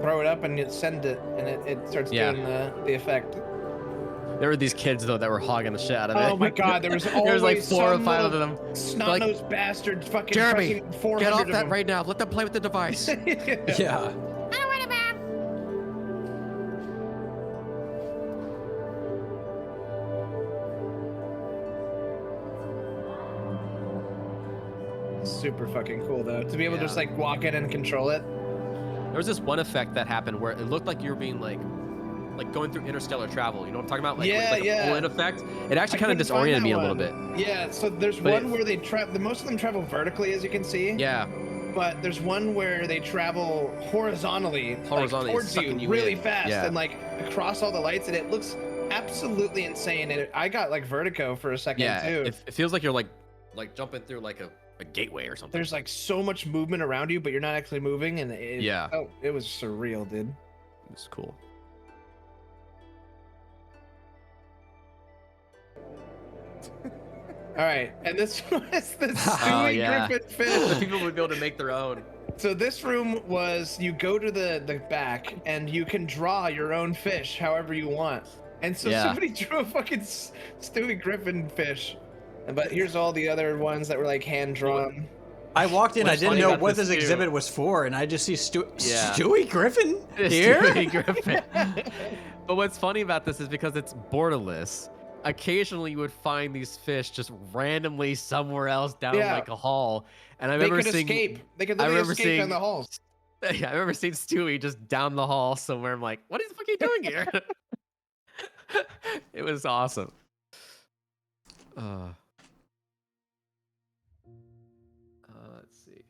throw it up and you send it and it starts doing the effect. There were these kids though that were hogging the shit out of it. Oh my god, there was always there was like 4 or 5 of them. Snot-nosed bastards fucking Jeremy, pressing 400 get off of that them. right now. Let them play with the device. Yeah. Super fucking cool though, to be able to just like walk in and control it. There was this one effect that happened where it looked like you were being like going through interstellar travel. You know what I'm talking about? Like, like a pull-in effect. It actually kind of disoriented me a little bit. Yeah, so there's one where they most of them travel vertically, as you can see. Yeah. But there's one where they travel horizontally like, towards you really fast and like across all the lights, and it looks absolutely insane. And I got like vertigo for a second too. It feels like you're like jumping through like a gateway or something. There's like so much movement around you, but you're not actually moving, and it was surreal, dude. was cool. All right, and this was the Stewie Griffin fish. The people would be able to make their own. So this room was, you go to the back and you can draw your own fish however you want. And so somebody drew a fucking Stewie Griffin fish. But here's all the other ones that were like hand drawn. I walked in, I didn't know what this exhibit was for, and I just see Stewie Griffin here? Stewie Griffin. But what's funny about this is because it's borderless, occasionally you would find these fish just randomly somewhere else down like a hall. And I remember seeing They could literally escape down the halls. Yeah, I remember seeing Stewie just down the hall somewhere. I'm like, what the fuck are you doing here? It was awesome. Let's see.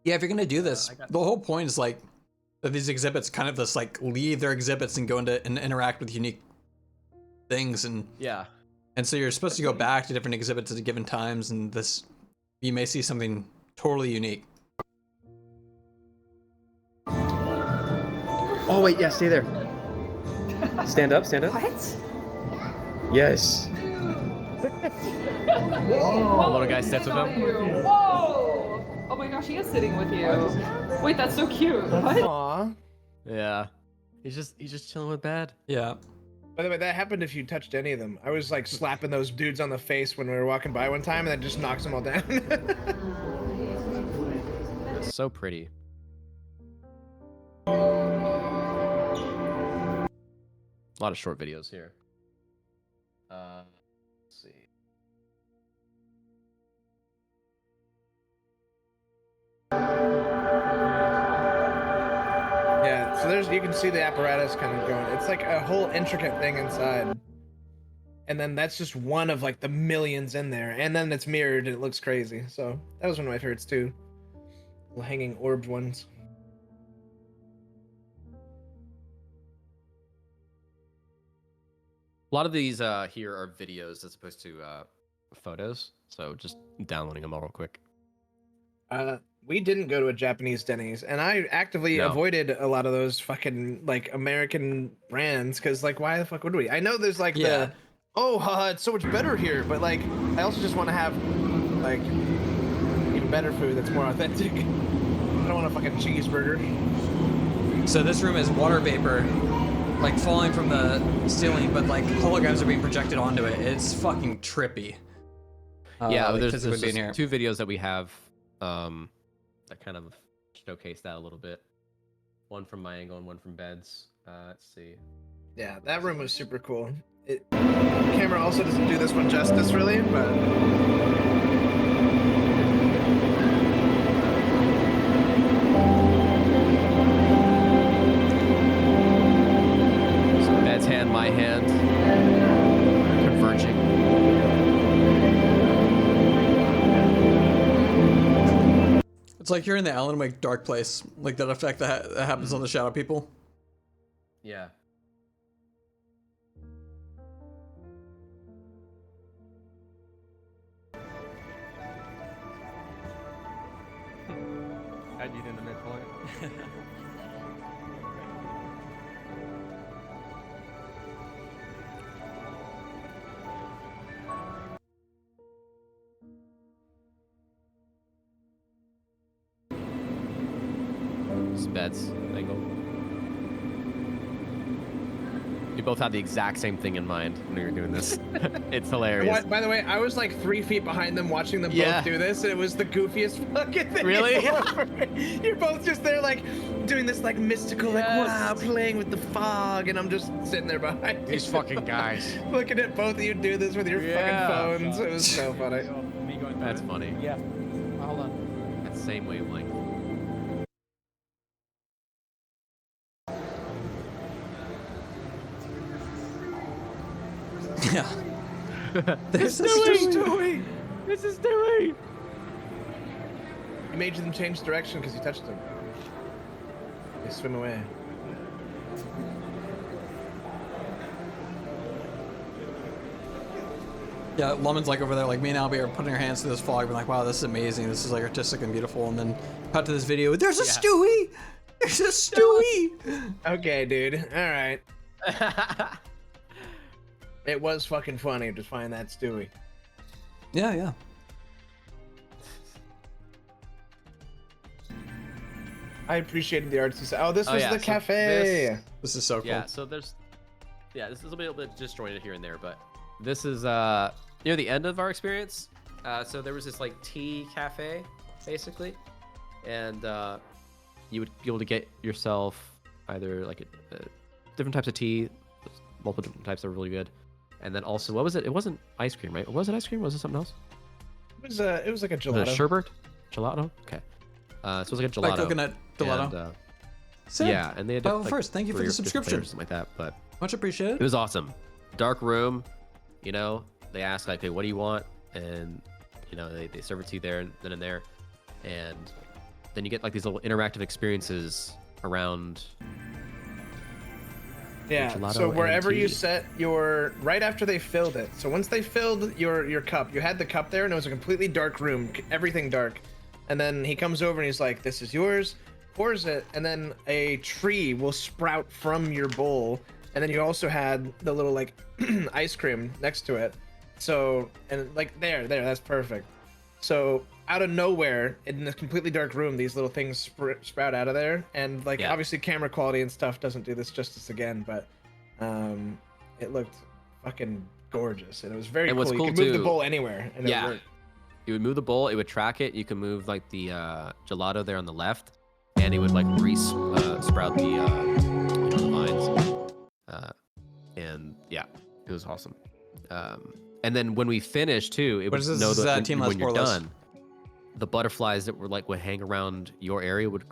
Yeah, if you're gonna do this, the whole point is like that these exhibits kind of just like leave their exhibits and go into and interact with unique things, and and so you're supposed to go back to different exhibits at given times, and this you may see something totally unique. Oh wait, yeah, stay there. Stand up, stand up. What? Yes. The little guy sits with him. Whoa! Oh my gosh, he is sitting with you. Wait, that's so cute. What? Aww. Yeah. He's just chilling with Bad. Yeah. By the way, that happened if you touched any of them. I was like slapping those dudes on the face when we were walking by one time, and that just knocks them all down. It's so pretty. A lot of short videos here. Let's see. Yeah, so you can see the apparatus kind of going. It's like a whole intricate thing inside. And then that's just one of like the millions in there. And then it's mirrored and it looks crazy. So that was one of my favorites too. Little hanging orbed ones. A lot of these here are videos as opposed to photos. So just downloading them all real quick. We didn't go to a Japanese Denny's, and I actively avoided a lot of those fucking like American brands because like why the fuck would we? I know there's like it's so much better here, but like I also just want to have like even better food that's more authentic. I don't want a fucking cheeseburger. So this room is water vapor, like falling from the ceiling, but like holograms are being projected onto it. It's fucking trippy. Yeah, there's two videos that we have that kind of showcase that a little bit. One from my angle and one from Bed's. Let's see. Yeah, that room was super cool. The camera also doesn't do this one justice, really, but. So Bed's hand, my hand, converging. It's like you're in the Alan Wake dark place, like that effect that happens on the shadow people. Yeah. How'd you do in the midpoint? Bed's angle. You both had the exact same thing in mind when we were doing this. It's hilarious. By the way, I was like 3 feet behind them watching them both do this, and it was the goofiest fucking thing. Really? You're both just there like doing this like mystical, like wow, playing with the fog, and I'm just sitting there behind these fucking guys. Looking at both of you do this with your fucking phones. It was so funny. That's funny. Yeah. Hold on. That same wavelength. Yeah. This is Stewie. This is Stewie. You made them change direction because you touched them. They swim away. Yeah, Lumen's like over there, like me and Albie are putting our hands through this fog, being like, wow, this is amazing. This is like artistic and beautiful. And then cut to this video. There's a Stewie! There's a Stewie. Okay, dude. All right. It was fucking funny to find that Stewie. Yeah, yeah. I appreciated the artsy side. Oh, this was yeah, the so cafe. This is so cool. Yeah, so this is a little bit disjointed here and there, but this is near the end of our experience. So there was this like tea cafe, basically, and you would be able to get yourself either like different types of tea, multiple different types that were really good, and then also what was it? It wasn't ice cream, right? Was it ice cream? Was it something else? It was like a Was gelato. it a sherbet? Gelato? Okay. So it was like a gelato. Like coconut gelato. And, Sid, yeah, and they had well, first, thank you for 3 the or 4 subscription. flavors, something like that, but Much appreciated. it was awesome. Dark room, you know, they ask like, hey, what do you want? And, you know, they serve it to you there and then and there. And then you get like these little interactive experiences around. Yeah, gelato so and wherever you tea. set your, right after they filled it. So once they filled your cup, you had the cup there and it was a completely dark room, everything dark. And then he comes over and he's like, this is yours, pours it, and then a tree will sprout from your bowl. And then you also had the little like ice cream next to it. So, and like there, that's perfect. So out of nowhere, in this completely dark room, these little things sprout out of there. And like, obviously camera quality and stuff doesn't do this justice again, but it looked fucking gorgeous. And it was very And cool. what's You cool could move the too- bowl anywhere. And it worked. You would move the bowl, it would track it. You can move like the gelato there on the left, and it would like sprout the, you know, the vines. And yeah, it was awesome. And then when we finished too, it What was is this? Is that Team when Less you're Poreless? done, the butterflies that were like would hang around your area would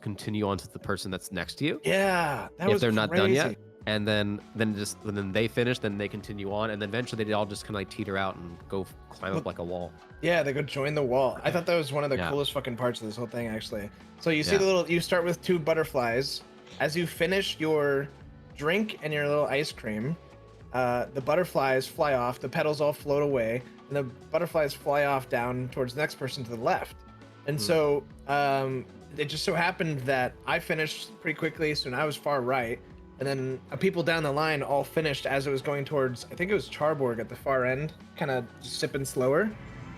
continue on to the person that's next to you. Yeah, that if was they're not done yet. crazy. And then they finish, then they continue on, and then eventually they all just kind of like teeter out and go climb up like a wall. Yeah, they go join the wall. I thought that was one of the Yeah. coolest fucking parts of this whole thing, actually. So you see Yeah. you start with 2 butterflies. As you finish your drink and your little ice cream, the butterflies fly off, the petals all float away, and the butterflies fly off down towards the next person to the left. And so it just so happened that I finished pretty quickly, so now I was far right. And then people down the line all finished as it was going towards, I think it was Charborg at the far end, kind of sipping slower.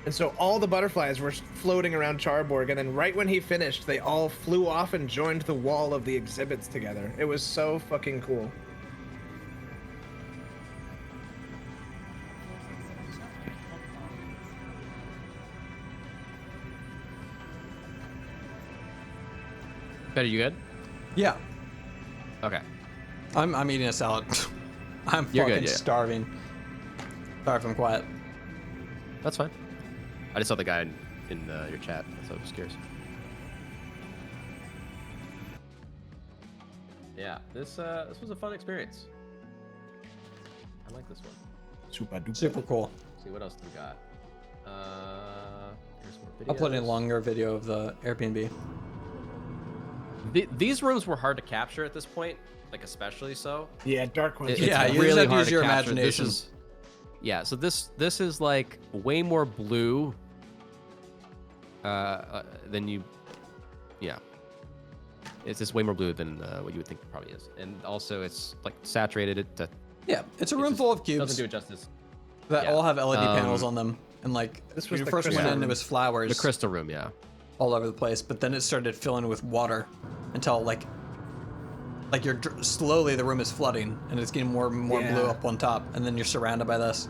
And so all the butterflies were floating around Charborg, and then right when he finished, they all flew off and joined the wall of the exhibits together. It was so fucking cool. Bet, are you good? Yeah. Okay. I'm eating a salad. I'm You're fucking good, yeah. starving. Sorry if I'm quiet. That's fine. I just saw the guy in your chat, so I was curious. Yeah, this was a fun experience. I like this one. Super cool. Let's see what else do we got. Here's more videos. Uploading a longer video of the Airbnb. These rooms were hard to capture at this point, like especially so. Yeah, dark ones. It's Yeah, you just really have to hard use to your capture. imagination. Yeah, so this is like way more blue than you. Yeah, it's just way more blue than what you would think it probably is, and also it's like saturated. Yeah, it's a room full of cubes Doesn't do it justice. that Yeah. all have LED panels on them, and like This when was you the first went crystal in, it room. was flowers. The crystal room, yeah. All over the place, but then it started filling with water until like you're slowly the room is flooding and it's getting more and more blue Yeah. up on top, and then you're surrounded by this.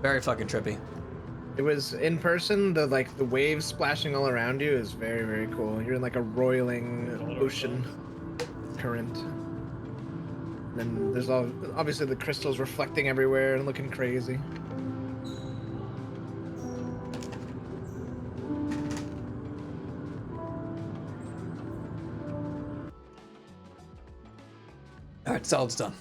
Very fucking trippy. It was in person, the waves splashing all around you is very, very cool. You're in like a roiling ocean current. And then there's obviously the crystals reflecting everywhere and looking crazy. All right, salad's done.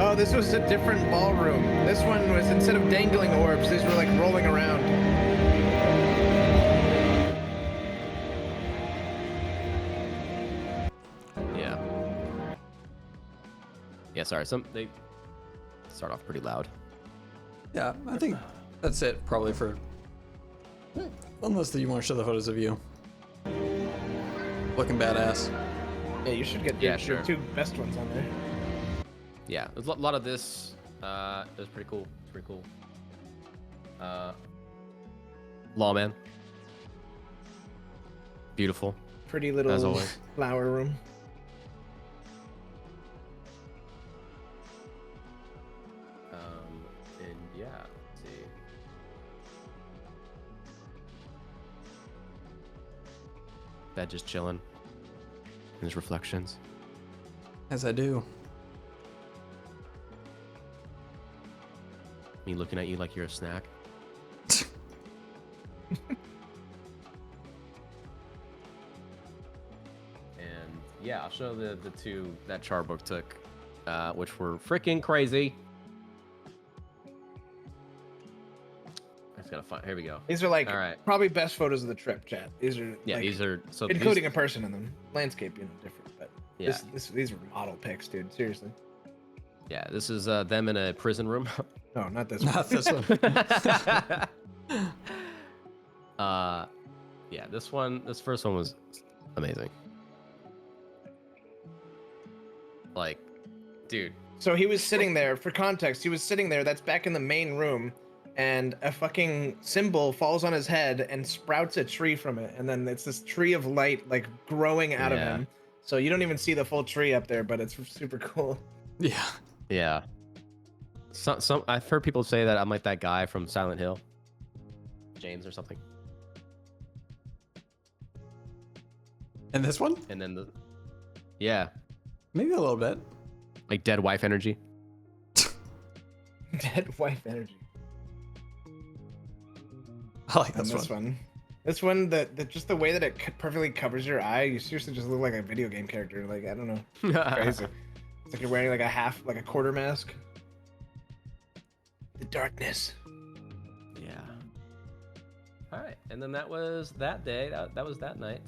Oh, this was a different ballroom. This one was, instead of dangling orbs, these were like rolling around. Yeah. Yeah, sorry. They start off pretty loud. Yeah, I think that's it probably for Unless you want to show the photos of you. Looking badass. Yeah, you should get your 2 best ones on there. Yeah, there's a lot of this. It was pretty cool. It's pretty cool. Lawman. Beautiful. Pretty as little always. flower room. And yeah, let's see. That just chilling. In his reflections. As I do. Me looking at you like you're a snack. And yeah, I'll show the 2 that Charbook took, which were freaking crazy. I just gotta find. Here we go. These are like all right. probably best photos of the trip, chat. These are Yeah, like, these are so including these, a person in them. Landscape, different, but yeah, these are model pics, dude. Seriously. Yeah, this is them in a prison room. No, not this one. Not this one. Yeah, this first one was amazing. Like, dude. So he was sitting there, for context, he was sitting there, that's back in the main room, and a fucking symbol falls on his head and sprouts a tree from it, and then it's this tree of light, like, growing out of him. So you don't even see the full tree up there, but it's super cool. Yeah. Yeah. Some I've heard people say that I'm like that guy from Silent Hill. James or something. And this one? And then yeah. Maybe a little bit. Like dead wife energy. Dead wife energy. I like this one. This one, just the way that it perfectly covers your eye, you seriously just look like a video game character. Like, I don't know. It's crazy. It's like you're wearing like a quarter mask. The darkness. Yeah. All right, and then that was that day. That was that night.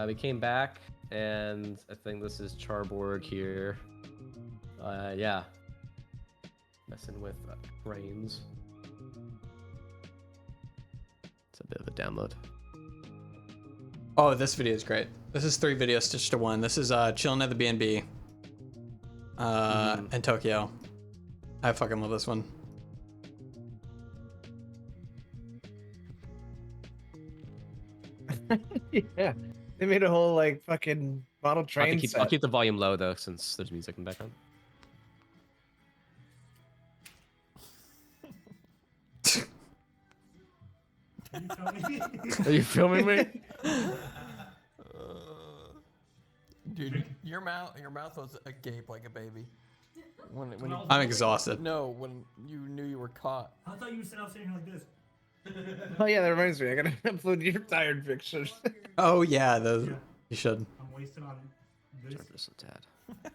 We came back, and I think this is Charborg here. Yeah. Messing with brains. It's a bit of a download. Oh, this video is great. This is 3 videos stitched to one. This is chilling at the B&B in Tokyo. I fucking love this one. Yeah, they made a whole like fucking model train set. I'll keep the volume low though, since there's music in the background. Are you filming me? Dude, your mouth was agape like a baby. When I'm exhausted. No, when you knew you were caught. I thought you said I was sitting here like this. Oh yeah, that reminds me. I gotta upload your tired pictures. Oh yeah, you should. I'm wasted on this. Just a tad. 0%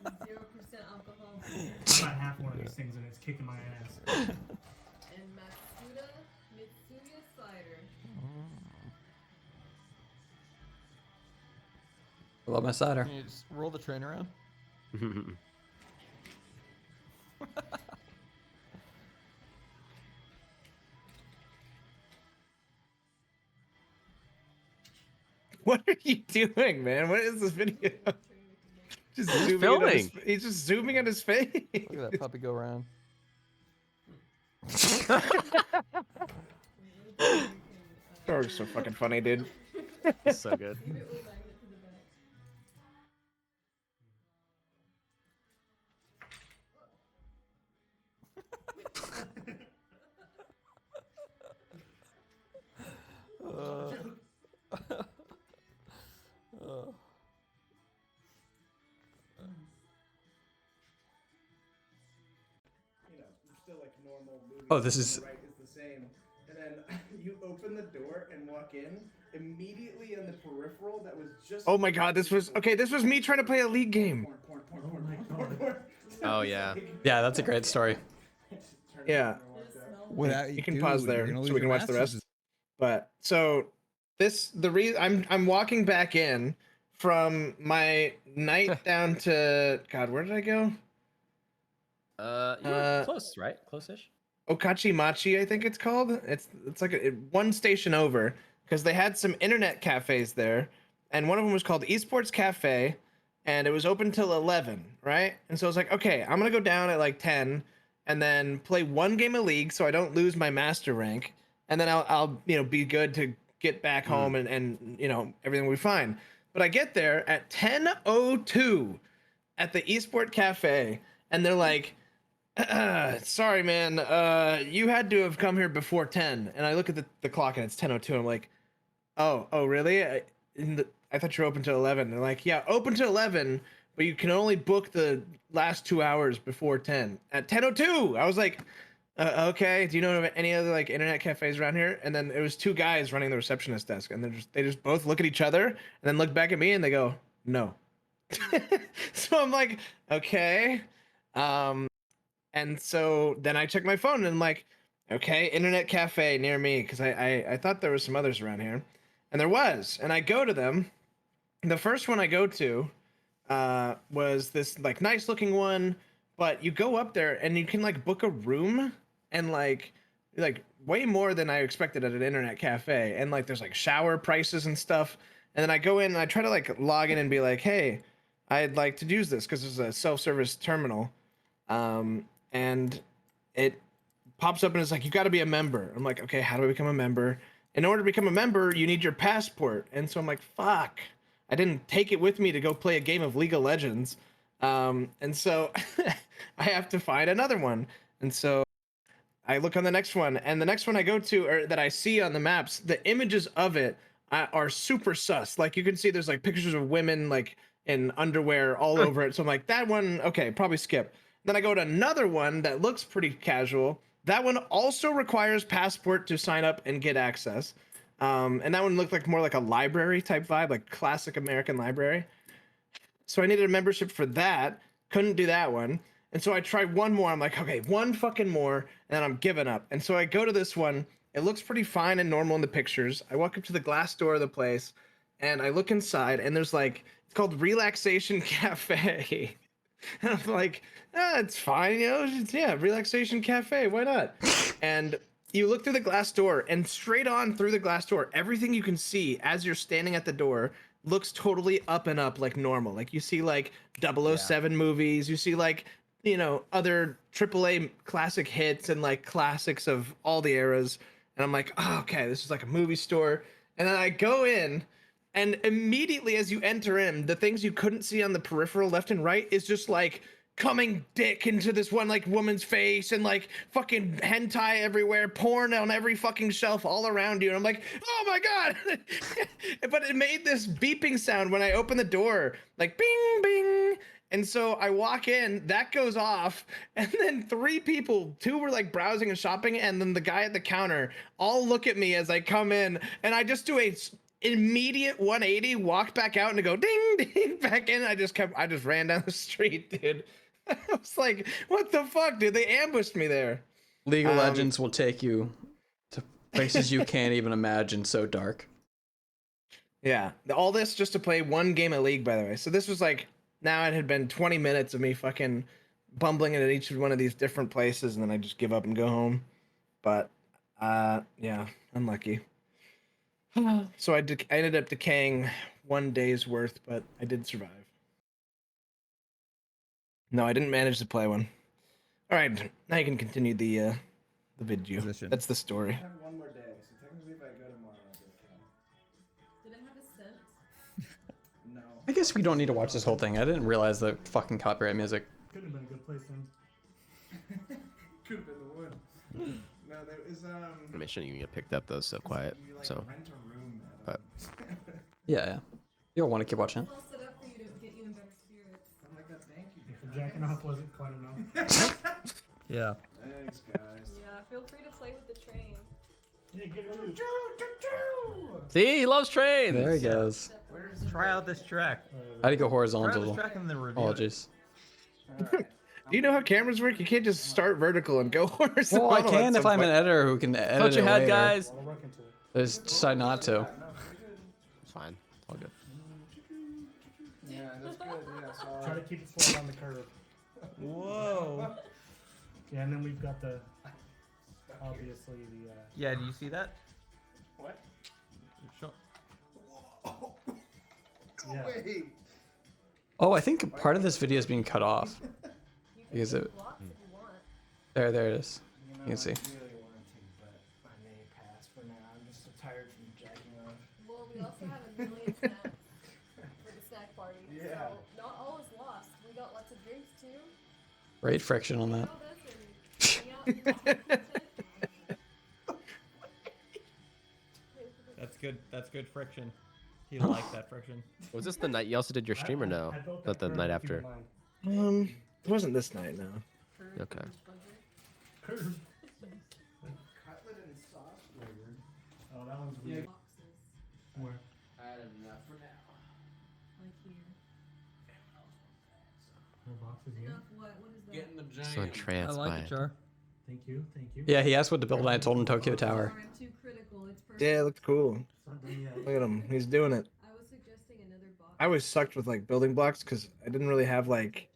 alcohol. I'm not half one of these things and it's kicking my ass. And Mitsuya cider. I love my cider. Can you just roll the train around? What are you doing, man? What is this video? Just He's zooming filming. He's just zooming at his face. Look at that puppy go around. George's so fucking funny, dude. So good. Oh, this is. Right is the same. And then you open the door and walk in. Immediately in the peripheral, that was just. Oh my god, this was me trying to play a league game. Oh yeah. Yeah, that's a great story. Yeah. You can pause there so we can watch the rest. But so I'm walking back in from my night down to God. Where did I go? You were close, right? Close-ish. Okachimachi, I think it's called. It's like one station over because they had some internet cafes there, and one of them was called Esports Cafe, and it was open till 11, right? And so I was like, okay, I'm gonna go down at like 10, and then play one game of League so I don't lose my master rank, and then I'll be good to get back home and everything will be fine. But I get there at 10:02 at the Esport Cafe, and they're like, sorry, man. You had to have come here before 10. And I look at the clock and it's 10:02. I'm like, oh, really? I thought you were open till 11. They're like, yeah, open till 11, but you can only book the last 2 hours before 10. At 10:02, I was like, okay. Do you know of any other like internet cafes around here? And then it was two guys running the receptionist desk, and they just both look at each other and then look back at me and they go, no. So I'm like, okay. And so then I check my phone and I'm like, okay, internet cafe near me, because I thought there was some others around here, and there was. And I go to them. The first one I go to was this like nice looking one, but you go up there and you can like book a room and like way more than I expected at an internet cafe, and like there's like shower prices and stuff. And then I go in and I try to like log in and be like, hey, I'd like to use this because there's a self-service terminal. And it pops up and it's like, you got to be a member. I'm like, okay, how do I become a member? In order to become a member, you need your passport. And so I'm like, fuck, I didn't take it with me to go play a game of League of Legends. And so I have to find another one. And so I look on the next one, and the next one I go to, or that I see on the maps, the images of it are super sus. Like you can see there's like pictures of women like in underwear all over it. So I'm like, that one, okay, probably skip. Then I go to another one that looks pretty casual. That one also requires passport to sign up and get access. And that one looked like more like a library type vibe, like classic American library. So I needed a membership for that. Couldn't do that one. And so I tried one more. I'm like, okay, one fucking more, and I'm giving up. And so I go to this one. It looks pretty fine and normal in the pictures. I walk up to the glass door of the place, and I look inside, and there's like, it's called Relaxation Cafe. And I'm like, it's fine, yeah, Relaxation Cafe, why not? And you look through the glass door, and straight on through the glass door, everything you can see as you're standing at the door looks totally up and up like normal. Like you see like 007 movies, you see like, other AAA classic hits and like classics of all the eras. And I'm like, oh, okay, this is like a movie store. And then I go in, and immediately as you enter in, the things you couldn't see on the peripheral left and right is just like coming dick into this one like woman's face, and like fucking hentai everywhere, porn on every fucking shelf all around you. And I'm like, oh my God. But it made this beeping sound when I open the door, like bing, bing. And so I walk in, that goes off, and then three people, two were like browsing and shopping, and then the guy at the counter all look at me as I come in, and I just do a immediate 180, walk back out, and go ding, ding, back in. I just ran down the street, dude. I was like, what the fuck, dude? They ambushed me there. League of Legends will take you to places you can't even imagine, so dark. Yeah, all this just to play one game of League, by the way. So this was like, now it had been 20 minutes of me fucking bumbling at each one of these different places, and then I just give up and go home. But, yeah, unlucky. So I ended up decaying 1 day's worth, but I did survive. No, I didn't manage to play one. All right, now you can continue the video. That's the story. I have one more day, so technically if I go tomorrow, I'll just Did it have a scent? No. I guess we don't need to watch this whole thing. I didn't realize the fucking copyright music. Could have been a good place then. Could have been the one. No, there is I mean, shouldn't even get picked up though. So quiet. You, like, So. rent a room But. Yeah. You'll want to keep watching it. I'll set up for you to get you in better spirits. Oh my God, thank you. If the jacking off wasn't quite enough. Yeah. Thanks, guys. Yeah, feel free to play with the train. Yeah, get it. See, he loves trains. There he goes. Try out this track. I had to go Try out horizontal. this track and then review Apologies. Do you know how cameras work? You can't just start vertical and go horizontal. Well, I can at if some I'm an point. editor who can edit Thought you it had, later. guys. I just decide not to. It's fine. All good. Yeah, that's good. Yeah, sorry. Try to keep it slow on the curve. Whoa. Yeah, and then we've got the obviously the. Yeah, do you see that? What? Show- Yeah. Oh, I think part of this video is being cut off. Because it. There it is. You can see. I really want to, but I may pass for now. I'm just so tired from jacking off. Well, we also have a million snacks for the snack party. Yeah. So not all is lost. We got lots of drinks too. Great friction on that. That's good. That's good friction. He liked that friction. Was this the night you also did your stream or no? Not the night after. It wasn't this night, no. Okay. Cutlet and sauce flavored. Oh, that one's weird. Where? I had enough for now. Like here. More boxes here. Enough what? What is that? Get in the jam. So entranced I by like it. it, Jar. Thank you, thank you. Yeah, he asked what to build, and I told him Tokyo Tower. I'm too critical. It's perfect. Yeah, it looked cool. Look at him. He's doing it. I was suggesting another box. I was sucked with like building blocks because I didn't really have like.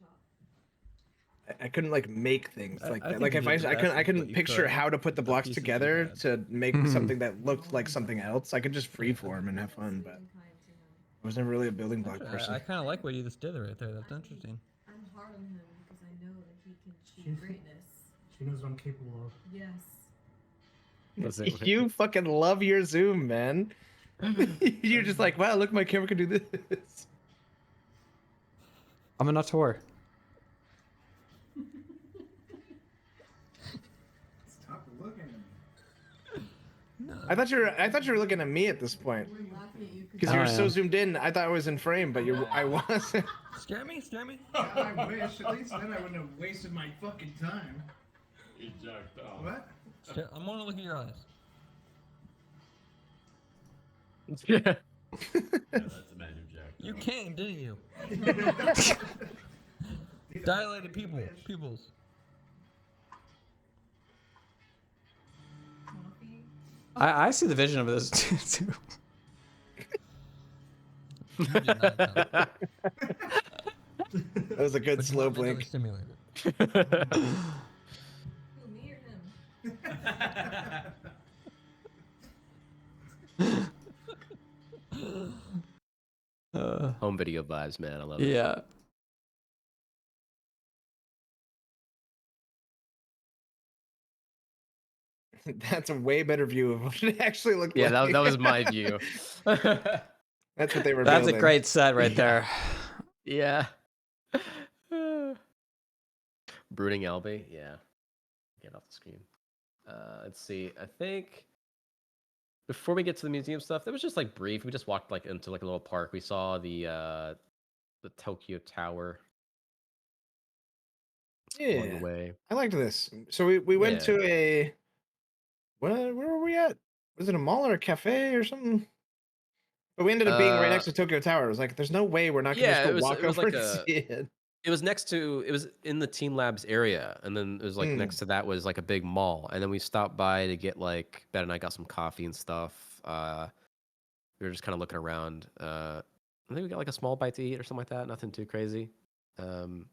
I couldn't like make things like I that. think Like you if did the I best couldn't with what you picture could. how to put the blocks pieces you together had. to make something that looked like something else. I could just freeform and have fun, but I was never really a building block person. I kind of like what you just did right there. That's interesting. I'm hard on him because I know that he can achieve greatness. She knows what I'm capable of. Yes. You fucking love your Zoom, man. You're just like, wow, look, my camera can do this. I'm a tour. Stop looking at me. I thought you were looking at me at this point. Laughing at you Because you were so zoomed in, I thought I was in frame, but I wasn't. Scare me, scare me. I wish. At least then I wouldn't have wasted my fucking time. You jacked off. What? I want to look at your eyes. Yeah. Yeah, that's a man who jacked You off. came, didn't you? Dilated pupils. I see the vision of this too. That was a good slow blink. Stimulated. Who, me or him? Home video vibes, man. I love it. Yeah. That's a way better view of what it actually looked Yeah, like. that was my view. That's what they were That's building. a great set right there. Yeah. Brooding Albie, yeah. Get off the screen. Let's see. I think before we get to the museum stuff, that was just like brief. We just walked like into like a little park. We saw the Tokyo Tower. Along Yeah, the way. I liked this. So we went Yeah. to a where were we at? Was it a mall or a cafe or something? But we ended up being right next to Tokyo Tower. It was like, there's no way we're not gonna Yeah, just it go was, walk it was over like and a. see it. It was next to. It was in the Team Labs area, and then it was like next to that was like a big mall, and then we stopped by to get like Ben and I got some coffee and stuff. We were just kind of looking around. I think we got like a small bite to eat or something like that. Nothing too crazy. And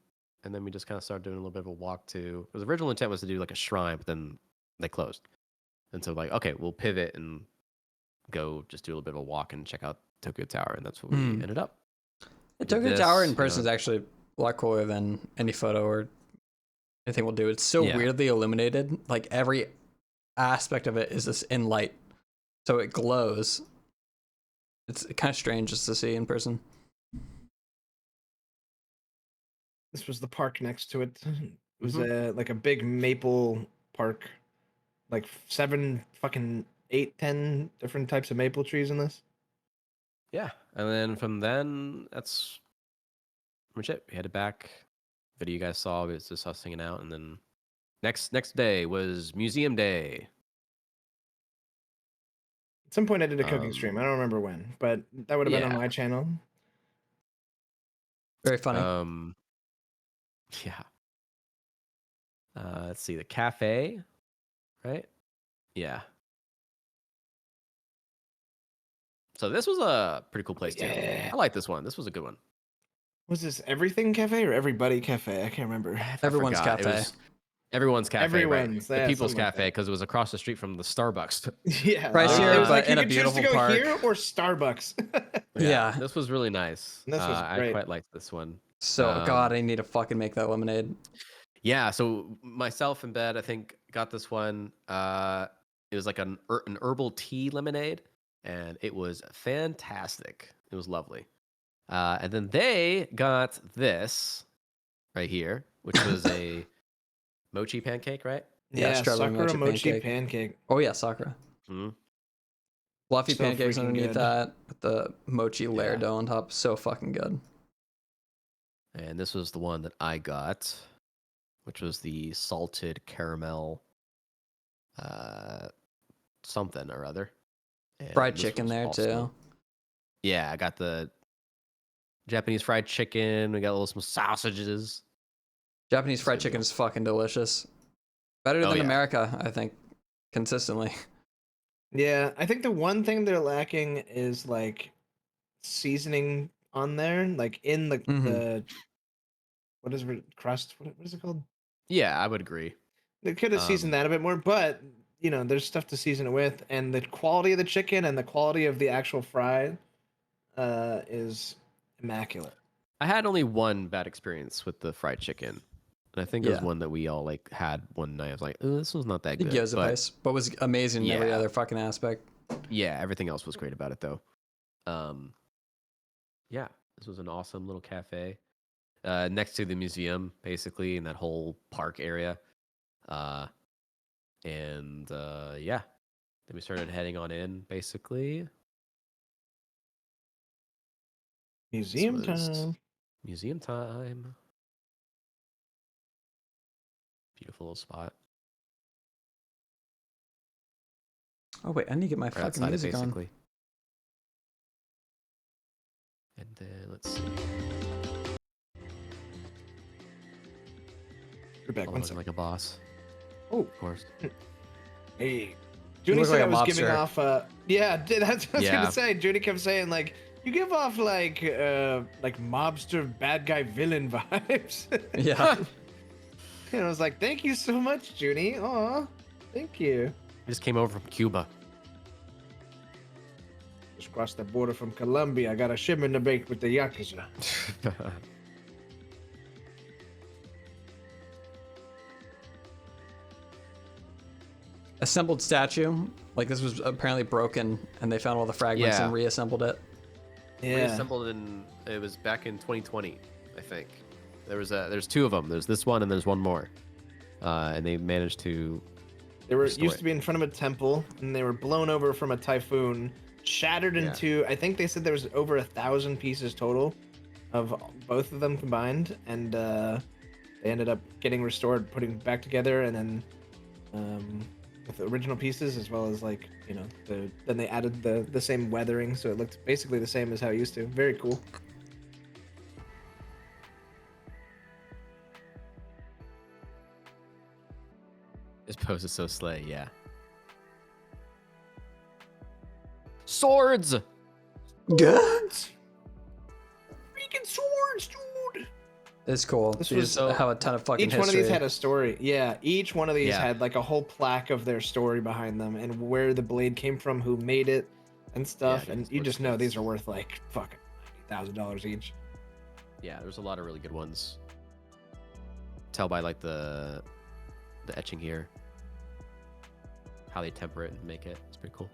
then we just kind of started doing a little bit of a walk to. The original intent was to do like a shrine, but then they closed, and so like okay, we'll pivot and go just do a little bit of a walk and check out Tokyo Tower, and that's what we ended up. The Tokyo Tower in person is actually a lot cooler than any photo or anything we'll do. It's so weirdly illuminated. Like every aspect of it is this in light, so it glows. It's kind of strange just to see in person. This was the park next to it. It was like a big maple park, like 7 fucking 8, 10 different types of maple trees in this. Yeah, and then from then, that's pretty much it. We headed back. Video you guys saw, it was just us hanging out, and then next day was museum day. At some point, I did a cooking stream. I don't remember when, but that would have been on my channel. Very funny. Yeah. Let's see, the cafe, right? Yeah. So this was a pretty cool place too. I like this one. This was a good one. Was this Everything Cafe or Everybody Cafe? I can't remember. Everyone's forgot. Cafe. Everyone's cafe, Everyone's, right? yeah, The People's something like Cafe, because it was across the street from the Starbucks. Yeah, Pricier, it was but like you in a could choose to beautiful go park. here or Starbucks. Yeah. This was really nice. This was I great. quite liked this one. So God, I need to fucking make that lemonade. Yeah, so myself in bed, I think, got this one. It was like an herbal tea lemonade, and it was fantastic. It was lovely. And then they got this right here, which was a mochi pancake, right? Yeah, strawberry Sakura mochi pancake. pancake. Oh yeah, Sakura. Mm-hmm. Fluffy So pancakes freaking underneath good. that with the mochi layer dough on top. So fucking good. And this was the one that I got, which was the salted caramel something or other. And Fried this chicken was there too. Yeah, I got the Japanese fried chicken. We got some sausages. Japanese fried chicken is fucking delicious. Better than yeah. America, I think, consistently. Yeah, I think the one thing they're lacking is like seasoning on there, like in the what is it, crust? What is it called? Yeah, I would agree. They could have seasoned that a bit more, but you know, there's stuff to season it with, and the quality of the chicken and the quality of the actual fry is immaculate. I had only one bad experience with the fried chicken. And I think it was one that we all like had one night. I was like, oh, this was not that good. But was amazing in every other fucking aspect. Yeah, everything else was great about it though. Yeah, this was an awesome little cafe. Next to the museum, basically, in that whole park area. And yeah. Then we started heading on in, basically. Museum time. Museum time. Beautiful little spot. Oh wait, I need to get my fucking music on. And then let's see. You're back. One second. Like a boss. Oh, of course. Hey, Judy said I was giving off. Yeah, that's what I was gonna say. Judy kept saying like, you give off like mobster, bad guy, villain vibes. Yeah. And I was like, thank you so much, Judy. Aw, thank you. I just came over from Cuba. Just crossed the border from Colombia. I got a shipment to make with the Yakuza. Assembled statue. Like this was apparently broken, and they found all the fragments and reassembled it. Yeah. Reassembled it was back in 2020, I think. There's two of them. There's this one and there's one more. And they managed to. They were used to be in front of a temple, and they were blown over from a typhoon, shattered into. I think they said there was over 1,000 pieces total, of both of them combined, and they ended up getting restored, putting back together, and then with the original pieces as well as like then they added the same weathering, so it looked basically the same as how it used to. Very cool. This pose is so slay, yeah. Swords! Good. Freaking swords, dude! It's cool. These have a ton of fucking history. Each one of these had a story. Yeah, each one of these had like a whole plaque of their story behind them and where the blade came from, who made it, and stuff. And you just know these are worth like fucking $90,000 each. Yeah, there's a lot of really good ones. Tell by like the etching here, how they temper it and make it. It's pretty cool.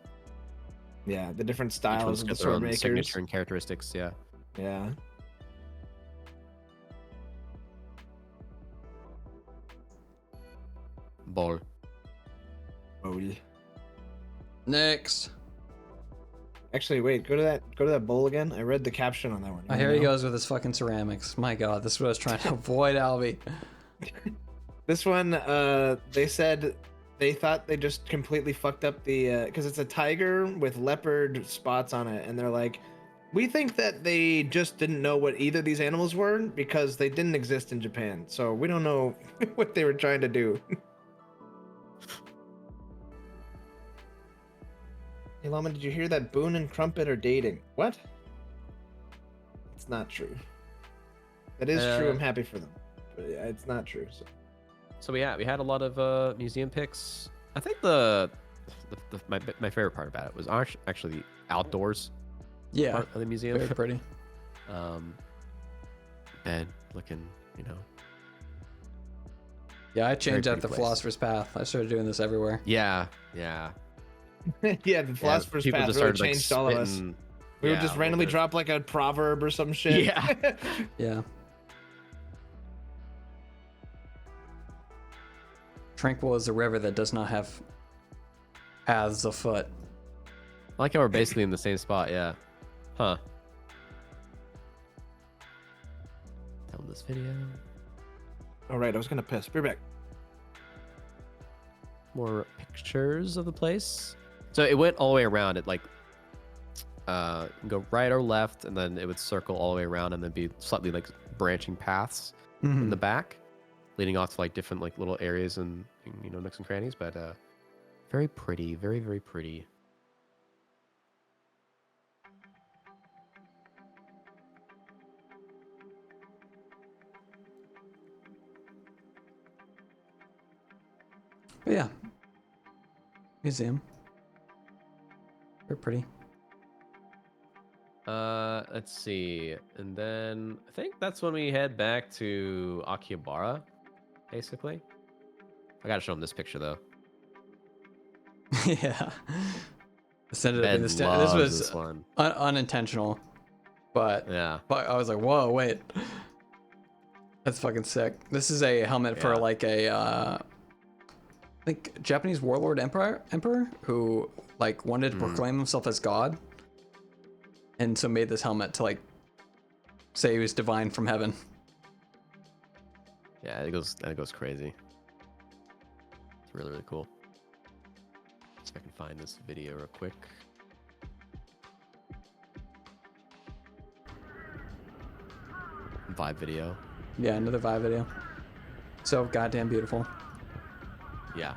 Yeah, the different styles of the sword makers. Signature and characteristics. Yeah. Yeah. Ball. Next. Actually, wait. Go to that bowl again. I read the caption on that one. Oh, here he goes with his fucking ceramics. My God, this is what I was trying to avoid, Albie. This one, they said they thought they just completely fucked up the because it's a tiger with leopard spots on it, and they're like, we think that they just didn't know what either of these animals were because they didn't exist in Japan, so we don't know what they were trying to do. Hey Llama, did you hear that Boone and Crumpet are dating? What? It's not true. That is true. I'm happy for them, but yeah, it's not true. So we had a lot of museum picks. I think my favorite part about it was actually the outdoors. Yeah, part of the museum. very pretty. Bed looking, you know. Yeah, I changed out the place. Philosopher's Path. I started doing this everywhere. Yeah. Yeah, the Philosopher's people Path just really started, like, changed all of us. spitting- We would yeah, just a randomly little bit. drop like a proverb or some shit. Yeah. Yeah. Tranquil is a river that does not have paths afoot. I like how we're basically in the same spot. Yeah. Huh. Tell this video. All right, I was gonna piss. Be right back. More pictures of the place. So it went all the way around. It like go right or left, and then it would circle all the way around, and then be slightly like branching paths in the back, leading off to like different like little areas and you know nooks and crannies. But very pretty, very very pretty. But yeah. Museum. Very pretty. Let's see. And then I think that's when we head back to Akihabara, basically. I gotta show him this picture though. Yeah. I ended up Ben in this loves was this one. unintentional. But yeah. But I was like, whoa, wait. That's fucking sick. This is a helmet for like a I think Japanese warlord emperor who like wanted to proclaim himself as God. And so made this helmet to like say he was divine from heaven. Yeah, it goes crazy. It's really, really cool. See if I can find this video real quick. Vibe video. Yeah, another Vibe video. So goddamn beautiful. Yeah.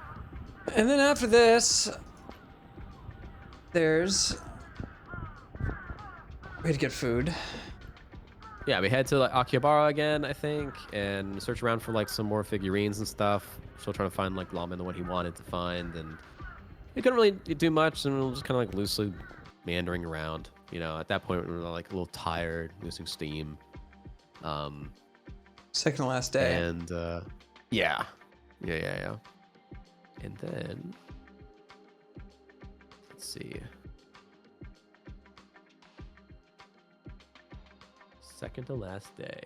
And then after this, there's we had to get food. Yeah, we head to like Akihabara again, I think, and search around for like some more figurines and stuff. Still trying to find like Lawman the one he wanted to find, and we couldn't really do much, and we were just kind of like loosely meandering around. You know, at that point we were like a little tired, losing steam. Second to last day. And yeah. And then let's see. Second to last day.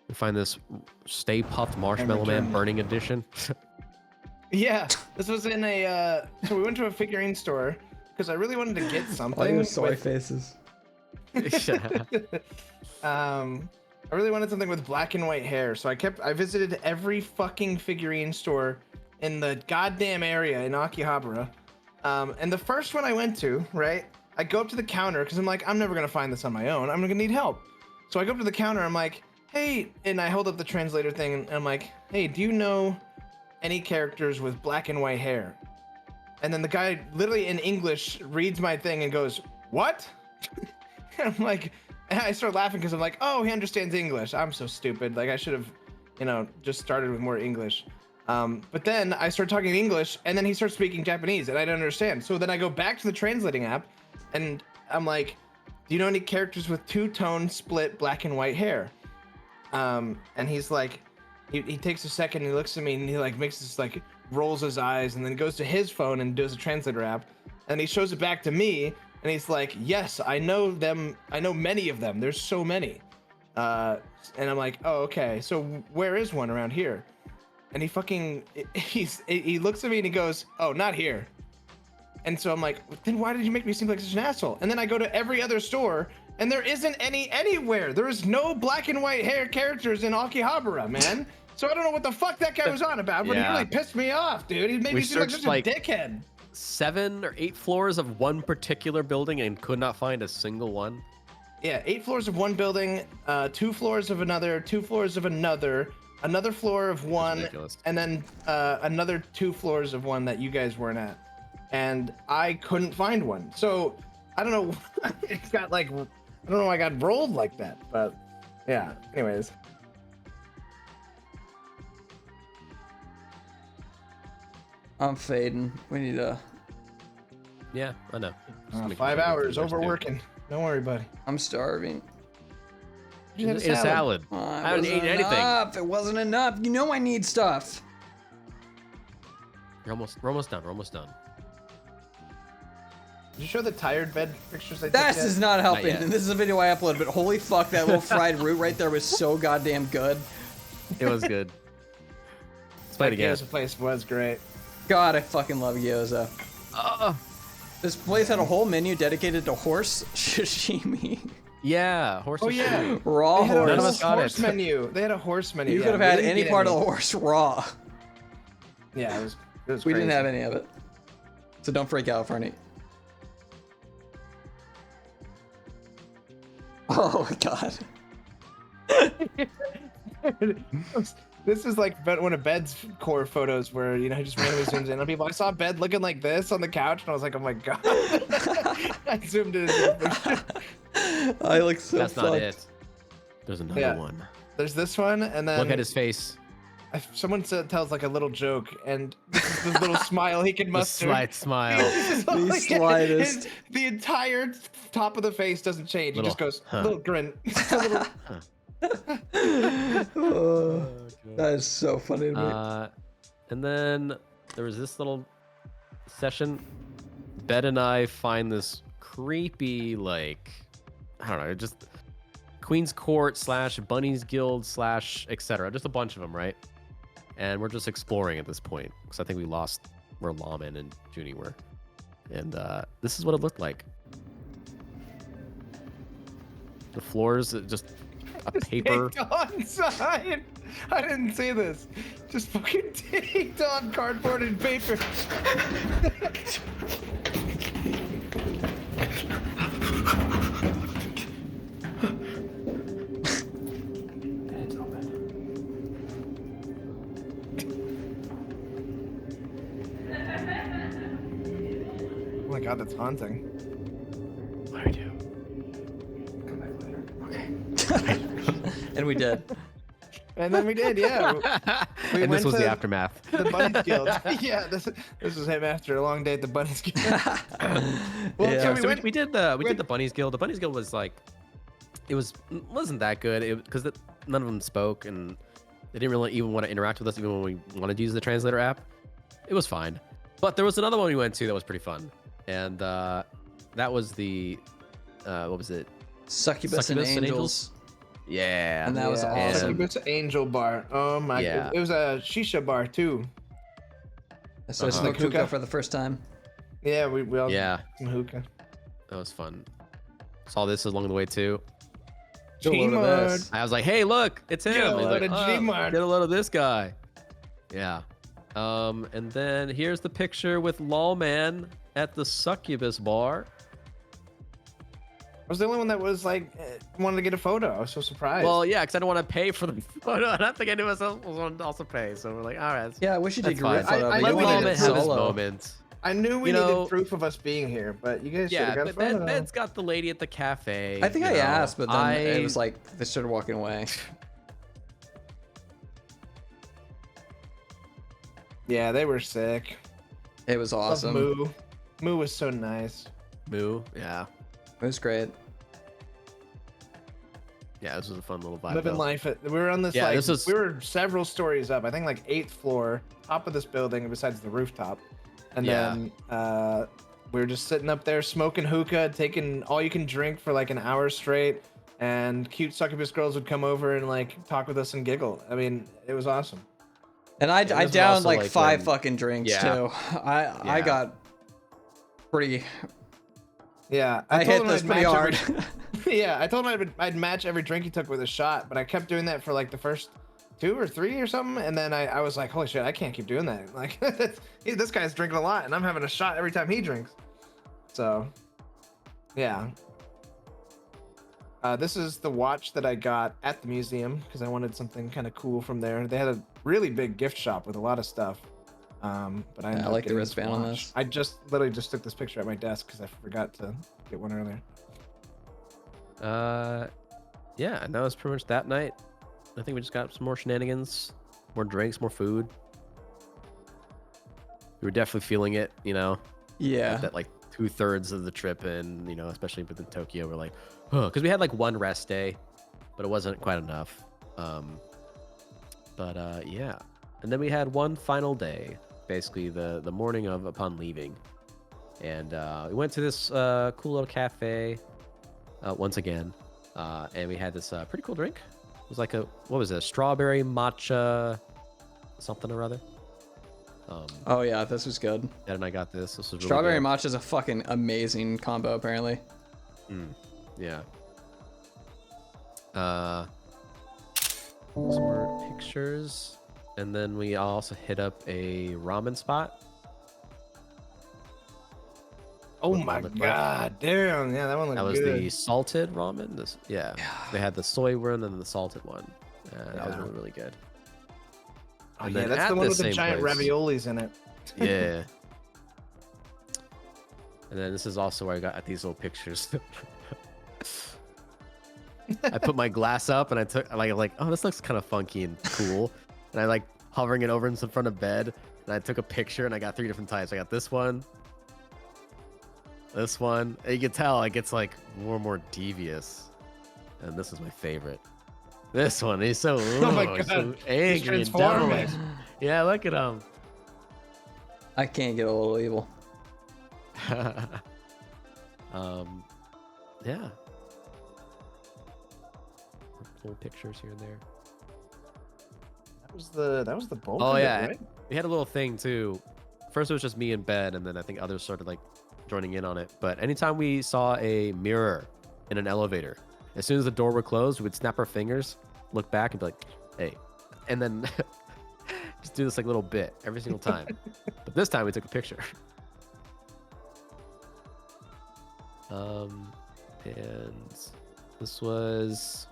We find this Stay Puft Marshmallow Man Burning Edition. Yeah, this was in a. So we went to a figurine store because I really wanted to get something. All your soy faces. I really wanted something with black and white hair, so I visited every fucking figurine store in the goddamn area in Akihabara. And the first one I went to, right, I go up to the counter because I'm like, I'm never gonna find this on my own. I'm gonna need help. So I go up to the counter. I'm like, hey, and I hold up the translator thing, and I'm like, hey, do you know any characters with black and white hair? And then the guy literally in English reads my thing and goes, what? And I'm like, and I start laughing because I'm like, oh, he understands English. I'm so stupid. Like I should have, just started with more English. But then I start talking English, and then he starts speaking Japanese, and I don't understand. So then I go back to the translating app, and I'm like, do you know any characters with two-tone split black and white hair? And he's like, he takes a second, and he looks at me, and he like makes this like rolls his eyes, and then goes to his phone and does a translator app, and he shows it back to me, and he's like, yes, I know them. I know many of them. There's so many. And I'm like, oh, okay. So where is one around here? And he looks at me and he goes, oh, not here. And so I'm like, then why did you make me seem like such an asshole? And then I go to every other store, and there isn't any anywhere. There is no black and white hair characters in Akihabara, man. So I don't know what the fuck that guy was on about, but he really pissed me off, dude. He made me seem like such a dickhead. 7 or 8 floors of one particular building and could not find a single one. Yeah, 8 floors of one building, 2 floors of another, 2 floors of another floor of one, and then another 2 floors of one that you guys weren't at. And I couldn't find one. So I don't know. It's got like I don't know why I got rolled like that, but yeah. Anyways. I'm fading. We need a. Yeah, I know. 5 hours overworking. Don't worry, buddy. I'm starving. You had Ate a salad. I I haven't eaten anything. It wasn't enough. You know I need stuff. We're almost done. We're almost done. Did you show the tired bed pictures I took This yet? is not helping. yet. And this is a video I uploaded, but holy fuck, that little fried root right there was so goddamn good. It was good. Let's play it again. Gyoza place was great. God, I fucking love gyoza. This place had a whole menu dedicated to horse sashimi. Yeah, horse. Oh yeah, Raw they had horse. a None of us got horse it. menu. They had a horse menu. You yeah, could have had we didn't any get part any. of the horse raw. Yeah, it was. We crazy. didn't have any of it. So don't freak out, Fernie. Oh my god. This is like one of Bed's core photos where, you know, he just randomly zooms in on people. I saw Bed looking like this on the couch and I was like, oh my god. I zoomed in. I look so That's fucked. not it. There's another one. There's this one, and then Look at his face. someone tells like a little joke, and this is this little smile he can The muster. slight smile. The slightest. The entire top of the face doesn't change. Little, he just goes, huh. little grin. A little- Oh, that is so funny to me. And then there was this little session. Bed and I find this creepy, like, I don't know, just Queen's Court / Bunny's Guild / etc. Just a bunch of them, right? And we're just exploring at this point because I think we lost where Lawman and Junie were. And this is what it looked like. The floors, just a paper. Taped on sign. I didn't see this. Just fucking taped on cardboard and paper. Oh my god, that's haunting. What do we do? And we did. And then we did, yeah. We And this went was the to aftermath. The Bunny's Guild. Yeah, this was him after a long day at the Bunny's Guild. Well, Yeah. so We did the Bunny's Guild. The Bunny's Guild was like, wasn't that good because none of them spoke and they didn't really even want to interact with us even when we wanted to use the translator app. It was fine, but there was another one we went to that was pretty fun, and that was the what was it? Succubus and Angels. Yeah, And that was awesome. Succubus Angel Bar. Oh my Yeah. god. It was a shisha bar too. So I smoked hookah for the first time. Yeah, we all Yeah. some hookah. That was fun. Saw this along the way too. Get a load of this. I was like, hey, look, it's him. Get a He's load like, of Gmart. Get a load of this guy. Yeah. And then here's the picture with Lawman at the Succubus bar. I was the only one that was like wanted to get a photo. I was so surprised. Well, yeah, because I don't want to pay for the photo. I don't think anyone else would also pay. So we're like, all right. Yeah, I wish you did that's group fine. photo. I but Let you knew we wanted Lawman it have his solo. moment. I knew we you know- needed proof of us being here, but you guys should Yeah, have got a photo. Bed's got the lady at the cafe. I think you I know. asked, but then it was like they started walking away. Yeah, they were sick. It was Love awesome. Moo. Moo was so nice. Moo. Yeah. It was great. Yeah, this was a fun little vibe. Living though. life. We were on this Yeah, like this was- we were several stories up. I think like 8th floor, top of this building, besides the rooftop. And Yeah. then we were just sitting up there smoking hookah, taking all you can drink for like an hour straight. And cute succubus girls would come over and like talk with us and giggle. I mean, it was awesome. And I this was downed also, like like, 5 when- fucking drinks Yeah. too. I got pretty. Yeah, I told hit him this I'd pretty match hard. Yeah, I told him I'd match every drink he took with a shot, but I kept doing that for like the first 2 or 3 or something, and then I was like, holy shit, I can't keep doing that. Like, this guy's drinking a lot, and I'm having a shot every time he drinks. So, yeah. This is the watch that I got at the museum because I wanted something kind of cool from there. They had a really big gift shop with a lot of stuff. But I ended up like the getting wristband on watch. this. I literally just took this picture at my desk because I forgot to get one earlier. Yeah, and that was pretty much that night. I think we just got some more shenanigans, more drinks, more food. We were definitely feeling it, you know. Yeah. That like 2/3 of the trip, and you know, especially within Tokyo, we're like, oh, because we had like one rest day, but it wasn't quite enough. Yeah, and then we had one final day, basically the morning of upon leaving, and we went to this cool little cafe once again, and we had this pretty cool drink. It was like what was it, strawberry matcha something or other. Oh yeah, this was good. Dad and I got this. This was really Strawberry good. matcha is a fucking amazing combo, apparently. Yeah. Some more pictures, and then we also hit up a ramen spot. Oh my god, damn! Yeah, that one looked That was good. the salted ramen. Yeah, they had the soy one and the salted one. That was really good. Oh, And yeah, then that's at the one this with the same giant place- raviolis in it. Yeah. And then this is also where I got these little pictures. I put my glass up and I took like, oh, this looks kind of funky and cool. And I like hovering it over in front of bed, and I took a picture and I got 3 different types. I got this one, and you can tell it gets like more and more devious. And this is my favorite. This one, he's so, Oh my he's God, so he's angry and transforming. devilish. Yeah, look at him. I can't get a little evil. Yeah. Full pictures here and there. That was the bulk Oh of yeah, it, right? we had a little thing too. First it was just me in bed, and then I think others started like joining in on it. But anytime we saw a mirror in an elevator, as soon as the door would close, we would snap our fingers, look back, and be like, "Hey," and then just do this like little bit every single time. But this time we took a picture. And this was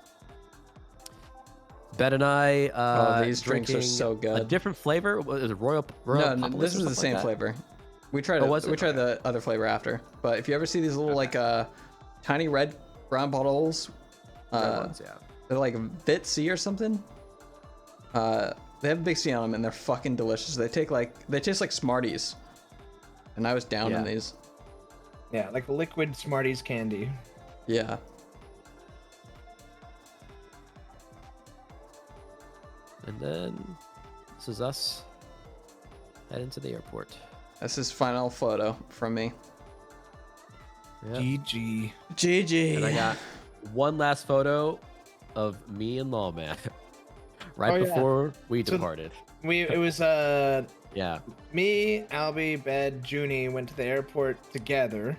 Ben and I. These drinks are drinking so good. A different flavor. Was it Royal No, Populous this or was the something same like that? flavor. We tried Oh, was we it? tried the other flavor after. But if you ever see these little like tiny red brown bottles, Red ones, yeah. they're like Vit C or something. They have a big C on them and they're fucking delicious. They taste like Smarties, and I was down in Yeah. these. Yeah, like liquid Smarties candy. Yeah. And then this is us heading to the airport. This is final photo from me. Yeah. GG. GG. And I got one last photo of me and Lawman right Oh, yeah. before we So- departed. It was Yeah. me, Albie, Bed, Junie went to the airport together,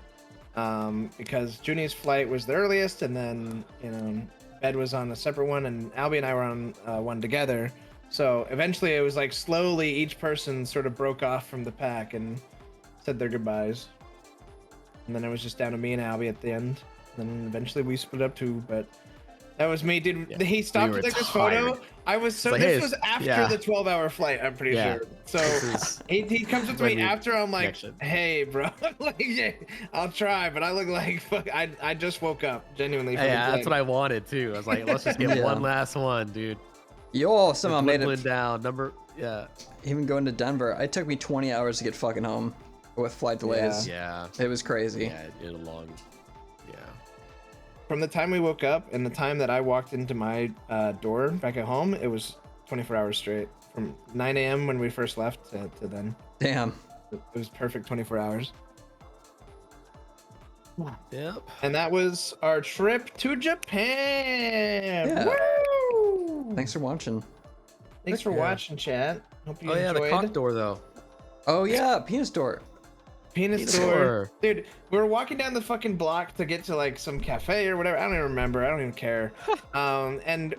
because Junie's flight was the earliest, and then Bed was on a separate one, and Albie and I were on one together. So eventually, it was like slowly each person sort of broke off from the pack and said their goodbyes, and then it was just down to me and Albie at the end. And then eventually we split up too, but. That was me, dude. Yeah, He stopped we to were take this tired. photo. I was so. It's like, This hey, was after yeah. the 12-hour flight. I'm pretty Yeah. sure. So This is he comes up to when me you- after. I'm like, connection. hey, bro. Like, yeah, I'll try, but I look like fuck. I just woke up, genuinely. From Yeah, the that's what I wanted too. I was like, let's just get Yeah. one last one, dude. Yo, somehow made Dwindling it. down. Yeah. Even going to Denver, it took me 20 hours to get fucking home with flight delays. Yeah. It was crazy. Yeah, in a long. Yeah. From the time we woke up and the time that I walked into my door back at home, it was 24 hours straight. From 9 a.m. when we first left to then. Damn. It was perfect 24 hours. Yep. And that was our trip to Japan. Yeah. Woo! Thanks for watching. Thanks for watching, chat. Hope you Oh yeah, enjoyed. the cock door though. Oh yeah, penis door. Penis door. Dude, we were walking down the fucking block to get to like some cafe or whatever. I don't even remember. I don't even care. And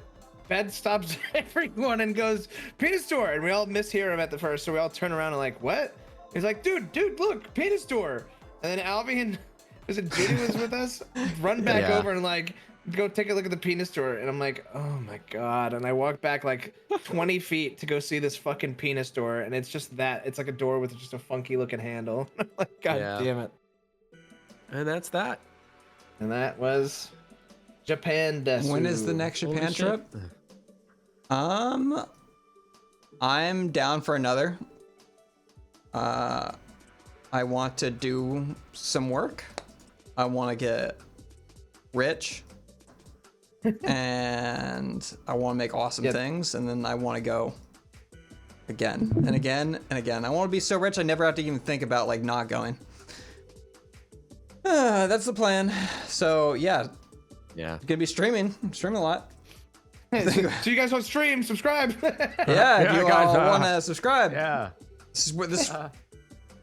Bed stops everyone and goes, penis door. And we all mishear him at the first. So we all turn around and like, what? He's like, dude, look, penis door. And then Albie and was it Judy was with us? Run back Yeah. over and like go take a look at the penis door. And I'm like, oh my God. And I walk back like 20 feet to go see this fucking penis door. And it's just that. It's like a door with just a funky looking handle. I'm like, God Yeah. damn it. And that's that. And that was Japan desu. When is the next Japan trip? I'm down for another. I want to do some work. I want to get rich. And I want to make awesome things. And then I want to go again and again and again. I want to be so rich I never have to even think about like not going. That's the plan. So yeah. Yeah. Gonna be streaming. I'm streaming a lot. Hey, so you guys want to stream? Subscribe. Yeah, if you guys, all want to subscribe. Yeah. This is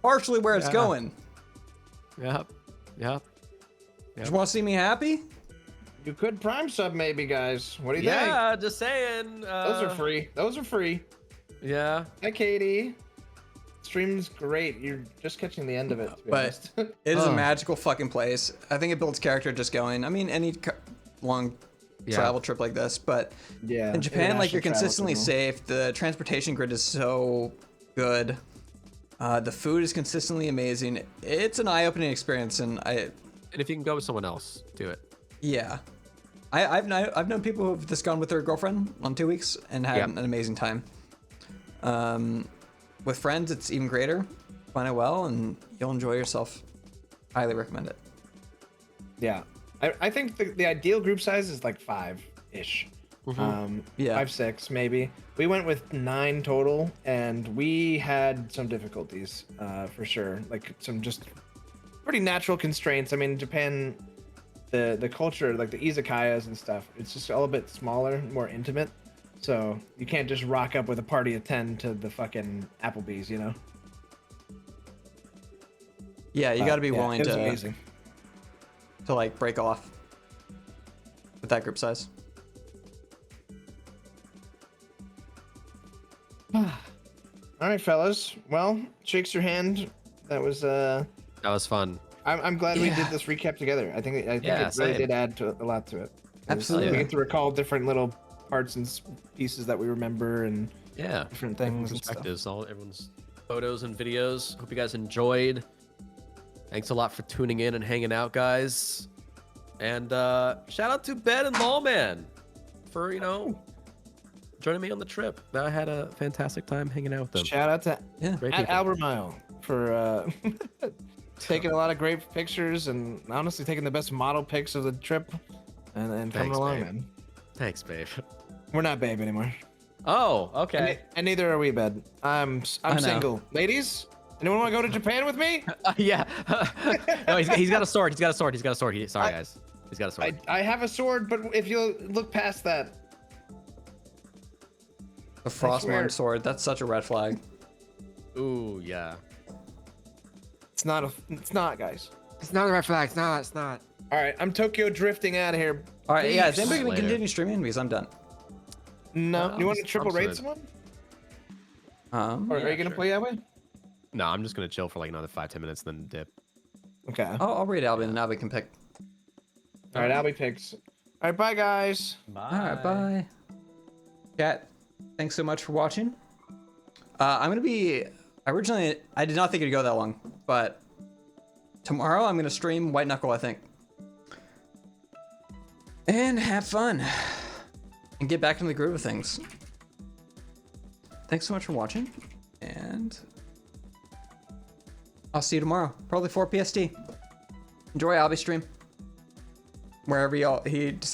partially where it's going. Yep. Just want to see me happy? You could Prime sub maybe, guys. What do you think? Yeah, just saying. Those are free. Yeah. Hi, Katie. Stream's great. You're just catching the end of it, to be honest. It is a magical fucking place. I think it builds character just going. I mean, any long travel trip like this, but in Japan, like you're consistently safe. The transportation grid is so good. The food is consistently amazing. It's an eye-opening experience, and if you can go with someone else, do it. Yeah, I've known people who've just gone with their girlfriend on 2 weeks and had an amazing time. With friends, it's even greater. Plan it well, and you'll enjoy yourself. Highly recommend it. Yeah, I think the ideal group size is like 5-ish. 5, 6 maybe. We went with 9 total, and we had some difficulties for sure. Like some just pretty natural constraints. I mean, Japan, the culture, like the izakayas and stuff, it's just all a bit smaller, more intimate. So you can't just rock up with a party of 10 to the fucking Applebee's, you know? Yeah, you got to be willing to amazing. To like break off with that group size. All right, fellas. Well, shakes your hand. That was fun. I'm glad we did this recap together. I think it really did add a lot to it. Absolutely. We get to recall different little parts and pieces that we remember and different things and stuff. Perspectives, all everyone's photos and videos. Hope you guys enjoyed. Thanks a lot for tuning in and hanging out, guys. And shout out to Ben and Lawman for joining me on the trip. I had a fantastic time hanging out with them. Shout out to Great at people. Albert Mile for taking a lot of great pictures and honestly taking the best model pics of the trip and coming along, babe. man. Thanks, babe. We're not babe anymore. Oh, okay. And neither are we, bed. I'm single. Ladies, anyone want to go to Japan with me? Yeah. No, he's got a sword. Sorry, guys. He's got a sword. I have a sword, but if you look past that. A Frostmourne sword. That's such a red flag. Ooh, yeah. It's not, guys. It's not a red flag. It's not. All right, I'm Tokyo drifting out of here. All right, yeah. Is Please. anybody gonna continue streaming? Because I'm done. No, you want to triple raid someone? Or are you gonna play that way? No, I'm just gonna chill for like another 5-10 minutes, then dip. Okay. I'll read Albie, and Albie can pick. All right, Albie picks. All right, bye guys. Bye. All right, bye. Chat, thanks so much for watching. I'm gonna be. Originally, I did not think it'd go that long, but tomorrow I'm gonna stream White Knuckle, I think, and have fun and get back into the groove of things. Thanks so much for watching, and I'll see you tomorrow, probably 4 PST. Enjoy Albie stream, wherever he decides.